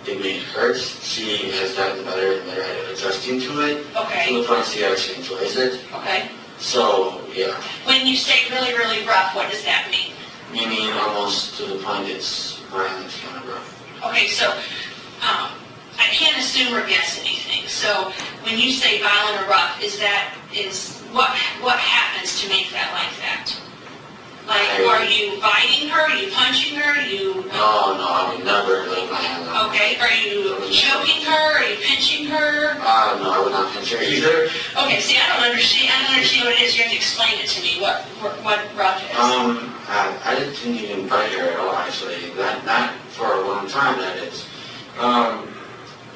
it made hurt. She has gotten better and better at adjusting to it. Okay. To the point she actually enjoys it. Okay. So yeah, When you say really, really rough, what does that mean? meaning almost to the point it's violent kind of rough. Okay, so I can't assume or guess anything. So when you say violent or rough, is what happens to make that like that? Like, are you biting her? Are you punching her? Are you? No, I would never lay my hand on her. Okay, are you choking her? Are you pinching her? No, I would not pinch her either. Okay, see, I don't understand what it is. You have to explain it to me. What rough is? I didn't even bite her at all, actually. Not for a long time, that is. I'm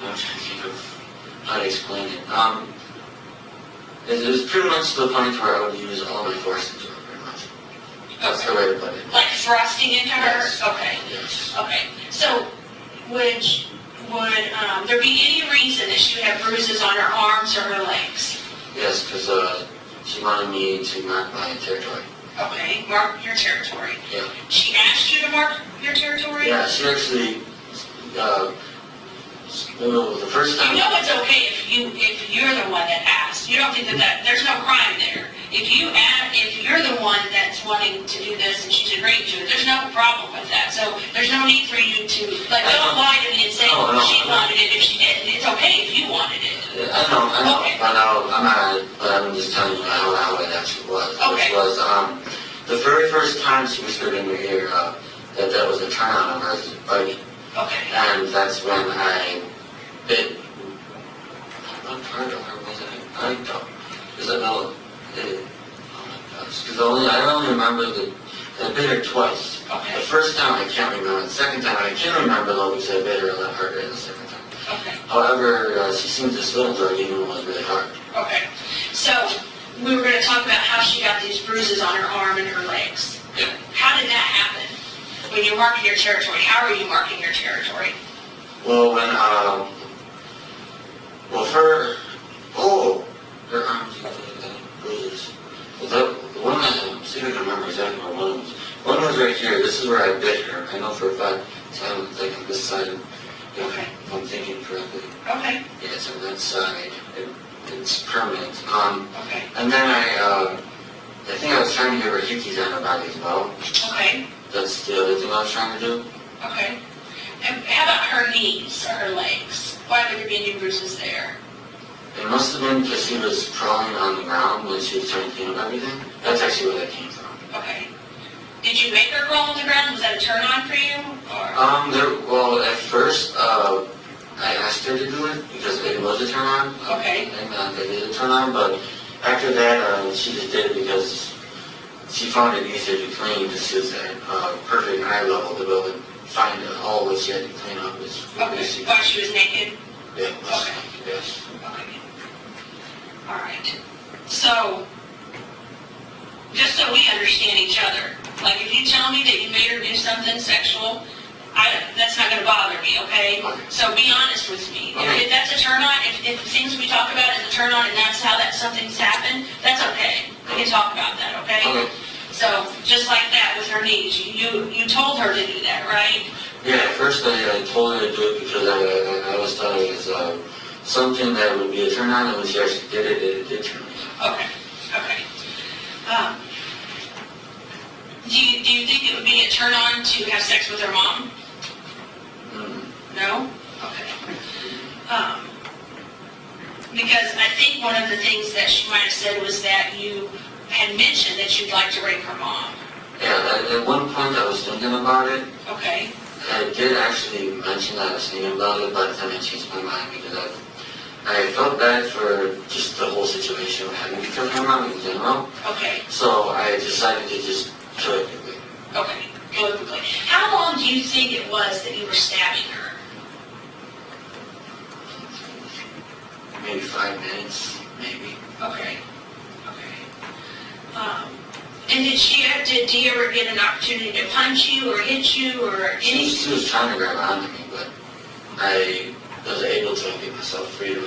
trying to think of how to explain it. It was pretty much to the point where I would use all my force into her, pretty much. That's the way to put it. Like thrusting into her? Yes. Okay. Yes. Okay. So would there be any reason that she would have bruises on her arms or her legs? Yes, because she wanted me to mark my territory. Okay, mark your territory. Yeah. She asked you to mark your territory? Yeah, she actually, the first time. You know it's okay if you're the one that asked. You don't think that there's no crime there. If you're the one that's wanting to do this and she's agreeing to it, there's no problem with that. So there's no need for you to, don't lie to me and say she wanted it if she didn't. It's okay if you wanted it. Yeah, I know, Okay. but I'm just telling you how it actually was. Okay. Which was, the very first time she whispered in your ear that was a turn on of hers, biting. Okay. And that's when I bit. What part of her was it? I don't. Is it no? Oh my gosh. Because I only remember that I bit her twice. Okay. The first time I can't remember. The second time I can remember though because I bit her a lot harder the second time. Okay. However, she seemed to still enjoy it even when it was really hard. Okay. So we were going to talk about how she got these bruises on her arm and her legs. Yeah. How did that happen? When you're marking your territory, how are you marking your territory? Well, when, her arms bruises. Well, one of them, see if I can remember exactly where one was. One was right here. This is where I bit her. I know for a fact. So I don't think on this side. Okay. If I'm thinking correctly. Okay. Yes, on that side. It's permanent. Okay. And then I think I was trying to give her hickeys on her body as well. Okay. That's the other thing I was trying to do. Okay. And how about her knees or her legs? Why would there be any bruises there? It must have been because she was crawling on the ground when she was trying to clean up everything. That's actually where that came from. Okay. Did you make her crawl on the ground? Was that a turn on for you? Or? Well, at first, I asked her to do it because it was a turn on. Okay. And it is a turn on, but after that, she just did it because she found it easier to clean because she was at perfect eye level to be able to find all that she had to clean up. Okay. While she was naked? Yeah. Okay. Yes. Okay. All right. So, just so we understand each other, like if you tell me that you made her do something sexual, that's not going to bother me, okay? So be honest with me. If that's a turn on, if the things we talk about is a turn on and that's how something's happened, that's okay. We can talk about that, okay? So just like that with her knees, you told her to do that, right? Yeah, at first I told her to do it because I was thought it was something that would be a turn on, and when she actually did it, it did turn on. Okay. Okay. Do you think it would be a turn on to have sex with her mom? No? Okay. Because I think one of the things that she might have said was that you had mentioned that you'd like to rape her mom. Yeah, at one point I was thinking about it. Okay. I did actually mention that I was thinking about it, but then I changed my mind because I felt bad for just the whole situation of having to kill her mom in general. Okay. So I decided to just kill her quickly. Okay. Kill her quickly. How long do you think it was that you were stabbing her? Maybe 5 minutes, maybe. Okay. Okay. And did you ever get an opportunity to punch you or hit you or anything? She was trying to grab onto me, but I was able to get myself free to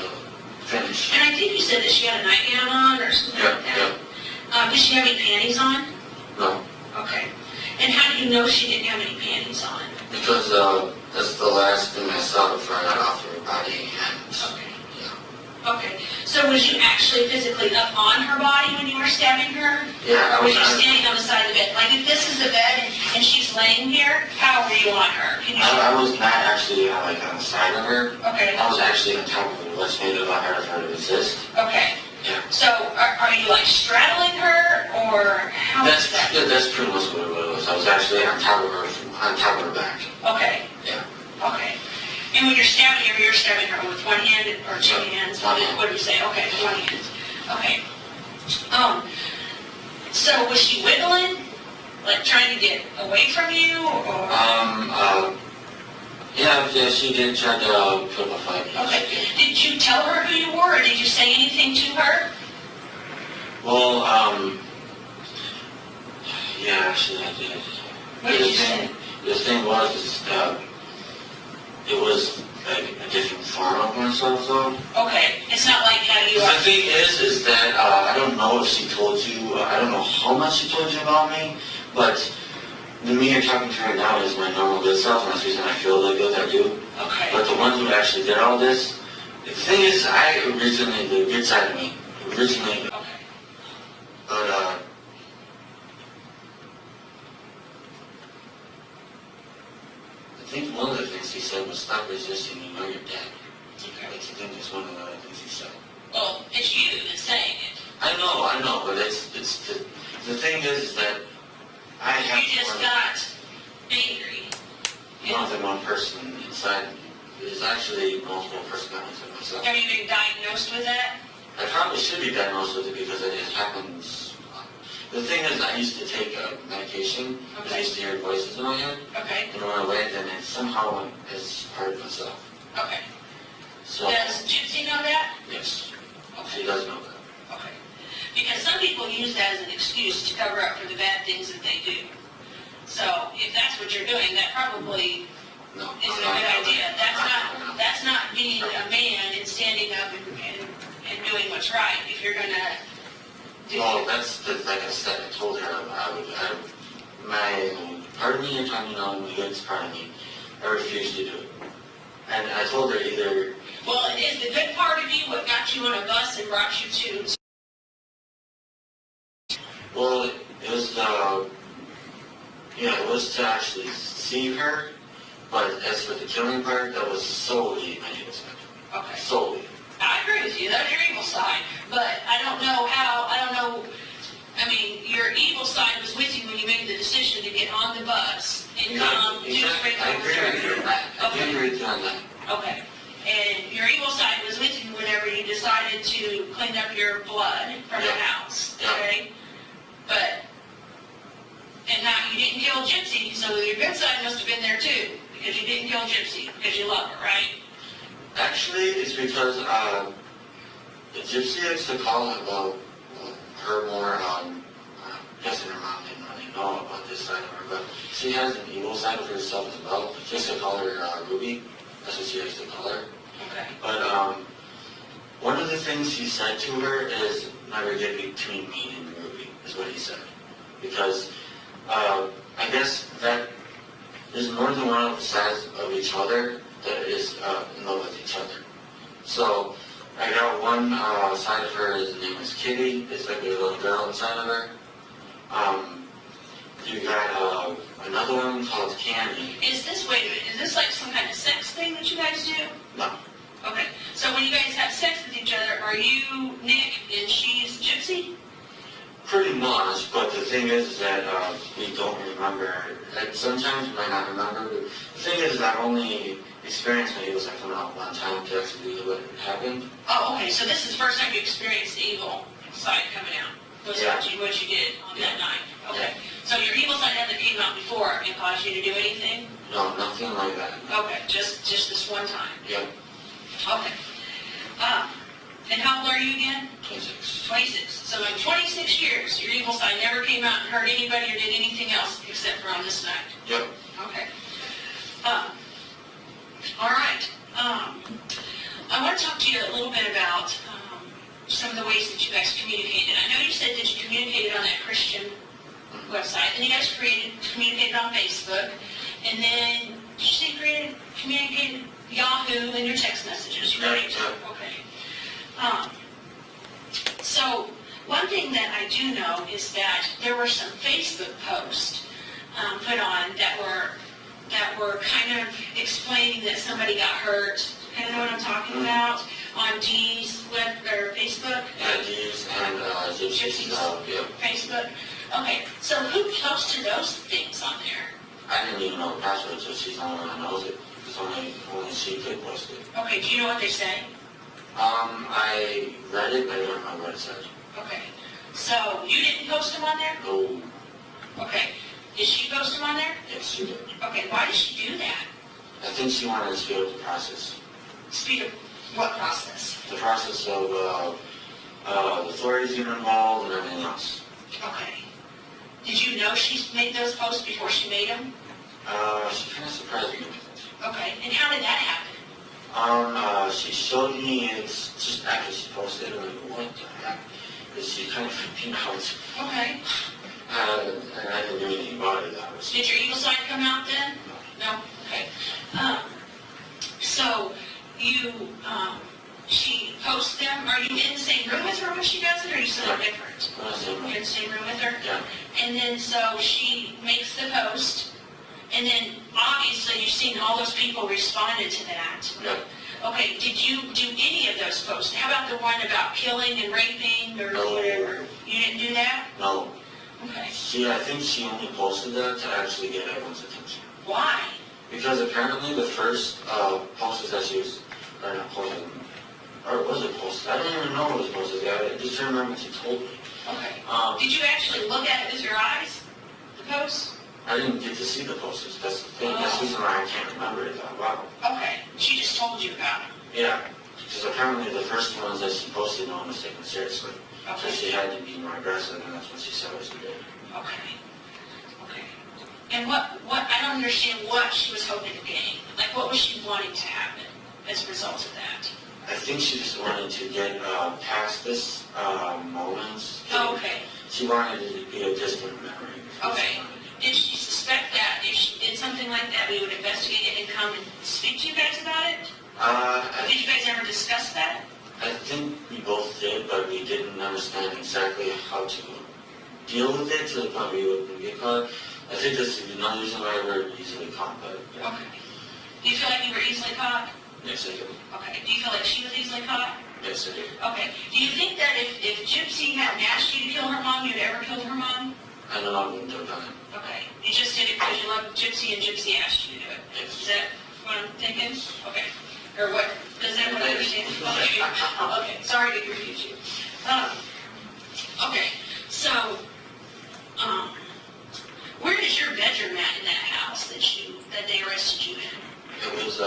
finish. And I think you said that she had a nightgown on or something like that. Did she have any panties on? No, Okay. And how do you know she didn't have any panties on? because that's the last thing I saw before I got off her body. And Okay. Okay. So was you actually physically up on her body when you were stabbing her? yeah, Or were you standing on the side of the bed? Like if this is the bed and she's laying here, how were you on her? Can you show I was not actually like on the side of her. Okay. I was actually on top of her, which made it a lot harder for her to resist. Okay. Yeah. So are you like straddling her or how is that? That's pretty much what it was. I was actually on top of her back. Okay. Yeah. Okay. And when you're stabbing her with one hand or two hands? One hand. What do you say? Okay, one hand. Okay. So was she wiggling? Like trying to get away from you or? Yeah, she did try to put up a fight. Okay. Did you tell her who you were or did you say anything to her? Well, yeah, actually I did. What did you say? The thing was, it was like a different form of myself though. Okay. It's not like how you The are. thing is that I don't know if she told you, I don't know how much she told you about me, but the me you're talking to right now is my normal good self, and that's the reason I feel the good I do. Okay. But the one who actually did all this, the thing is, the good side of me, originally, Okay. but I think one of the things he said was stop resisting, you know you're dead. Okay. I think that's one of the other things he said. Well, it's you that's saying it. I know, but it's the thing is that I have You just got angry. more than one person inside me. There's actually multiple personalities in myself. Have you been diagnosed with that? I probably should be diagnosed with it because it happens. The thing is, I used to take medication. I used to hear voices in my head. Okay. And when I went, then it somehow is part of myself. Okay. So, Does Gypsy know that? yes, Okay. she does know that. Okay. Because some people use that as an excuse to cover up for the bad things that they do. So if that's what you're doing, that probably No, isn't a good idea. That's not being a man and standing up and doing what's right. If you're gonna do Well, that's like I said. I told her my part of me, and the good part of me, I refused to do it. And I told her either. well, is the good part of you what got you on a bus and brought you to? Well, it was it was to actually see her, but as for the killing part, that was solely my evil side. Okay. Solely. I agree with you. That's your evil side. But I don't know. I mean, your evil side was with you when you made the decision to get on the bus and come do the I agree with you on that. I do agree with you on that. Okay. And your evil side was with you whenever you decided to clean up your blood from the house. Yeah. Okay? And now you didn't kill Gypsy, so your good side must have been there too, because you didn't kill Gypsy, because you love her, right? Actually, it's because the Gypsy likes to call her more. I guess her mom didn't really know about this side of her, but she has an evil side of herself as well. She likes to call her Ruby. That's what she likes to call her. Okay. But one of the things he said to her is never get between me and Ruby, is what he said. Because I guess that there's more than one of the sides of each other that is in love with each other. So I got one side of her, his name is Kitty. It's like a little girl inside of her. You got another one called Candy. Is this like some kind of sex thing that you guys do? No. Okay. So when you guys have sex with each other, are you Nick and she's Gypsy? Pretty much, but the thing is that we don't remember. Like sometimes we might not remember. But the thing is that I only experienced when it was like coming out one time to actually what happened. Oh, okay, so this is the first time you experienced the evil side coming out. Was Yeah. what you did on that night. Okay. Yeah. So your evil side hasn't came out before and caused you to do anything? No, nothing like that. Okay, just this one time. Yeah, Okay. And how old are you again? 26. 26. So in 26 years, your evil side never came out and hurt anybody or did anything else except for on this night? Yep. Okay. All right. I want to talk to you a little bit about some of the ways that you guys communicated. I know you said that you communicated on that Christian website, and you guys communicated on Facebook, and then did you say communicated Yahoo and your text messages, right? Yeah. Okay. So one thing that I do know is that there were some Facebook posts put on that were kind of explaining that somebody got hurt. Kind of know what I'm talking about on Dee's web or Facebook. Yeah, Dee's and Gypsy's Facebook. Okay, so who posted those things on there? I didn't even know the password, so she's the only one that knows it. It's only she could post it. Okay, do you know what they say? I read it, but I don't remember what it said. Okay, so you didn't post them on there? No. Okay, did she post them on there? Yes, she did. Okay, why did she do that? I think she wanted to speed up the process. Speed up what process? The process of the authorities getting involved and everything else. Okay. Did you know she made those posts before she made them? She kind of surprised me with it. Okay, and how did that happen? She showed me it's just after she posted it, I'm like, what the heck? Because she kind of freaked me out. Okay. And I didn't do anything about it. Did your evil side come out then? No? Okay. So you, she posts them. Are you in the same room with her when she does it, or are you somewhere different? You're in the same room with her? Yeah. And then so she makes the post, and then obviously you've seen all those people responded to that. Yeah. Okay, did you do any of those posts? How about the one about killing and raping or whatever? You didn't do that? No. Okay. I think she only posted that to actually get everyone's attention. Why? Because apparently the first posters that she was, or not posting, or was it posted? I don't even know what was posted. I just remember what she told me. Okay. Did you actually look at it with your eyes, the posts? I didn't get to see the posters. That's the thing. That's the reason why I can't remember it that well. Okay. She just told you about it. Yeah. Because apparently the first ones that she posted, no one was taken seriously. So she had to be more aggressive, and that's what she said she did. Okay. Okay. And what, I don't understand what she was hoping to gain. Like, what was she wanting to happen as a result of that? I think she just wanted to get past this moment. Oh, okay. She wanted it to be a distant memory. Okay. Did she suspect that if she did something like that, we would investigate it and come and speak to you guys about it? Did you guys ever discuss that? I think we both did, but we didn't understand exactly how to deal with it to the point we wouldn't get caught. I think that's another reason why we're easily caught, but yeah. Okay. Do you feel like you were easily caught? Yes, I do. Okay. Do you feel like she was easily caught? Yes, I do. Okay. Do you think that if Gypsy hadn't asked you to kill her mom, you'd ever killed her mom? I know I wouldn't have done it. Okay. You just did it because you love Gypsy and Gypsy asked you to do it. Yes. Is that what I'm thinking? Okay. Or what? Is that what I understand? Okay. Okay. Sorry to confuse you. Okay. So, where is your bedroom at in that house that they arrested you in? It was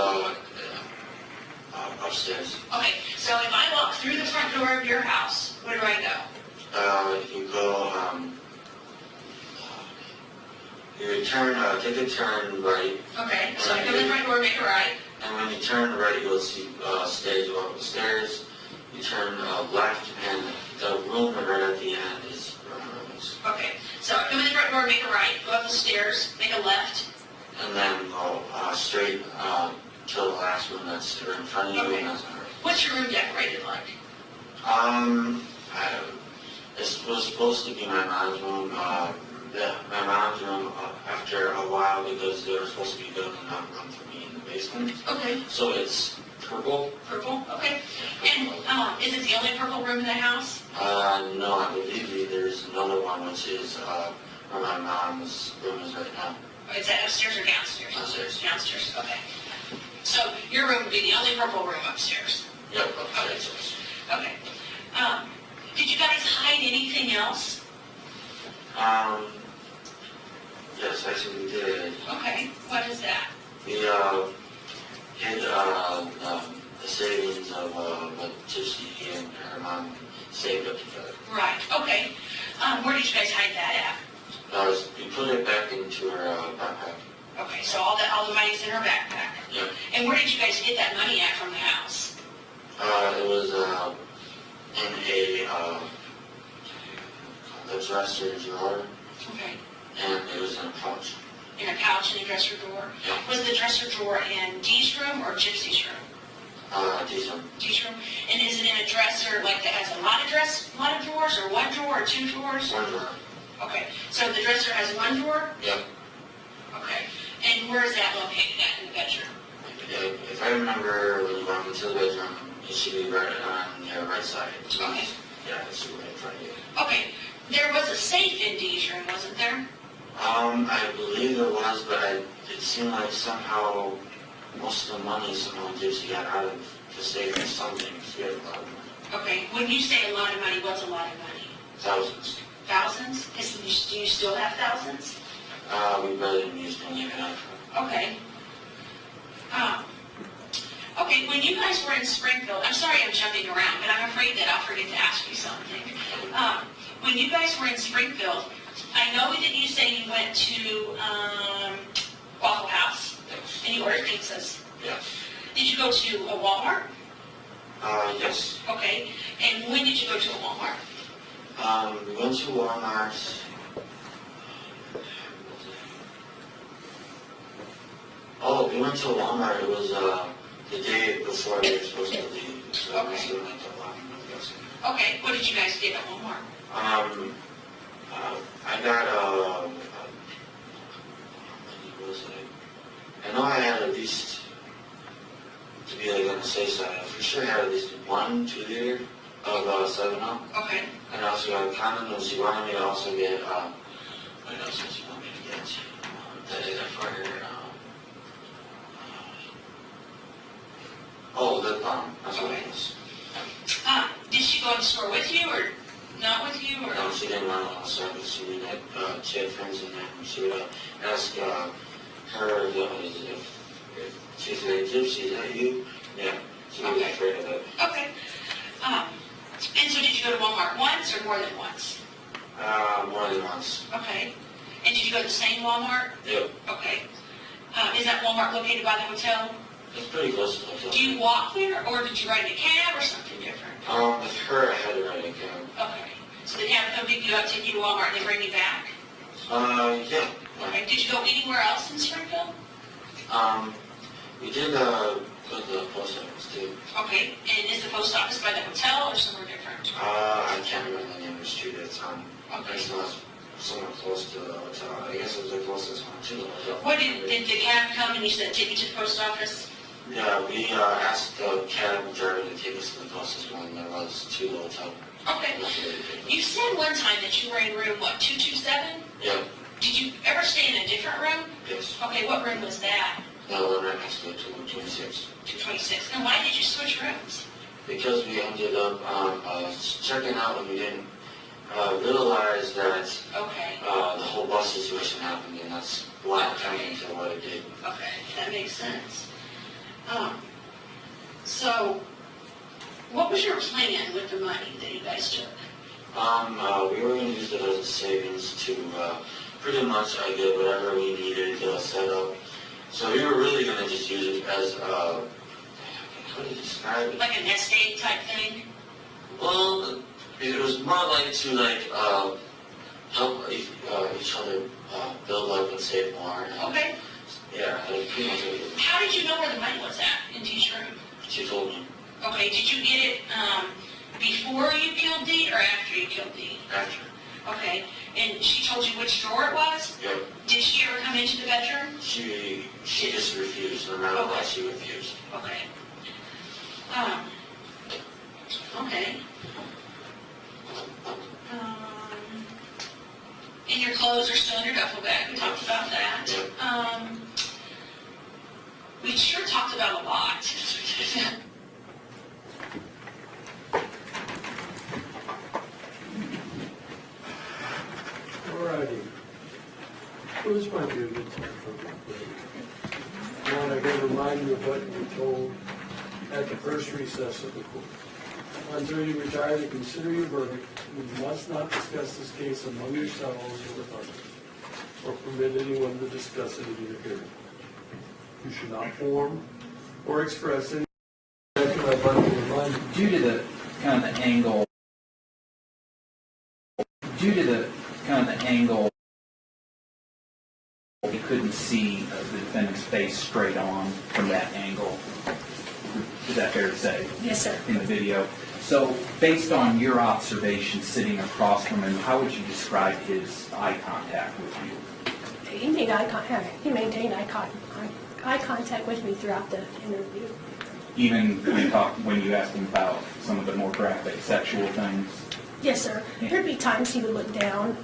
upstairs. Okay. So if I walk through the front door of your house, where do I go? You go, you turn, take a turn right. Okay. So I come in the front door, make a right. And when you turn right, you'll see stairs. You go up the stairs. You turn left, and the room right at the end is Okay. So I come in the front door, make a right, go up the stairs, make a left. and then go straight to the last room that's in front of you. Okay. And that's all right. What's your room decorated like? It was supposed to be my mom's room. My mom's room after a while because they were supposed to be building a room for me in the basement. Okay. So it's purple. Purple, okay. And is it the only purple room in the house? No, I believe there's another one, which is where my mom's room is right now. Is that upstairs or downstairs? Downstairs. Downstairs, okay. So your room would be the only purple room upstairs? Yep, upstairs. Okay. Did you guys hide anything else? Yes, actually we did. Okay, what is that? We hid the savings of what Gypsy and her mom saved up together. Right, okay. Where did you guys hide that We put it back into her backpack. at? Okay, so all the money's in her backpack. Yep. And where did you guys get that money at from the house? It was in the dresser drawer, Okay. and it was in a pouch. In a pouch in the dresser drawer? Yeah. Was the dresser drawer in Dee's room or Gypsy's room? Decent. Dee's room? And is it in a dresser like that has a lot of drawers, or one drawer or two drawers? One drawer. Okay, so the dresser has one drawer? Yep. Okay. And where is that located at in the bedroom? If I remember, when you walk into the bedroom, it should be right on your right side. Okay. Yeah, it should be right in front of you. Okay. There was a safe in Dee's room, wasn't there? I believe there was, but it seemed like somehow most of the money somehow Gypsy got out of the safe or something. She had a lot of money. Okay. When you say a lot of money, what's a lot of money? Thousands. Thousands? Do you still have thousands? We barely didn't use any of it. Okay. Okay, when you guys were in Springfield, I'm sorry I'm jumping around, but I'm afraid that I'll forget to ask you something. When you guys were in Springfield, I know that you say you went to Waffle House Yes. and you ordered pizzas. Yes. Did you go to a Walmart? Yes. Okay. And when did you go to a Walmart? We went to Walmart. Oh, we went to Walmart. It was the day before we were supposed to leave. So I must have went to Walmart, I guess. Okay. What did you guys get at Walmart? I got what was it? I know I had at least, to be like on the safe side, I for sure had at least 1-2 liter of 7-Up. Okay. And I also got condoms. She wanted me to also get, what else did she want me to get? That I got for her, lip balm. That's what it is. Did she go in the store with you or not with you? Or? No, she didn't want to also, but she had friends in there, and she would ask her if she's a gypsy, is that you? Yeah, she was afraid of it. Okay. And so did you go to Walmart once or more than once? More than once. Okay. And did you go to the same Walmart? Yep. Okay. Is that Walmart located by the hotel? It's pretty close to the hotel. Do you walk there or did you ride in a cab or something different? With her, I had to ride a cab. Okay. So they have to come pick you up, take you to Walmart, and then bring you back? Yeah. Okay. Did you go anywhere else in Springfield? We did go to the post office too. Okay. And is the post office by the hotel or somewhere different? I can't remember the name of the street at the time. Okay. It's not somewhere close to the hotel. I guess it was the closest one to the hotel. What did the cab come and you said take you to the post office? Yeah, we asked the cab driver to take us to the closest one that was to the hotel. Okay. You said one time that you were in room, what, 227? Yeah. Did you ever stay in a different room? Yes. Okay, what room was that? No, we're right next to 226. 226. And why did you switch rooms? Because we ended up checking out and we didn't realize that Okay. the whole bus situation happened, and that's why it turned into what it did. Okay, that makes sense. So, what was your plan with the money that you guys took? We were going to use it as a savings to pretty much get whatever we needed set up. So we were really going to just use it as, how do you describe it? Like a nest egg type thing? Well, it was more like to help each other build up and save more. Okay. Yeah, pretty much what it is. How did you know where the money was at in Dee's room? She told me. Okay, did you get it before you killed Dee or after you killed Dee? After. Okay, and she told you which drawer it was? Yep. Did she ever come into the bedroom? She just refused, no matter what, she refused. Okay. Okay. And your clothes are still in your duffel bag, we talked about that. We sure talked about a lot. Alrighty. Well, this might be a good time for a break. I want to remind you of what you were told at the first recess of the court. Until you retire to consider your verdict, you must not discuss this case among yourselves or with others, or permit anyone to discuss it in your hearing. You should not form or express any. Due to the kind of the angle, you couldn't see the defendant's face straight on from that angle. Is that fair to say? Yes, sir. In the video. So based on your observation sitting across from him, how would you describe his eye contact with you? He made eye contact. He maintained eye contact with me throughout the interview. Even when you asked him about some of the more graphic sexual things? Yes, sir. There'd be times he would look down,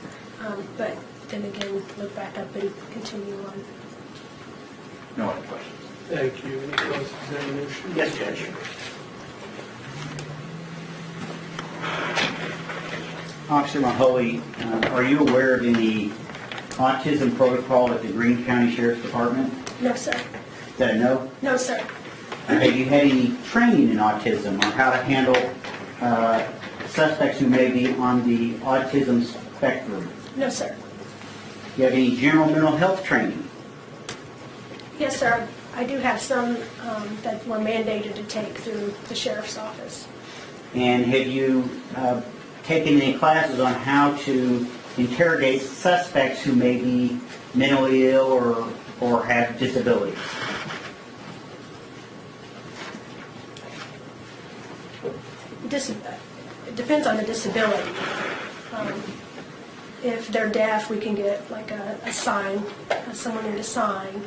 but then again, look back up and continue on. No other questions? Thank you. Any cross-examination? Yes, Judge. Officer Mahoney, are you aware of any autism protocol at the Greene County Sheriff's Department? No, sir. Is that a no? No, sir. Have you had any training in autism on how to handle suspects who may be on the autism spectrum? No, sir. Do you have any general mental health training? Yes, sir. I do have some that were mandated to take through the sheriff's office. And have you taken any classes on how to interrogate suspects who may be mentally ill or have disabilities? It depends on the disability. If they're deaf, we can get like a sign, someone in to sign.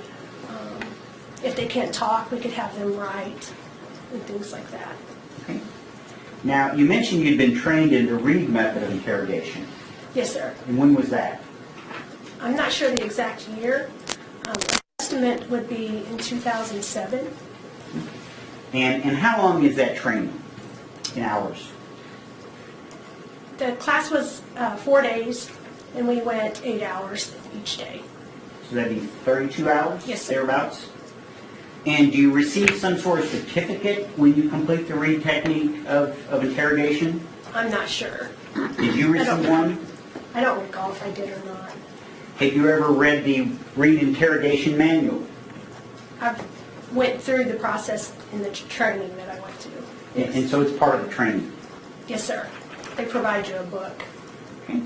If they can't talk, we could have them write and things like that. Okay. Now, you mentioned you'd been trained in the Reed method of interrogation. Yes, sir. And when was that? I'm not sure the exact year. Estimate would be in 2007. And how long is that training in hours? The class was 4 days, and we went 8 hours each day. So that'd be 32 hours? Yes, sir. Thereabouts? And do you receive some sort of certificate when you complete the Reed technique of interrogation? I'm not sure. Did you receive one? I don't recall if I did or not. Have you ever read the Reed interrogation manual? I went through the process in the training that I went to. Yes. And so it's part of the training? Yes, sir. They provide you a book. Okay.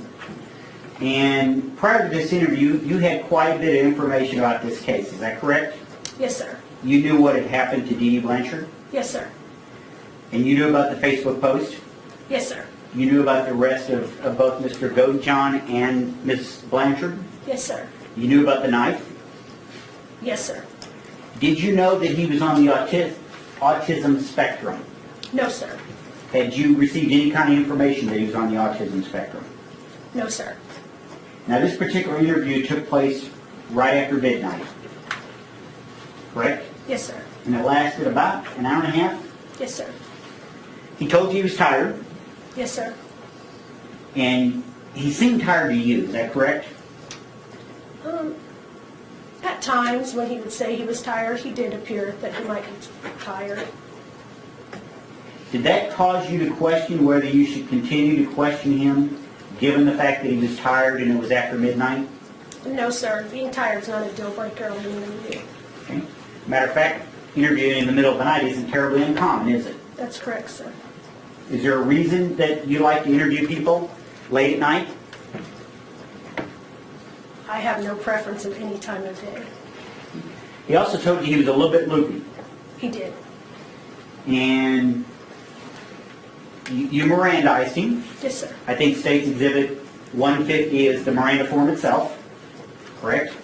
And prior to this interview, you had quite a bit of information about this case, is that correct? Yes, sir. You knew what had happened to Dee Dee Blanchard? Yes, sir. And you knew about the Facebook post? Yes, sir. You knew about the arrest of both Mr. Godejohn and Ms. Blanchard? Yes, sir. You knew about the knife? Yes, sir. Did you know that he was on the autism spectrum? No, sir. Had you received any kind of information that he was on the autism spectrum? No, sir. Now, this particular interview took place right after midnight, correct? Yes, sir. And it lasted about an hour and a half? Yes, sir. He told you he was tired, Yes, sir. and he seemed tired to you, is that correct? At times, when he would say he was tired, he did appear that he might be tired. Did that cause you to question whether you should continue to question him, given the fact that he was tired and it was after midnight? No, sir. Being tired is not a deal breaker on an interview. Okay. Matter of fact, interviewing in the middle of the night isn't terribly uncommon, is it? That's correct, sir. Is there a reason that you like to interview people late at night? I have no preference of any time of day. He also told you he was a little bit loopy. He did. And you Mirandized him. Yes, sir. I think State's Exhibit 150 is the Miranda form itself, correct?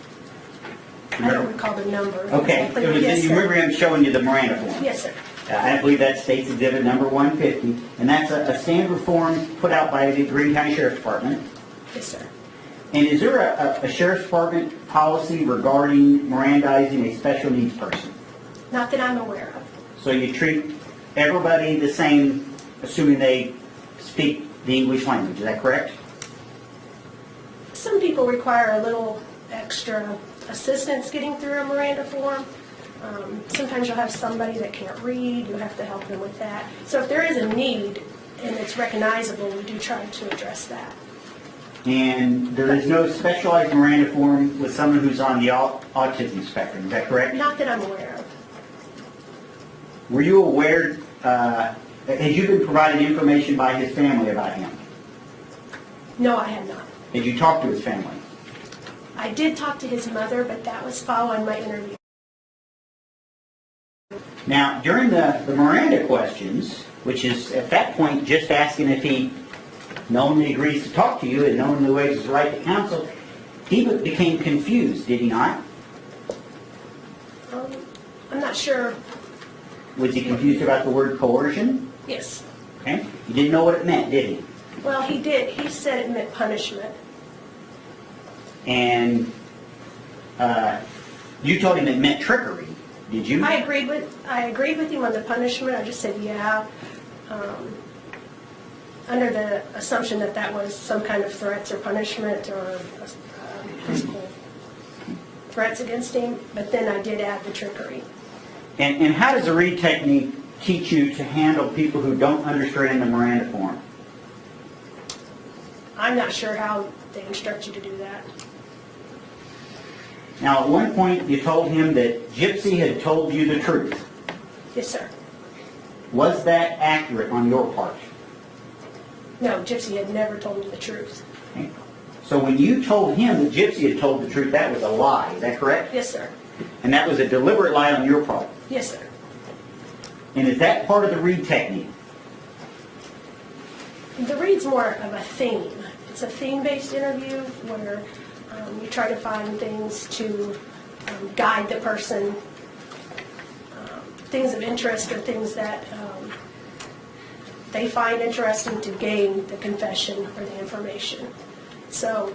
I don't recall the number. Okay, exactly. it was, Yes, you sir. remember him showing you the Miranda form? Yes, sir. I believe that states exhibit number 150, and that's a standard form put out by the Greene County Sheriff's Department. Yes, sir. And is there a Sheriff's Department policy regarding Mirandizing a special needs person? Not that I'm aware of. So you treat everybody the same, assuming they speak the English language, is that correct? Some people require a little extra assistance getting through a Miranda form. Sometimes you'll have somebody that can't read, you'll have to help them with that. So if there is a need and it's recognizable, we do try to address that. And there is no specialized Miranda form with someone who's on the autism spectrum, is that correct? Not that I'm aware of. Were you aware, had you been provided information by his family about him? No, I have not. Did you talk to his family? I did talk to his mother, but that was following my interview. Now, during the Miranda questions, which is at that point just asking if he knowingly agrees to talk to you and knowingly waives his right to counsel, he became confused, did he not? I'm not sure. Was he confused about the word coercion? Yes. Okay. He didn't know what it meant, did he? Well, he did. He said it meant punishment. And you told him it meant trickery, did you? I agreed with him on the punishment. I just said, yeah, under the assumption that that was some kind of threats or punishment or physical threats against him. But then I did add the trickery. And how does the read technique teach you to handle people who don't understand the Miranda form? I'm not sure how they instruct you to do that. Now, at one point, you told him that Gypsy had told you the truth. Yes, sir. Was that accurate on your part? No, Gypsy had never told me the truth. Okay. So when you told him that Gypsy had told the truth, that was a lie, is that correct? Yes, sir. And that was a deliberate lie on your part? Yes, sir. And is that part of the read technique? The read's more of a theme. It's a theme-based interview where you try to find things to guide the person, things of interest or things that they find interesting to gain the confession or the information. So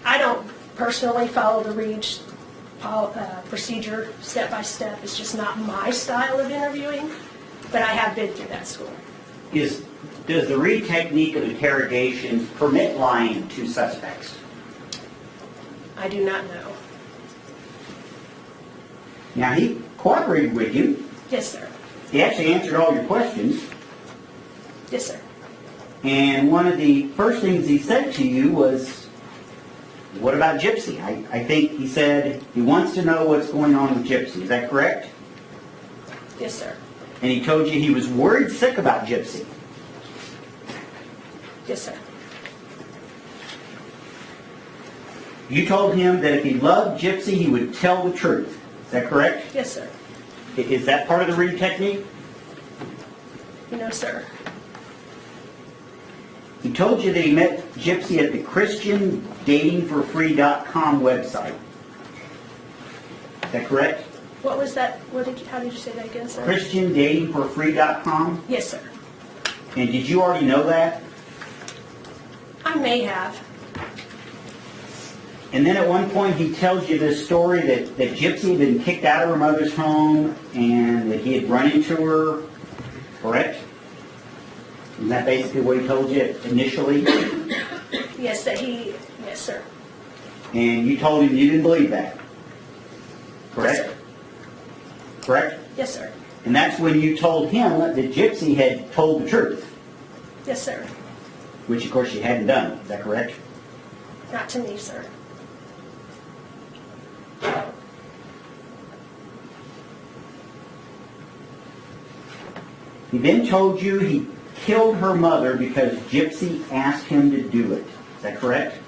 I don't personally follow the read procedure step by step. It's just not my style of interviewing, but I have been through that school. Does the read technique of interrogation permit lying to suspects? I do not know. Now, he cooperated with you. Yes, sir. He actually answered all your questions. Yes, sir. And one of the first things he said to you was, what about Gypsy? I think he said he wants to know what's going on with Gypsy. Is that correct? Yes, sir. And he told you he was worried sick about Gypsy. Yes, sir. You told him that if he loved Gypsy, he would tell the truth. Is that correct? Yes, sir. Is that part of the read technique? No, sir. He told you that he met Gypsy at the ChristianDatingForFree.com website. Is that correct? What was that? How did you say that again, sir? ChristianDatingForFree.com? Yes, sir. And did you already know that? I may have. And then at one point he tells you this story that Gypsy had been kicked out of her mother's home and that he had run into her, correct? Isn't that basically what he told you initially? Yes, yes, sir. And you told him you didn't believe that, correct? Yes, sir. Correct? Yes, sir. And that's when you told him that Gypsy had told the truth, Yes, sir. which of course she hadn't done. Is that correct? Not to me, sir. He then told you he killed her mother because Gypsy asked him to do it. Is that correct?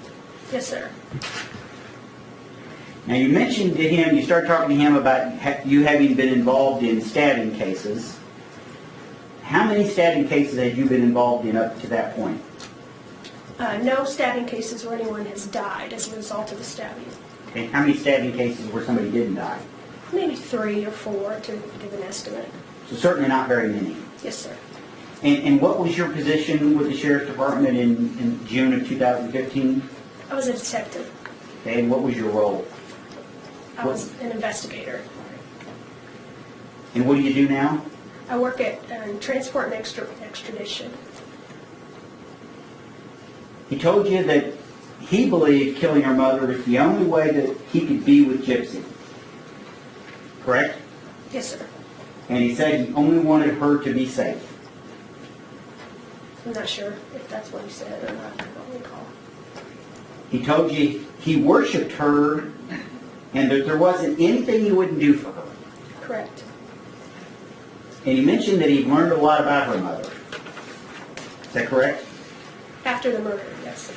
Yes, sir. Now you mentioned to him, you started talking to him about you having been involved in stabbing cases. How many stabbing cases had you been involved in up to that point? No stabbing cases where anyone has died as a result of the stabbing. Okay. How many stabbing cases where somebody didn't die? Maybe 3 or 4 to give an estimate. So certainly not very many. Yes, sir. And what was your position with the Sheriff's Department in June of 2015? I was a detective. Okay, and what was your role? I was an investigator. And what do you do now? I work at transport and extradition. He told you that he believed killing her mother was the only way that he could be with Gypsy. Correct? Yes, sir. And he said he only wanted her to be safe. I'm not sure if that's what he said or not. I don't recall. He told you he worshipped her and that there wasn't anything he wouldn't do for her. Correct. And he mentioned that he learned a lot about her mother. Is that correct? After the murder, yes.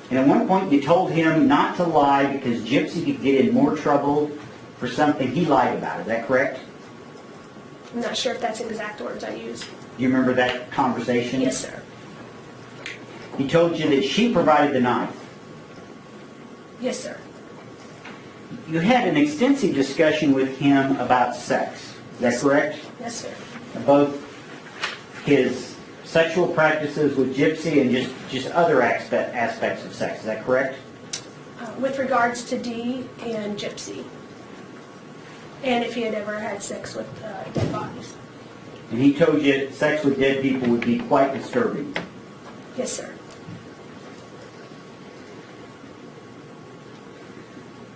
And at one point you told him not to lie because Gypsy could get in more trouble for something he lied about. Is that correct? I'm not sure if that's exact words I used. Do you remember that conversation? Yes, sir. He told you that she provided the knife. Yes, sir. You had an extensive discussion with him about sex. Is that correct? Yes, sir. Both his sexual practices with Gypsy and just other aspects of sex. Is that correct? With regards to Dee and Gypsy. And if he had ever had sex with dead bodies. And he told you sex with dead people would be quite disturbing. Yes, sir.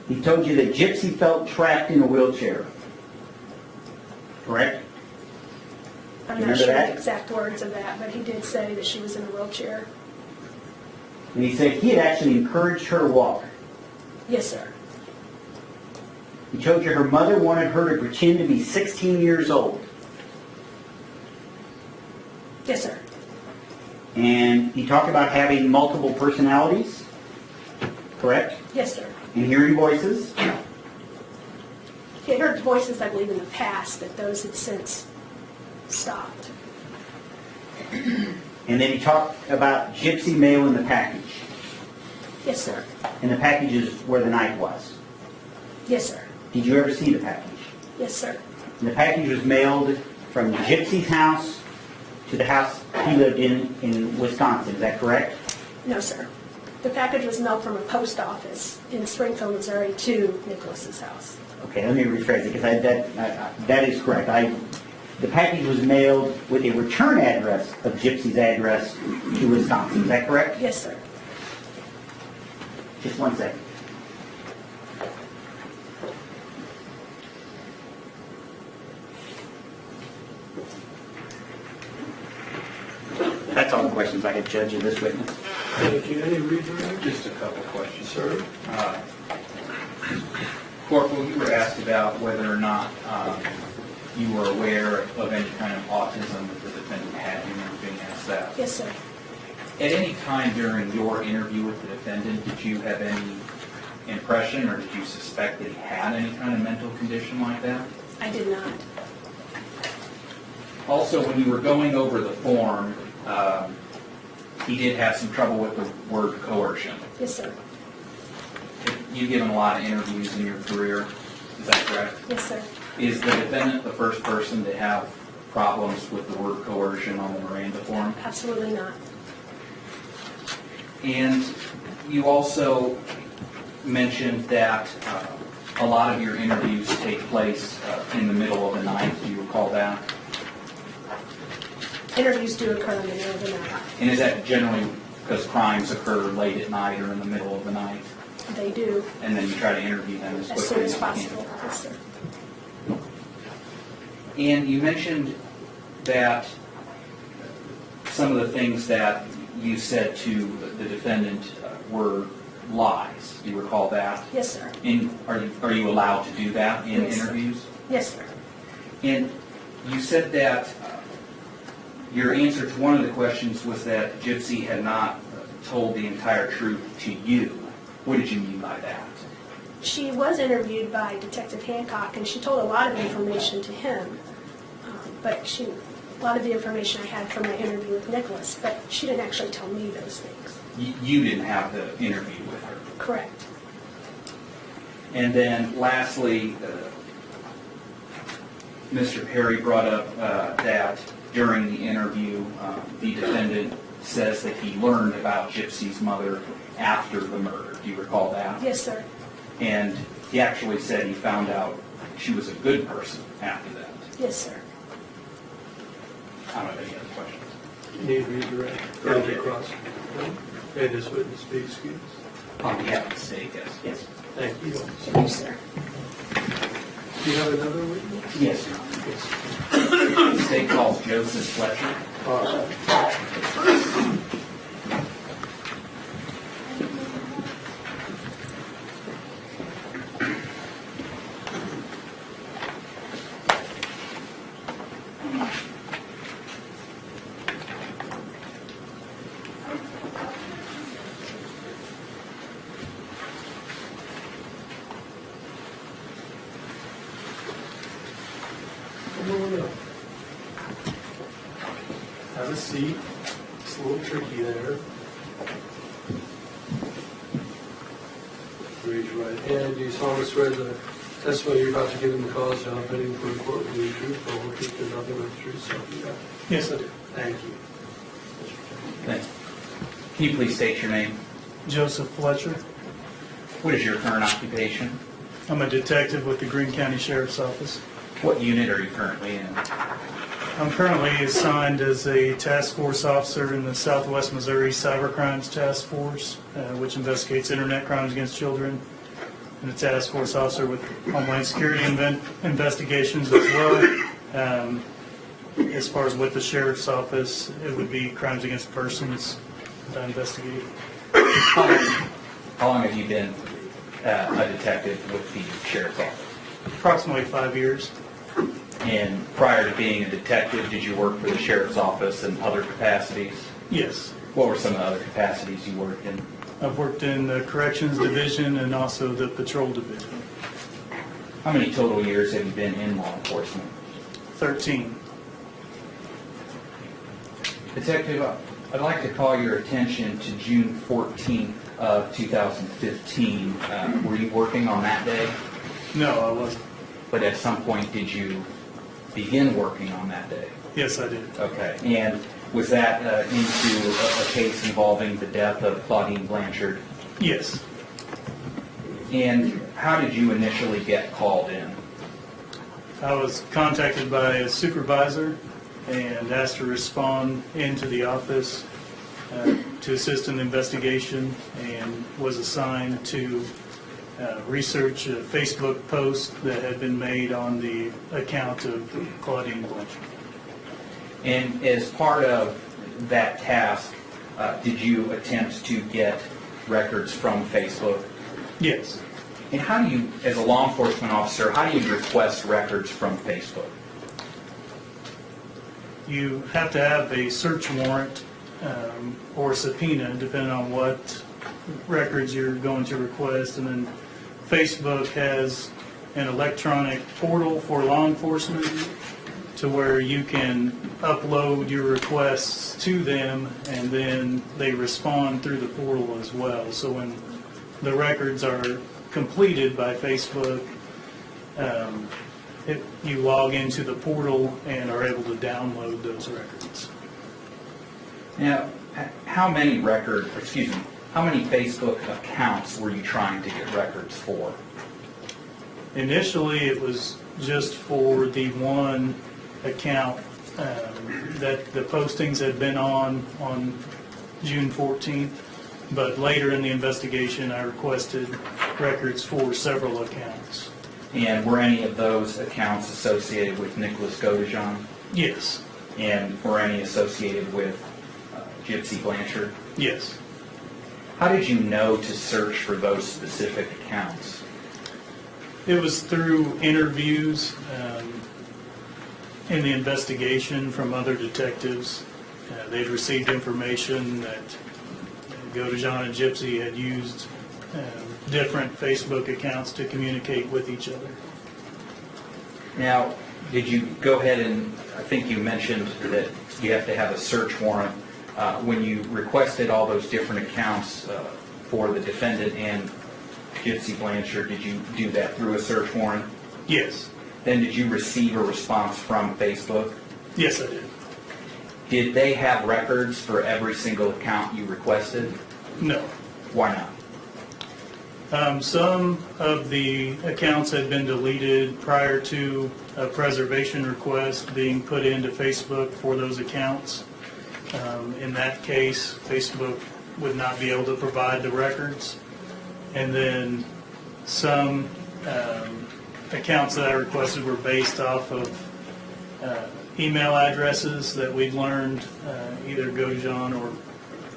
He told you that Gypsy felt trapped in a wheelchair. Correct? I'm You not remember sure that? the exact words of that, but he did say that she was in a wheelchair. And he said he had actually encouraged her to walk. Yes, sir. He told you her mother wanted her to pretend to be 16 years old. Yes, sir. And he talked about having multiple personalities. Correct? Yes, sir. And hearing voices. He had heard voices, I believe, in the past, that those had since stopped. And then he talked about Gypsy mail in the package. Yes, sir. And the package is where the knife was. Yes, sir. Did you ever see the package? Yes, sir. And the package was mailed from Gypsy's house to the house he lived in Wisconsin. Is that correct? No, sir. The package was mailed from a post office in Springfield, Missouri to Nicholas's house. Okay, let me rephrase it, because that is correct. The package was mailed with a return address of Gypsy's address to Wisconsin. Is that correct? Yes, sir. Just one second. That's all the questions I could judge of this witness. Thank you. Any redirect? Just a couple questions. Sir? Corporal, you were asked about whether or not you were aware of any kind of autism that the defendant had. You remember being asked that. Yes, sir. At any time during your interview with the defendant, did you have any impression or did you suspect that he had any kind of mental condition like that? I did not. Also, when you were going over the form, he did have some trouble with the word coercion. Yes, sir. You've given a lot of interviews in your career, is that correct? Yes, sir. Is the defendant the first person to have problems with the word coercion on the Miranda form? Absolutely not. And you also mentioned that a lot of your interviews take place in the middle of the night. Do you recall that? Interviews do occur in the middle of the night. And is that generally because crimes occur late at night or in the middle of the night? They do. And then you try to interview them as As soon quickly as as you can? possible. Yes, sir. And you mentioned that some of the things that you said to the defendant were lies. Do you recall that? Yes, sir. And are you allowed to do that in Yes, sir. interviews? Yes, sir. And you said that your answer to one of the questions was that Gypsy had not told the entire truth to you. What did you mean by that? She was interviewed by Detective Hancock, and she told a lot of information to him. But a lot of the information I had from my interview with Nicholas, but she didn't actually tell me those things. You didn't have the interview with her. Correct. And then lastly, Mr. Perry brought up that during the interview, the defendant says that he learned about Gypsy's mother after the murder. Do you recall that? Yes, sir. And he actually said he found out she was a good person after that. Yes, sir. I don't have any other questions. Need redirect, or across. And this witness be excused. On behalf of the state, yes. Yes. Thank you. Yes, sir. Do you have another witness? Yes, Your Honor. The state calls Joseph Fletcher. All right. Come on up. Have a seat. It's a little tricky there. Raise your right hand. Do you solemnly swear the testimony you're about to give in the cause shall not pending for the court will be the truth, the whole truth, and nothing but the truth, so help you God? Yes, I do. Thank you. Thanks. Can you please state your name? Joseph Fletcher. What is your current occupation? I'm a detective with the Greene County Sheriff's Office. What unit are you currently in? I'm currently assigned as a task force officer in the Southwest Missouri Cyber Crimes Task Force, which investigates internet crimes against children, and a task force officer with Homeland Security investigations as well. As far as with the Sheriff's Office, it would be crimes against persons that I investigate. How long have you been a detective with the Sheriff's Office? Approximately 5 years. And prior to being a detective, did you work for the Sheriff's Office in other capacities? Yes. What were some of the other capacities you worked in? I've worked in the Corrections Division and also the Patrol Division. How many total years have you been in law enforcement? 13. Detective, I'd like to call your attention to June 14th of 2015. Were you working on that day? No, I wasn't. But at some point, did you begin working on that day? Yes, I did. Okay. And was that into a case involving the death of Claudine Blanchard? Yes. And how did you initially get called in? I was contacted by a supervisor and asked to respond into the office to assist in the investigation, and was assigned to research a Facebook post that had been made on the account of Claudine Blanchard. And as part of that task, did you attempt to get records from Facebook? Yes. And how do you, as a law enforcement officer, how do you request records from Facebook? You have to have a search warrant or subpoena, depending on what records you're going to request. And then Facebook has an electronic portal for law enforcement to where you can upload your requests to them, and then they respond through the portal as well. So when the records are completed by Facebook, you log into the portal and are able to download those records. Now, how many Facebook accounts were you trying to get records for? Initially, it was just for the one account that the postings had been on June 14th, but later in the investigation, I requested records for several accounts. And were any of those accounts associated with Nicholas Godejohn? Yes. And were any associated with Gypsy Blanchard? Yes. How did you know to search for those specific accounts? It was through interviews in the investigation from other detectives. They'd received information that Godejohn and Gypsy had used different Facebook accounts to communicate with each other. Now, did you go ahead and, I think you mentioned that you have to have a search warrant when you requested all those different accounts for the defendant and Gypsy Blanchard, did you do that through a search warrant? Yes. Then did you receive a response from Facebook? Yes, I did. Did they have records for every single account you requested? No. Why not? Some of the accounts had been deleted prior to a preservation request being put into Facebook for those accounts. In that case, Facebook would not be able to provide the records. And then some accounts that I requested were based off of email addresses that we'd learned either Godejohn or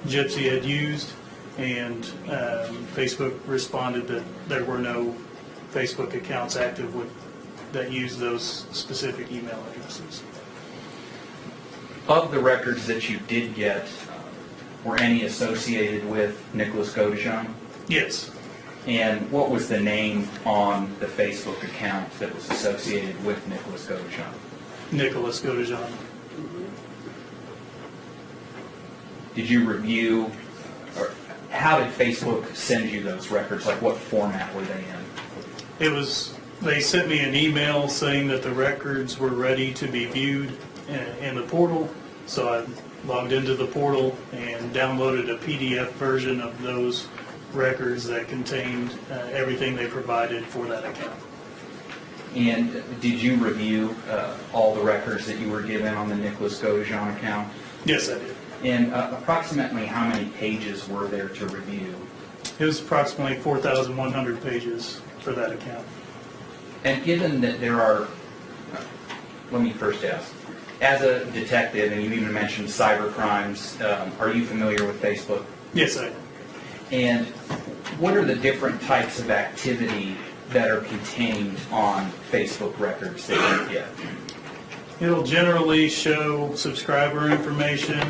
Gypsy had used. And Facebook responded that there were no Facebook accounts active that used those specific email addresses. Of the records that you did get, were any associated with Nicholas Godejohn? Yes. And what was the name on the Facebook account that was associated with Nicholas Godejohn? Nicholas Godejohn. Did you review, or how did Facebook send you those records? Like what format were they in? They sent me an email saying that the records were ready to be viewed in the portal. So I logged into the portal and downloaded a PDF version of those records that contained everything they provided for that account. And did you review all the records that you were given on the Nicholas Godejohn account? Yes, I did. And approximately how many pages were there to review? It was approximately 4,100 pages for that account. And given that there are, let me first ask, as a detective, and you even mentioned cyber crimes, are you familiar with Facebook? Yes, I am. And what are the different types of activity that are contained on Facebook records that you get? It'll generally show subscriber information,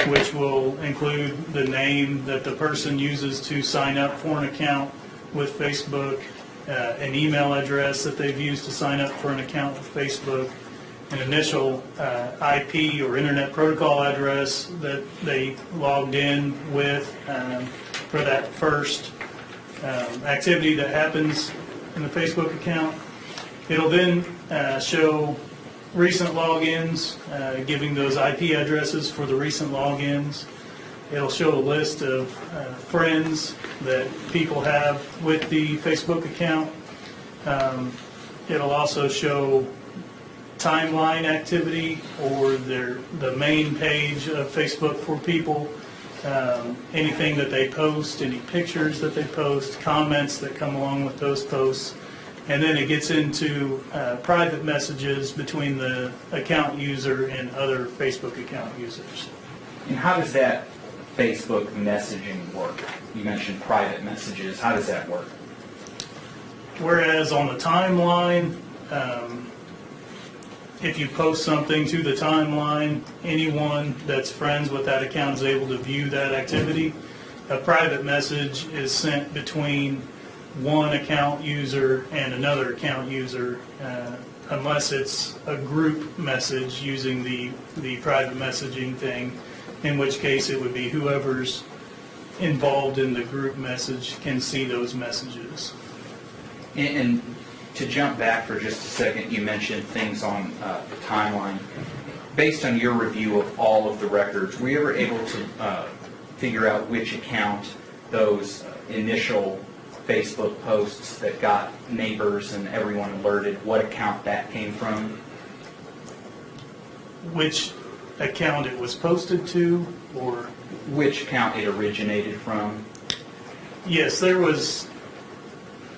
which will include the name that the person uses to sign up for an account with Facebook, an email address that they've used to sign up for an account with Facebook, an initial IP or Internet Protocol address that they logged in with for that first activity that happens in the Facebook account. It'll then show recent logins, giving those IP addresses for the recent logins. It'll show a list of friends that people have with the Facebook account. It'll also show timeline activity or the main page of Facebook for people, anything that they post, any pictures that they post, comments that come along with those posts. And then it gets into private messages between the account user and other Facebook account users. And how does that Facebook messaging work? You mentioned private messages. How does that work? Whereas on the timeline, if you post something to the timeline, anyone that's friends with that account is able to view that activity. A private message is sent between one account user and another account user, unless it's a group message using the private messaging thing, in which case it would be whoever's involved in the group message can see those messages. And to jump back for just a second, you mentioned things on the timeline. Based on your review of all of the records, were you ever able to figure out which account those initial Facebook posts that got neighbors and everyone alerted, what account that came from? Which account it was posted to, or? Which account it originated from? Yes, there was,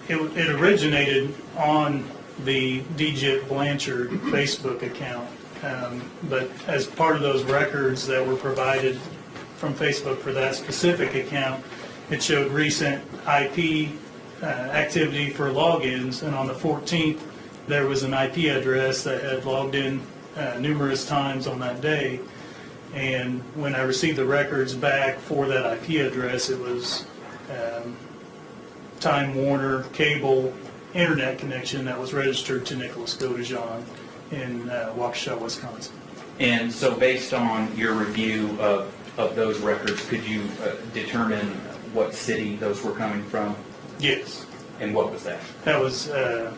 it originated on the Godejohn Blanchard Facebook account, but as part of those records that were provided from Facebook for that specific account, it showed recent IP activity for logins, and on the 14th there was an IP address that had logged in numerous times on that day, and when I received the records back for that IP address, it was Time Warner cable internet connection that was registered to Nicholas Godejohn in Waukesha, Wisconsin. And so based on your review of of those records, could you determine what city those were coming from? Yes. And what was that? That was, I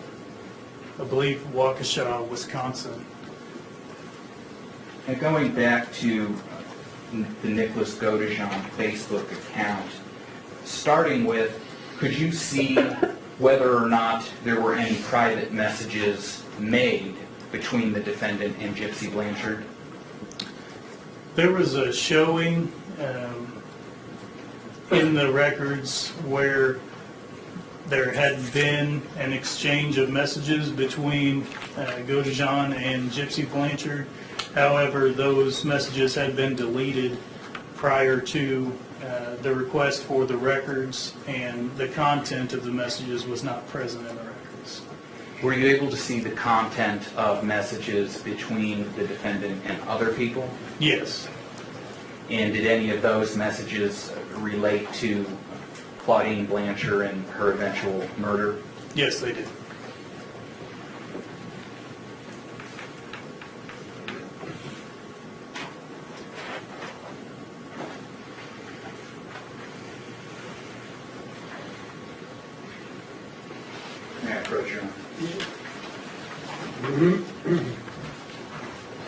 believe, Waukesha, Wisconsin. And going back to the Nicholas Godejohn Facebook account, starting with, could you see whether or not there were any private messages made between the defendant and Gypsy Blanchard? There was a showing in the records where there had been an exchange of messages between Godejohn and Gypsy Blanchard. However, those messages had been deleted prior to the request for the records, and the content of the messages was not present in the records. Were you able to see the content of messages between the defendant and other people? Yes. And did any of those messages relate to Claudine Blanchard and her eventual murder? Yes, they did. May I approach you?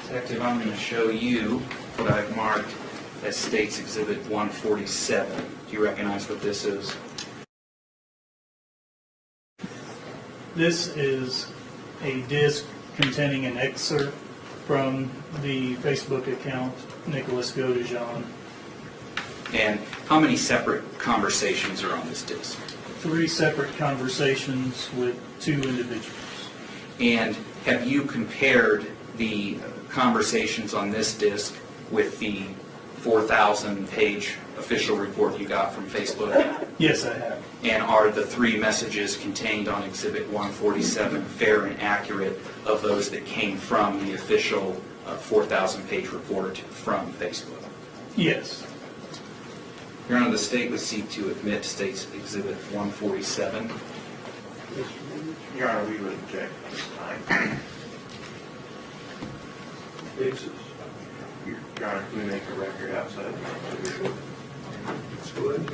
Detective, I'm going to show you what I've marked as State's Exhibit 147. Do you recognize what this is? This is a disc containing an excerpt from the Facebook account, Nicholas Godejohn. And how many separate conversations are on this disc? 3 separate conversations with 2 individuals. And have you compared the conversations on this disc with the 4,000-page official report you got from Facebook? Yes, I have. And are the 3 messages contained on Exhibit 147 fair and accurate of those that came from the official 4,000-page report from Facebook? Yes. Your Honor, the State would seek to admit State's Exhibit 147. Your Honor, we would object at this time. Basis. Your Honor, can we make a record outside? Let's go ahead and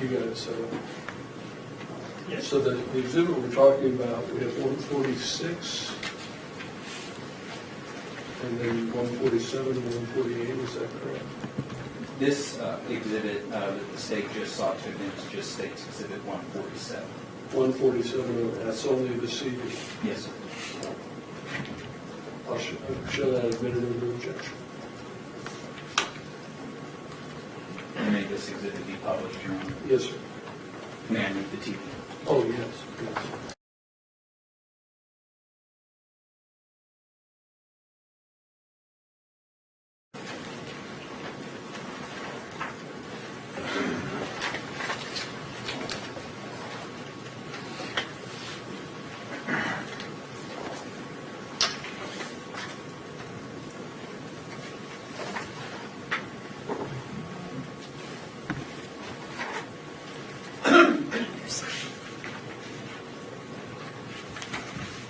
you got it set up. Yes. So the exhibit we're talking about, we have 146, and then 147 and 148, is that correct? This exhibit that the State just sought to admit is just State's Exhibit 147. 147, that's only the CD. Yes, sir. I'll show that admitted under objection. And may this exhibit be published, Your Honor? Yes, sir. May I move the TV? Oh, yes, yes.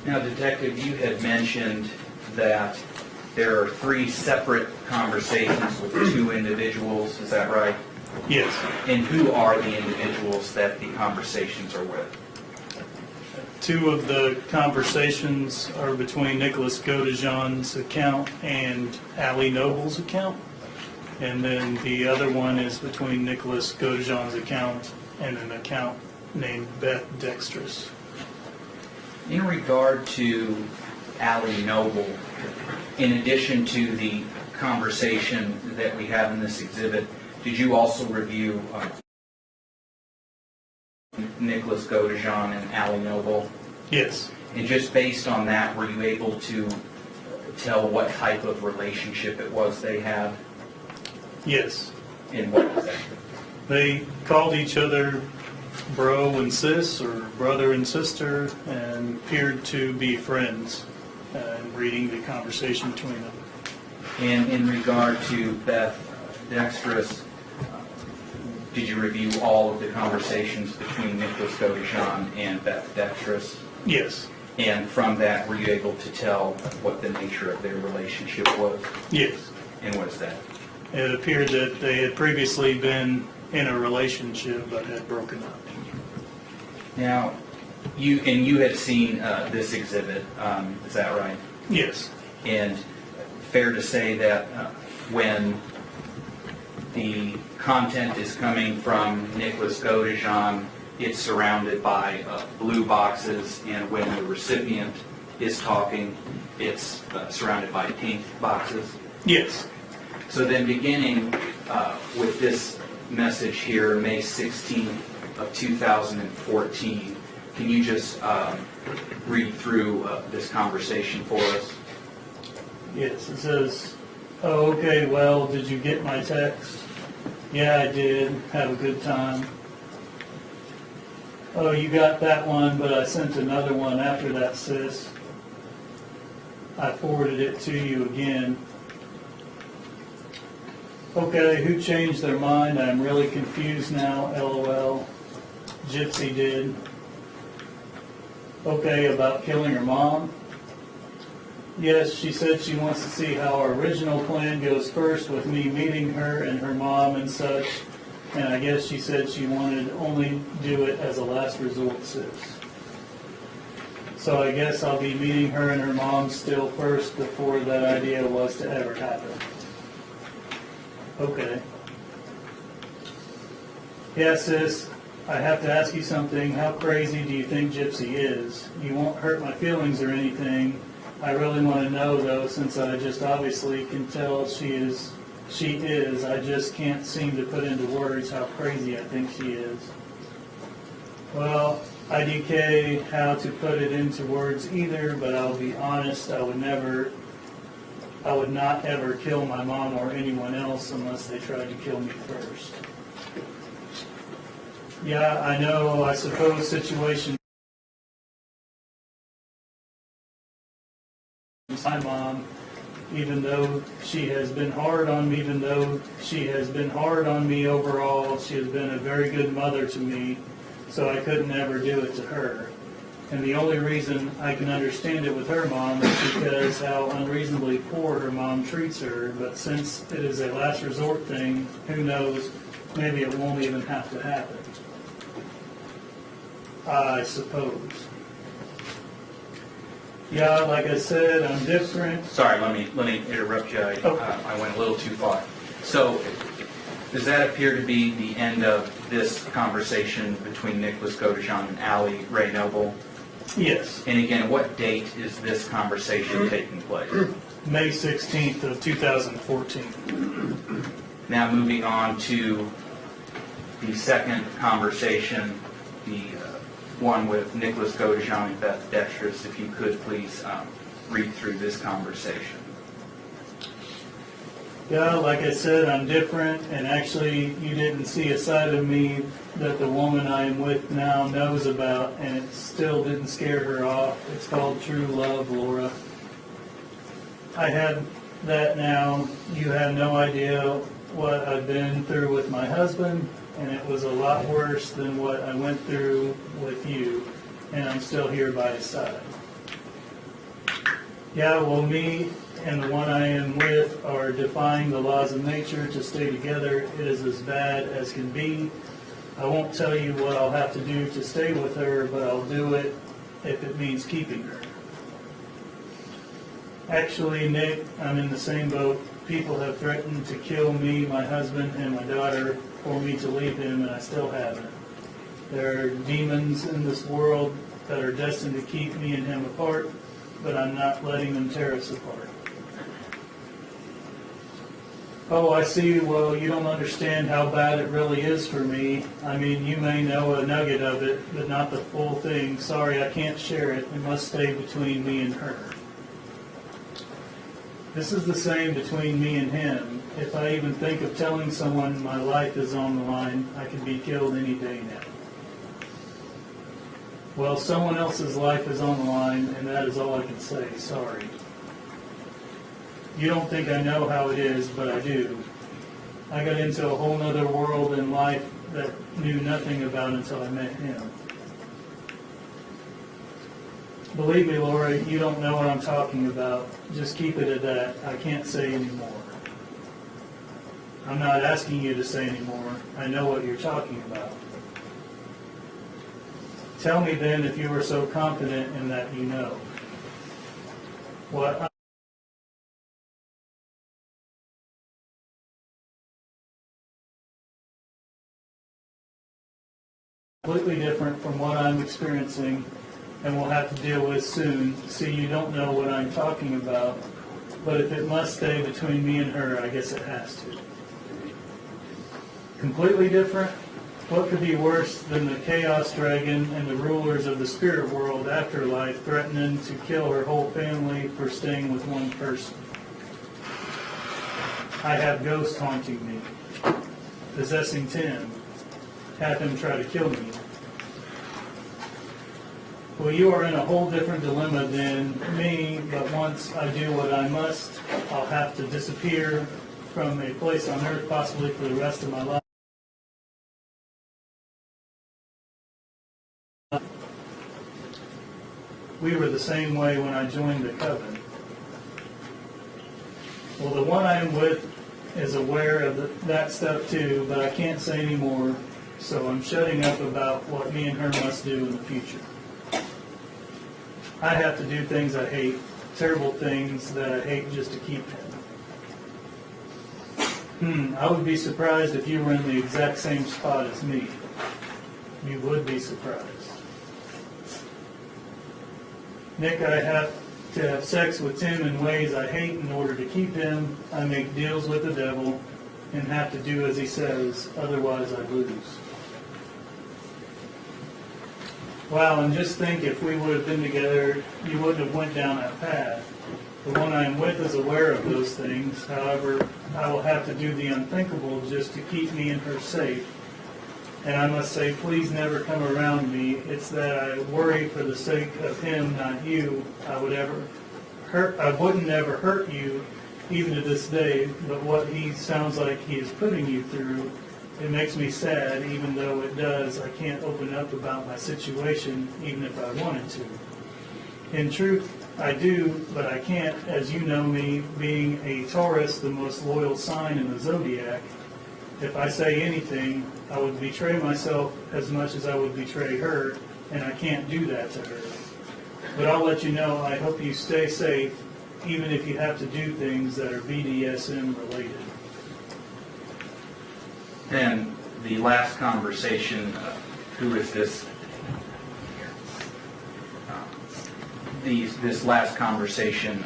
Now, Detective, you had mentioned that there are 3 separate conversations with 2 individuals, is that right? Yes. And who are the individuals that the conversations are with? 2 of the conversations are between Nicholas Godejohn's account and Allie Noble's account. And then the other one is between Nicholas Godejohn's account and an account named Beth Dextrous. In regard to Allie Noble, in addition to the conversation that we have in this exhibit, did you also review Nicholas Godejohn and Allie Noble? Yes. And just based on that, were you able to tell what type of relationship it was they had? Yes. And what was that? They called each other bro and sis, or brother and sister, and appeared to be friends, reading the conversation between them. And in regard to Beth Dexterous, did you review all of the conversations between Nicholas Godejohn and Beth Dexterous? Yes. And from that, were you able to tell what the nature of their relationship was? Yes. And what is that? It appeared that they had previously been in a relationship but had broken up. Now, you had seen this exhibit, is that right? Yes. And fair to say that when the content is coming from Nicholas Godejohn, it's surrounded by blue boxes, and when the recipient is talking, it's surrounded by pink boxes? Yes. So then beginning with this message here, May 16th of 2014, can you just read through this conversation for us? Yes, it says, "Oh, okay, well, did you get my text?" "Yeah, I did. Have a good time." "Oh, you got that one, but I sent another one after that, sis. I forwarded it to you again." "Okay, who changed their mind? I'm really confused now, LOL. Gypsy did." "Okay, about killing her mom?" "Yes, she said she wants to see how our original plan goes first with me meeting her and her mom and such, and I guess she said she wanted to only do it as a last resort, sis. So I guess I'll be meeting her and her mom still first before that idea was to ever happen." "Okay." "Yeah, sis, I have to ask you something. How crazy do you think Gypsy is? You won't hurt my feelings or anything. I really want to know, though, since I just obviously can tell she is. I just can't seem to put into words how crazy I think she is." "Well, IDK how to put it into words either, but I'll be honest, I would not ever kill my mom or anyone else unless they tried to kill me first." "Yeah, I know, I suppose situation my mom, even though she has been hard on me, overall, she has been a very good mother to me, so I couldn't ever do it to her. And the only reason I can understand it with her mom is because how unreasonably poor her mom treats her, but since it is a last resort thing, who knows, maybe it won't even have to happen. I suppose. Yeah, like I said, I'm different." Sorry, let me interrupt you. I went a little too far. So, does that appear to be the end of this conversation between Nicholas Godejohn and Allie Ray Noble? Yes. And again, what date is this conversation taking place? May 16th of 2014. Now moving on to the second conversation, the one with Nicholas Godejohn and Beth Dexterous, if you could please read through this conversation. "Yeah, like I said, I'm different, and actually you didn't see a side of me that the woman I am with now knows about, and it still didn't scare her off. It's called true love, Laura. I had that now. You have no idea what I've been through with my husband, and it was a lot worse than what I went through with you, and I'm still here by his side. Yeah, well, me and the one I am with are defying the laws of nature to stay together. It is as bad as can be. I won't tell you what I'll have to do to stay with her, but I'll do it if it means keeping her. Actually, Nick, I'm in the same boat. People have threatened to kill me, my husband, and my daughter for me to leave him, and I still haven't. There are demons in this world that are destined to keep me and him apart, but I'm not letting them tear us apart. Oh, I see. Well, you don't understand how bad it really is for me. I mean, you may know a nugget of it, but not the full thing. Sorry, I can't share it. It must stay between me and her. This is the same between me and him. If I even think of telling someone my life is on the line, I could be killed any day now. Well, someone else's life is on the line, and that is all I can say. Sorry. You don't think I know how it is, but I do. I got into a whole nother world in life that knew nothing about until I met him. Believe me, Laura, you don't know what I'm talking about. Just keep it at that. I can't say any more. I'm not asking you to say any more. I know what you're talking about. Tell me then if you are so confident in that you know. What completely different from what I'm experiencing and will have to deal with soon. See, you don't know what I'm talking about, but if it must stay between me and her, I guess it has to. Completely different? What could be worse than the chaos dragon and the rulers of the spirit world afterlife threatening to kill her whole family for staying with one person? I have ghosts haunting me, possessing Tim, have him try to kill me. Well, you are in a whole different dilemma than me, but once I do what I must, I'll have to disappear from a place on earth possibly for the rest of my life. We were the same way when I joined the coven. Well, the one I'm with is aware of that stuff too, but I can't say any more, so I'm shutting up about what me and her must do in the future. I have to do things I hate, terrible things that I hate just to keep him. I would be surprised if you were in the exact same spot as me. You would be surprised. Nick, I have to have sex with Tim in ways I hate in order to keep him. I make deals with the devil and have to do as he says, otherwise I lose. Wow, and just think if we would have been together, you wouldn't have went down that path. The one I am with is aware of those things. However, I will have to do the unthinkable just to keep me and her safe. And I must say, please never come around me. It's that I worry for the sake of him, not you. I wouldn't ever hurt you, even to this day, but what he sounds like he is putting you through, it makes me sad, even though it does. I can't open up about my situation, even if I wanted to. In truth, I do, but I can't, as you know me, being a Taurus, the most loyal sign in the zodiac. If I say anything, I would betray myself as much as I would betray her, and I can't do that to her. But I'll let you know, I hope you stay safe, even if you have to do things that are BDSM related. Then the last conversation, who is this? This last conversation,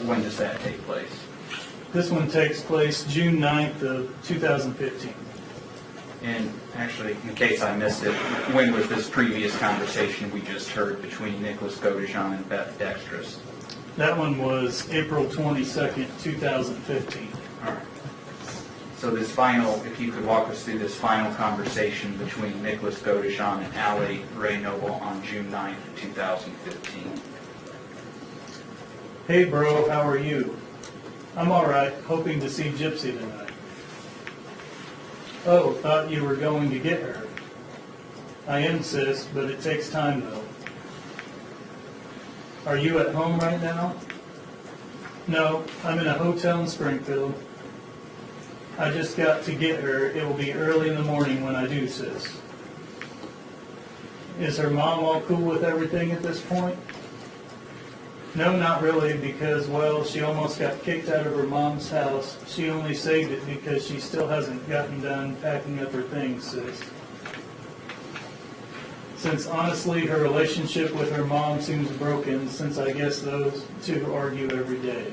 when does that take place? This one takes place June 9th of 2015. And actually, in case I missed it, when was this previous conversation we just heard between Nicholas Godejohn and Beth Dextrous? That one was April 22nd, 2015. All right. So this final, if you could walk us through this final conversation between Nicholas Godejohn and Allie Ray Noble on June 9th, 2015. Hey bro, how are you? I'm all right, hoping to see Gypsy tonight. Oh, thought you were going to get her. I am, sis, but it takes time though. Are you at home right now? No, I'm in a hotel in Springfield. I just got to get her. It will be early in the morning when I do, sis. Is her mom all cool with everything at this point? No, not really, because, well, she almost got kicked out of her mom's house. She only saved it because she still hasn't gotten done packing up her things, sis. Since honestly her relationship with her mom seems broken, since I guess those two argue every day.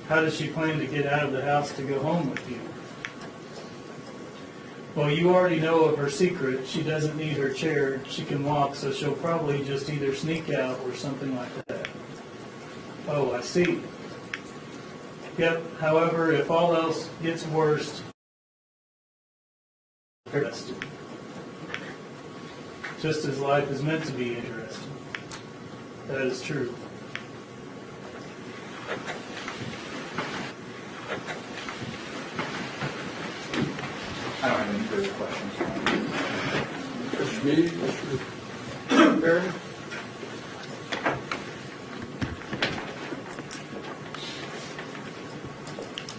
How does she plan to get out of the house to go home with you? Well, you already know of her secret. She doesn't need her chair. She can walk, so she'll probably just either sneak out or something like that. Oh, I see. Yep, however, if all else gets worse, interesting. Just as life is meant to be interesting. That is true. Me, Mr. Perry?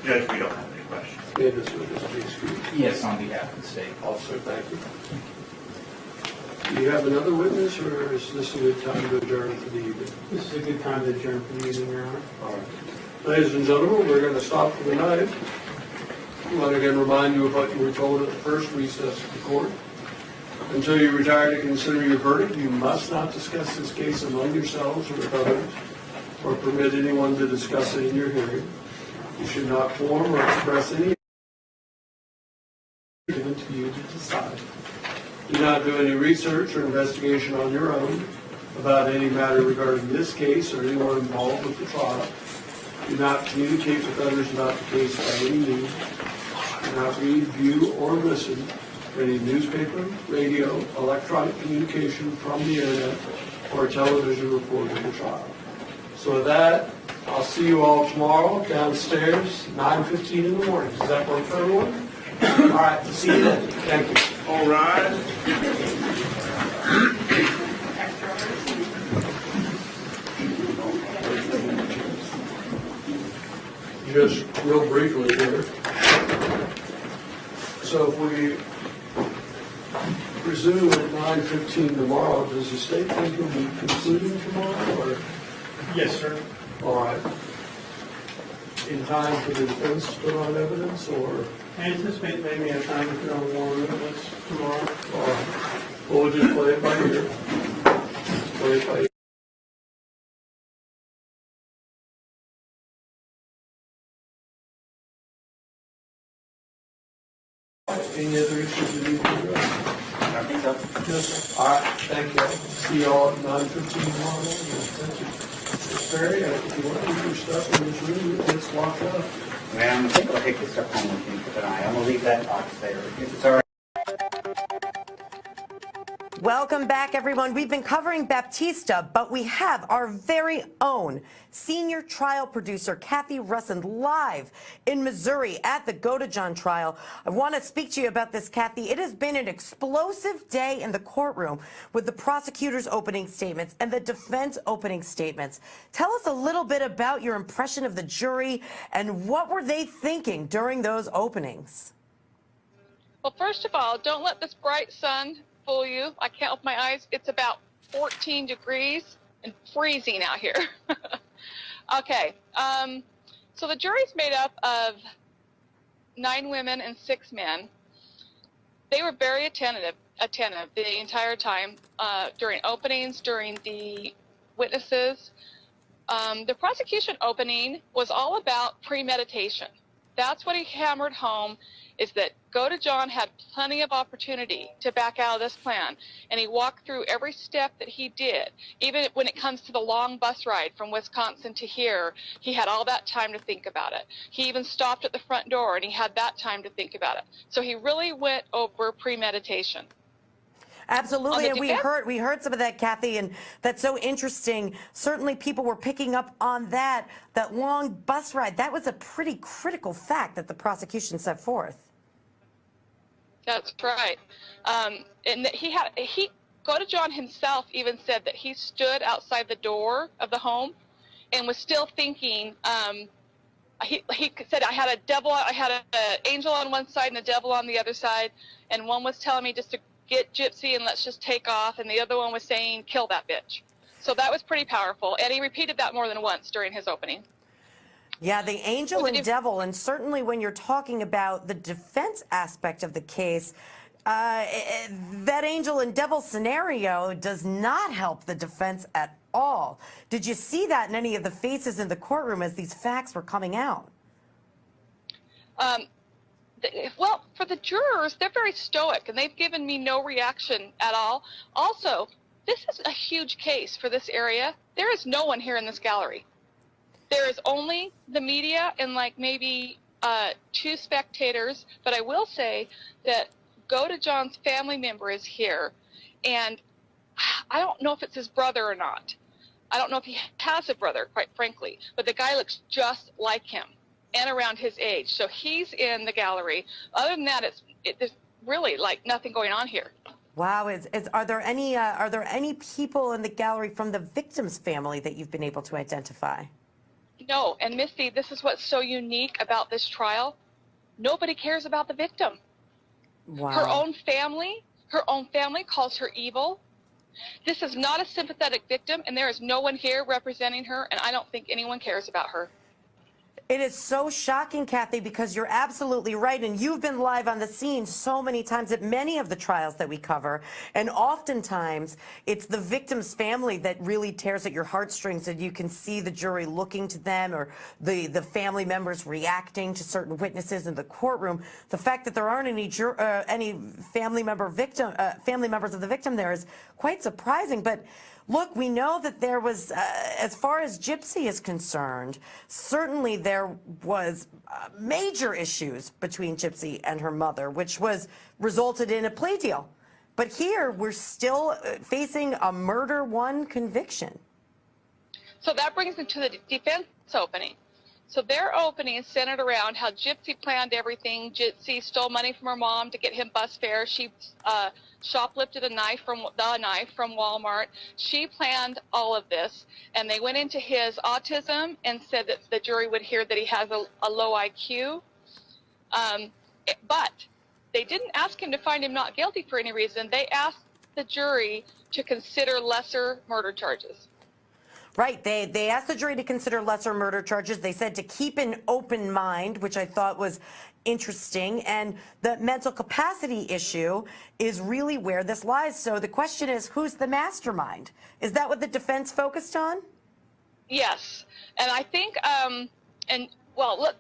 Judge, we don't have any questions. Okay, this witness, please excuse. Yes, on behalf of the state. Officer, thank you. Do you have another witness, or is this a good time to adjourn for the evening? This is a good time to adjourn for the evening, Your Honor. All right. Ladies and gentlemen, we're going to stop for the night. I want to again remind you of what you were told at the first recess of the court. Until you retire to consider your verdict, you must not discuss this case among yourselves or with others, or permit anyone to discuss it in your hearing. You should not form or express any given to you to decide. Do not do any research or investigation on your own about any matter regarding this case or anyone involved with the trial. Do not communicate with others about the case by any means. Do not read, view, or listen to any newspaper, radio, electronic communication from the internet, or television report of the trial. So with that, I'll see you all tomorrow downstairs, 9:15 in the morning. Does that work for everyone? All right, see you then. Thank you. All right. Just real briefly here. So if we resume at 9:15 tomorrow, does the state think we'll be concluding tomorrow, or? Yes, sir. All right. In time for the defense to put on evidence, or? I anticipate they may have time to put on more witness tomorrow. All right. Well, we'll just play it by ear. Play it by ear. Any other issues that need to be addressed? I think so. Yes, sir. All right, thank you. See you all at 9:15 tomorrow morning. Thank you. Mr. Perry, if you want to leave your stuff in this room, it's locked up. Man, I think I'll take this stuff home with me for tonight. I'm gonna leave that box there. If it's all right. Welcome back, everyone. We've been covering Baptista, but we have our very own senior trial producer, Kathy Russin, live in Missouri at the Godejohn Trial. I want to speak to you about this, Kathy. It has been an explosive day in the courtroom with the prosecutor's opening statements and the defense opening statements. Tell us a little bit about your impression of the jury and what were they thinking during those openings? Well, first of all, don't let this bright sun fool you. I can't open my eyes. It's about 14 degrees and freezing out here. Okay, so the jury's made up of 9 women and 6 men. They were very attentive the entire time, during openings, during the witnesses. The prosecution opening was all about premeditation. That's what he hammered home, is that Godejohn had plenty of opportunity to back out of this plan, and he walked through every step that he did. Even when it comes to the long bus ride from Wisconsin to here, he had all that time to think about it. He even stopped at the front door, and he had that time to think about it. So he really went over premeditation. Absolutely, and we heard some of that, Kathy, and that's so interesting. Certainly people were picking up on that long bus ride. That was a pretty critical fact that the prosecution set forth. That's right. And that Godejohn himself even said that he stood outside the door of the home and was still thinking, he said, I had an angel on one side and a devil on the other side, and one was telling me just to get Gypsy and let's just take off, and the other one was saying, kill that bitch. So that was pretty powerful, and he repeated that more than once during his opening. Yeah, the angel and devil, and certainly when you're talking about the defense aspect of the case, that angel and devil scenario does not help the defense at all. Did you see that in any of the faces in the courtroom as these facts were coming out? Well, for the jurors, they're very stoic, and they've given me no reaction at all. Also, this is a huge case for this area. There is no one here in this gallery. There is only the media and like maybe 2 spectators, but I will say that Godejohn's family member is here, and I don't know if it's his brother or not. I don't know if he has a brother, quite frankly, but the guy looks just like him and around his age. So he's in the gallery. Other than that, there's really like nothing going on here. Wow, are there any people in the gallery from the victim's family that you've been able to identify? No, and Misty, this is what's so unique about this trial. Nobody cares about the victim. Wow. Her own family calls her evil. This is not a sympathetic victim, and there is no one here representing her, and I don't think anyone cares about her. It is so shocking, Kathy, because you're absolutely right, and you've been live on the scene so many times at many of the trials that we cover, and oftentimes it's the victim's family that really tears at your heartstrings, and you can see the jury looking to them or the family members reacting to certain witnesses in the courtroom. The fact that there aren't any family members of the victim there is quite surprising, but look, we know that there was, as far as Gypsy is concerned, certainly there was major issues between Gypsy and her mother, which resulted in a plea deal. But here, we're still facing a murder one conviction. So that brings me to the defense opening. So their opening is centered around how Gypsy planned everything. Gypsy stole money from her mom to get him bus fare. She shoplifted a knife from Walmart. She planned all of this, and they went into his autism and said that the jury would hear that he has a low IQ. But they didn't ask him to find him not guilty for any reason. They asked the jury to consider lesser murder charges. Right. They asked the jury to consider lesser murder charges. They said to keep an open mind, which I thought was interesting. And the mental capacity issue is really where this lies. So the question is, who's the mastermind? Is that what the defense focused on? Yes. And I think,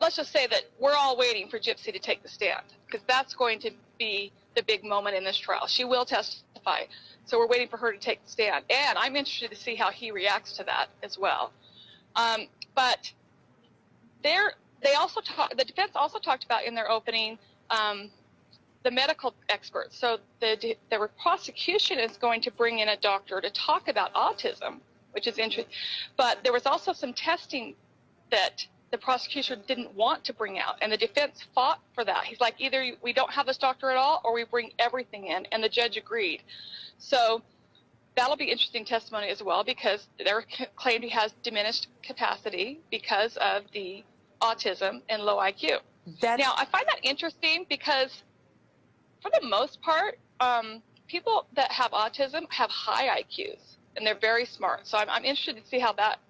let's just say that we're all waiting for Gypsy to take the stand, because that's going to be the big moment in this trial. She will testify. So we're waiting for her to take the stand. And I'm interested to see how he reacts to that as well. But the defense also talked about in their opening the medical experts. So the prosecution is going to bring in a doctor to talk about autism, which is interesting. But there was also some testing that the prosecution didn't want to bring out, and the defense fought for that. He's like, either we don't have this doctor at all, or we bring everything in, and the judge agreed. So that'll be interesting testimony as well, because they're claimed he has diminished capacity because of the autism and low IQ. Now, I find that interesting because, for the most part, people that have autism have high IQs, and they're very smart. So I'm interested to see how that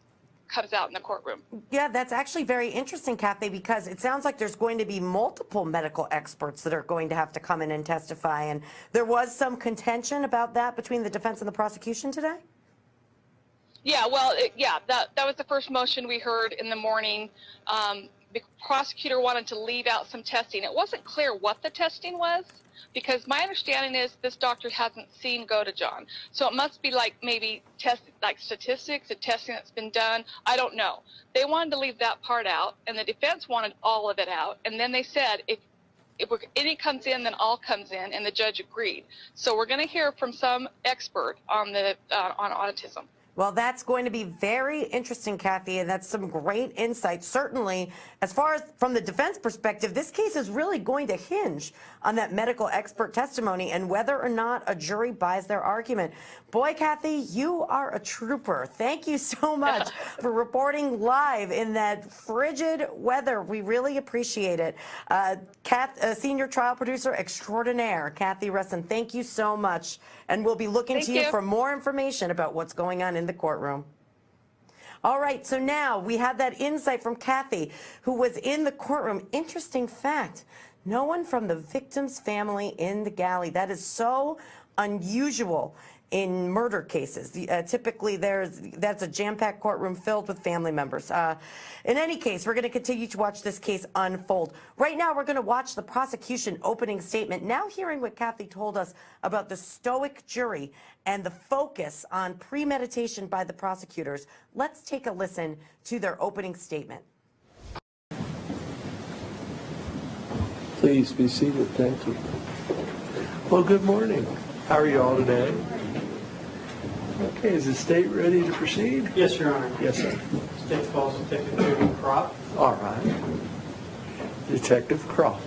comes out in the courtroom. Yeah, that's actually very interesting, Kathy, because it sounds like there's going to be multiple medical experts that are going to have to come in and testify. And there was some contention about that between the defense and the prosecution today? Yeah, well, that was the first motion we heard in the morning. The prosecutor wanted to leave out some testing. It wasn't clear what the testing was, because my understanding is this doctor hasn't seen Godejohn. So it must be like maybe like statistics and testing that's been done. I don't know. They wanted to leave that part out, and the defense wanted all of it out. And then they said, if any comes in, then all comes in, and the judge agreed. So we're going to hear from some expert on autism. Well, that's going to be very interesting, Kathy, and that's some great insight. Certainly, as far as from the defense perspective, this case is really going to hinge on that medical expert testimony and whether or not a jury buys their argument. Boy, Kathy, you are a trooper. Thank you so much for reporting live in that frigid weather. We really appreciate it. Senior trial producer extraordinaire, Kathy Russin, thank you so much. And we'll be looking to you for more information about what's going on in the courtroom. All right, so now we have that insight from Kathy, who was in the courtroom. Interesting fact, no one from the victim's family in the galley. That is so unusual in murder cases. Typically, that's a jam-packed courtroom filled with family members. In any case, we're going to continue to watch this case unfold. Right now, we're going to watch the prosecution opening statement, now hearing what Kathy told us about the stoic jury and the focus on premeditation by the prosecutors. Let's take a listen to their opening statement. Please be seated. Thank you. Well, good morning. How are you all today? Okay, is the state ready to proceed? Yes, Your Honor. Yes, sir. State calls Detective Jody Crop. All right. Detective Croft.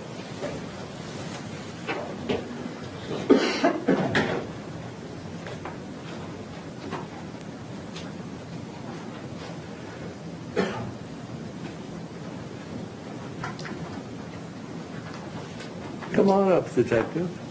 Come on up, detective.